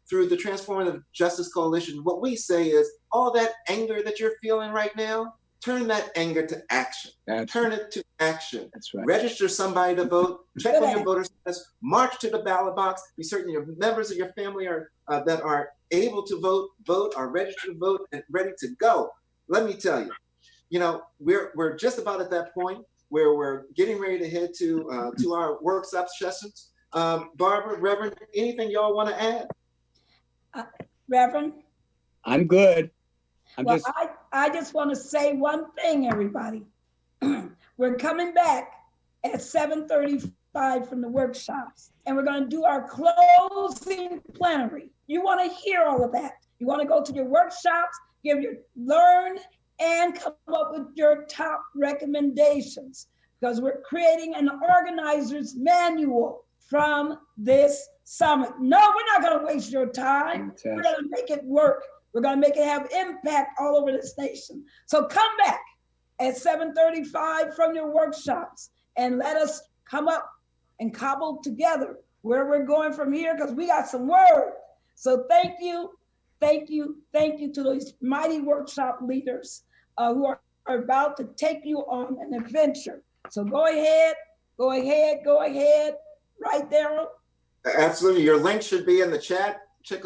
through the Transformative Justice Coalition, what we say is all that anger that you're feeling right now, turn that anger to action. Turn it to action. That's right. Register somebody to vote. Check on your voter status. March to the ballot box. Be certain your members of your family are that are able to vote, are registered to vote, and ready to go. Let me tell you, we're just about at that point where we're getting ready to head to our workshop sessions. Barbara, Reverend, anything y'all want to add? Reverend? I'm good. I just want to say one thing, everybody. We're coming back at 7:35 from the workshops, and we're going to do our closing plenary. You want to hear all of that. You want to go to your workshops, learn, and come up with your top recommendations, because we're creating an organizer's manual from this summit. No, we're not going to waste your time. Fantastic. We're going to make it work. We're going to make it have impact all over this nation. So come back at 7:35 from your workshops and let us come up and cobble together where we're going from here, because we got some word. So thank you. Thank you to those mighty workshop leaders who are about to take you on an adventure. So go ahead. Right, Daryl? Absolutely. Your link should be in the chat. Click.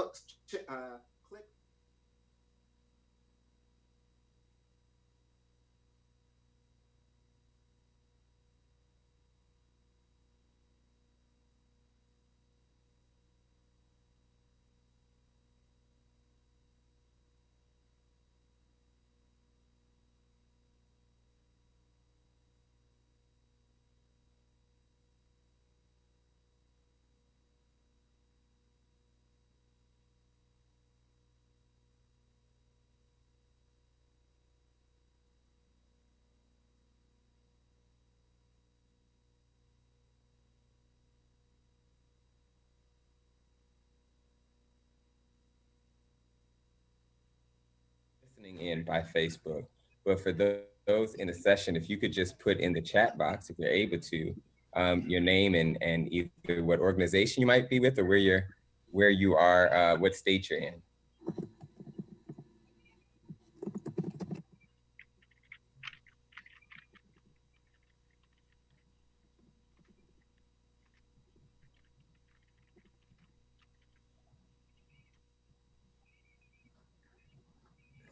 Listening in by Facebook. But for those in the session, if you could just put in the chat box, if you're able to, your name and either what organization you might be with or where you are, what state you're in.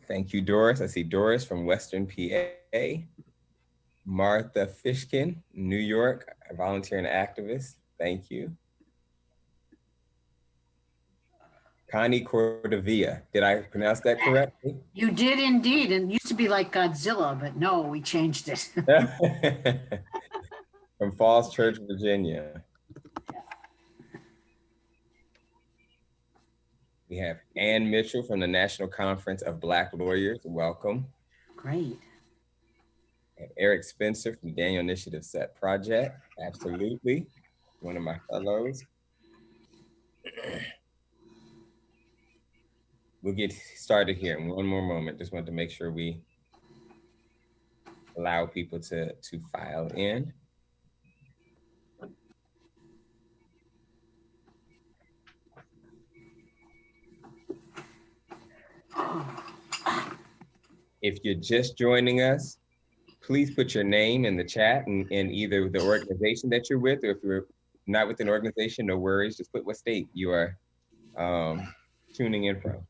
Thank you, Doris. I see Doris from Western PA. Martha Fishkin, New York, a volunteer and activist. Thank you. Connie Cordovilla. Did I pronounce that correctly? You did indeed. And it used to be like Godzilla, but no, we changed it. From Falls Church, Virginia. We have Ann Mitchell from the National Conference of Black Lawyers. Welcome. Great. And Eric Spencer from Daniel Initiative Set Project. Absolutely. One of my fellows. We'll get started here in one more moment. Just want to make sure we allow people to file in. If you're just joining us, please put your name in the chat and either the organization that you're with, or if you're not with an organization, no worries, just put what state you are tuning in from.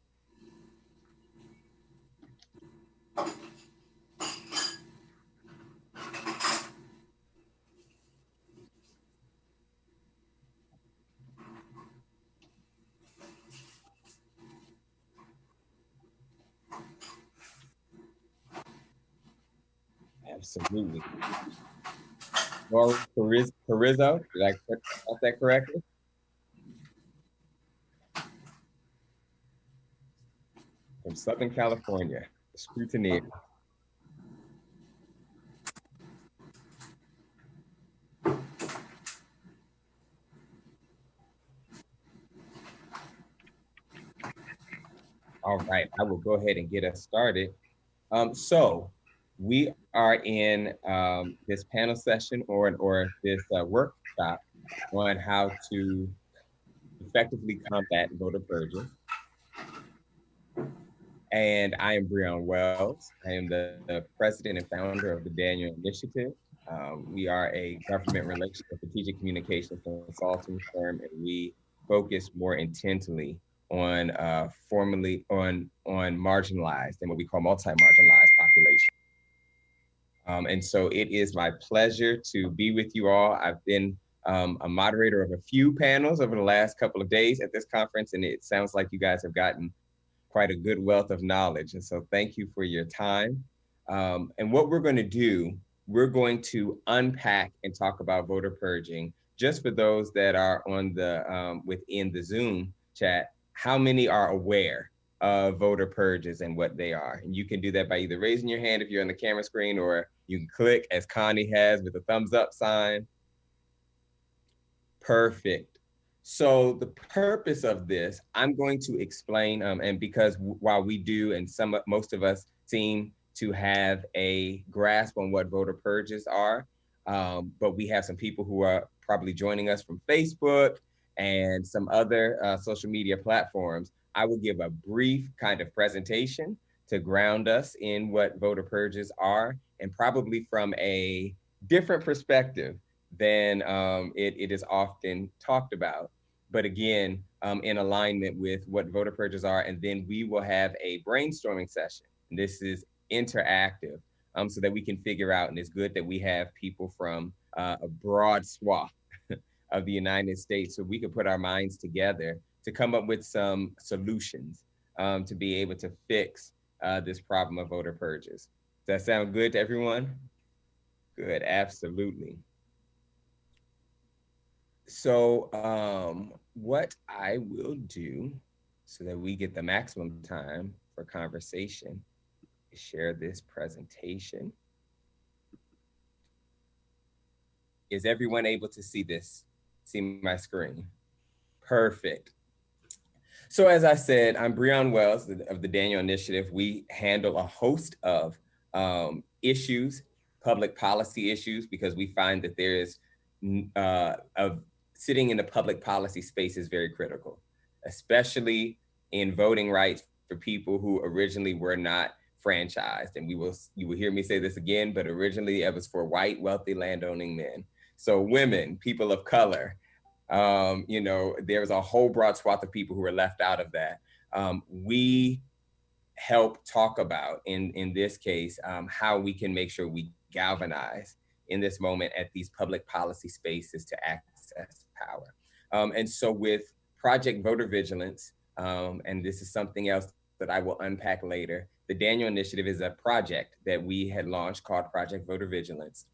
Absolutely. Laura Carrizzo, did I put that correctly? From Southern California, scrutineer. All right, I will go ahead and get us started. So we are in this panel session or this workshop on how to effectively combat voter purging. And I am Breon Wells. I am the president and founder of the Daniel Initiative. We are a government relations and strategic communications consulting firm, and we focus more intently on marginalized and what we call multi-marginalized populations. And so it is my pleasure to be with you all. I've been a moderator of a few panels over the last couple of days at this conference, and it sounds like you guys have gotten quite a good wealth of knowledge. And so thank you for your time. And what we're going to do, we're going to unpack and talk about voter purging. Just for those that are on the within the Zoom chat, how many are aware of voter purges and what they are? And you can do that by either raising your hand if you're on the camera screen, or you can click as Connie has with the thumbs up sign. Perfect. So the purpose of this, I'm going to explain, and because while we do, and most of us seem to have a grasp on what voter purges are, but we have some people who are probably joining us from Facebook and some other social media platforms I will give a brief kind of presentation to ground us in what voter purges are, and probably from a different perspective than it is often talked about. But again, in alignment with what voter purges are, and then we will have a brainstorming session. This is interactive, so that we can figure out, and it's good that we have people from a broad swath of the United States, so we could put our minds together to come up with some solutions to be able to fix this problem of voter purges. Does that sound good to everyone? Good, absolutely. So what I will do so that we get the maximum time for conversation is share this presentation. Is everyone able to see this? See my screen? Perfect. So as I said, I'm Breon Wells of the Daniel Initiative. We handle a host of issues, public policy issues, because we find that there is sitting in the public policy space is very critical, especially in voting rights for people who originally were not franchised. And you will hear me say this again, but originally it was for white, wealthy, landowning men. So women, people of color, there's a whole broad swath of people who are left out of that. We help talk about, in this case, how we can make sure we galvanize in this moment at these public policy spaces to access power. And so with Project Voter Vigilance, and this is something else that I will unpack later, the Daniel Initiative is a project that we had launched called Project Voter Vigilance.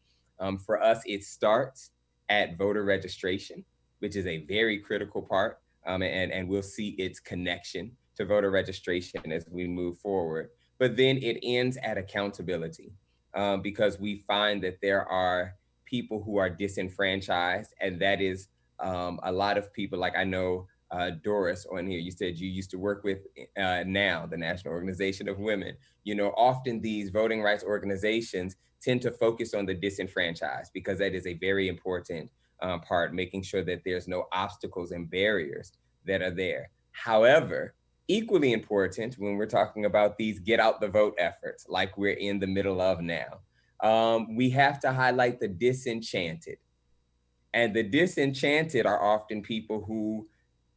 For us, it starts at voter registration, which is a very critical part, and we'll see its connection to voter registration as we move forward. But then it ends at accountability, because we find that there are people who are disenfranchised, and that is a lot of people. Like I know Doris on here, you said you used to work with NOW, the National Organization of Women. Often these voting rights organizations tend to focus on the disenfranchised, because that is a very important part, making sure that there's no obstacles and barriers that are there. However, equally important when we're talking about these get out the vote efforts, like we're in the middle of now, we have to highlight the disenchanted. And the disenchanted are often people who,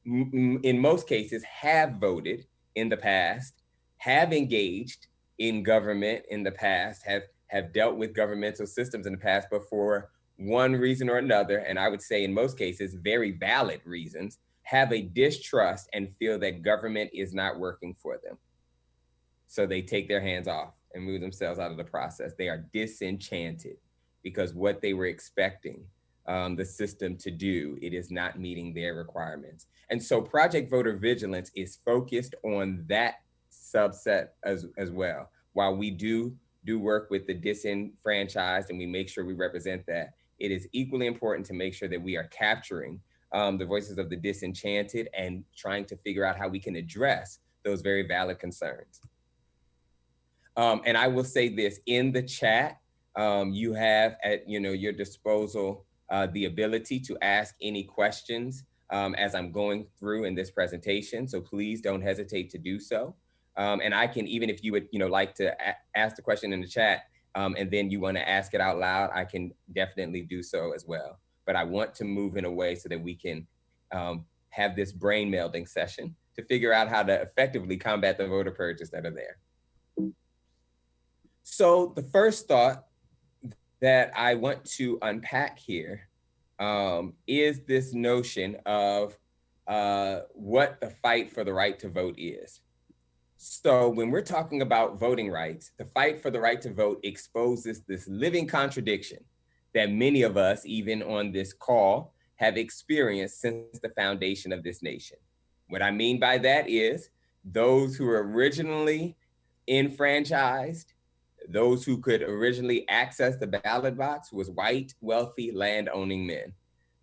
in most cases, have voted in the past, have engaged in government in the past, have dealt with governmental systems in the past, but for one reason or another, and I would say in most cases, very valid reasons, have a distrust and feel that government is not working for them. So they take their hands off and move themselves out of the process. They are disenchanted because what they were expecting the system to do, it is not meeting their requirements. And so Project Voter Vigilance is focused on that subset as well. While we do work with the disenfranchised and we make sure we represent that, it is equally important to make sure that we are capturing the voices of the disenchanted and trying to figure out how we can address those very valid concerns. And I will say this, in the chat, you have at your disposal the ability to ask any questions as I'm going through in this presentation. So please don't hesitate to do so. And I can, even if you would like to ask the question in the chat and then you want to ask it out loud, I can definitely do so as well. But I want to move in a way so that we can have this brain melding session to figure out how to effectively combat the voter purges that are there. So the first thought that I want to unpack here is this notion of what the fight for the right to vote is. So when we're talking about voting rights, the fight for the right to vote exposes this living contradiction that many of us, even on this call, have experienced since the foundation of this nation. What I mean by that is those who were originally enfranchised, those who could originally access the ballot box was white, wealthy, land-owning men.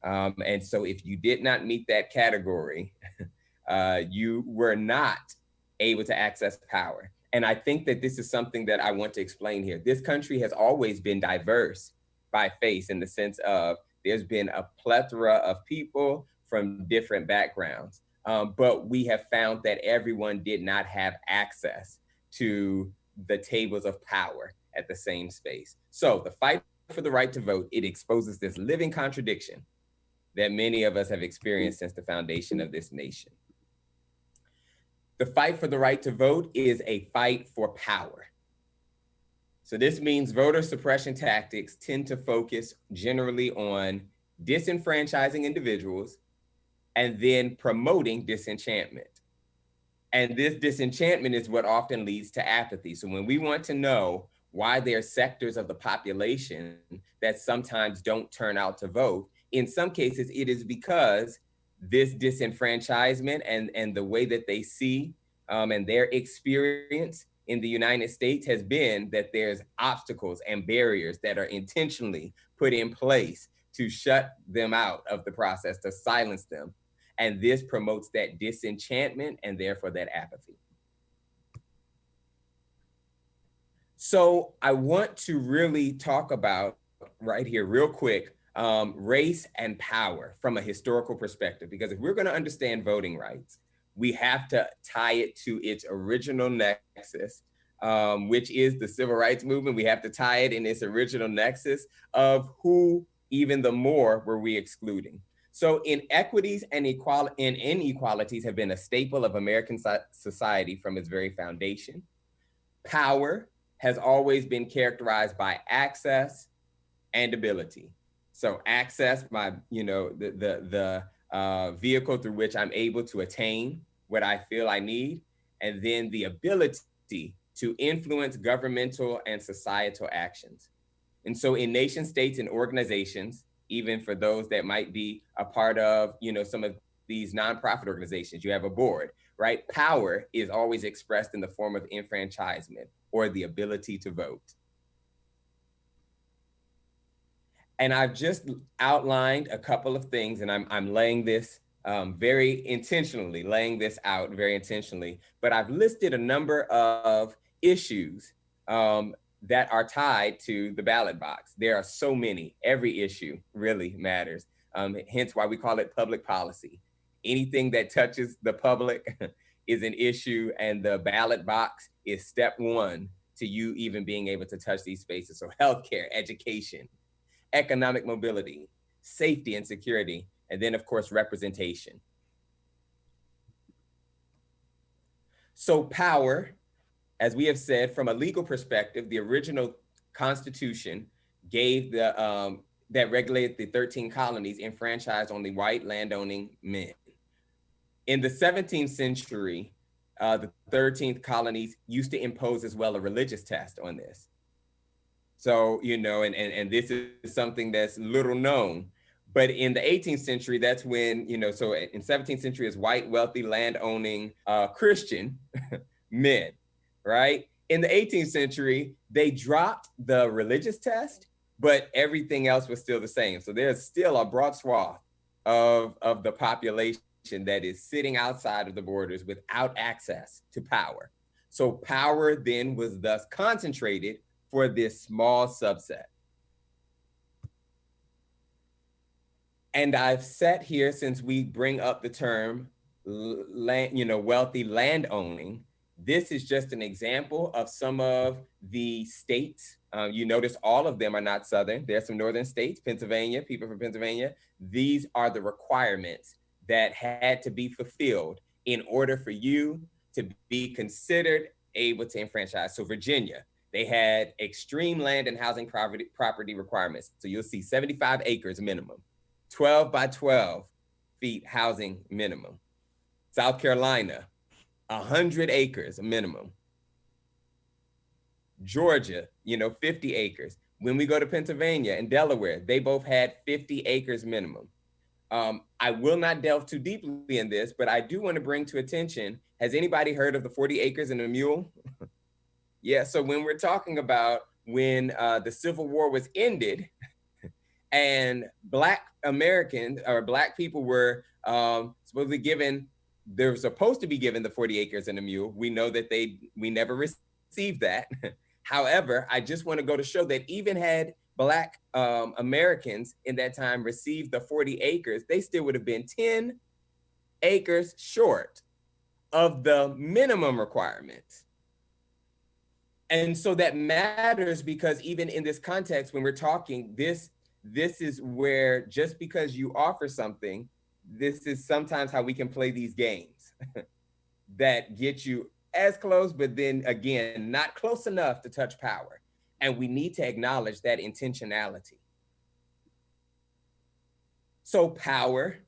And so if you did not meet that category, you were not able to access power. And I think that this is something that I want to explain here. This country has always been diverse by face, in the sense of there's been a plethora of people from different backgrounds. but we have found that everyone did not have access to the tables of power at the same space. So the fight for the right to vote, it exposes this living contradiction that many of us have experienced since the foundation of this nation. The fight for the right to vote is a fight for power. So this means voter suppression tactics tend to focus generally on disenfranchising individuals and then promoting disenchantment. And this disenchantment is what often leads to apathy. So when we want to know why there are sectors of the population that sometimes don't turn out to vote, in some cases it is because this disenfranchisement and the way that they see and their experience in the United States has been that there's obstacles and barriers that are intentionally put in place to shut them out of the process, to silence them. And this promotes that disenchantment and therefore that apathy. So I want to really talk about right here real quick, race and power from a historical perspective, because if we're going to understand voting rights, we have to tie it to its original nexus, which is the civil rights movement. We have to tie it in its original nexus of who even the more were we excluding. So inequities and inequalities have been a staple of American society from its very foundation. Power has always been characterized by access and ability. So access, the vehicle through which I'm able to attain what I feel I need, and then the ability to influence governmental and societal actions. And so in nation states and organizations, even for those that might be a part of, some of these nonprofit organizations, you have a board, right? Power is always expressed in the form of enfranchisement or the ability to vote. And I've just outlined a couple of things, and I'm laying this very intentionally, but I've listed a number of issues that are tied to the ballot box. There are so many. Every issue really matters, hence why we call it public policy. Anything that touches the public is an issue, and the ballot box is step one to you even being able to touch these spaces. So healthcare, education, economic mobility, safety and security, and then of course, representation. So power, as we have said, from a legal perspective, the original Constitution gave that regulated the 13 colonies enfranchised only white landowning men. In the 17th century, the 13th colonies used to impose as well a religious test on this. So, and this is something that's little known, but in the 18th century, that's when, so in 17th century is white, wealthy, land-owning Christian men, right? In the 18th century, they dropped the religious test, but everything else was still the same. So there's still a broad swath of the population that is sitting outside of the borders without access to power. So power then was thus concentrated for this small subset. And I've set here, since we bring up the term wealthy land owning, this is just an example of some of the states. You notice all of them are not Southern. There are some Northern states, Pennsylvania, people from Pennsylvania. These are the requirements that had to be fulfilled in order for you to be considered able to enfranchise. So Virginia, they had extreme land and housing property requirements. So you'll see 75 acres minimum, 12 by 12 feet housing minimum. South Carolina, 100 acres minimum. Georgia, 50 acres. When we go to Pennsylvania and Delaware, they both had 50 acres minimum. I will not delve too deeply in this, but I do want to bring to attention, has anybody heard of the 40 acres and a mule? Yeah, so when we're talking about when the Civil War was ended and Black Americans or Black people were supposedly given, they were supposed to be given the 40 acres and a mule. We know that we never received that. However, I just want to go to show that even had Black Americans in that time received the 40 acres, they still would have been 10 acres short of the minimum requirements. And so that matters because even in this context, when we're talking, this is where just because you offer something, this is sometimes how we can play these games that get you as close, but then again, not close enough to touch power. And we need to acknowledge that intentionality. So power,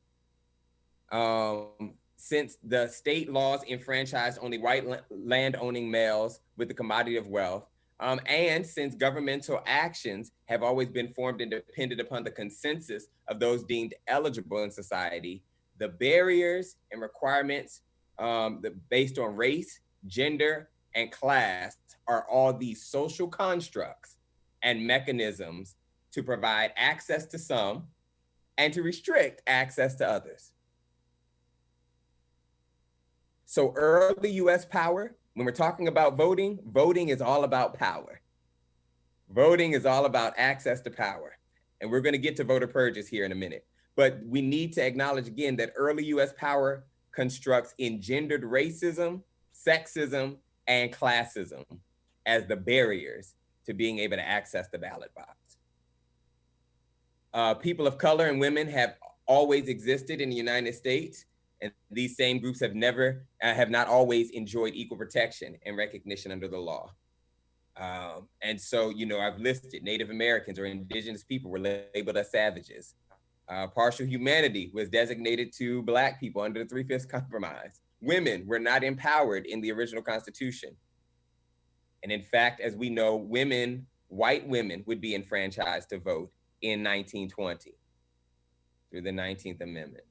since the state laws enfranchise only white land-owning males with the commodity of wealth, and since governmental actions have always been formed and depended upon the consensus of those deemed eligible in society, the barriers and requirements based on race, gender, and class are all these social constructs and mechanisms to provide access to some and to restrict access to others. So early US power, when we're talking about voting, voting is all about power. Voting is all about access to power. And we're going to get to voter purges here in a minute. But we need to acknowledge again that early US power constructs engendered racism, sexism, and classism as the barriers to being able to access the ballot box. People of color and women have always existed in the United States, and these same groups have not always enjoyed equal protection and recognition under the law. And so, I've listed Native Americans or indigenous people were labeled as savages. Partial humanity was designated to Black people under the 3/5 Compromise. Women were not empowered in the original Constitution. And in fact, as we know, white women would be enfranchised to vote in 1920 through the 19th Amendment.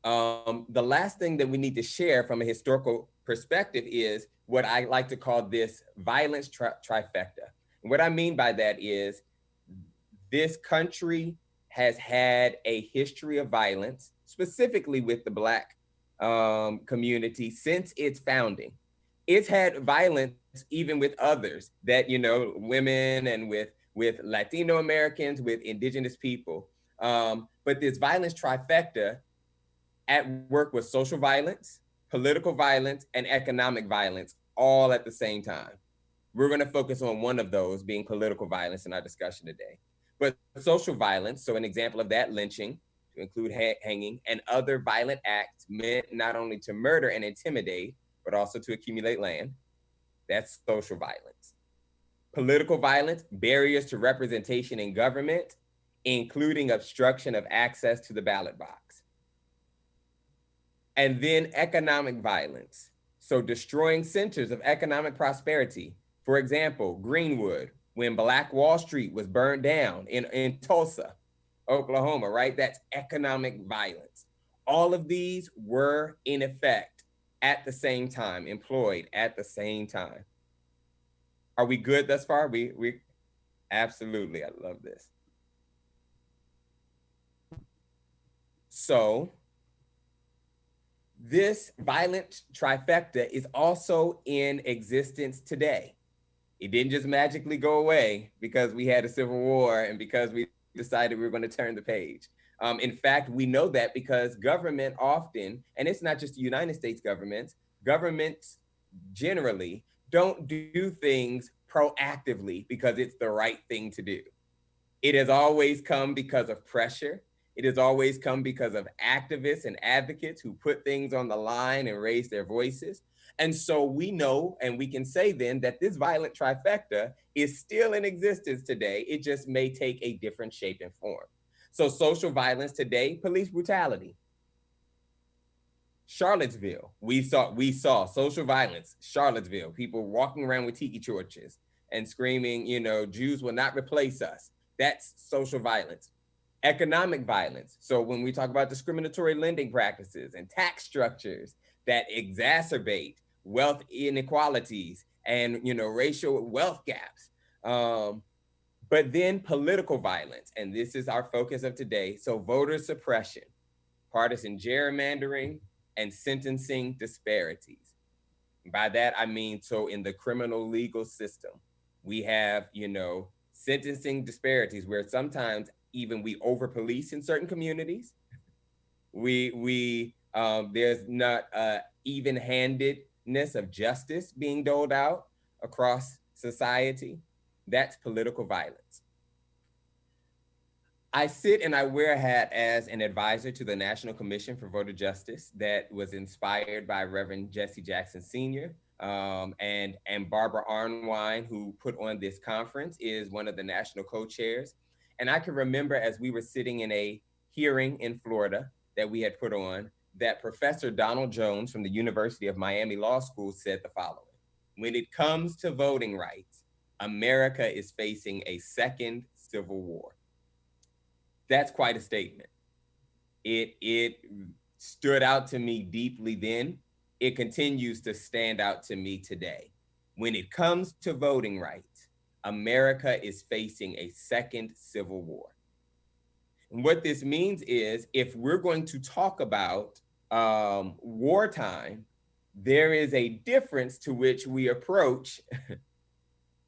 The last thing that we need to share from a historical perspective is what I like to call this violence trifecta. And what I mean by that is this country has had a history of violence, specifically with the Black community since its founding. It's had violence even with others that, women and with Latino Americans, with indigenous people. But this violence trifecta at work with social violence, political violence, and economic violence all at the same time. We're going to focus on one of those, being political violence, in our discussion today. But social violence, so an example of that, lynching, to include hanging, and other violent acts meant not only to murder and intimidate, but also to accumulate land. That's social violence. Political violence, barriers to representation in government, including obstruction of access to the ballot box. And then economic violence, so destroying centers of economic prosperity. For example, Greenwood, when Black Wall Street was burned down in Tulsa, Oklahoma, right? That's economic violence. All of these were in effect at the same time, employed at the same time. Are we good thus far? We absolutely, I love this. So this violent trifecta is also in existence today. It didn't just magically go away because we had a civil war and because we decided we were going to turn the page. In fact, we know that because government often, and it's not just the United States governments generally don't do things proactively because it's the right thing to do. It has always come because of pressure. It has always come because of activists and advocates who put things on the line and raise their voices. And so we know, and we can say then that this violent trifecta is still in existence today. It just may take a different shape and form. So social violence today, police brutality. Charlottesville, we saw social violence, Charlottesville, people walking around with tiki torches and screaming, Jews will not replace us. That's social violence. Economic violence. So when we talk about discriminatory lending practices and tax structures that exacerbate wealth inequalities and, racial wealth gaps. But then political violence, and this is our focus of today. So voter suppression, partisan gerrymandering, and sentencing disparities. By that, I mean, so in the criminal legal system, we have, sentencing disparities where sometimes even we over police in certain communities. There's not even-handedness of justice being doled out across society. That's political violence. I sit and I wear a hat as an advisor to the National Commission for Voter Justice that was inspired by Reverend Jesse Jackson Sr. And Barbara Arnwine, who put on this conference, is one of the national co-chairs. And I can remember as we were sitting in a hearing in Florida that we had put on, that Professor Donald Jones from the University of Miami Law School said the following: when it comes to voting rights, America is facing a second civil war. That's quite a statement. It stood out to me deeply then. It continues to stand out to me today. When it comes to voting rights, America is facing a second civil war. And what this means is, if we're going to talk about wartime, there is a difference to which we approach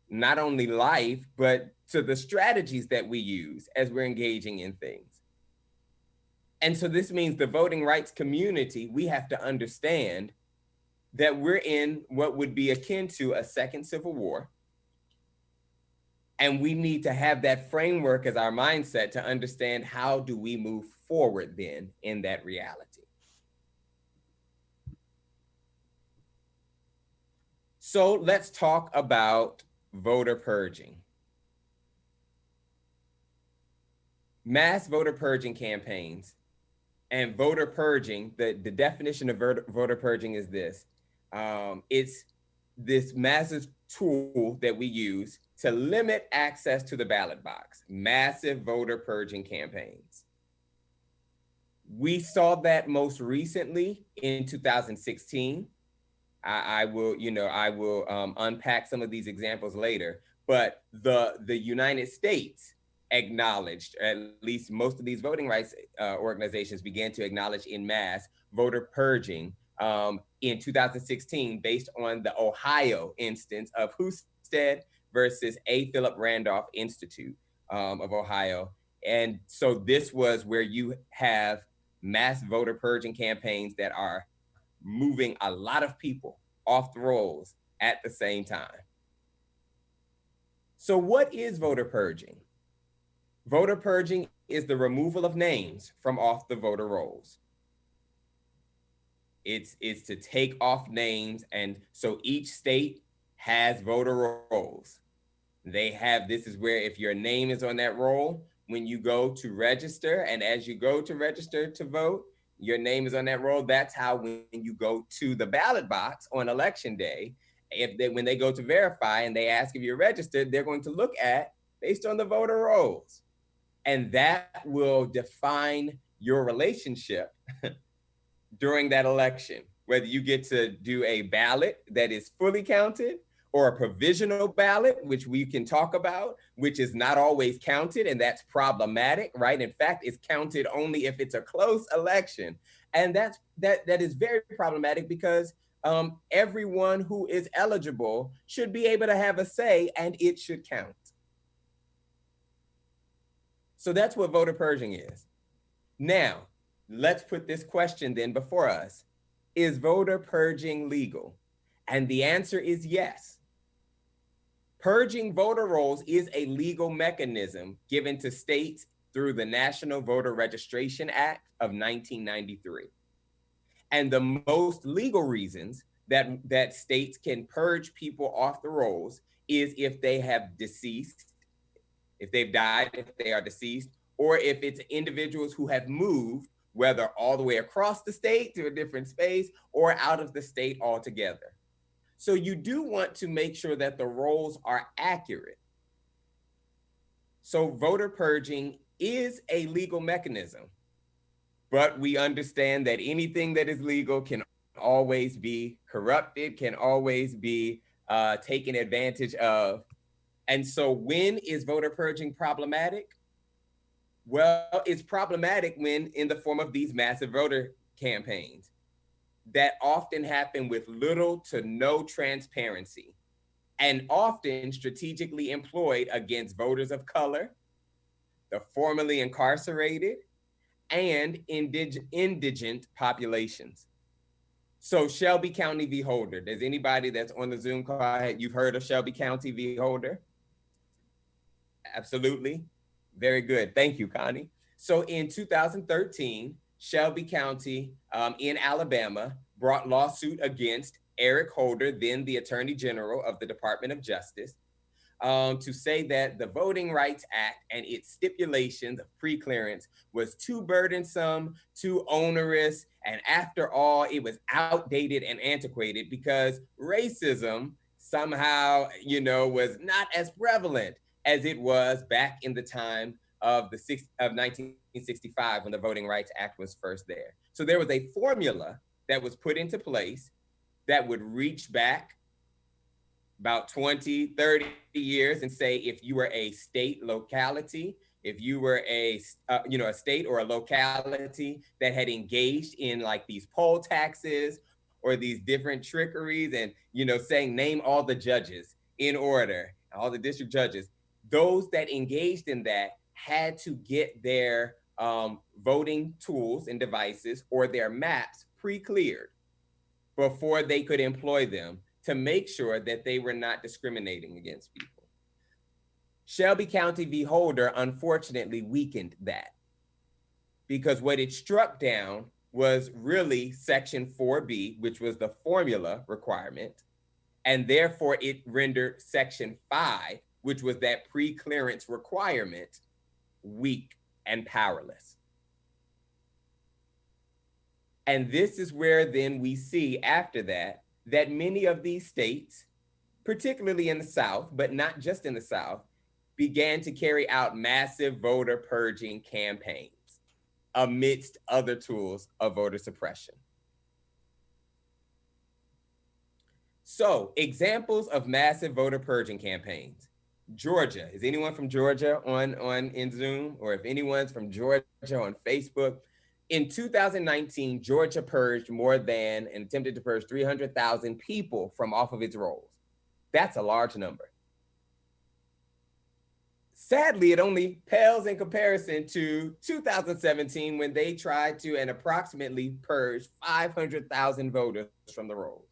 not only life, but to the strategies that we use as we're engaging in things. And so this means the voting rights community, we have to understand that we're in what would be akin to a second civil war. And we need to have that framework as our mindset to understand how do we move forward then in that reality. So let's talk about voter purging. Mass voter purging campaigns and voter purging, the definition of voter purging is this. It's this massive tool that we use to limit access to the ballot box, massive voter purging campaigns. We saw that most recently in 2016. I will unpack some of these examples later, but the United States acknowledged, at least most of these voting rights organizations began to acknowledge in mass voter purging in 2016 based on the Ohio instance of Husted versus A. Philip Randolph Institute of Ohio. And so this was where you have mass voter purging campaigns that are moving a lot of people off the rolls at the same time. So what is voter purging? Voter purging is the removal of names from off the voter rolls. It's to take off names, and so each state has voter rolls. This is where if your name is on that roll, when you go to register, and as you go to register to vote, your name is on that roll. That's how when you go to the ballot box on election day, when they go to verify and they ask if you're registered, they're going to look at based on the voter rolls. And that will define your relationship during that election, whether you get to do a ballot that is fully counted or a provisional ballot, which we can talk about, which is not always counted, and that's problematic, right? In fact, it's counted only if it's a close election. And that is very problematic because everyone who is eligible should be able to have a say, and it should count. So that's what voter purging is. Now, let's put this question then before us. Is voter purging legal? And the answer is yes. Purging voter rolls is a legal mechanism given to states through the National Voter Registration Act of 1993. And the most legal reasons that states can purge people off the rolls is if they have deceased, if they've died, if they are deceased, or if it's individuals who have moved, whether all the way across the state to a different space or out of the state altogether. So you do want to make sure that the rolls are accurate. So voter purging is a legal mechanism, but we understand that anything that is legal can always be corrupted, can always be taken advantage of. And so when is voter purging problematic? Well, it's problematic when in the form of these massive voter campaigns that often happen with little to no transparency and often strategically employed against voters of color, the formerly incarcerated, and indigent populations. So Shelby County v. Holder. Does anybody that's on the Zoom call, you've heard of Shelby County v. Holder? Absolutely. Very good. Thank you, Connie. So in 2013, Shelby County in Alabama brought lawsuit against Eric Holder, then the Attorney General of the Department of Justice, to say that the Voting Rights Act and its stipulations of preclearance was too burdensome, too onerous, and after all, it was outdated and antiquated because racism somehow, was not as prevalent as it was back in the time of 1965 when the Voting Rights Act was first there. So there was a formula that was put into place that would reach back about 20, 30 years and say if you were a state locality, if you were a state or a locality that had engaged in like these poll taxes or these different trickeries and, saying name all the judges in order, all the district judges, those that engaged in that had to get their voting tools and devices or their maps pre-cleared before they could employ them to make sure that they were not discriminating against people. Shelby County v. Holder unfortunately weakened that because what it struck down was really Section 4B, which was the formula requirement, and therefore it rendered Section 5, which was that pre-clearance requirement, weak and powerless. And this is where then we see after that many of these states, particularly in the South, but not just in the South, began to carry out massive voter purging campaigns amidst other tools of voter suppression. So, examples of massive voter purging campaigns. Georgia. Is anyone from Georgia on in Zoom? Or if anyone's from Georgia on Facebook? In 2019, Georgia attempted to purge 300,000 people from off of its rolls. That's a large number. Sadly, it only pales in comparison to 2017 when they tried to and approximately purge 500,000 voters from the rolls.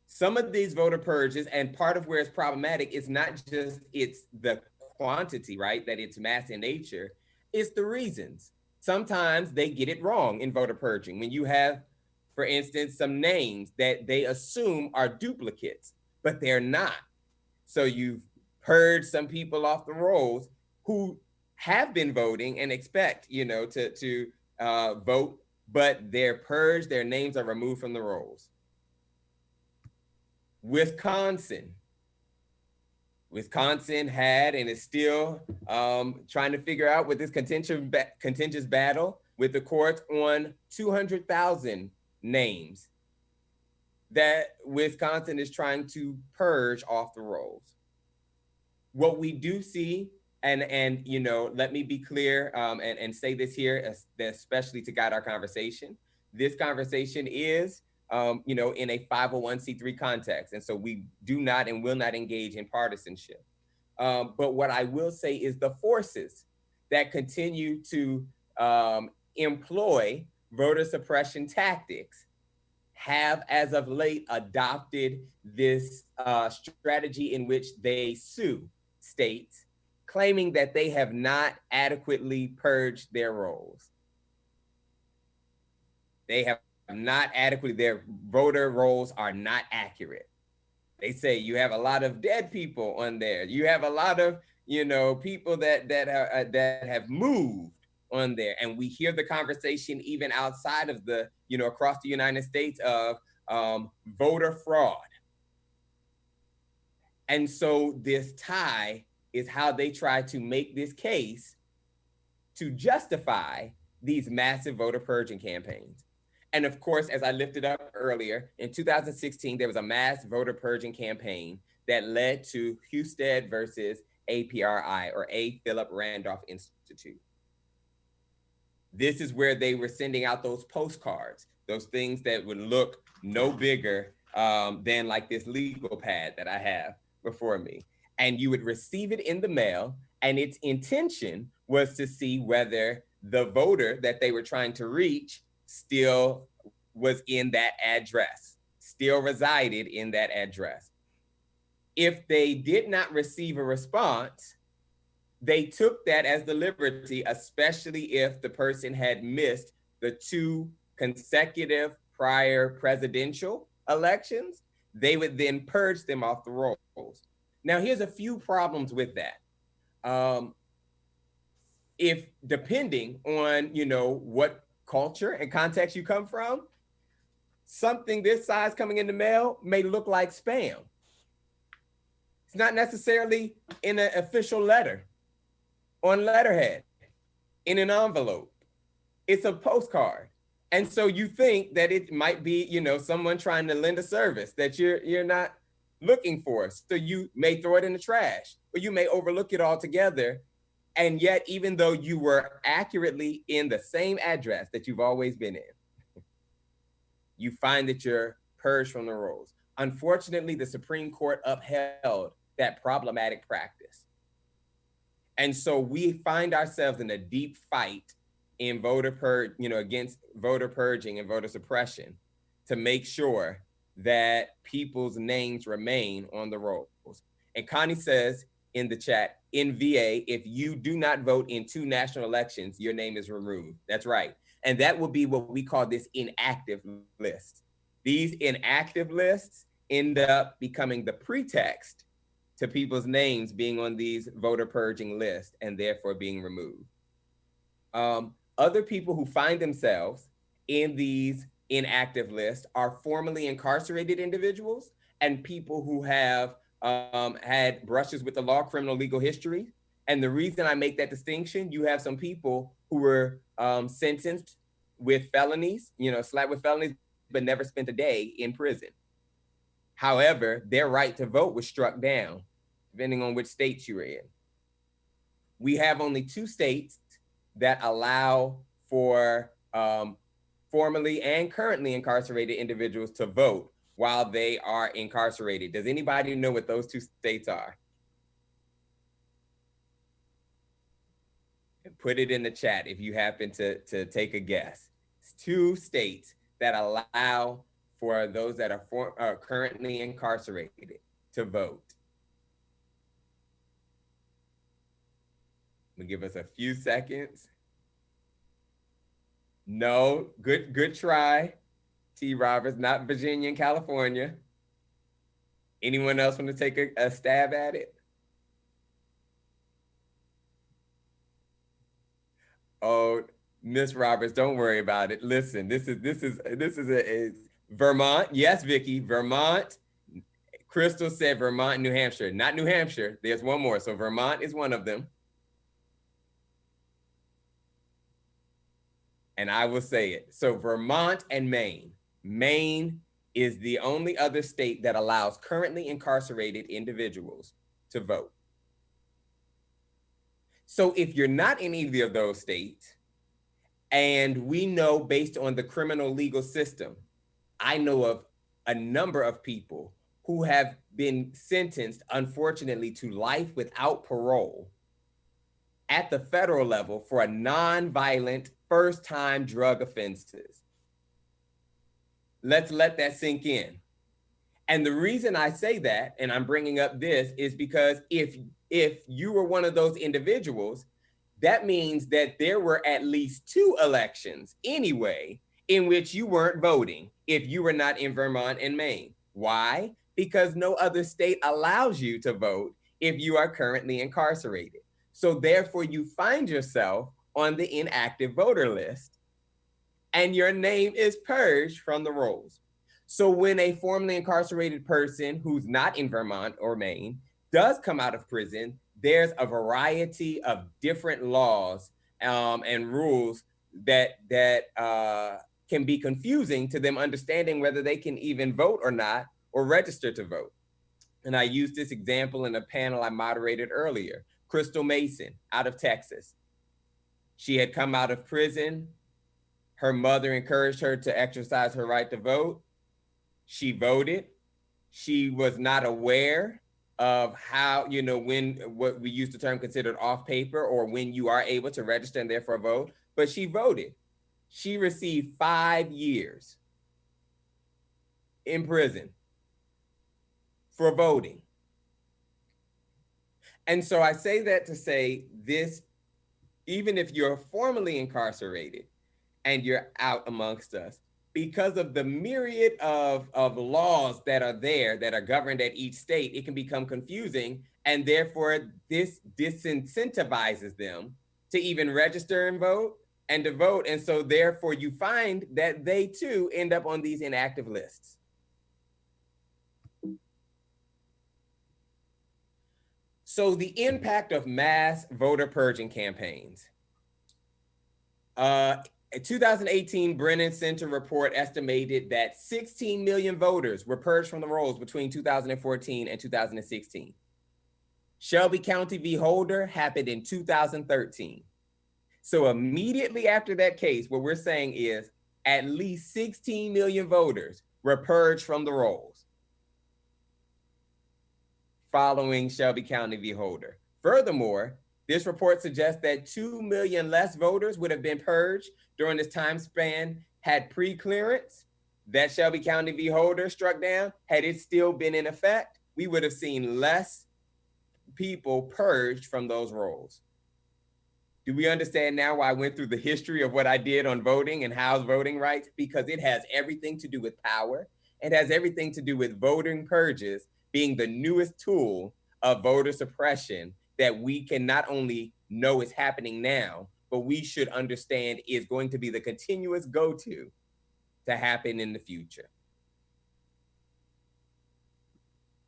Some of these voter purges, and part of where it's problematic is not just it's the quantity, right, that it's mass in nature, it's the reasons. Sometimes they get it wrong in voter purging. When you have, for instance, some names that they assume are duplicates, but they're not. So you've purged some people off the rolls who have been voting and expect, to vote, but they're purged, their names are removed from the rolls. Wisconsin had and is still trying to figure out with this contentious battle with the courts on 200,000 names that Wisconsin is trying to purge off the rolls. What we do see, and let me be clear and say this here, especially to guide our conversation. This conversation is in a 501c3 context. And so we do not and will not engage in partisanship. But what I will say is the forces that continue to employ voter suppression tactics have as of late adopted this strategy in which they sue states, claiming that they have not adequately purged their rolls. They have not adequately, their voter rolls are not accurate. They say you have a lot of dead people on there. You have a lot of, people that have moved on there. And we hear the conversation even outside of the, across the United States of voter fraud. And so this tie is how they try to make this case to justify these massive voter purging campaigns. And of course, as I lifted up earlier, in 2016, there was a mass voter purging campaign that led to Husted versus APRI, or A. Philip Randolph Institute. This is where they were sending out those postcards, those things that would look no bigger than like this legal pad that I have before me. And you would receive it in the mail, and its intention was to see whether the voter that they were trying to reach still was in that address, still resided in that address. If they did not receive a response, they took that as the liberty, especially if the person had missed the 2 consecutive prior presidential elections, they would then purge them off the rolls. Now, here's a few problems with that. If depending on, what culture and context you come from, something this size coming in the mail may look like spam. It's not necessarily in an official letter, on letterhead, in an envelope. It's a postcard. And so you think that it might be, someone trying to lend a service that you're not looking for. So you may throw it in the trash, or you may overlook it altogether. And yet, even though you were accurately in the same address that you've always been in, you find that you're purged from the rolls. Unfortunately, the Supreme Court upheld that problematic practice. And so we find ourselves in a deep fight in against voter purging and voter suppression to make sure that people's names remain on the rolls. And Connie says in the chat, in VA, if you do not vote in 2 national elections, your name is removed. That's right. And that will be what we call this inactive list. These inactive lists end up becoming the pretext to people's names being on these voter purging lists and therefore being removed. Other people who find themselves in these inactive lists are formerly incarcerated individuals and people who have had brushes with the law, criminal legal history. And the reason I make that distinction, you have some people who were sentenced with felonies, slapped with felonies, but never spent a day in prison. However, their right to vote was struck down, depending on which states you were in. We have only 2 states that allow for formerly and currently incarcerated individuals to vote while they are incarcerated. Does anybody know what those 2 states are? And put it in the chat if you happen to take a guess. It's 2 states that allow for those that are currently incarcerated to vote. Give us a few seconds. No, good try, T. Roberts, not Virginia and California. Anyone else want to take a stab at it? Oh, Miss Roberts, don't worry about it. Listen, this is Vermont. Yes, Vicky, Vermont. Crystal said Vermont, New Hampshire. Not New Hampshire. There's one more. So Vermont is one of them. And I will say it. So Vermont and Maine. Maine is the only other state that allows currently incarcerated individuals to vote. So if you're not in either of those states, and we know based on the criminal legal system, I know of a number of people who have been sentenced, unfortunately, to life without parole at the federal level for a non-violent first-time drug offenses. Let's let that sink in. And the reason I say that, and I'm bringing up this, is because if you were one of those individuals, that means that there were at least 2 elections anyway in which you weren't voting if you were not in Vermont and Maine. Why? Because no other state allows you to vote if you are currently incarcerated. So therefore you find yourself on the inactive voter list and your name is purged from the rolls. So when a formerly incarcerated person who's not in Vermont or Maine does come out of prison, there's a variety of different laws and rules that can be confusing to them understanding whether they can even vote or not, or register to vote. And I used this example in a panel I moderated earlier. Crystal Mason out of Texas. She had come out of prison. Her mother encouraged her to exercise her right to vote. She voted. She was not aware of how, when what we use the term considered off paper, or when you are able to register and therefore vote, but she voted. She received 5 years in prison for voting. And so I say that to say this, even if you're formally incarcerated and you're out amongst us, because of the myriad of laws that are there that are governed at each state, it can become confusing. And therefore, this disincentivizes them to even register and vote and to vote. And so therefore, you find that they too end up on these inactive lists. So the impact of mass voter purging campaigns. A 2018 Brennan Center report estimated that 16 million voters were purged from the rolls between 2014 and 2016. Shelby County v. Holder happened in 2013. So immediately after that case, what we're saying is at least 16 million voters were purged from the rolls following Shelby County v. Holder. Furthermore, this report suggests that 2 million less voters would have been purged during this time span had pre-clearance that Shelby County v. Holder struck down. Had it still been in effect, we would have seen less people purged from those rolls. Do we understand now why I went through the history of what I did on voting and house voting rights? Because it has everything to do with power. It has everything to do with voting purges being the newest tool of voter suppression that we can not only know is happening now, but we should understand is going to be the continuous go-to to happen in the future.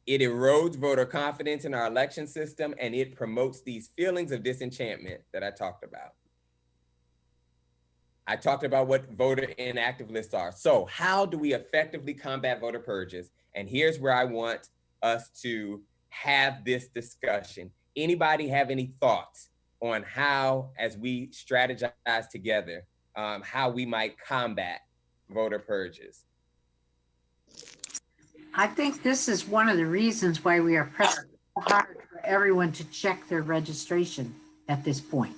It erodes voter confidence in our election system, and it promotes these feelings of disenchantment that I talked about. I talked about what voter inactive lists are. So how do we effectively combat voter purges? And here's where I want us to have this discussion. Anybody have any thoughts on how, as we strategize together, how we might combat voter purges? I think this is one of the reasons why we are pressing hard for everyone to check their registration at this point.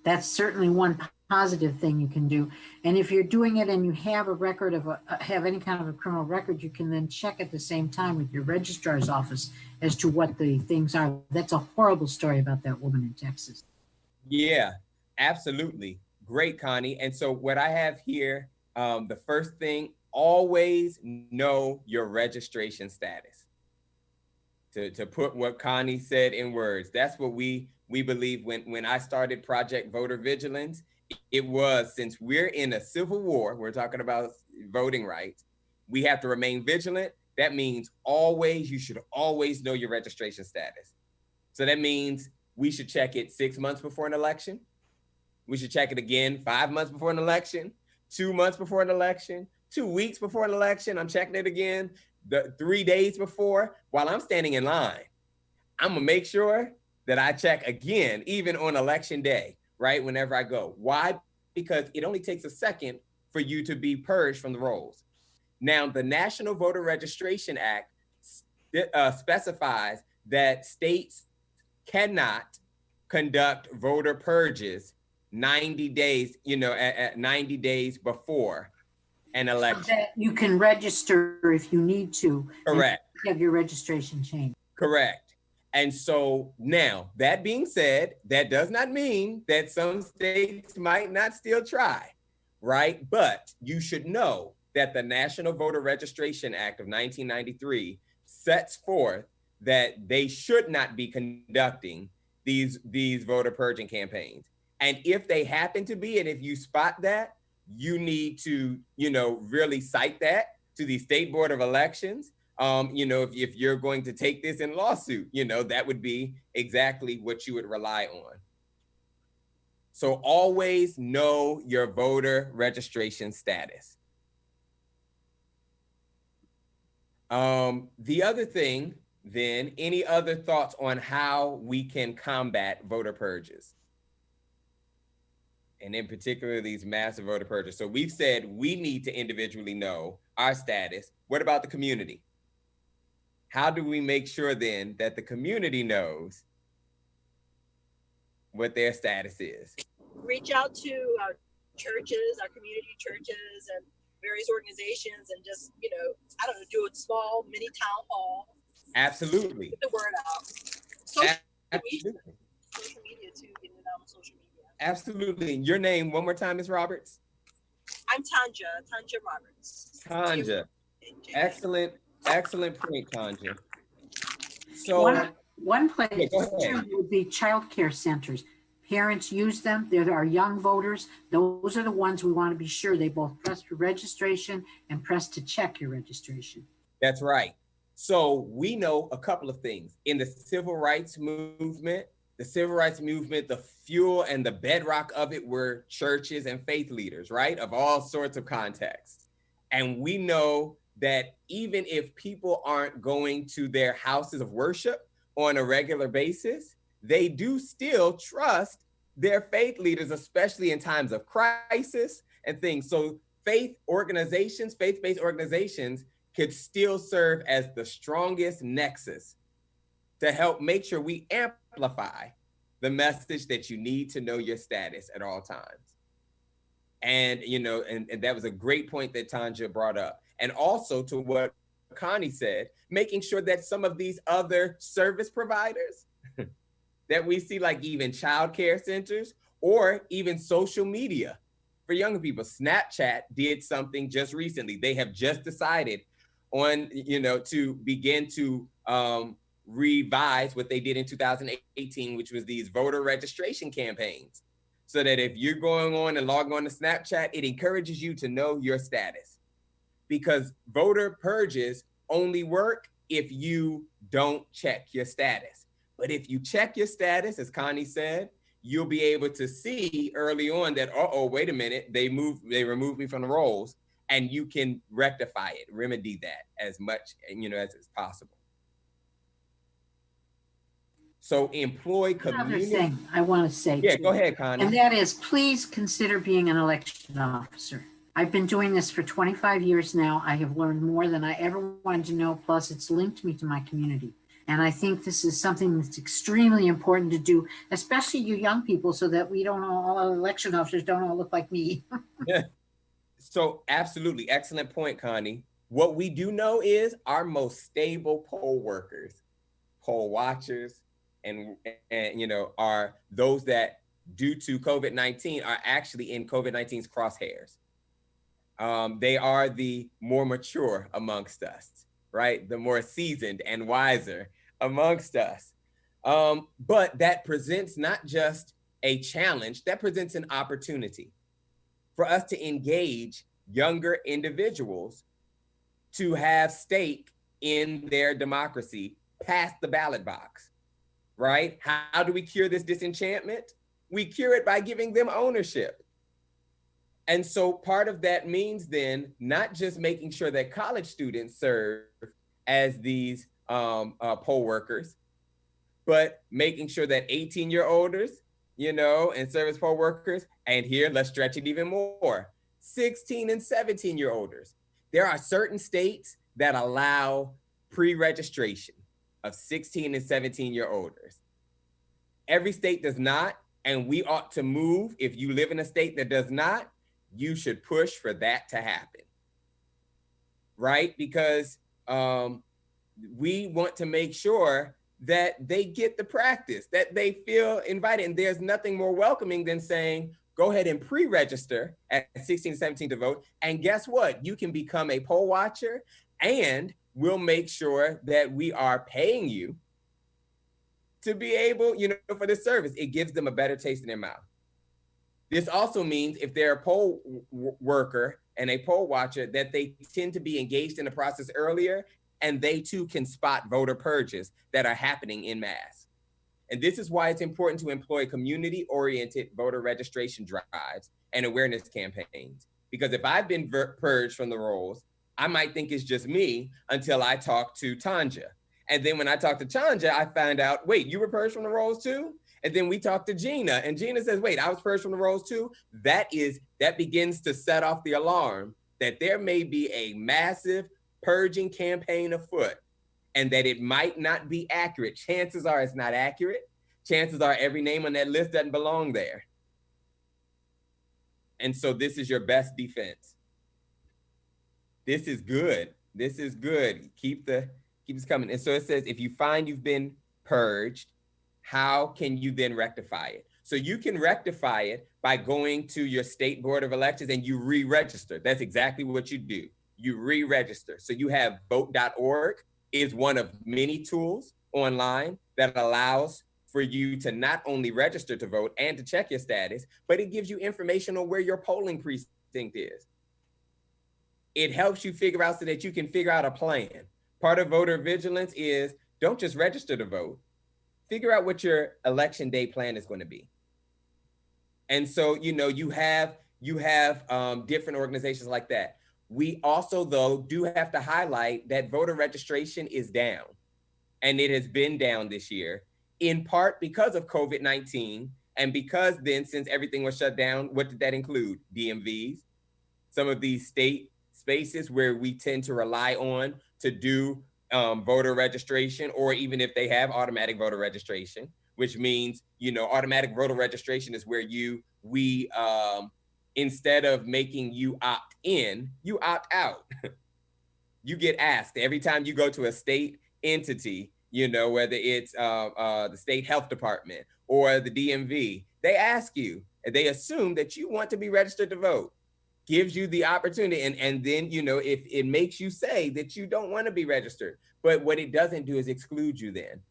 That's certainly one positive thing you can do. And if you're doing it and you have a record of have any kind of a criminal record, you can then check at the same time with your registrar's office as to what the things are. That's a horrible story about that woman in Texas. Yeah, absolutely. Great, Connie. And so what I have here, the first thing, always know your registration status. To put what Connie said in words, that's what we believe when I started Project Voter Vigilance. It was, since we're in a civil war, we're talking about voting rights, we have to remain vigilant. That means you should always know your registration status. So that means we should check it 6 months before an election. We should check it again 5 months before an election, 2 months before an election, 2 weeks before an election. I'm checking it again, 3 days before, while I'm standing in line. I'm gonna make sure that I check again, even on election day, right? Whenever I go. Why? Because it only takes a second for you to be purged from the rolls. Now, the National Voter Registration Act specifies that states cannot conduct voter purges 90 days, at 90 days before an election. So that you can register if you need to. Correct. Have your registration changed. Correct. And so now, that being said, that does not mean that some states might not still try, right? But you should know that the National Voter Registration Act of 1993 sets forth that they should not be conducting these voter purging campaigns. And if they happen to be, and if you spot that, you need to, really cite that to the State Board of Elections. If you're going to take this in lawsuit, that would be exactly what you would rely on. So always know your voter registration status. The other thing, then, any other thoughts on how we can combat voter purges? And in particular, these massive voter purges. So we've said we need to individually know our status. What about the community? how do we make sure then that the community knows what their status is? Reach out to our churches, our community churches, and various organizations, and just, I don't know, do a small mini town hall. Absolutely. Get the word out. Social media too, getting it out on social media. Absolutely. Your name one more time, Ms. Roberts? I'm Tanja Roberts. Tanja. Excellent point, Tanja. So one place would be child care centers. Parents use them. They're our young voters. Those are the ones we want to be sure they both press for registration and press to check your registration. That's right. So we know a couple of things. In the civil rights movement, the fuel and the bedrock of it were churches and faith leaders, right? Of all sorts of contexts. And we know that even if people aren't going to their houses of worship on a regular basis, they do still trust their faith leaders, especially in times of crisis and things. So faith-based organizations could still serve as the strongest nexus to help make sure we amplify the message that you need to know your status at all times. And, and that was a great point that Tanja brought up. And also to what Connie said, making sure that some of these other service providers that we see, like even childcare centers or even social media for younger people. Snapchat did something just recently. They have just decided on, to begin to revise what they did in 2018, which was these voter registration campaigns. So that if you're going on and logging on to Snapchat, it encourages you to know your status. Because voter purges only work if you don't check your status. But if you check your status, as Connie said, you'll be able to see early on that, wait a minute, they removed me from the rolls, and you can rectify it, remedy that as much, as is possible. So employ community. Another thing I want to say. Yeah, go ahead, Connie. And that is, please consider being an election officer. I've been doing this for 25 years now. I have learned more than I ever wanted to know. Plus, it's linked me to my community. And I think this is something that's extremely important to do, especially you young people, so that we don't all election officers don't all look like me. Yeah. So absolutely. Excellent point, Connie. What we do know is our most stable poll workers, poll watchers, and are those that, due to COVID-19, are actually in COVID-19's crosshairs. They are the more mature amongst us, right? The more seasoned and wiser amongst us. But that presents not just a challenge, that presents an opportunity for us to engage younger individuals to have stake in their democracy past the ballot box, right? How do we cure this disenchantment? We cure it by giving them ownership. And so part of that means then not just making sure that college students serve as these poll workers, but making sure that 18-year-olders, and service poll workers, and here, let's stretch it even more, 16 and 17-year-olders. There are certain states that allow pre-registration of 16 and 17-year-olders. Every state does not, and we ought to move. If you live in a state that does not, you should push for that to happen, right? Because we want to make sure that they get the practice, that they feel invited. And there's nothing more welcoming than saying, go ahead and pre-register at 16, 17 to vote. And guess what? You can become a poll watcher, and we'll make sure that we are paying you to be able, for this service. It gives them a better taste in their mouth. This also means if they're a poll worker and a poll watcher, that they tend to be engaged in the process earlier, and they too can spot voter purges that are happening in mass. And this is why it's important to employ community-oriented voter registration drives and awareness campaigns. Because if I've been purged from the rolls, I might think it's just me until I talk to Tanja. And then when I talk to Tanja, I find out, wait, you were purged from the rolls too? And then we talk to Gina, and Gina says, wait, I was purged from the rolls too? That begins to set off the alarm that there may be a massive purging campaign afoot. and that it might not be accurate. Chances are it's not accurate. Chances are every name on that list doesn't belong there. And so this is your best defense. This is good. This is good. Keep this coming. And so it says, if you find you've been purged, how can you then rectify it? So you can rectify it by going to your state board of elections and you re-register. That's exactly what you do. You re-register. So you have vote.org is one of many tools online that allows for you to not only register to vote and to check your status, but it gives you information on where your polling precinct is. It helps you figure out so that you can figure out a plan. Part of voter vigilance is don't just register to vote. Figure out what your election day plan is going to be. And so, you have different organizations like that. We also, though, do have to highlight that voter registration is down, and it has been down this year, in part because of COVID-19, and because then, since everything was shut down, what did that include? DMVs, some of these state spaces where we tend to rely on to do voter registration, or even if they have automatic voter registration, which means, automatic voter registration is where we instead of making you opt in, you opt out. You get asked every time you go to a state entity, whether it's the state health department or the DMV, they ask you, and they assume that you want to be registered to vote. Gives you the opportunity, and then, if it makes you say that you don't want to be registered, but what it doesn't do is exclude you then.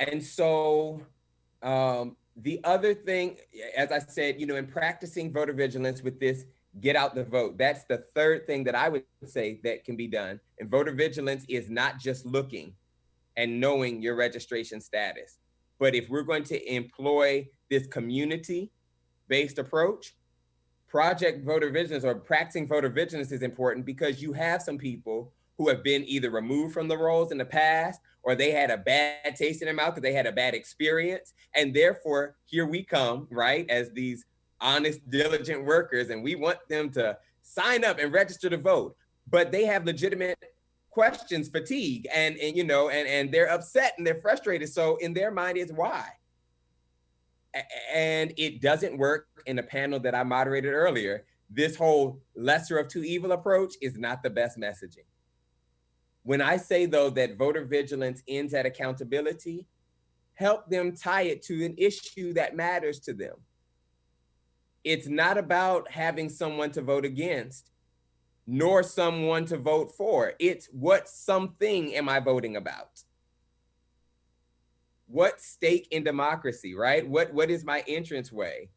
And so the other thing, as I said, in practicing voter vigilance with this, get out the vote. That's the third thing that I would say that can be done. And voter vigilance is not just looking and knowing your registration status, but if we're going to employ this community-based approach, project voter vigilance or practicing voter vigilance is important, because you have some people who have been either removed from the rolls in the past, or they had a bad taste in their mouth because they had a bad experience. And therefore, here we come, right, as these honest, diligent workers, and we want them to sign up and register to vote. But they have legitimate questions, fatigue, and they're upset and they're frustrated. So in their mind is why. And it doesn't work in the panel that I moderated earlier. This whole lesser of two evil approach is not the best messaging. When I say, though, that voter vigilance ends at accountability, help them tie it to an issue that matters to them. It's not about having someone to vote against, nor someone to vote for. It's what something am I voting about? What stake in democracy, right? What is my entranceway?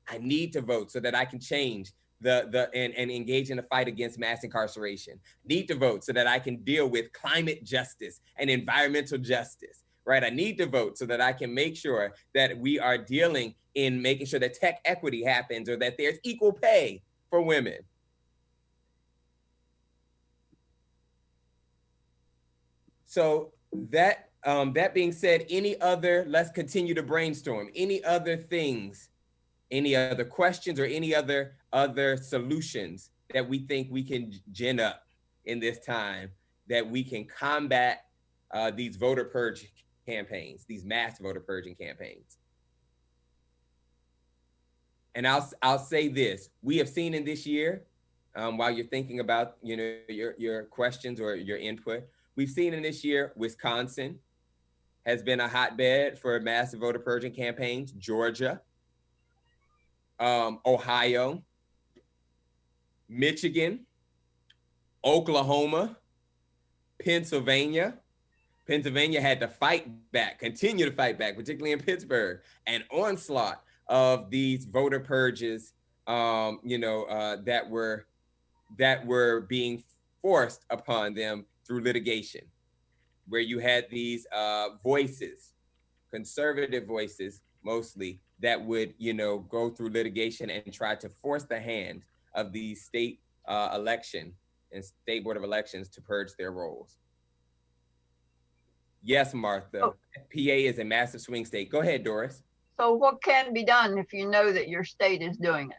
I need to vote so that I can change and engage in a fight against mass incarceration. Need to vote so that I can deal with climate justice and environmental justice, right? I need to vote so that I can make sure that we are dealing in making sure that tech equity happens, or that there's equal pay for women. So that being said, let's continue to brainstorm. Any other things, any other questions, or any other solutions that we think we can gin up in this time, that we can combat these voter purge campaigns, these mass voter purging campaigns? And I'll say this: we have seen in this year, while you're thinking about your questions or your input, we've seen in this year, Wisconsin has been a hotbed for massive voter purging campaigns. Georgia, Ohio, Michigan, Oklahoma, Pennsylvania. Pennsylvania had to fight back, continue to fight back, particularly in Pittsburgh, an onslaught of these voter purges, that were being forced upon them through litigation, where you had these voices, conservative voices mostly, that would go through litigation and try to force the hand of the state election and state board of elections to purge their rolls. Yes, Martha. Oh. PA is a massive swing state. Go ahead, Doris. So what can be done if you know that your state is doing it?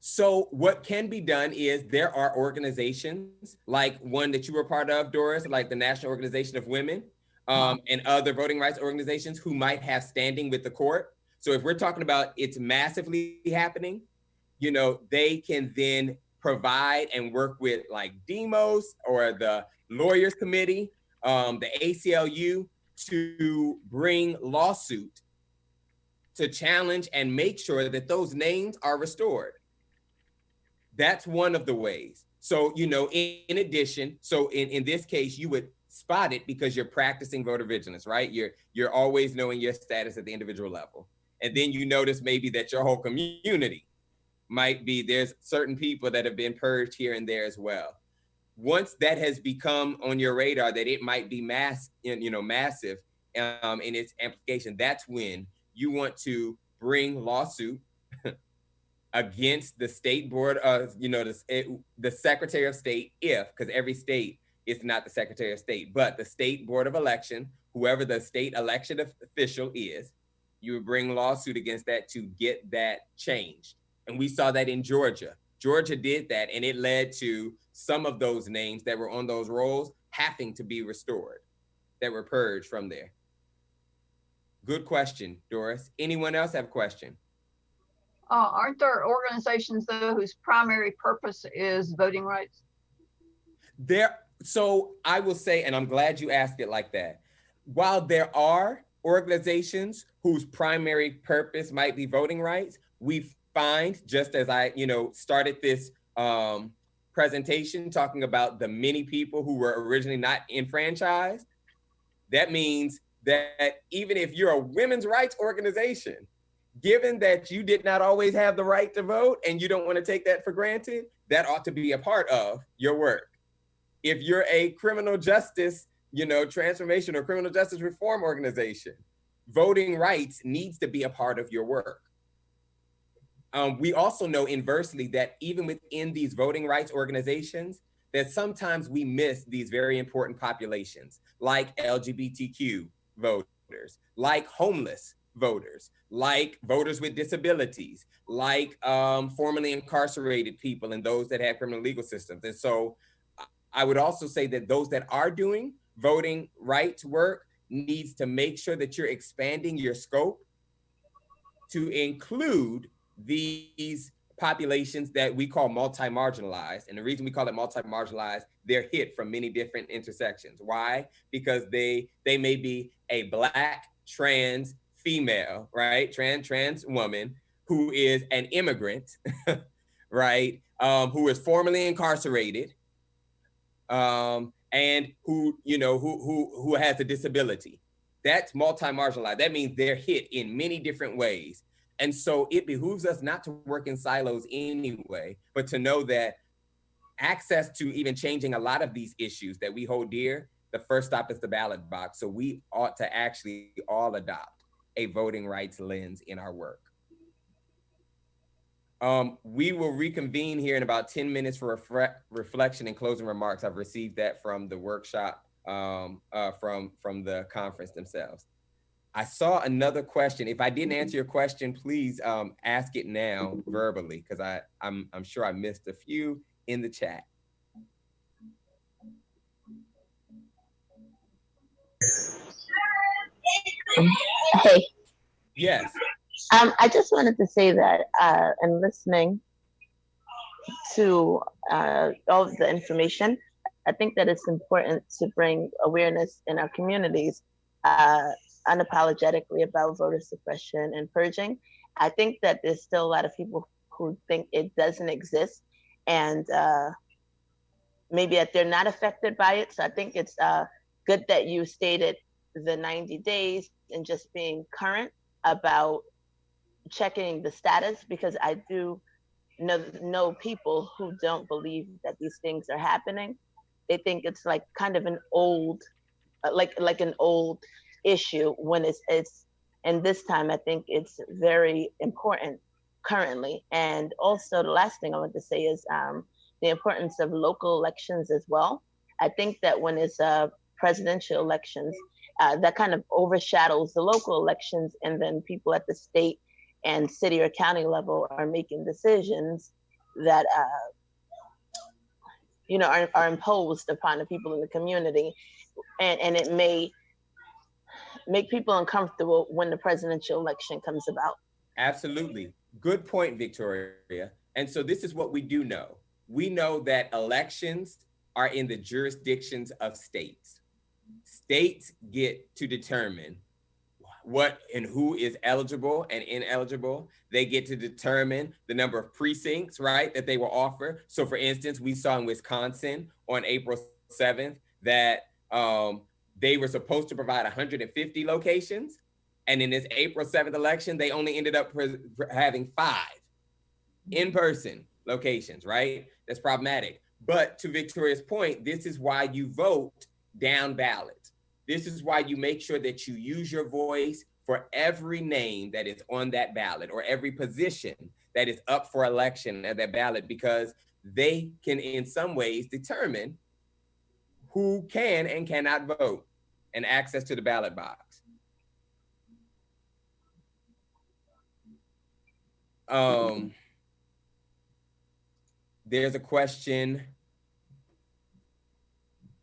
So what can be done is there are organizations like one that you were part of, Doris, like the National Organization of Women, and other voting rights organizations who might have standing with the court. So if we're talking about it's massively happening, you know, they can then provide and work with like Demos or the Lawyers Committee, the ACLU, to bring lawsuit to challenge and make sure that those names are restored. That's one of the ways. So, you know, in addition, so in this case, you would spot it because you're practicing voter vigilance, right? You're always knowing your status at the individual level. And then you notice maybe that your whole community might be, there's certain people that have been purged here and there as well. Once that has become on your radar that it might be massive in its amplification, that's when you want to bring lawsuit against the state board of, you know, the Secretary of State, because every state is not the Secretary of State, but the state board of election, whoever the state election official is, you would bring lawsuit against that to get that changed. And we saw that in Georgia. Georgia did that, and it led to some of those names that were on those rolls having to be restored, that were purged from there. Good question, Doris. Anyone else have a question? Aren't there organizations, though, whose primary purpose is voting rights? So I will say, and I'm glad you asked it like that, while there are organizations whose primary purpose might be voting rights, we find, just as I, started this presentation talking about the many people who were originally not enfranchised, that means that even if you're a women's rights organization, given that you did not always have the right to vote and you don't want to take that for granted, that ought to be a part of your work. If you're a criminal justice, transformation or criminal justice reform organization, voting rights needs to be a part of your work. We also know inversely that even within these voting rights organizations, that sometimes we miss these very important populations, like LGBTQ voters, like homeless voters, like voters with disabilities, like formerly incarcerated people and those that have criminal legal systems. And so I would also say that those that are doing voting rights work needs to make sure that you're expanding your scope to include these populations that we call multi-marginalized. And the reason we call it multi-marginalized, they're hit from many different intersections. Why? Because they may be a Black trans female, right? Trans woman who is an immigrant, right? Who is formerly incarcerated, and who has a disability. That's multi-marginalized. That means they're hit in many different ways. And so it behooves us not to work in silos anyway, but to know that access to even changing a lot of these issues that we hold dear, the first stop is the ballot box. So we ought to actually all adopt a voting rights lens in our work. We will reconvene here in about 10 minutes for reflection and closing remarks. I've received that from the workshop, from the conference themselves. I saw another question. If I didn't answer your question, please ask it now verbally, because I'm sure I missed a few in the chat. Hey. Yes. I just wanted to say that in listening to all of the information, I think that it's important to bring awareness in our communities unapologetically about voter suppression and purging. I think that there's still a lot of people who think it doesn't exist, and maybe that they're not affected by it. So I think it's good that you stated the 90 days and just being current about checking the status, because I do know people who don't believe that these things are happening. They think it's like kind of an old, like an old issue when it's and this time I think it's very important currently. And also the last thing I want to say is the importance of local elections as well. I think that when it's presidential elections, that kind of overshadows the local elections, and then people at the state and city or county level are making decisions, that are imposed upon the people in the community, and it may make people uncomfortable when the presidential election comes about. Absolutely. Good point, Victoria. And so this is what we do know. We know that elections are in the jurisdictions of states. States get to determine what and who is eligible and ineligible. They get to determine the number of precincts, right, that they will offer. So for instance, we saw in Wisconsin on April 7th that they were supposed to provide 150 locations. And in this April 7th election, they only ended up having 5 in-person locations, right? That's problematic. But to Victoria's point, this is why you vote down ballot. This is why you make sure that you use your voice for every name that is on that ballot or every position that is up for election at that ballot, because they can in some ways determine who can and cannot vote and access to the ballot box. There's a question.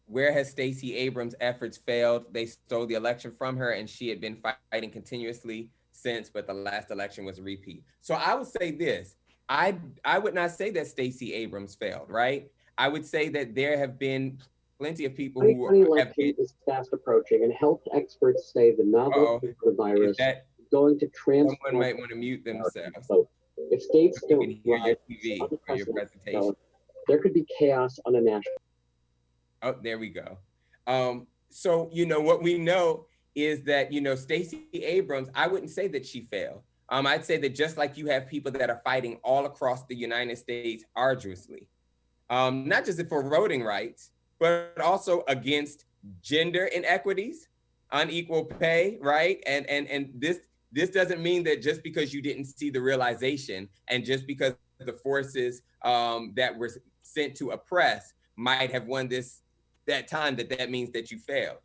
Where has Stacey Abrams' efforts failed? They stole the election from her and she had been fighting continuously since, but the last election was a repeat. So I would say this, I would not say that Stacey Abrams failed, right? I would say that there have been plenty of people who have been... is fast approaching, and health experts say the novel coronavirus is going to transform... Someone might want to mute themselves. If states don't hear your TV or your presentation, there could be chaos on a national... Oh, there we go. So, what we know is that, Stacey Abrams, I wouldn't say that she failed. I'd say that just like you have people that are fighting all across the United States arduously, not just for voting rights, but also against gender inequities, unequal pay, right? And this doesn't mean that just because you didn't see the realization and just because the forces that were sent to oppress might have won that time, that means that you failed.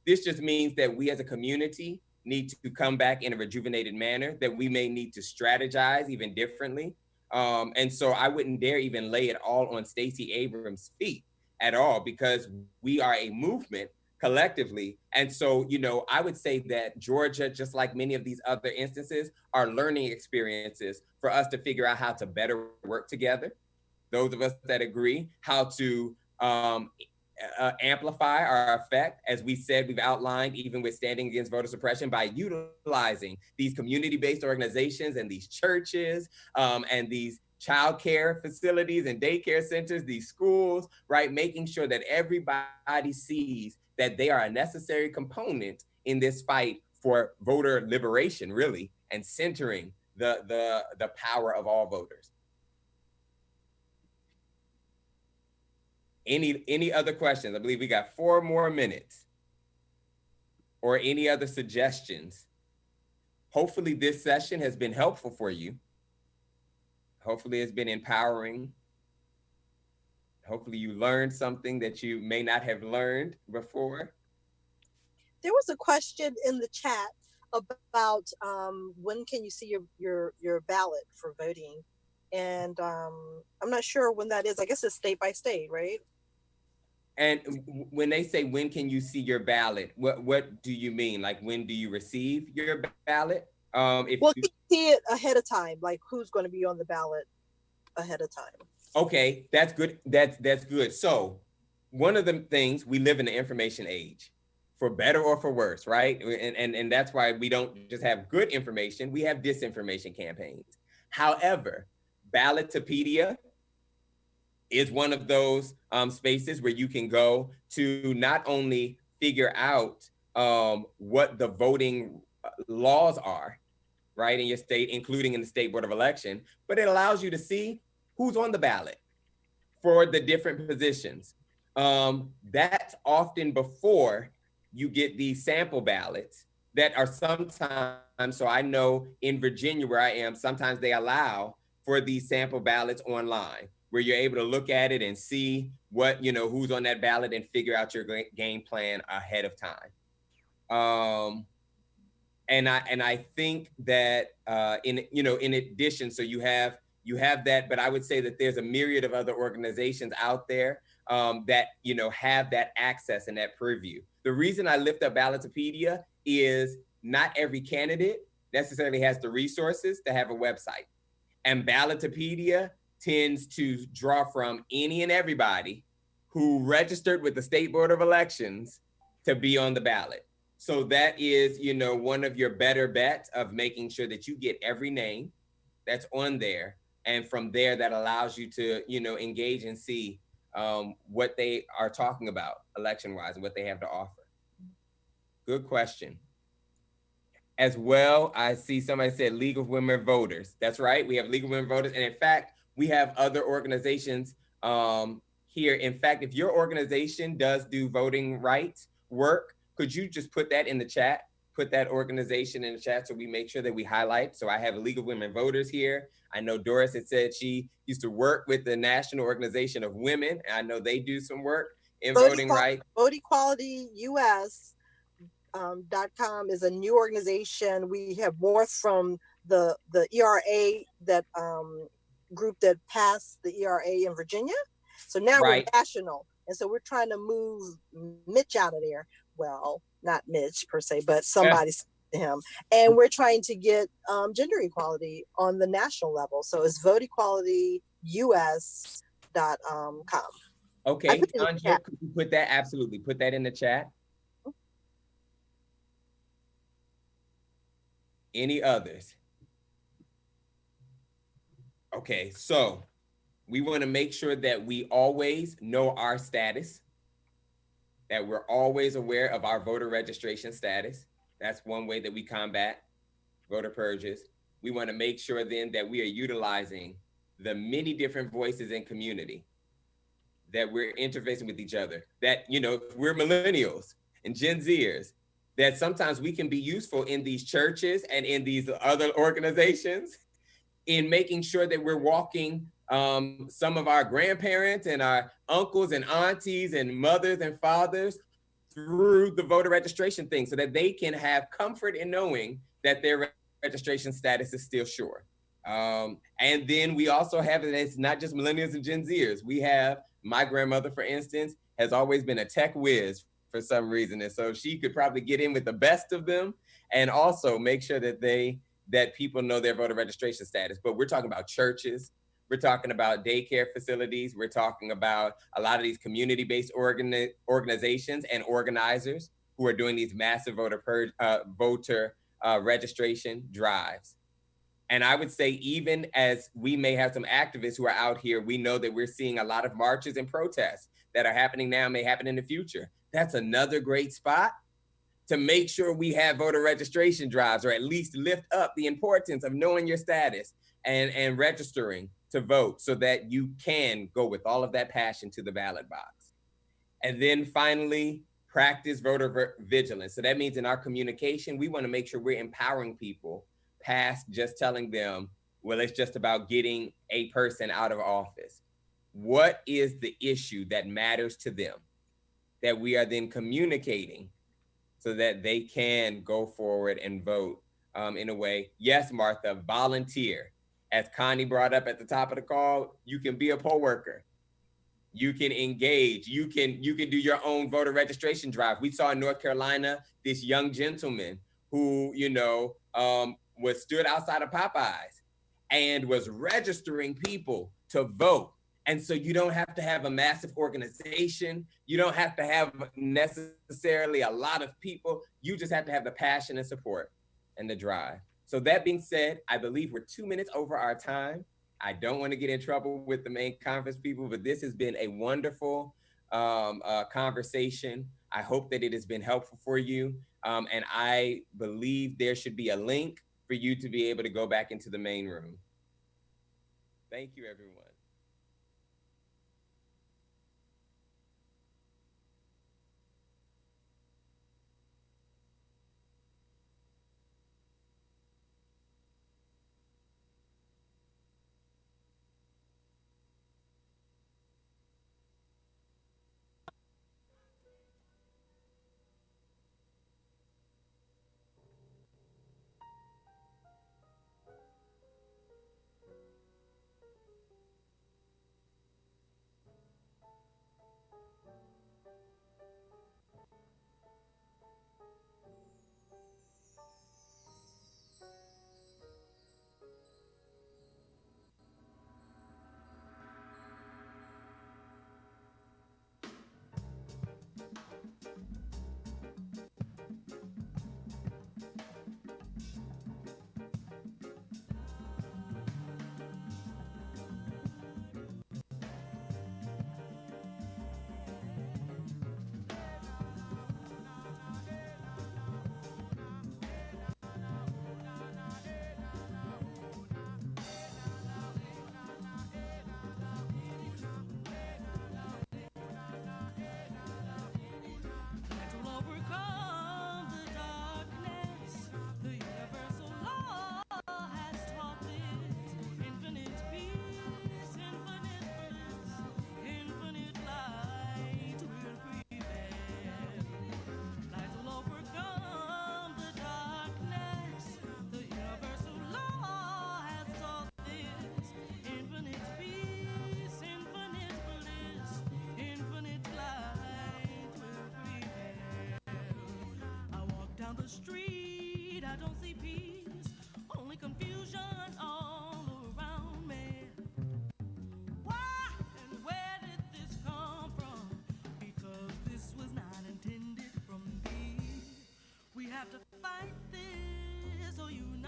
This just means that we as a community need to come back in a rejuvenated manner, that we may need to strategize even differently. And so I wouldn't dare even lay it all on Stacey Abrams' feet at all, because we are a movement collectively. And so, I would say that Georgia, just like many of these other instances, are learning experiences for us to figure out how to better work together. Those of us that agree, how to amplify our effect, as we said, we've outlined, even with standing against voter suppression, by utilizing these community-based organizations and these churches and these childcare facilities and daycare centers, these schools, right? Making sure that everybody sees that they are a necessary component in this fight for voter liberation, really, and centering the power of all voters. Any other questions? I believe we got 4 more minutes. Or any other suggestions? Hopefully this session has been helpful for you. Hopefully it's been empowering. Hopefully you learned something that you may not have learned before. There was a question in the chat about when can you see your ballot for voting? And I'm not sure when that is. I guess it's state by state, right? And when they say, when can you see your ballot, what do you mean? Like, when do you receive your ballot? Can you see it ahead of time? Like, who's going to be on the ballot ahead of time? Okay, that's good. That's good. So one of the things, we live in the information age, for better or for worse, right? And that's why we don't just have good information, we have disinformation campaigns. However, Ballotopedia is one of those spaces where you can go to not only figure out what the voting laws are, right, in your state, including in the State Board of Election, but it allows you to see who's on the ballot for the different positions. That's often before you get these sample ballots that are sometimes, so I know in Virginia where I am, sometimes they allow for these sample ballots online, where you're able to look at it and see what, who's on that ballot and figure out your game plan ahead of time. And I think that in addition, so you have You have that, but I would say that there's a myriad of other organizations out there that, you know, have that access and that purview. The reason I lift up Ballotopedia is not every candidate necessarily has the resources to have a website. And Ballotopedia tends to draw from any and everybody who registered with the State Board of Elections to be on the ballot. So that is, you know, one of your better bets of making sure that you get every name that's on there. And from there, that allows you to, you know, engage and see what they are talking about election-wise and what they have to offer. Good question. As well, I see somebody said League of Women Voters. That's right, we have League of Women Voters. And in fact, we have other organizations here. In fact, if your organization does do voting rights work, could you just put that in the chat? Put that organization in the chat so we make sure that we highlight. So I have a League of Women Voters here. I know Doris had said she used to work with the National Organization of Women. And I know they do some work in voting rights. Vote Equality US. .com is a new organization. We have morphed from the ERA, that group that passed the ERA in Virginia. So now we're national. And so we're trying to move Mitch out of there. Well, not Mitch per se, but somebody to him. And we're trying to get gender equality on the national level. So it's voteequalityus.com. Okay, Anja, could you put that? Absolutely. Put that in the chat. Any others? Okay, so we want to make sure that we always know our status, that we're always aware of our voter registration status. That's one way that we combat voter purges. We want to make sure then that we are utilizing the many different voices in community, that we're interfacing with each other, that, you know, we're millennials and Gen Zers, that sometimes we can be useful in these churches and in these other organizations in making sure that we're walking some of our grandparents and our uncles and aunties and mothers and fathers through the voter registration thing so that they can have comfort in knowing that their registration status is still sure. And then we also have it, it's not just millennials and Gen Zers. We have my grandmother, for instance, has always been a tech whiz for some reason. And so she could probably get in with the best of them and also make sure that that people know their voter registration status. But we're talking about churches, we're talking about daycare facilities, we're talking about a lot of these community-based organizations and organizers who are doing these massive voter registration drives. And I would say, even as we may have some activists who are out here, we know that we're seeing a lot of marches and protests that are happening now, may happen in the future. That's another great spot to make sure we have voter registration drives, or at least lift up the importance of knowing your status and registering to vote so that you can go with all of that passion to the ballot box. And then finally, practice voter vigilance. So that means in our communication, we want to make sure we're empowering people past just telling them, well, it's just about getting a person out of office. What is the issue that matters to them that we are then communicating so that they can go forward and vote in a way? Yes, Martha, volunteer. As Connie brought up at the top of the call, you can be a poll worker. You can engage. You can do your own voter registration drive. We saw in North Carolina this young gentleman who, you know, was stood outside of Popeyes and was registering people to vote. And so you don't have to have a massive organization. You don't have to have necessarily a lot of people. You just have to have the passion and support and the drive. So that being said, I believe we're 2 minutes over our time. I don't want to get in trouble with the main conference people, but this has been a wonderful conversation. I hope that it has been helpful for you. And I believe there should be a link for you to be able to go back into the main room. Thank you, everyone.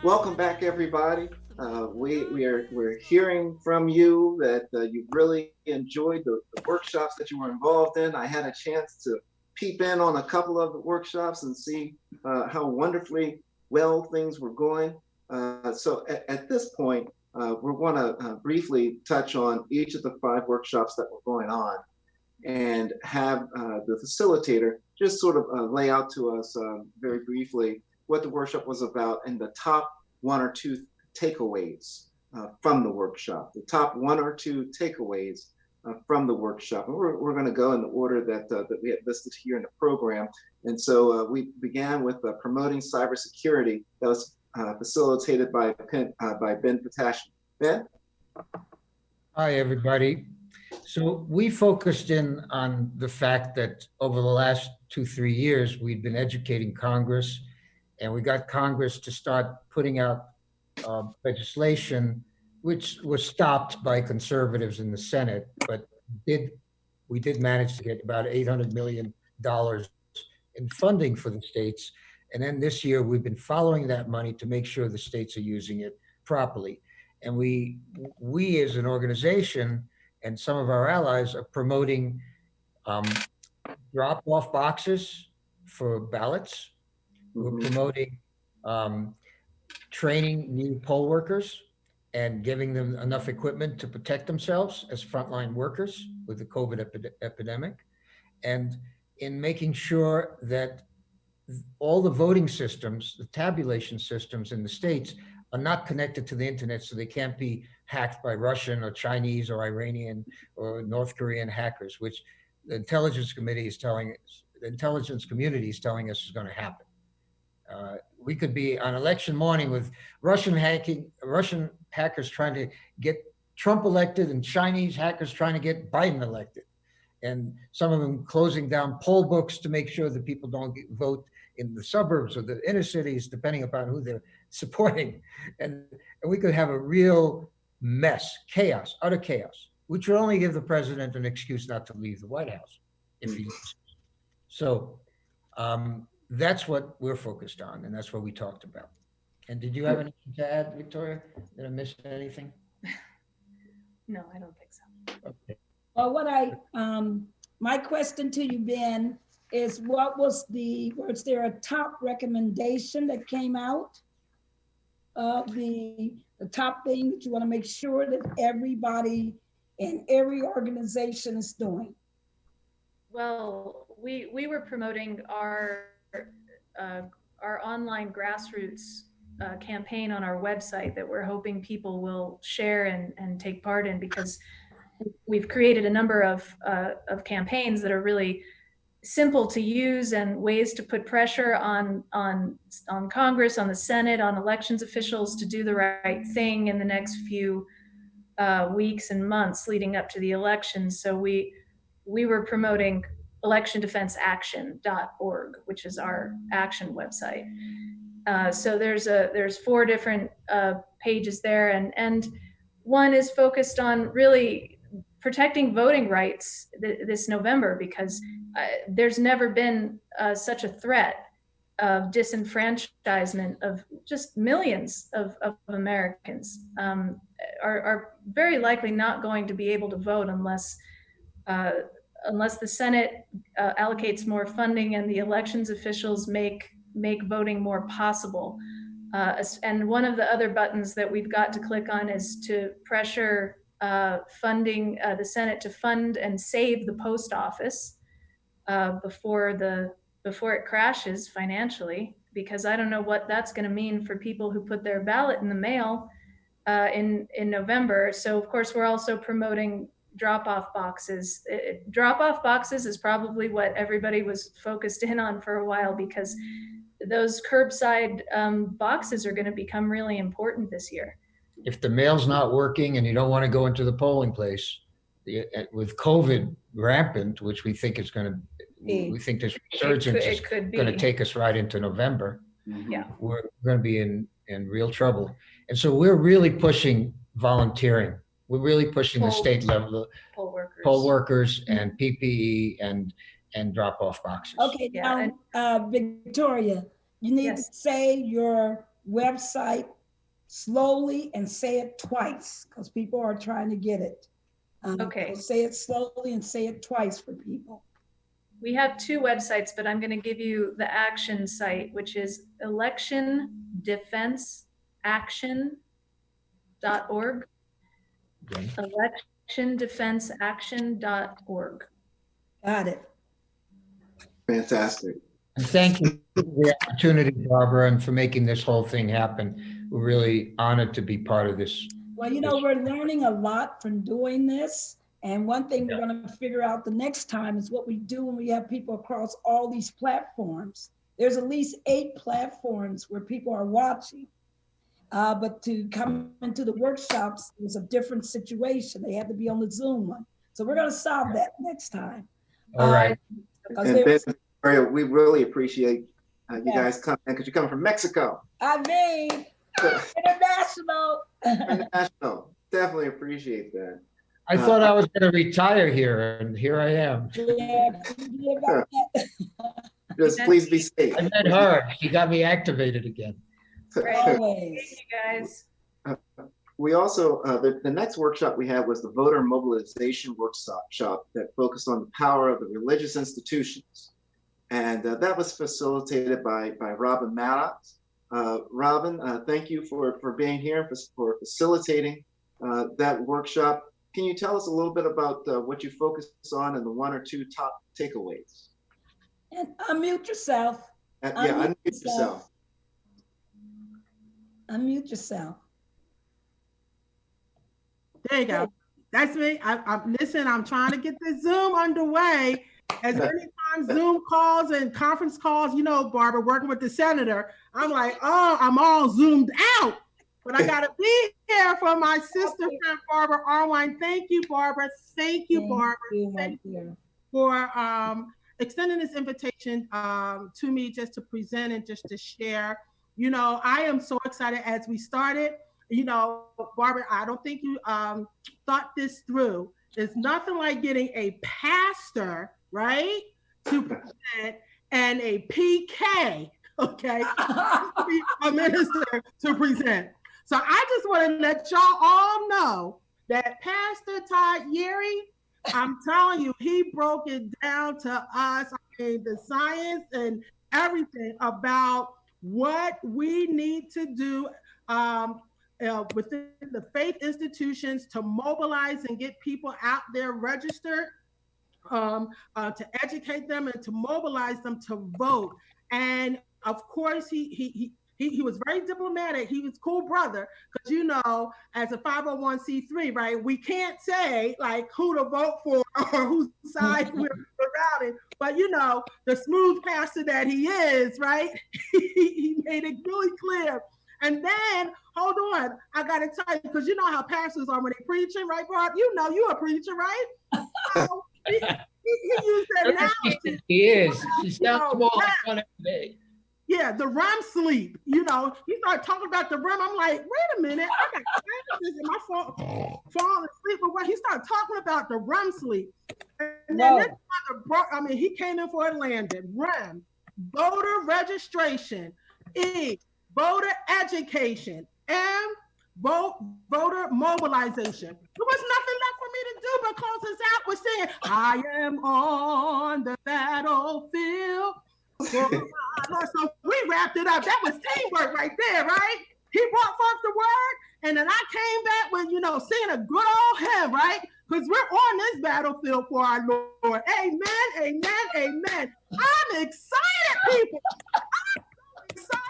Welcome back, everybody. We're hearing from you that you really enjoyed the workshops that you were involved in. I had a chance to peep in on a couple of the workshops and see how wonderfully well things were going. So at this point, we want to briefly touch on each of the 5 workshops that were going on and have the facilitator just sort of lay out to us very briefly what the workshop was about and the top 1 or 2 takeaways from the workshop, the top 1 or 2 takeaways from the workshop. And we're going to go in the order that we had listed here in the program. And so we began with promoting cybersecurity. That was facilitated by Ben Patashman. Ben? Hi, everybody. So we focused in on the fact that over the last 2-3 years, we'd been educating Congress, and we got Congress to start putting out legislation, which was stopped by conservatives in the Senate, but we did manage to get about $800 million in funding for the states. And then this year, we've been following that money to make sure the states are using it properly. And we as an organization and some of our allies are promoting drop-off boxes for ballots. We're promoting training new poll workers and giving them enough equipment to protect themselves as frontline workers with the COVID epidemic. And in making sure that all the voting systems, the tabulation systems in the states are not connected to the internet, so they can't be hacked by Russian or Chinese or Iranian or North Korean hackers, which the intelligence committee is telling us, the intelligence community is telling us is going to happen. We could be on election morning with Russian hackers trying to get Trump elected and Chinese hackers trying to get Biden elected. And some of them closing down poll books to make sure that people don't vote in the suburbs or the inner cities, depending upon who they're supporting. And we could have a real mess, chaos, utter chaos, which would only give the president an excuse not to leave the White House if he leaves. So that's what we're focused on, and that's what we talked about. And did you have anything to add, Victoria? Did I miss anything? No, I don't think so. Okay. Well, my question to you, Ben, is was there a top recommendation that came out of the top thing that you want to make sure that everybody in every organization is doing? Well, we were promoting our online grassroots campaign on our website that we're hoping people will share and take part in, because we've created a number of campaigns that are really simple to use and ways to put pressure on Congress, on the Senate, on elections officials to do the right thing in the next few weeks and months leading up to the election. So we were promoting electiondefenseaction.org, which is our action website. So there's 4 different pages there, and one is focused on really protecting voting rights this November, because there's never been such a threat of disenfranchisement of just millions of Americans are very likely not going to be able to vote unless the Senate allocates more funding and the elections officials make voting more possible. And one of the other buttons that we've got to click on is to pressure funding the Senate to fund and save the post office before it crashes financially, because I don't know what that's going to mean for people who put their ballot in the mail in November. So of course we're also promoting drop-off boxes. Drop-off boxes is probably what everybody was focused in on for a while, because those curbside boxes are going to become really important this year. If the mail's not working and you don't want to go into the polling place, with COVID rampant, which we think is going to, we think this resurgence is going to take us right into November. Yeah. we're going to be in real trouble. And so we're really pushing volunteering. We're really pushing the state level, poll workers and PPE and drop off boxes. Okay, now, Victoria, you need to say your website slowly and say it twice because people are trying to get it. Okay. So say it slowly and say it twice for people. We have two websites, but I'm going to give you the action site, which is electiondefenseaction.org. Electiondefenseaction.org. Got it. Fantastic. And thank you for the opportunity, Barbara, and for making this whole thing happen. We're really honored to be part of this. Well, you know, we're learning a lot from doing this. And one thing we're going to figure out the next time is what we do when we have people across all these platforms. There's at least 8 platforms where people are watching. But to come into the workshops is a different situation. They have to be on the Zoom one. So we're going to solve that next time. All right. And Victoria, we really appreciate you guys coming because you're coming from Mexico. I mean, international. International. Definitely appreciate that. I thought I was going to retire here, and here I am. Just please be safe. I met her. She got me activated again. Always. Thank you, guys. We also, the next workshop we had was the voter mobilization workshop that focused on the power of the religious institutions. And that was facilitated by Robin Maddox. Robin, thank you for being here, for facilitating that workshop. Can you tell us a little bit about what you focused on and the 1 or 2 top takeaways? And unmute yourself. Unmute yourself. Unmute yourself. There you go. That's me. Listen, I'm trying to get the Zoom underway. As many times Zoom calls and conference calls, you know, Barbara, working with the senator, I'm like, oh, I'm all zoomed out. But I got to be here for my sister friend, Barbara Arwine. Thank you, Barbara. Thank you, Barbara. Thank you for extending this invitation to me just to present and just to share. You know, I am so excited as we started. You know, Barbara, I don't think you thought this through. There's nothing like getting a pastor, right, to present and a PK, okay, a minister to present. So I just want to let y'all all know that Pastor Todd Yeri, I'm telling you, he broke it down to us. I mean, the science and everything about what we need to do within the faith institutions to mobilize and get people out there registered, to educate them and to mobilize them to vote. And of course, he was very diplomatic. He was cool brother, because you know, as a 501c3, right, we can't say like who to vote for or whose side we're routing. But you know, the smooth pastor that he is, right, he made it really clear. And then, hold on, I gotta tell you, because you know how pastors are when they're preaching, right, Barb? You know you're a preacher, right? So he used that analogy. He is. She sounds more like one every day. Yeah, the REM sleep. You know, he started talking about the REM. I'm like, wait a minute, I got this in my falling asleep. But when he started talking about the REM sleep, and then he came in for a landing. REM, voter registration. E, voter education. M, voter mobilization. There was nothing left for me to do but close us out with saying, I am on the battlefield. So we wrapped it up. That was teamwork right there, right? He brought forth the word, and then I came back with, you know, singing a good old hymn, right? Because we're on this battlefield for our Lord. Amen, amen, amen. I'm excited, people. I'm so excited.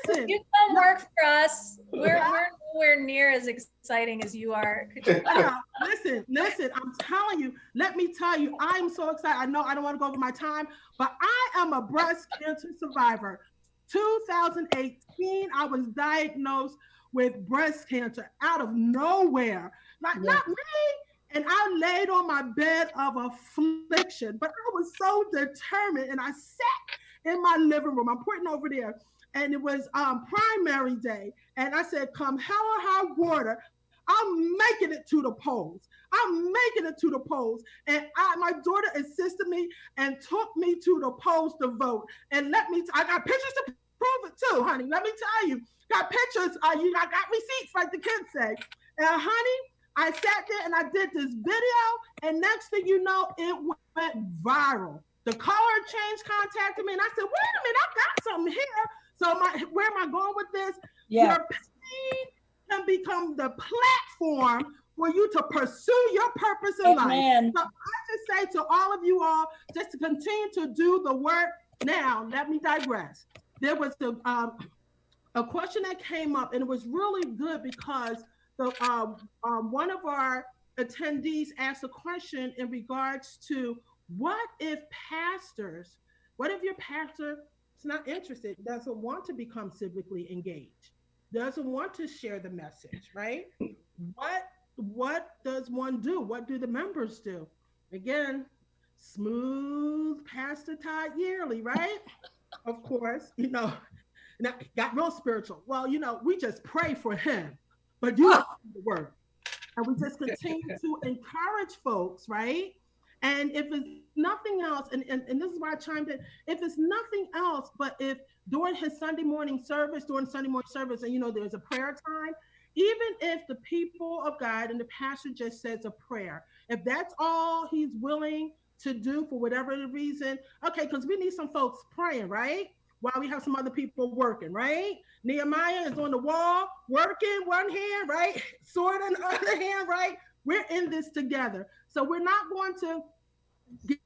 Listen. You come work for us. We're nowhere near as exciting as you are. Listen, I'm telling you, let me tell you, I'm so excited. I know I don't want to go over my time, but I am a breast cancer survivor. 2018, I was diagnosed with breast cancer out of nowhere. Like, not me. And I laid on my bed of affliction, but I was so determined, and I sat in my living room. I'm pointing over there. and it was primary day. And I said, come hell or high water, I'm making it to the polls. I'm making it to the polls. And my daughter assisted me and took me to the polls to vote. And I got pictures to prove it too, honey. Let me tell you, got pictures. I got receipts, like the kids say. And honey, I sat there and I did this video, and next thing you know, it went viral. The color change contacted me, and I said, wait a minute, I got something here. So where am I going with this? Yeah. Your pain can become the platform for you to pursue your purpose in life. So I just say to all of you all, just to continue to do the work. Now, let me digress. There was a question that came up, and it was really good because one of our attendees asked a question in regards to what if your pastor is not interested, doesn't want to become civically engaged, doesn't want to share the message, right? What does one do? What do the members do? Again, smooth Pastor Todd Yearly, right? Of course, now got real spiritual. Well, we just pray for him, but you don't do the word. And we just continue to encourage folks, right? And if it's nothing else, and this is why I chimed in, if it's nothing else, but if during his Sunday morning service, and there's a prayer time, even if the people of God and the pastor just says a prayer, if that's all he's willing to do for whatever the reason, okay, because we need some folks praying, right? While we have some other people working, right? Nehemiah is on the wall, working one hand, right? Sword in the other hand, right? We're in this together. So we're not going to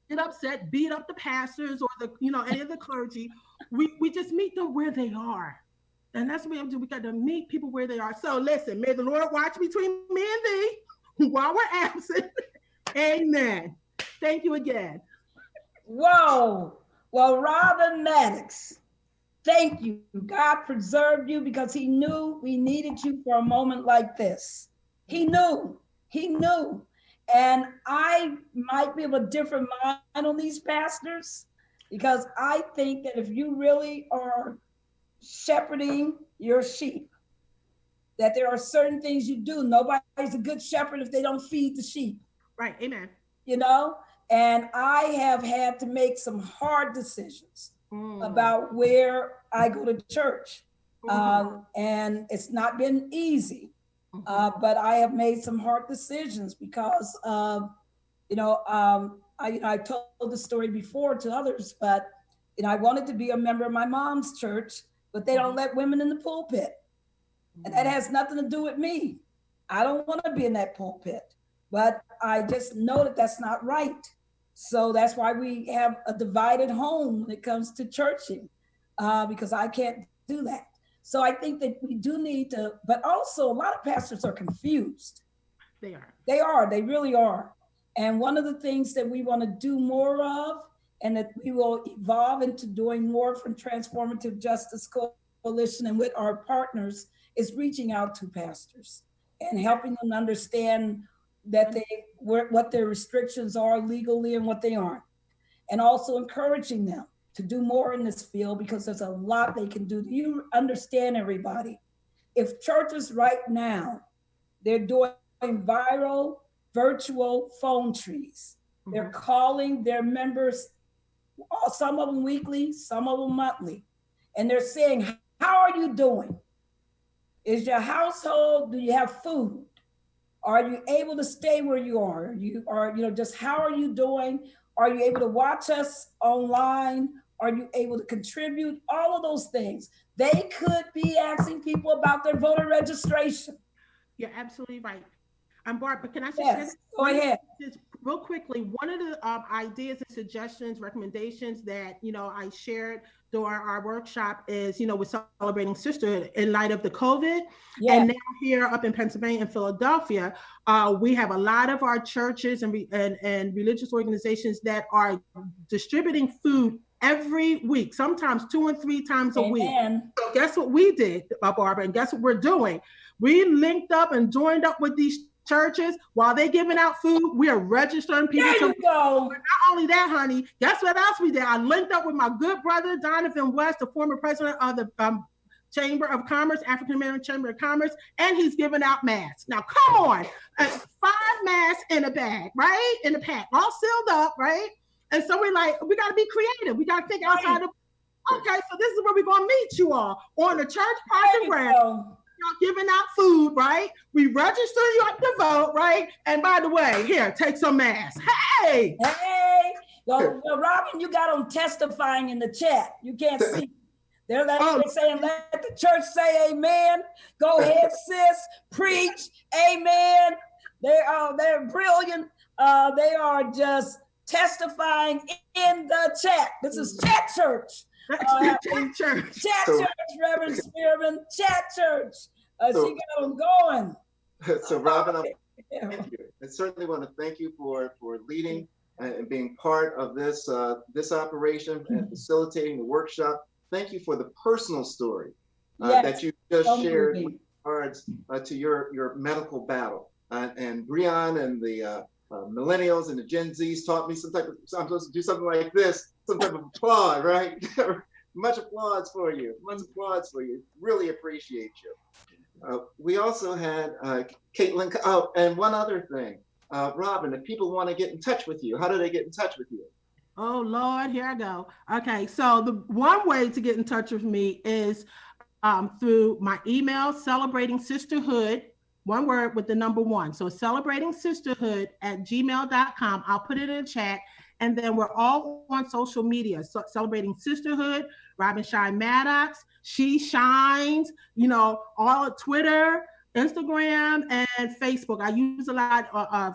get upset, beat up the pastors or any of the clergy. We just meet them where they are. And that's what we have to do. We got to meet people where they are. So listen, may the Lord watch between me and thee while we're absent. Amen. Thank you again. Whoa. Well, Robin Maddox, thank you. God preserved you because he knew we needed you for a moment like this. He knew. And I might be of a different mind on these pastors, because I think that if you really are shepherding your sheep, that there are certain things you do. Nobody's a good shepherd if they don't feed the sheep. Right. Amen. And I have had to make some hard decisions about where I go to church. And it's not been easy, but I have made some hard decisions because I told the story before to others, but I wanted to be a member of my mom's church, but they don't let women in the pulpit. And that has nothing to do with me. I don't want to be in that pulpit, but I just know that that's not right. So that's why we have a divided home when it comes to churching, because I can't do that. So I think that we do need to, but also a lot of pastors are confused. They are. They really are. And one of the things that we want to do more of, and that we will evolve into doing more from Transformative Justice Coalition and with our partners, is reaching out to pastors and helping them understand that what their restrictions are legally and what they aren't. And also encouraging them to do more in this field, because there's a lot they can do. Do you understand, everybody? If churches right now, they're doing viral, virtual phone trees. They're calling their members, some of them weekly, some of them monthly. And they're saying, how are you doing? Is your household, do you have food? Are you able to stay where you are? Just how are you doing? Are you able to watch us online? Are you able to contribute? All of those things. They could be asking people about their voter registration. You're absolutely right. Barb, but can I just say that? Go ahead. Just real quickly, one of the ideas and suggestions, recommendations that, I shared during our workshop is, we're celebrating sisterhood in light of the COVID. Yeah. And now here up in Pennsylvania and Philadelphia, we have a lot of our churches and religious organizations that are distributing food every week, sometimes 2 and 3 times a week. So guess what we did, Barbara, and guess what we're doing? We linked up and joined up with these churches, while they're giving out food, we are registering people. There you go. But not only that, honey, guess what else we did? I linked up with my good brother, Donovan West, the former president of the Chamber of Commerce, African American Chamber of Commerce, and he's giving out masks. Now, come on, 5 masks in a bag, right? In a pack, all sealed up, right? And so we're like, we got to be creative. We got to think outside the. Okay, so this is where we're gonna meet you all on the church parking ground. Giving out food, right? We register you up to vote, right? And by the way, here, take some masks. Hey, well, Robin, you got them testifying in the chat. You can't see. They're saying, let the church say amen. Go ahead, sis, preach, amen. They're brilliant. They are just testifying in the chat. This is chat church. Chat church. Chat church, Reverend Spearman. Chat church. She got them going. So, Robin, I certainly want to thank you for leading and being part of this operation and facilitating the workshop. Thank you for the personal story that you just shared with regards to your medical battle. And Breon and the millennials and the Gen Zs taught me I'm supposed to do something like this, some type of applaud, right? Much applause for you. Much applause for you. Really appreciate you. We also had Caitlin. Oh, and one other thing, Robin, if people want to get in touch with you, how do they get in touch with you? Oh, Lord, here I go. Okay, so the one way to get in touch with me is through my email, Celebrating Sisterhood, one word with the number 1. So celebratingsisterhood@gmail.com. I'll put it in the chat. And then we're all on social media. So Celebrating Sisterhood, Robin Shine Maddox, She Shines, all on Twitter, Instagram, and Facebook. I use a lot of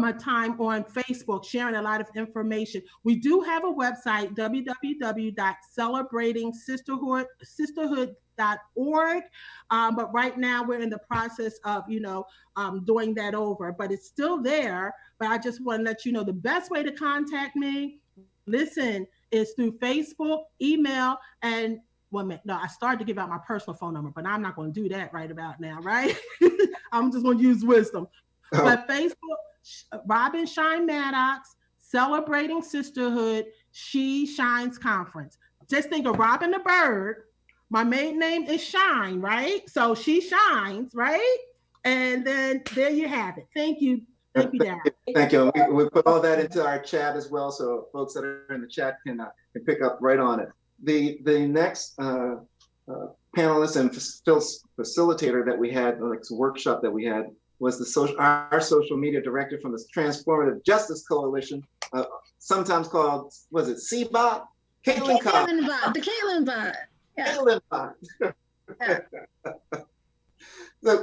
my time on Facebook, sharing a lot of information. We do have a website, www.celebratingsisterhood.org. But right now we're in the process of, doing that over, but it's still there. But I just want to let you know the best way to contact me, listen, is through Facebook, email, and I started to give out my personal phone number, but I'm not going to do that right about now, right? I'm just going to use wisdom. But Facebook, Robin Shine Maddox, Celebrating Sisterhood, She Shines Conference. Just think of Robin the bird. My maiden name is Shine, right? So She Shines, right? And then there you have it. Thank you. Thank you, Darren. Thank you. We put all that into our chat as well, so folks that are in the chat can pick up right on it. The next panelist and facilitator that we had, the next workshop that we had, was our social media director from the Transformative Justice Coalition, sometimes called, was it CBOT? Caitlin Bot, the Caitlin Bot. Yeah. Caitlin Bot. Yeah.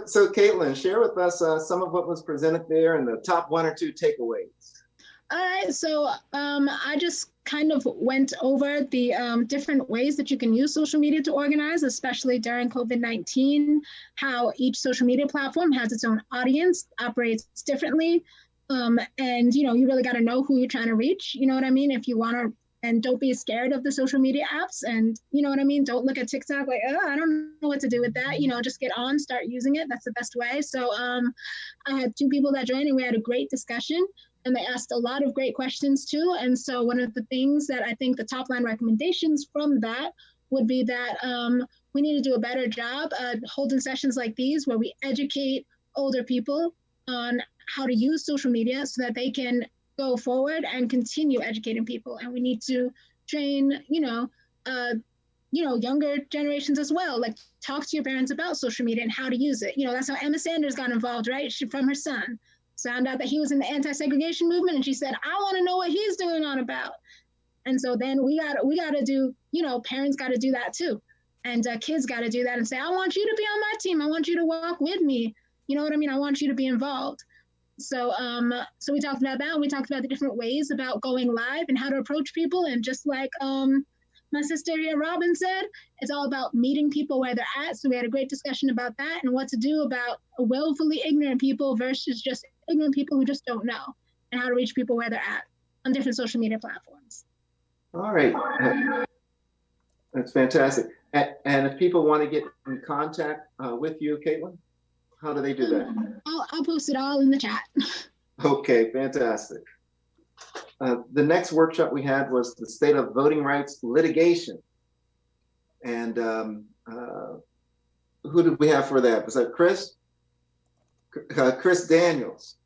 So Caitlin, share with us some of what was presented there and the top 1 or 2 takeaways. All right, so I just kind of went over the different ways that you can use social media to organize, especially during COVID-19, how each social media platform has its own audience, operates differently. And, you really got to know who you're trying to reach, you know what I mean? If you want to, and don't be scared of the social media apps, and you know what I mean? Don't look at TikTok like, oh, I don't know what to do with that. Just get on, start using it. That's the best way. So I had 2 people that joined and we had a great discussion. And they asked a lot of great questions too. And so one of the things that I think the top line recommendations from that would be that we need to do a better job holding sessions like these where we educate older people on how to use social media so that they can go forward and continue educating people. And we need to train, younger generations as well. Like talk to your parents about social media and how to use it. That's how Emma Sanders got involved, right? From her son. Found out that he was in the anti-segregation movement, and she said, I want to know what he's doing on about. And so then we got to do, parents got to do that too. And kids got to do that and say, I want you to be on my team. I want you to walk with me. You know what I mean? I want you to be involved. So so we talked about that, and we talked about the different ways about going live and how to approach people. And just like my sister here, Robin, said, it's all about meeting people where they're at. So we had a great discussion about that and what to do about willfully ignorant people versus just ignorant people who just don't know, and how to reach people where they're at on different social media platforms. All right. That's fantastic. And if people want to get in contact with you, Caitlin? How do they do that? I'll post it all in the chat. Okay, fantastic. The next workshop we had was the state of voting rights litigation. And who did we have for that? Was that Chris? Chris Daniels.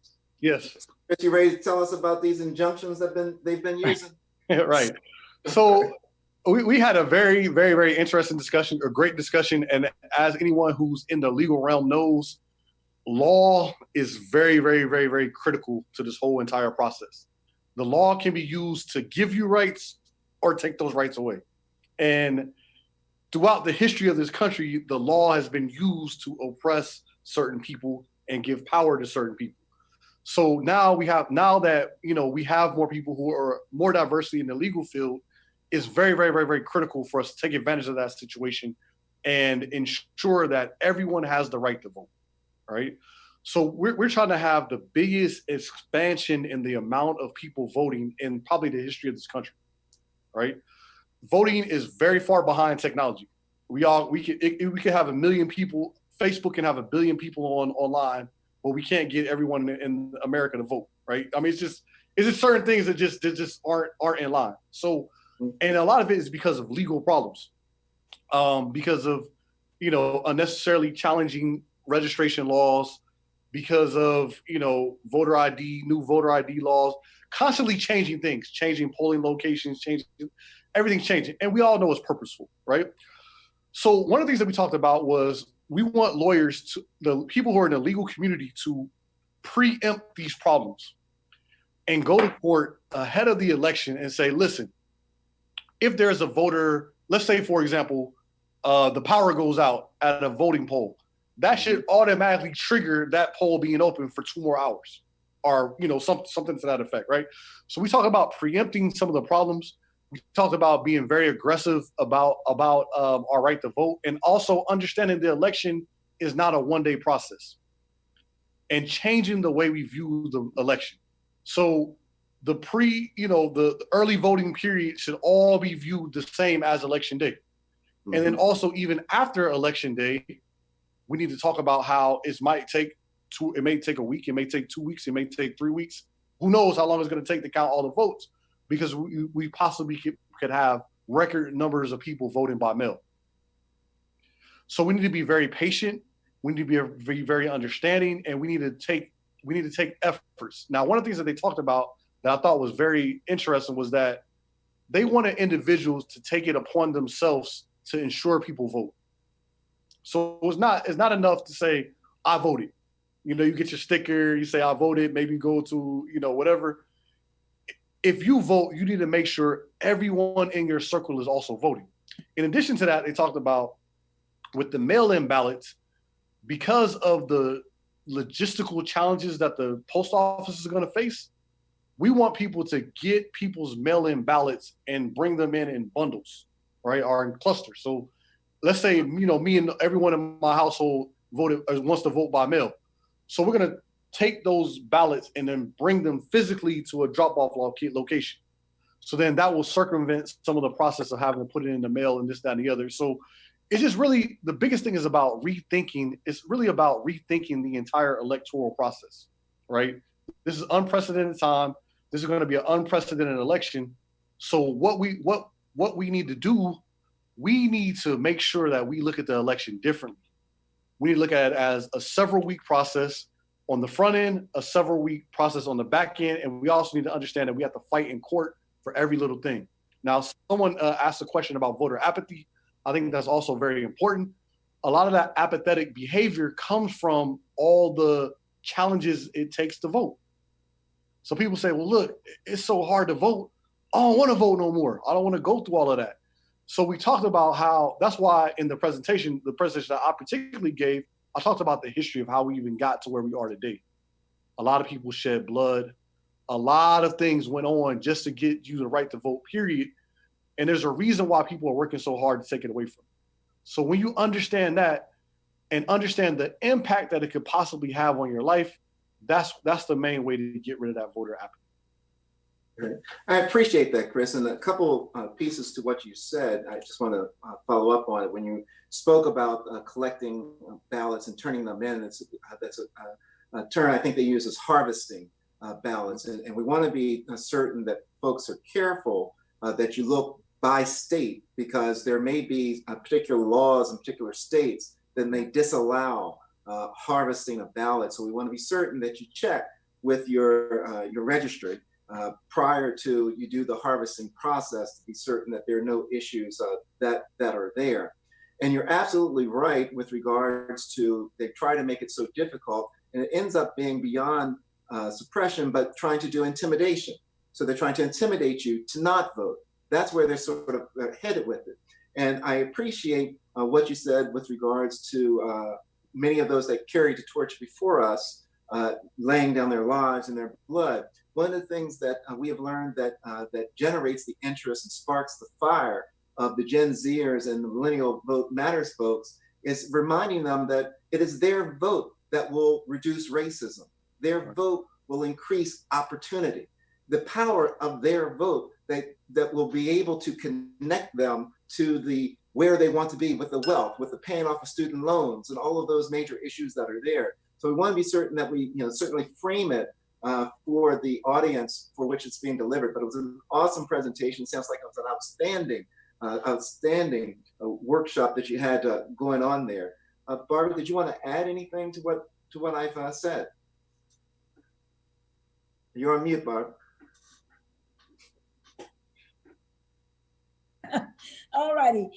Yes. Chris, you ready to tell us about these injunctions that they've been using? Right. So we had a very, very, very interesting discussion, a great discussion. And as anyone who's in the legal realm knows, law is very, very, very, very critical to this whole entire process. The law can be used to give you rights or take those rights away. And throughout the history of this country, the law has been used to oppress certain people and give power to certain people. So now we have more people who are more diversity in the legal field. Is very, very, very, very critical for us to take advantage of that situation and ensure that everyone has the right to vote, right? So we're trying to have the biggest expansion in the amount of people voting in probably the history of this country, right? Voting is very far behind technology. We could have 1 million people. Facebook can have 1 billion people online, but we can't get everyone in America to vote, right? I mean, it's just certain things that just aren't in line. So, and a lot of it is because of legal problems, because of unnecessarily challenging registration laws, because of voter ID, new voter ID laws, constantly changing things, changing polling locations, changing everything's changing, and we all know it's purposeful, right? So one of the things that we talked about was we want lawyers, the people who are in the legal community, to preempt these problems and go to court ahead of the election and say, listen, if there's a voter, let's say, for example, the power goes out at a voting poll, that should automatically trigger that poll being open for 2 more hours, or something to that effect, right? So we talk about preempting some of the problems. We talked about being very aggressive about our right to vote, and also understanding the election is not a one-day process, and changing the way we view the election. So the early voting period should all be viewed the same as election day. Mm-hmm. And then also, even after election day, we need to talk about how it may take a week, it may take 2 weeks, it may take 3 weeks. Who knows how long it's going to take to count all the votes, because we possibly could have record numbers of people voting by mail. So we need to be very patient. We need to be very, very understanding, and we need to take efforts. Now, one of the things that they talked about that I thought was very interesting was that they wanted individuals to take it upon themselves to ensure people vote. So it's not enough to say, I voted. You get your sticker, you say I voted, maybe go to, whatever. If you vote, you need to make sure everyone in your circle is also voting. In addition to that, they talked about with the mail-in ballots, because of the logistical challenges that the post office is going to face, we want people to get people's mail-in ballots and bring them in bundles, right, or in clusters. So let's say, me and everyone in my household wants to vote by mail. So we're going to take those ballots and then bring them physically to a drop-off location. So then that will circumvent some of the process of having to put it in the mail and this, that, and the other. So it's just really, the biggest thing is about rethinking. It's really about rethinking the entire electoral process, right? This is unprecedented time. This is going to be an unprecedented election. So what we need to do, we need to make sure that we look at the election differently. We need to look at it as a several-week process on the front end, a several-week process on the back end, and we also need to understand that we have to fight in court for every little thing. Now, someone asked a question about voter apathy. I think that's also very important. A lot of that apathetic behavior comes from all the challenges it takes to vote. So people say, well, look, it's so hard to vote. I don't want to vote no more. I don't want to go through all of that. So we talked about how, that's why in the presentation that I particularly gave, I talked about the history of how we even got to where we are today. A lot of people shed blood. A lot of things went on just to get you the right to vote, period. And there's a reason why people are working so hard to take it away from you. So when you understand that and understand the impact that it could possibly have on your life, that's the main way to get rid of that voter apathy. Right. I appreciate that, Chris. And a couple pieces to what you said, I just want to follow up on it. When you spoke about collecting ballots and turning them in, that's a term I think they use as harvesting ballots. And we want to be certain that folks are careful that you look by state, because there may be particular laws in particular states that may disallow harvesting of ballots. So we want to be certain that you check with your registry prior to you do the harvesting process to be certain that there are no issues that are there. And you're absolutely right with regards to they try to make it so difficult, and it ends up being beyond suppression, but trying to do intimidation. So they're trying to intimidate you to not vote. That's where they're sort of headed with it. And I appreciate what you said with regards to many of those that carried the torch before us, laying down their lives and their blood. One of the things that we have learned that generates the interest and sparks the fire of the Gen Zers and the Millennial Vote Matters folks is reminding them that it is their vote that will reduce racism. Their vote will increase opportunity. The power of their vote that will be able to connect them to the where they want to be with the wealth, with the paying off of student loans and all of those major issues that are there. So we want to be certain that we certainly frame it for the audience for which it's being delivered. But it was an awesome presentation. Sounds like it was an outstanding workshop that you had going on there. Barbara, did you want to add anything to what I've said? You're on mute, Barb. All righty.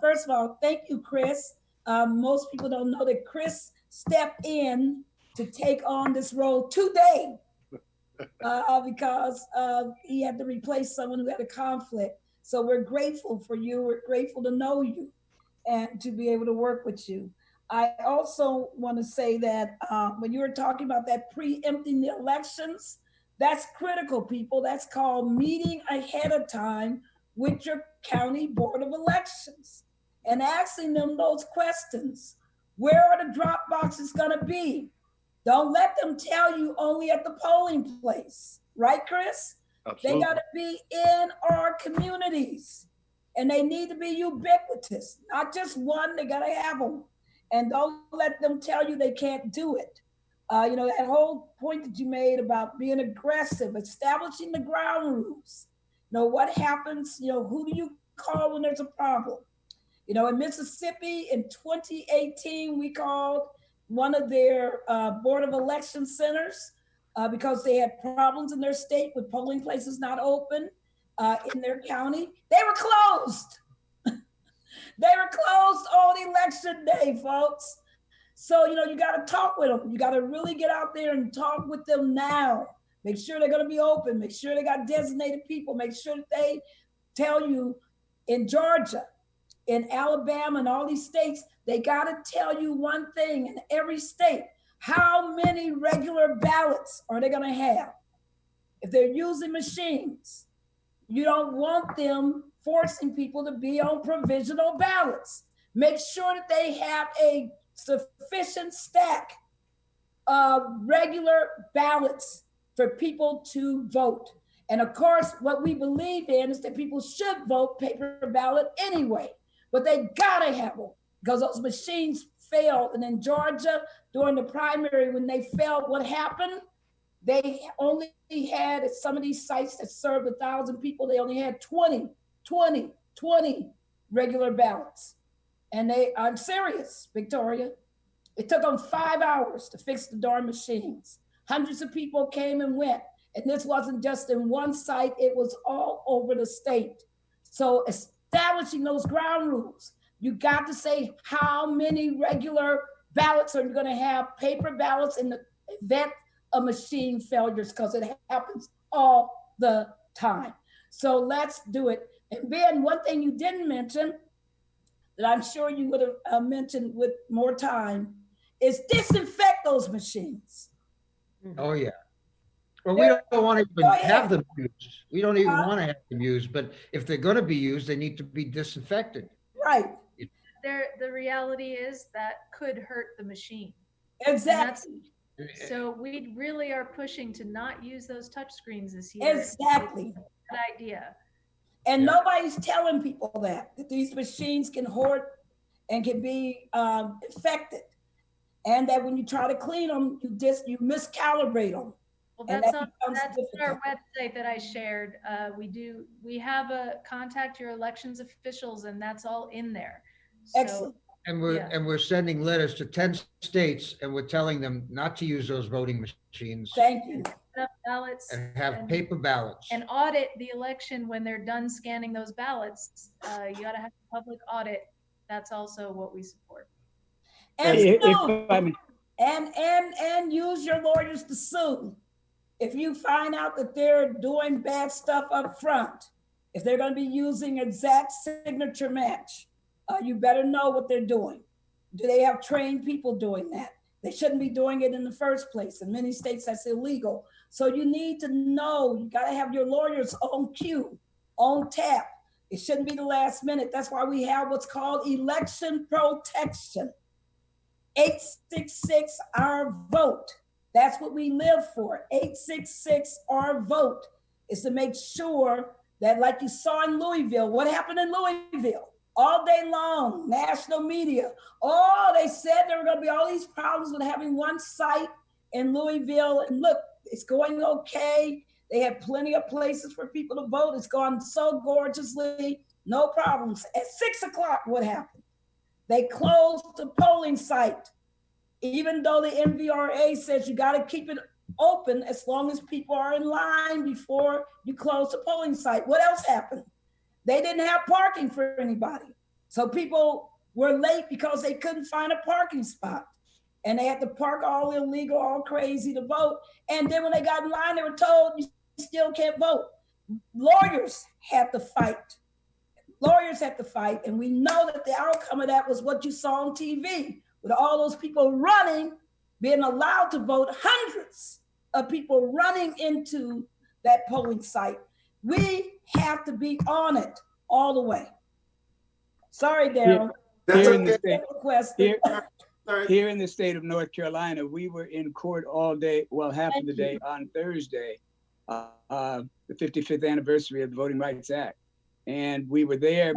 First of all, thank you, Chris. Most people don't know that Chris stepped in to take on this role today because he had to replace someone who had a conflict. So we're grateful for you. We're grateful to know you and to be able to work with you. I also want to say that when you were talking about that preempting the elections, that's critical, people. That's called meeting ahead of time with your county board of elections and asking them those questions. Where are the drop boxes gonna be? Don't let them tell you only at the polling place, right, Chris? Absolutely. They gotta be in our communities and they need to be ubiquitous, not just one, they gotta have them. And don't let them tell you they can't do it. That whole point that you made about being aggressive, establishing the ground rules. What happens, who do you call when there's a problem? In Mississippi in 2018, we called one of their Board of Election centers because they had problems in their state with polling places not open in their county. They were closed. They were closed on election day, folks. So, you got to talk with them. You got to really get out there and talk with them now. Make sure they're going to be open. Make sure they got designated people. Make sure that they tell you in Georgia, in Alabama, and all these states, they got to tell you one thing in every state. How many regular ballots are they going to have? If they're using machines, you don't want them forcing people to be on provisional ballots. Make sure that they have a sufficient stack of regular ballots for people to vote. And of course, what we believe in is that people should vote paper ballot anyway, but they gotta have them because those machines failed. And in Georgia, during the primary, when they failed, what happened? They only had, at some of these sites that served 1,000 people, they only had 20 regular ballots. And I'm serious, Victoria. It took them 5 hours to fix the darn machines. Hundreds of people came and went. And this wasn't just in one site, it was all over the state. So establishing those ground rules, you got to say how many regular ballots are you gonna have, paper ballots in the event of machine failures, because it happens all the time. So let's do it. And Ben, one thing you didn't mention, that I'm sure you would have mentioned with more time, is disinfect those machines. Oh yeah. Well, we don't want to even have them used. We don't even want to have them used, but if they're going to be used, they need to be disinfected. Right. The reality is that could hurt the machine. Exactly. So we really are pushing to not use those touch screens this year. Exactly. Good idea. And nobody's telling people that these machines can hoard and can be infected. And that when you try to clean them, you miscalibrate them. Well, and that's that on becomes our website that I shared. We have a contact your elections officials, and that's all in there. So, excellent. And we're sending letters to 10 states, and we're telling them not to use those voting machines. Thank you. Ballots and have paper ballots. And audit the election when they're done scanning those ballots. You got to have a public audit. That's also what we support. And and use your lawyers to sue. If you find out that they're doing bad stuff up front, if they're going to be using exact signature match, you better know what they're doing. Do they have trained people doing that? They shouldn't be doing it in the first place. In many states, that's illegal. So you need to know, you got to have your lawyers on cue, on tap. It shouldn't be the last minute. That's why we have what's called election protection. 866 our vote. That's what we live for. 866 our vote is to make sure that, like you saw in Louisville, what happened in Louisville? All day long, national media. Oh, they said there were going to be all these problems with having one site in Louisville. And look, it's going okay. They have plenty of places for people to vote. It's gone so gorgeously, no problems. At 6 o'clock, what happened? They closed the polling site, even though the NVRA says you got to keep it open as long as people are in line before you close the polling site. What else happened? They didn't have parking for anybody. So people were late because they couldn't find a parking spot. And they had to park all illegal, all crazy to vote. And then when they got in line, they were told you still can't vote. Lawyers had to fight. Lawyers had to fight. And we know that the outcome of that was what you saw on TV, with all those people running, being allowed to vote, hundreds of people running into that polling site. We have to be on it all the way. Sorry, Daryl. Here in the state of North Carolina, we were in court all day, well, half of the day on Thursday, the 55th anniversary of the Voting Rights Act. And we were there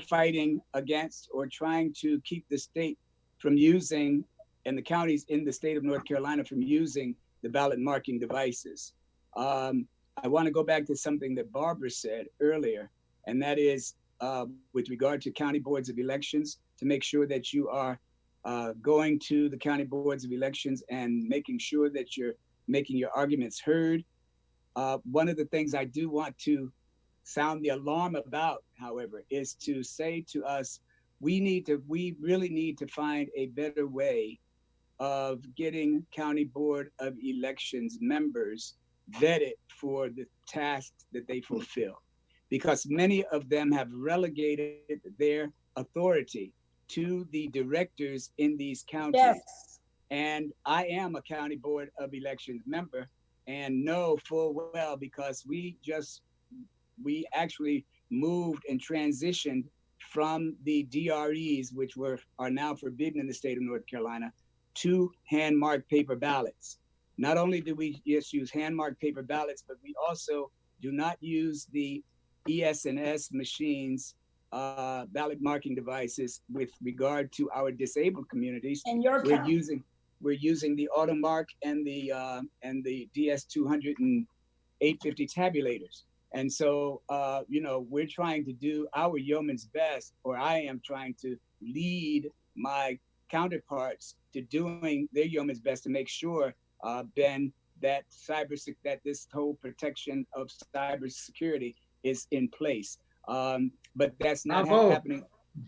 fighting against or trying to keep the state from using, and the counties in the state of North Carolina from using the ballot marking devices. I want to go back to something that Barbara said earlier, and that is with regard to county boards of elections, to make sure that you are going to the county boards of elections and making sure that you're making your arguments heard. One of the things I do want to sound the alarm about, however, is to say to us, we really need to find a better way of getting county board of elections members vetted for the tasks that they fulfill, because many of them have relegated their authority to the directors in these counties. Yes. And I am a county board of elections member and know full well, because we actually moved and transitioned from the DREs, which are now forbidden in the state of North Carolina, to hand-marked paper ballots. Not only do we just use hand-marked paper ballots, but we also do not use the ES&S machines, ballot marking devices, with regard to our disabled communities. And we're using the Automark and the DS200 and 850 tabulators. And so, we're trying to do our yeoman's best, or I am trying to lead my counterparts to doing their yeoman's best to make sure, Ben, that this whole protection of cybersecurity is in place. But that's not happening.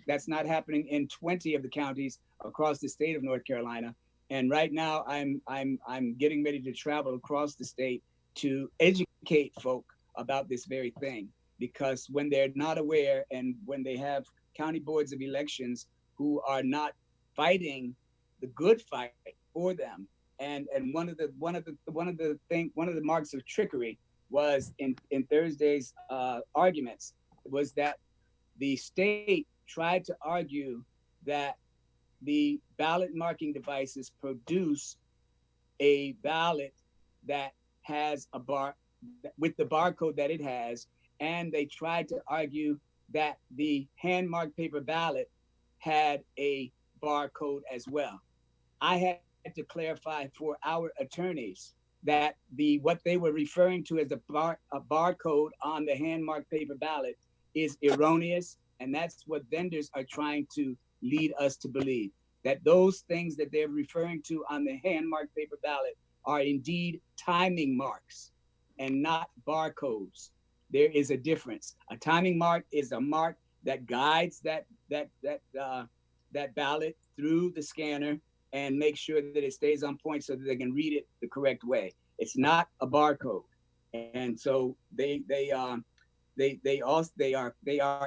That's not happening in 20 of the counties across the state of North Carolina. And right now, I'm getting ready to travel across the state to educate folk about this very thing, because when they're not aware, and when they have county boards of elections who are not fighting the good fight for them, and one of the marks of trickery was in Thursday's arguments was that the state tried to argue that the ballot marking devices produce a ballot that has a bar with the barcode that it has, and they tried to argue that the hand-marked paper ballot had a barcode as well. I had to clarify for our attorneys that what they were referring to as a barcode on the hand-marked paper ballot is erroneous, and that's what vendors are trying to lead us to believe, that those things that they're referring to on the hand-marked paper ballot are indeed timing marks and not barcodes. There is a difference. A timing mark is a mark that guides that ballot through the scanner and make sure that it stays on point so that they can read it the correct way. It's not a barcode, and so they are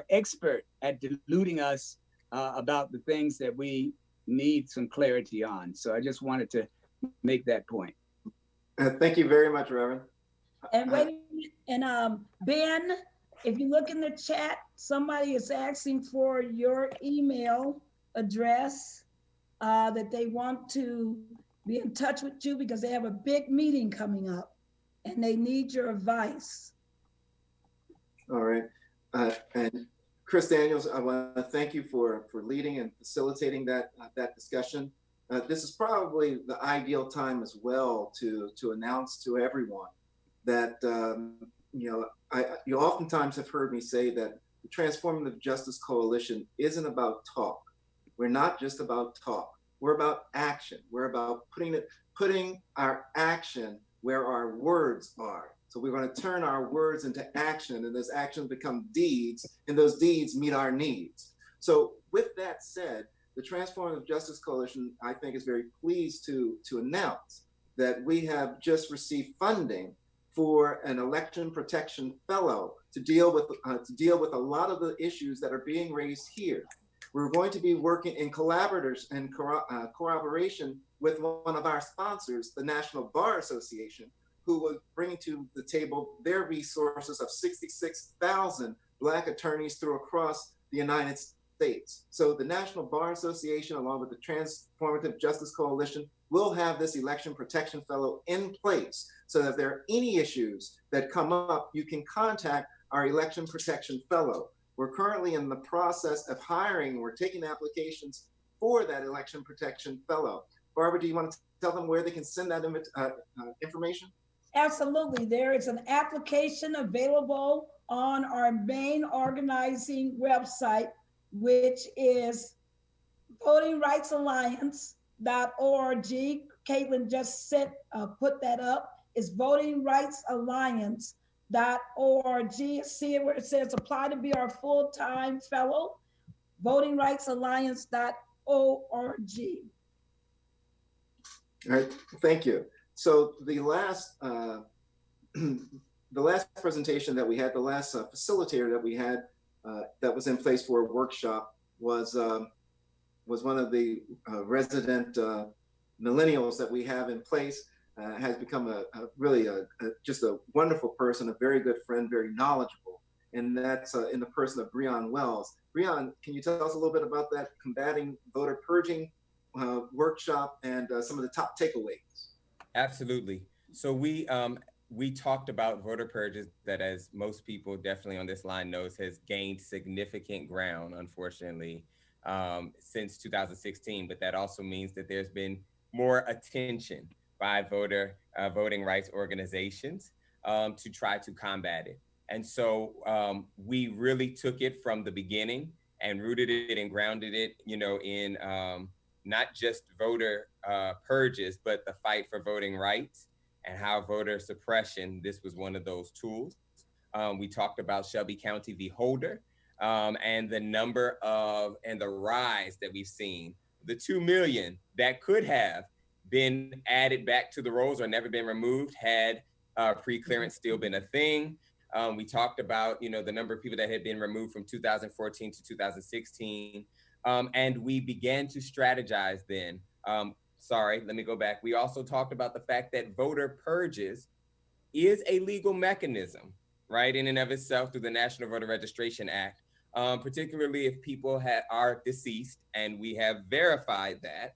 expert at deluding us about the things that we need some clarity on. So I just wanted to make that point. Thank you very much, Reverend. And wait a minute, and Ben, if you look in the chat, somebody is asking for your email address that they want to be in touch with you because they have a big meeting coming up and they need your advice. All right. And Chris Daniels, I want to thank you for leading and facilitating that discussion. This is probably the ideal time as well to announce to everyone that you oftentimes have heard me say that the Transformative Justice Coalition isn't about talk. We're not just about talk. We're about action. We're about putting our action where our words are. So we're going to turn our words into action, and those actions become deeds, and those deeds meet our needs. So with that said, the Transformative Justice Coalition, I think, is very pleased to announce that we have just received funding for an election protection fellow to deal with a lot of the issues that are being raised here. We're going to be working in collaboration with one of our sponsors, the National Bar Association, who will bring to the table their resources of 66,000 Black attorneys across the United States. So the National Bar Association, along with the Transformative Justice Coalition, will have this election protection fellow in place so that if there are any issues that come up, you can contact our election protection fellow. We're currently in the process of hiring. We're taking applications for that election protection fellow. Barbara, do you want to tell them where they can send that information? Absolutely. There is an application available on our main organizing website, which is votingrightsalliance.org. Caitlin just put that up. It's votingrightsalliance.org. See it where it says apply to be our full-time fellow, votingrightsalliance.org. All right, thank you. So the last presentation that we had, the last facilitator that we had that was in place for a workshop was one of the resident millennials that we have in place. Has become just a wonderful person, a very good friend, very knowledgeable, and that's in the person of Breon Wells. Breon, can you tell us a little bit about that combating voter purging workshop and some of the top takeaways? Absolutely. So we talked about voter purges that, as most people definitely on this line knows, has gained significant ground, unfortunately, since 2016. But that also means that there's been more attention by voting rights organizations to try to combat it. And so we really took it from the beginning and rooted it and grounded it, in not just voter purges, but the fight for voting rights and how voter suppression, this was one of those tools. We talked about Shelby County v. Holder and the number of and the rise that we've seen, the 2 million that could have been added back to the rolls or never been removed had pre-clearance still been a thing. We talked about, the number of people that had been removed from 2014 to 2016. And we began to strategize then. Sorry, let me go back. We also talked about the fact that voter purges is a legal mechanism, right, in and of itself through the National Voter Registration Act, particularly if people are deceased, and we have verified that.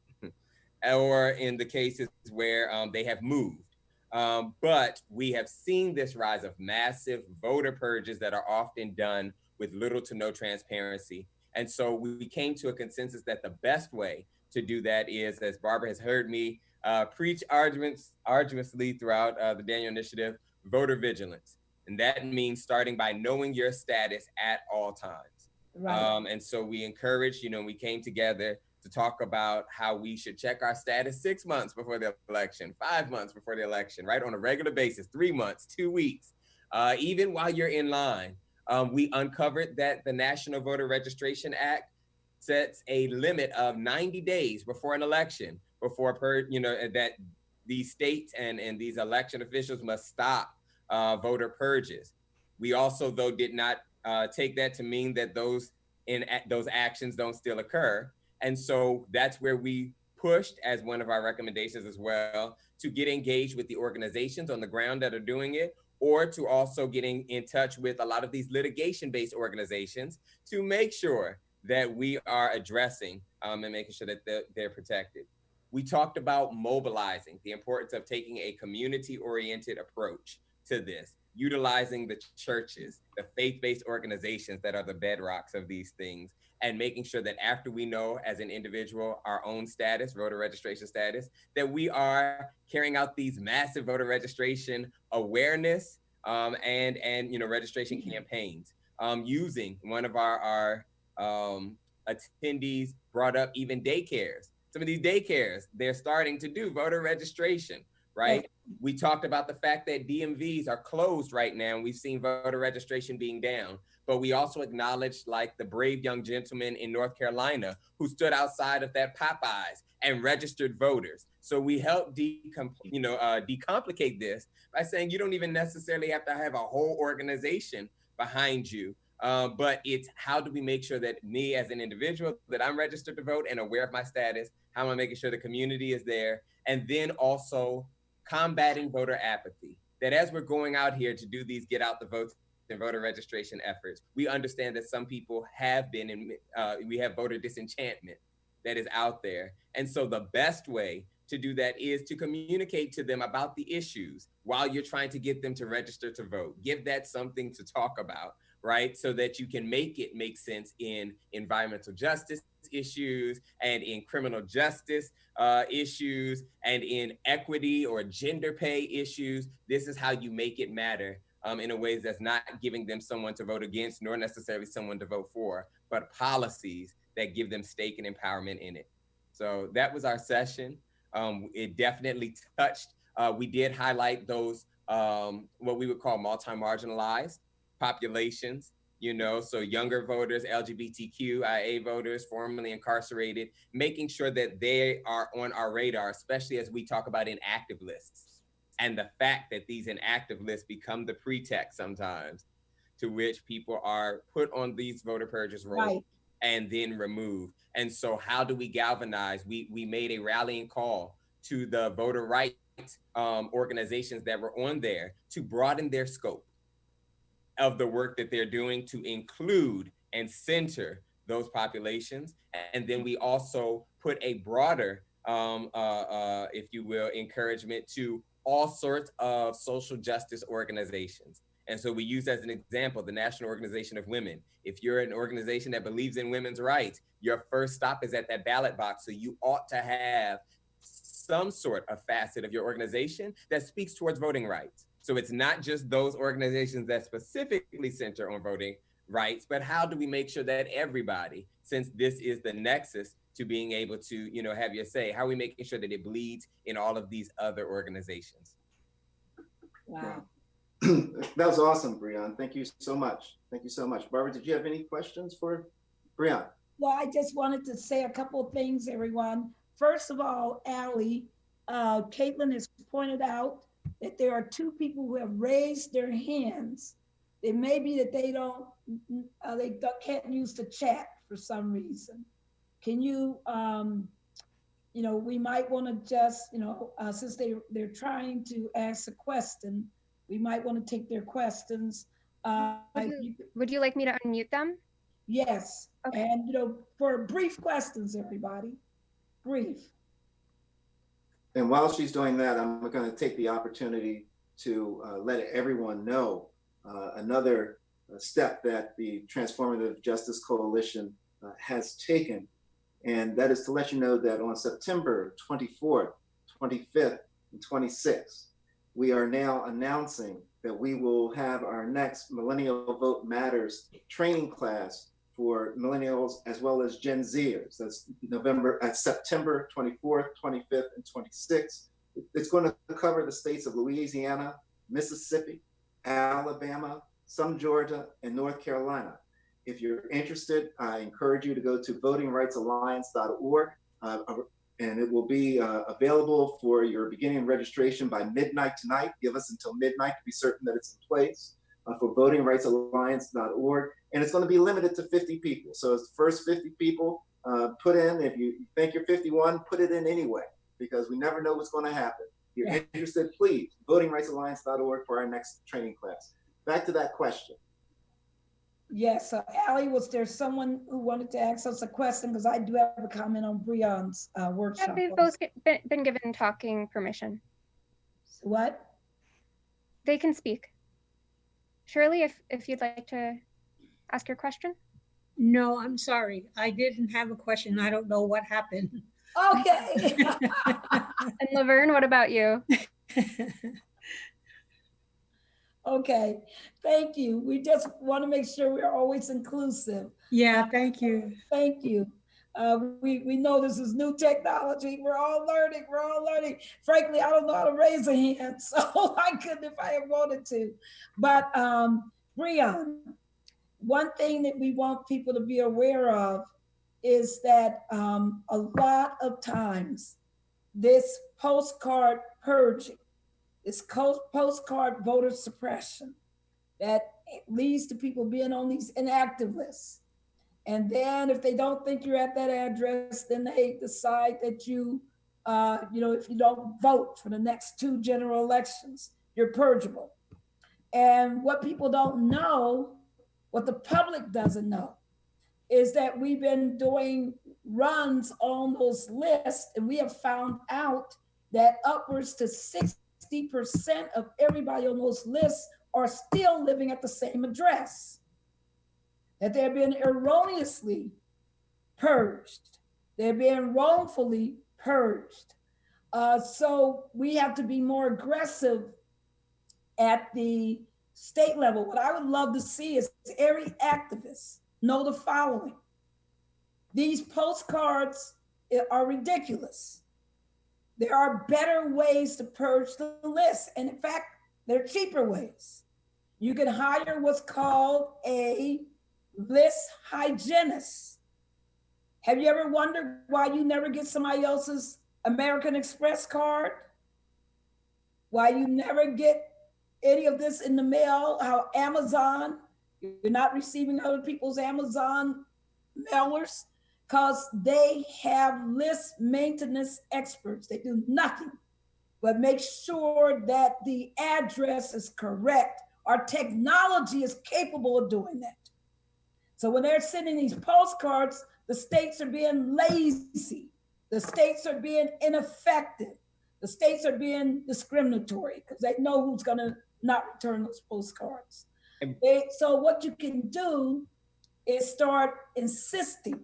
or in the cases where they have moved. But we have seen this rise of massive voter purges that are often done with little to no transparency. And so we came to a consensus that the best way to do that is, as Barbara has heard me preach arduously throughout the Daniel Initiative, voter vigilance. And that means starting by knowing your status at all times. Right. And so we encouraged, we came together to talk about how we should check our status 6 months before the election, 5 months before the election, right? On a regular basis, 3 months, 2 weeks, even while you're in line. We uncovered that the National Voter Registration Act sets a limit of 90 days before an election, before that these states and these election officials must stop voter purges. We also, though, did not take that to mean that those actions don't still occur. And so that's where we pushed, as one of our recommendations as well, to get engaged with the organizations on the ground that are doing it, or to also getting in touch with a lot of these litigation-based organizations to make sure that we are addressing and making sure that they're protected. We talked about mobilizing, the importance of taking a community-oriented approach to this, utilizing the churches, the faith-based organizations that are the bedrocks of these things, and making sure that after we know as an individual our own status, voter registration status, that we are carrying out these massive voter registration awareness and registration campaigns. Using one of our attendees brought up even daycares. Some of these daycares, they're starting to do voter registration, right? We talked about the fact that DMVs are closed right now, and we've seen voter registration being down. But we also acknowledged, like, the brave young gentleman in North Carolina who stood outside of that Popeyes and registered voters. So we helped decomplicate this by saying you don't even necessarily have to have a whole organization behind you. But it's how do we make sure that me as an individual, that I'm registered to vote and aware of my status, how am I making sure the community is there, and then also combating voter apathy. That as we're going out here to do these get out the votes and voter registration efforts, we understand that some people have been in, we have voter disenchantment that is out there. And so the best way to do that is to communicate to them about the issues while you're trying to get them to register to vote. Give that something to talk about, right? So that you can make it make sense in environmental justice issues and in criminal justice issues and in equity or gender pay issues. This is how you make it matter in a way that's not giving them someone to vote against, nor necessarily someone to vote for, but policies that give them stake and empowerment in it. So that was our session. It definitely touched, we did highlight those, what we would call multi-marginalized populations, so younger voters, LGBTQIA voters, formerly incarcerated, making sure that they are on our radar, especially as we talk about inactive lists. And the fact that these inactive lists become the pretext sometimes to which people are put on these voter purges rolls and then removed. And so how do we galvanize? We made a rallying call to the voter rights organizations that were on there to broaden their scope of the work that they're doing to include and center those populations. And then we also put a broader, if you will, encouragement to all sorts of social justice organizations. And so we use as an example, the National Organization of Women. If you're an organization that believes in women's rights, your first stop is at that ballot box. So you ought to have some sort of facet of your organization that speaks towards voting rights. So it's not just those organizations that specifically center on voting rights, but how do we make sure that everybody, since this is the nexus to being able to, have your say, how are we making sure that it bleeds in all of these other organizations? Wow. That was awesome, Breon. Thank you so much. Thank you so much. Barbara, did you have any questions for Breon? Well, I just wanted to say a couple of things, everyone. First of all, Allie, Caitlin has pointed out that there are 2 people who have raised their hands. It may be that they can't use the chat for some reason. Can you, we might want to just, since they're trying to ask a question, we might want to take their questions. Would you like me to unmute them? Yes. Okay. And, for brief questions, everybody. Brief. And while she's doing that, I'm going to take the opportunity to let everyone know another step that the Transformative Justice Coalition has taken. And that is to let you know that on September 24th, 25th, and 26th, we are now announcing that we will have our next Millennial Vote Matters training class for millennials as well as Gen Zers. That's September 24th, 25th, and 26th. It's going to cover the states of Louisiana, Mississippi, Alabama, some Georgia, and North Carolina. If you're interested, I encourage you to go to votingrightsalliance.org, and it will be available for your beginning registration by midnight tonight. Give us until midnight to be certain that it's in place for votingrightsalliance.org. And it's going to be limited to 50 people. So it's the first 50 people put in. If you think you're 51, put it in anyway, because we never know what's going to happen. If you're interested, please, votingrightsalliance.org for our next training class. Back to that question. Yes, so Allie, was there someone who wanted to ask us a question? Because I do have a comment on Breon's workshop. Yeah, they've both been given talking permission. What? They can speak. Shirley, if you'd like to ask your question. No, I'm sorry. I didn't have a question. I don't know what happened. Okay. And Laverne, what about you? Okay, thank you. We just want to make sure we're always inclusive. Yeah, thank you. Thank you. We know this is new technology. We're all learning. We're all learning. Frankly, I don't know how to raise a hand, so I couldn't if I had wanted to. But Breon, one thing that we want people to be aware of is that a lot of times this postcard purging, this postcard voter suppression that leads to people being on these inactive lists. And then if they don't think you're at that address, then they decide that you, if you don't vote for the next 2 general elections, you're purgeable. And what people don't know, what the public doesn't know, is that we've been doing runs on those lists, and we have found out that upwards to 60% of everybody on those lists are still living at the same address, that they're being erroneously purged. They're being wrongfully purged. So we have to be more aggressive at the state level. What I would love to see is every activist know the following. These postcards are ridiculous. There are better ways to purge the list. And in fact, there are cheaper ways. You can hire what's called a list hygienist. Have you ever wondered why you never get somebody else's American Express card? Why you never get any of this in the mail? How Amazon, you're not receiving other people's Amazon mailers? Because they have list maintenance experts. They do nothing but make sure that the address is correct. Our technology is capable of doing that. So when they're sending these postcards, the states are being lazy. The states are being ineffective. The states are being discriminatory because they know who's going to not return those postcards. So what you can do is start insisting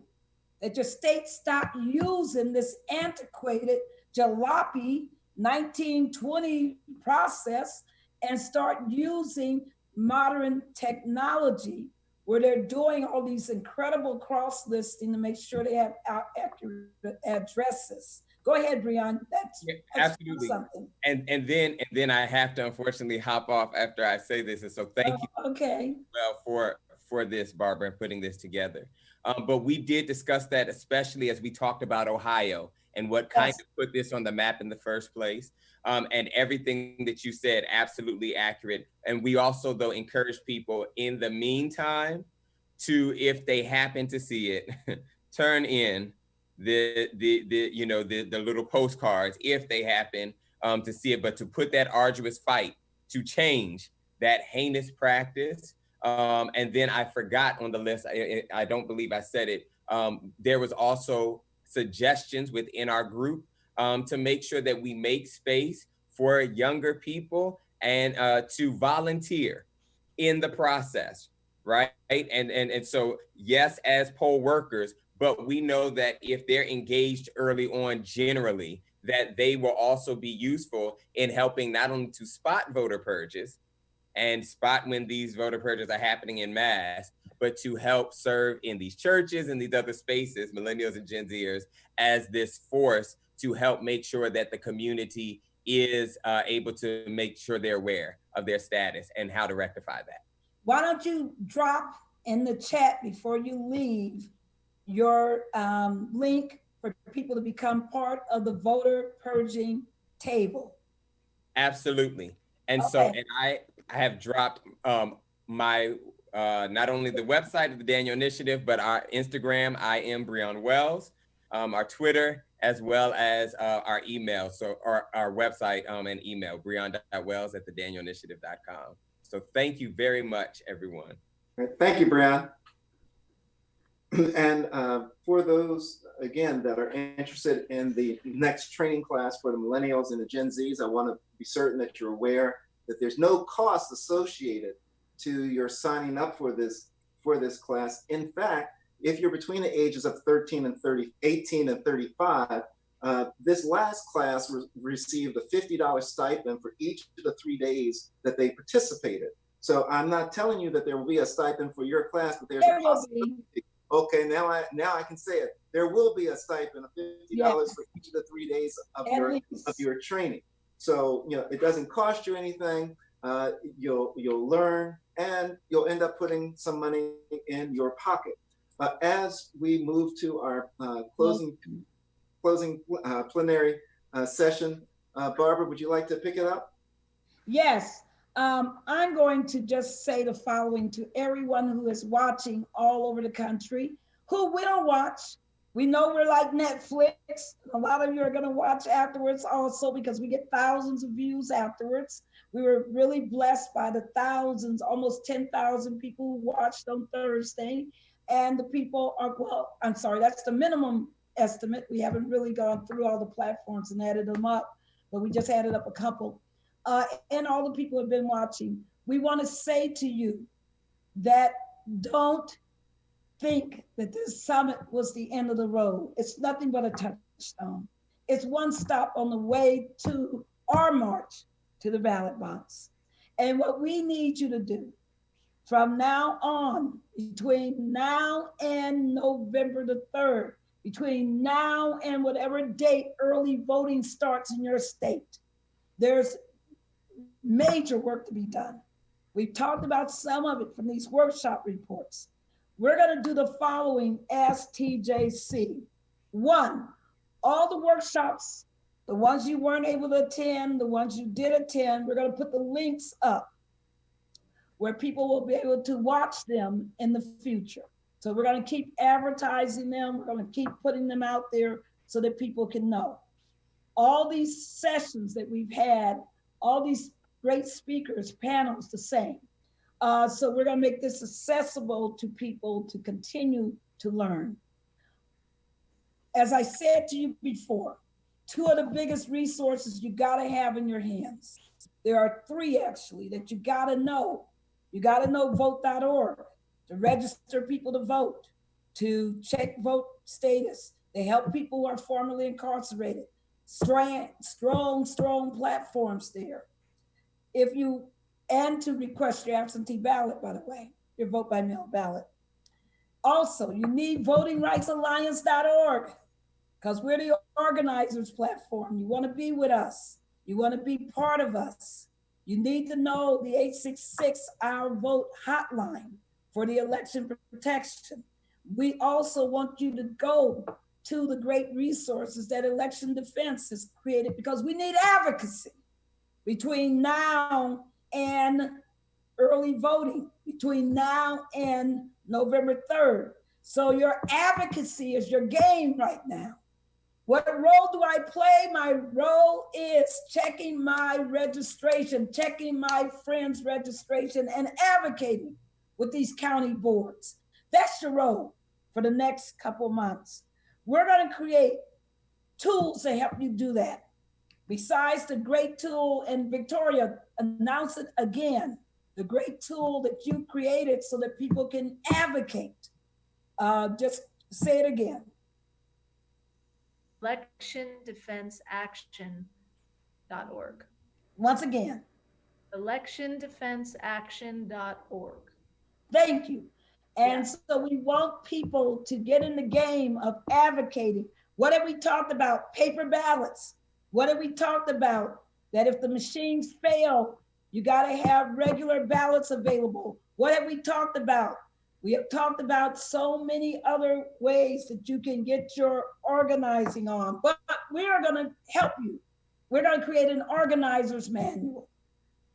that your state stop using this antiquated jalopy 1920 process and start using modern technology where they're doing all these incredible cross-listing to make sure they have accurate addresses. Go ahead, Breon. That's absolutely something. And then I have to unfortunately hop off after I say this. And so thank you for this, Barbara, and putting this together. But we did discuss that, especially as we talked about Ohio and what kind of put this on the map in the first place. And everything that you said, absolutely accurate. And we also, though, encourage people in the meantime to, if they happen to see it, turn in the little postcards if they happen to see it, but to put that arduous fight to change that heinous practice. And then I forgot on the list, I don't believe I said it, there was also suggestions within our group to make sure that we make space for younger people and to volunteer in the process, right? And so yes, as poll workers, but we know that if they're engaged early on generally, that they will also be useful in helping not only to spot voter purges and spot when these voter purges are happening in mass, but to help serve in these churches and these other spaces, millennials and Gen Zers, as this force to help make sure that the community is able to make sure they're aware of their status and how to rectify that. Why don't you drop in the chat before you leave your link for people to become part of the voter purging table? Absolutely. And so, and I have dropped my, not only the website of the Daniel Initiative, but our Instagram, I am Breon Wells, our Twitter, as well as our email. So our website and email, breon.wells@thedanieliniative.com. So thank you very much, everyone. Thank you, Breon. And for those, again, that are interested in the next training class for the millennials and the Gen Zs, I want to be certain that you're aware that there's no cost associated to your signing up for this class. In fact, if you're between the ages of 18 and 35, this last class received a $50 stipend for each of the 3 days that they participated. So I'm not telling you that there will be a stipend for your class, but there's a possibility. Okay, now I can say it. There will be a stipend of $50 for each of the 3 days of your training. So it doesn't cost you anything. You'll learn, and you'll end up putting some money in your pocket. As we move to our closing plenary session, Barbara, would you like to pick it up? Yes. I'm going to just say the following to everyone who is watching all over the country, who will watch. We know we're like Netflix. A lot of you are going to watch afterwards also, because we get thousands of views afterwards. We were really blessed by the thousands, almost 10,000 people who watched on Thursday. And the people are, well, I'm sorry, that's the minimum estimate. We haven't really gone through all the platforms and added them up, but we just added up a couple. And all the people who have been watching. We want to say to you that don't think that this summit was the end of the road. It's nothing but a touchstone. It's one stop on the way to our march to the ballot box. And what we need you to do from now on, between now and November the 3rd, between now and whatever date early voting starts in your state, there's major work to be done. We've talked about some of it from these workshop reports. We're going to do the following as TJC. One, all the workshops, the ones you weren't able to attend, the ones you did attend, we're going to put the links up where people will be able to watch them in the future. So we're going to keep advertising them. We're going to keep putting them out there so that people can know. All these sessions that we've had, all these great speakers, panels, the same. So we're going to make this accessible to people to continue to learn. As I said to you before, two of the biggest resources you got to have in your hands. There are three actually that you got to know. You got to know vote.org to register people to vote, to check vote status. They help people who are formerly incarcerated. Strong platforms there. And to request your absentee ballot, by the way, your vote by mail ballot. Also, you need votingrightsalliance.org because we're the organizers platform. You want to be with us. You want to be part of us. You need to know the 866 Our Vote hotline for the election protection. We also want you to go to the great resources that Election Defense has created because we need advocacy between now and early voting, between now and November 3rd. So your advocacy is your game right now. What role do I play? My role is checking my registration, checking my friends' registration, and advocating with these county boards. That's your role for the next couple months. We're going to create tools to help you do that. Besides the great tool, and Victoria, announce it again, the great tool that you created so that people can advocate. Just say it again. electiondefenseaction.org. Once again. electiondefenseaction.org. Thank you. And so we want people to get in the game of advocating. What have we talked about? Paper ballots. What have we talked about? That if the machines fail, you got to have regular ballots available. What have we talked about? We have talked about so many other ways that you can get your organizing on, but we are going to help you. We're going to create an organizer's manual.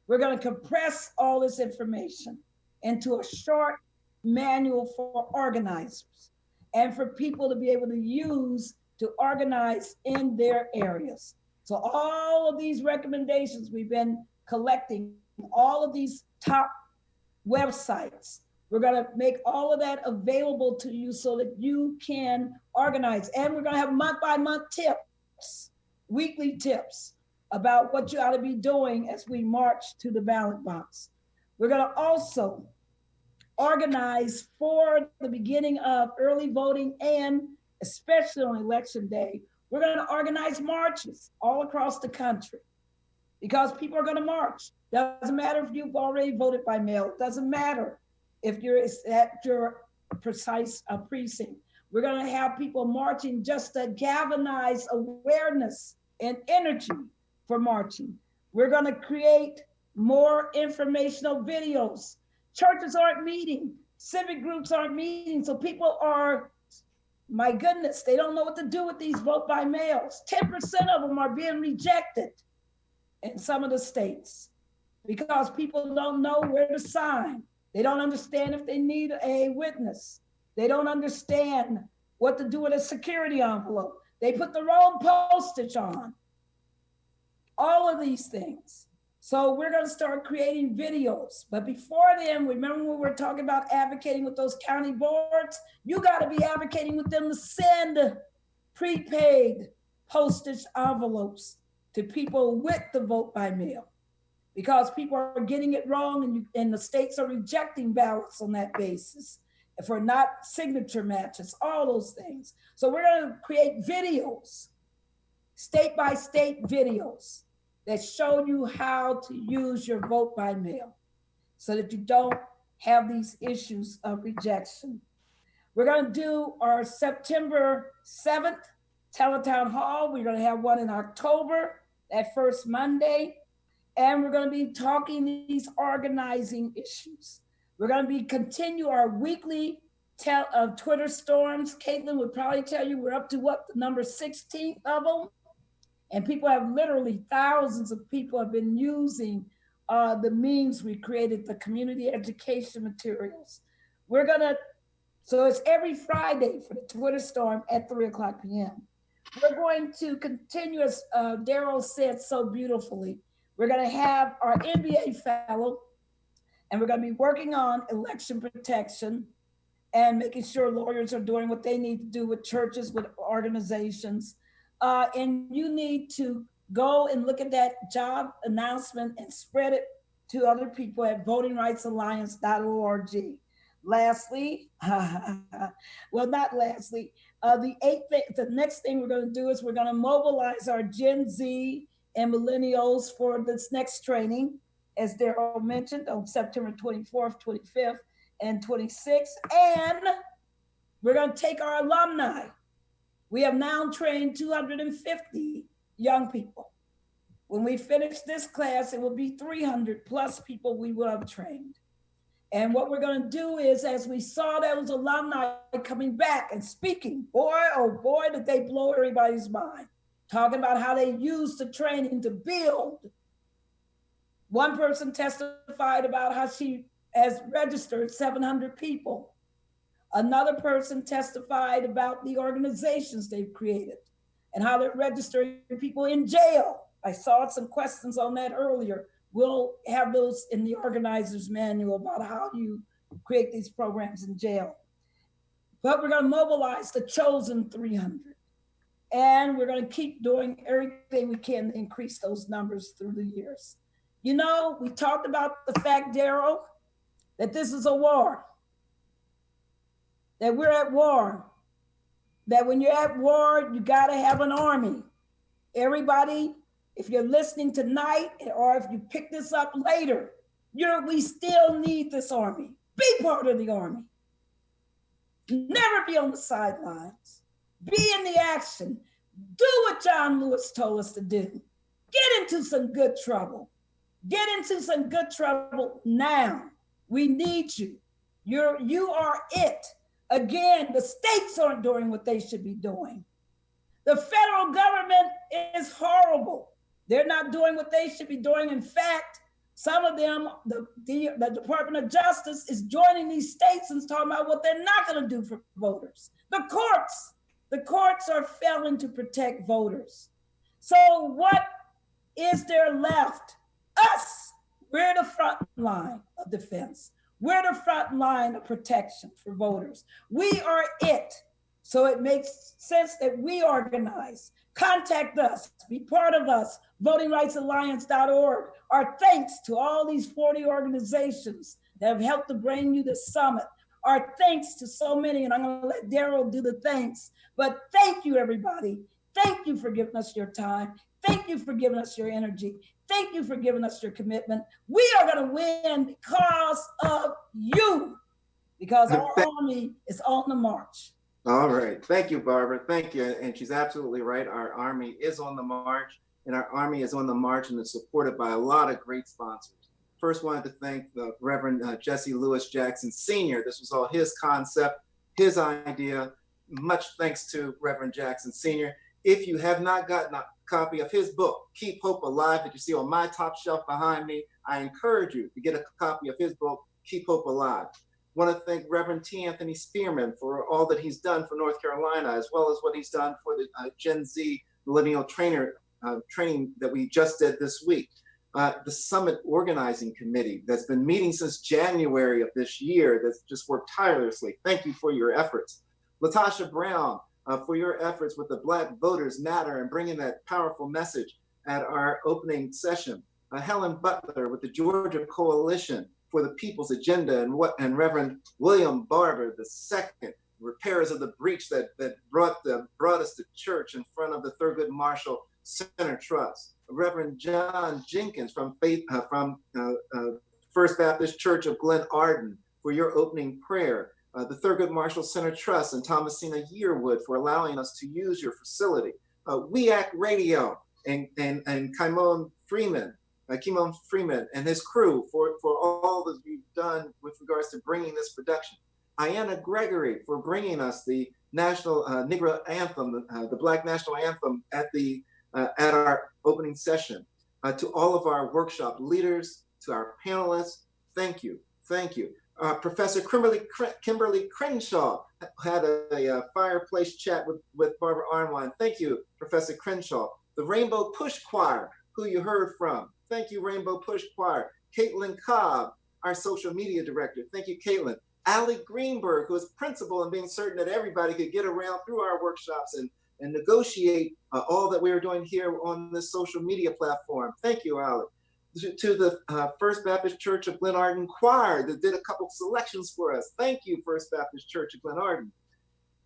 We're going to compress all this information into a short manual for organizers and for people to be able to use to organize in their areas. So all of these recommendations we've been collecting, all of these top websites, we're going to make all of that available to you so that you can organize. And we're going to have month-by-month tips, weekly tips about what you ought to be doing as we march to the ballot box. We're going to also organize for the beginning of early voting, and especially on election day, we're going to organize marches all across the country because people are going to march. Doesn't matter if you've already voted by mail. It doesn't matter if you're at your precise precinct. We're going to have people marching just to galvanize awareness and energy for marching. We're going to create more informational videos. Churches aren't meeting, civic groups aren't meeting, so people are, my goodness, they don't know what to do with these vote by mails. 10% of them are being rejected in some of the states because people don't know where to sign. They don't understand if they need a witness. They don't understand what to do with a security envelope. They put the wrong postage on. All of these things. So we're going to start creating videos. But before then, remember when we were talking about advocating with those county boards? You got to be advocating with them to send prepaid postage envelopes to people with the vote by mail, because people are getting it wrong, and the states are rejecting ballots on that basis for not signature matches, all those things. So we're going to create videos, state by state videos, that show you how to use your vote by mail so that you don't have these issues of rejection. We're going to do our September 7th Teletown Hall. We're going to have one in October, that first Monday. And we're going to be talking these organizing issues. We're going to be continue our weekly Twitter storms. Caitlin would probably tell you we're up to what, the number 16th of them? And people have literally, thousands of people have been using the memes we created, the community education materials. We're gonna, so it's every Friday for the Twitter storm at 3:00 p.m. We're going to continue, as Daryl said so beautifully, we're gonna have our NBA fellow, and we're gonna be working on election protection and making sure lawyers are doing what they need to do with churches, with organizations. And you need to go and look at that job announcement and spread it to other people at votingrightsalliance.org. Lastly, well, not lastly, the next thing we're going to do is we're going to mobilize our Gen Z and millennials for this next training, as Daryl mentioned, on September 24th, 25th, and 26th. And we're going to take our alumni. We have now trained 250 young people. When we finish this class, it will be 300 plus people we will have trained. And what we're going to do is, as we saw those alumni coming back and speaking, boy, oh boy, did they blow everybody's mind, talking about how they used the training to build. One person testified about how she has registered 700 people. Another person testified about the organizations they've created and how they're registering people in jail. I saw some questions on that earlier. We'll have those in the organizer's manual about how you create these programs in jail. But we're going to mobilize the chosen 300. And we're going to keep doing everything we can to increase those numbers through the years. You know, we talked about the fact, Daryl, that this is a war, that we're at war, that when you're at war, you got to have an army. Everybody, if you're listening tonight, or if you pick this up later, we still need this army. Be part of the army. Never be on the sidelines. Be in the action. Do what John Lewis told us to do. Get into some good trouble. Get into some good trouble now. We need you. You are it. Again, the states aren't doing what they should be doing. The federal government is horrible. They're not doing what they should be doing. In fact, some of them, the Department of Justice is joining these states and talking about what they're not going to do for voters. The courts are failing to protect voters. So what is there left? Us. We're the front line of defense. We're the front line of protection for voters. We are it. So it makes sense that we organize. Contact us, be part of us, votingrightsalliance.org. Our thanks to all these 40 organizations that have helped to bring you the summit. Our thanks to so many, and I'm gonna let Daryl do the thanks, but thank you, everybody. Thank you for giving us your time. Thank you for giving us your energy. Thank you for giving us your commitment. We are gonna win because of you, because our army is on the march. All right. Thank you, Barbara. Thank you. And she's absolutely right. Our army is on the march, and our army is on the march and is supported by a lot of great sponsors. First, wanted to thank the Reverend Jesse Lewis Jackson Sr. This was all his concept, his idea. Much thanks to Reverend Jackson Sr. If you have not gotten a copy of his book, Keep Hope Alive, that you see on my top shelf behind me, I encourage you to get a copy of his book, Keep Hope Alive. Want to thank Reverend T. Anthony Spearman for all that he's done for North Carolina, as well as what he's done for the Gen Z millennial training that we just did this week. The Summit Organizing Committee that's been meeting since January of this year, that's just worked tirelessly. Thank you for your efforts. Latasha Brown, for your efforts with the Black Voters Matter and bringing that powerful message at our opening session. Helen Butler with the Georgia Coalition for the People's Agenda, and Reverend William Barber II, repairers of the breach that brought us to church in front of the Thurgood Marshall Center Trust. Reverend John Jenkins from First Baptist Church of Glen Arden for your opening prayer. The Thurgood Marshall Center Trust and Thomasina Yearwood for allowing us to use your facility. We Act Radio and Kimon Freeman and his crew for all that you've done with regards to bringing this production. Ayanna Gregory for bringing us the National Negro Anthem, the Black National Anthem at our opening session. To all of our workshop leaders, to our panelists, thank you. Professor Kimberly Crenshaw had a fireplace chat with Barbara Arnwine. Thank you, Professor Crenshaw. The Rainbow Push Choir, who you heard from. Thank you, Rainbow Push Choir. Caitlin Cobb, our social media director. Thank you, Caitlin. Allie Greenberg, who is principal in being certain that everybody could get around through our workshops and negotiate all that we are doing here on this social media platform. Thank you, Allie. To the First Baptist Church of Glen Arden Choir that did a couple selections for us. Thank you, First Baptist Church of Glen Arden.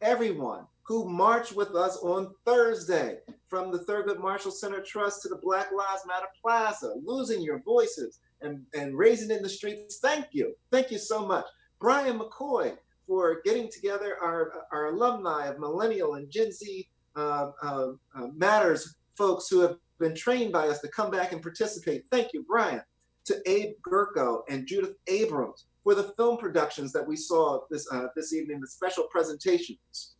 Everyone who marched with us on Thursday, from the Thurgood Marshall Center Trust to the Black Lives Matter Plaza, losing your voices and raising in the streets. Thank you. Thank you so much. Brian McCoy for getting together our alumni of Millennial and Gen Z Matters folks who have been trained by us to come back and participate. Thank you, Brian. To Abe Gurko and Judith Abrams for the film productions that we saw this evening, the special presentations.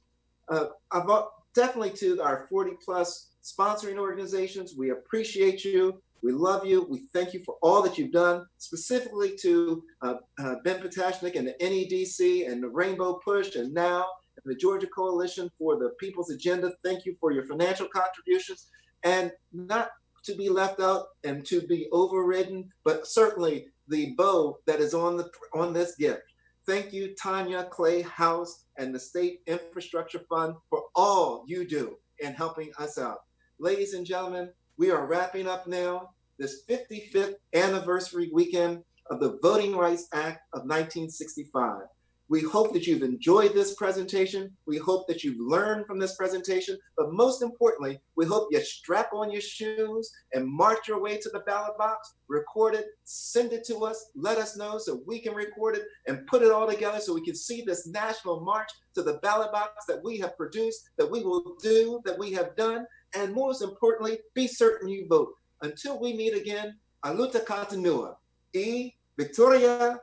Definitely to our 40 plus sponsoring organizations, we appreciate you. We love you. We thank you for all that you've done, specifically to Ben Potashnik and the NEDC and the Rainbow Push and now and the Georgia Coalition for the People's Agenda. Thank you for your financial contributions, and not to be left out and to be overridden, but certainly the bow that is on this gift. Thank you, Tanya Clay House and the State Infrastructure Fund for all you do. and helping us out. Ladies and gentlemen, we are wrapping up now this 55th anniversary weekend of the Voting Rights Act of 1965. We hope that you've enjoyed this presentation. We hope that you've learned from this presentation. But most importantly, we hope you strap on your shoes and march your way to the ballot box, record it, send it to us, let us know so we can record it and put it all together so we can see this national march to the ballot box that we have produced, that we will do, that we have done. And most importantly, be certain you vote. Until we meet again, a luta continua. E Victoria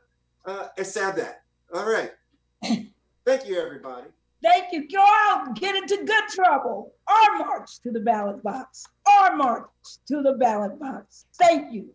Esada. All right. Thank you, everybody. Thank you. Go out, get into good trouble, or march to the ballot box, or march to the ballot box. Thank you.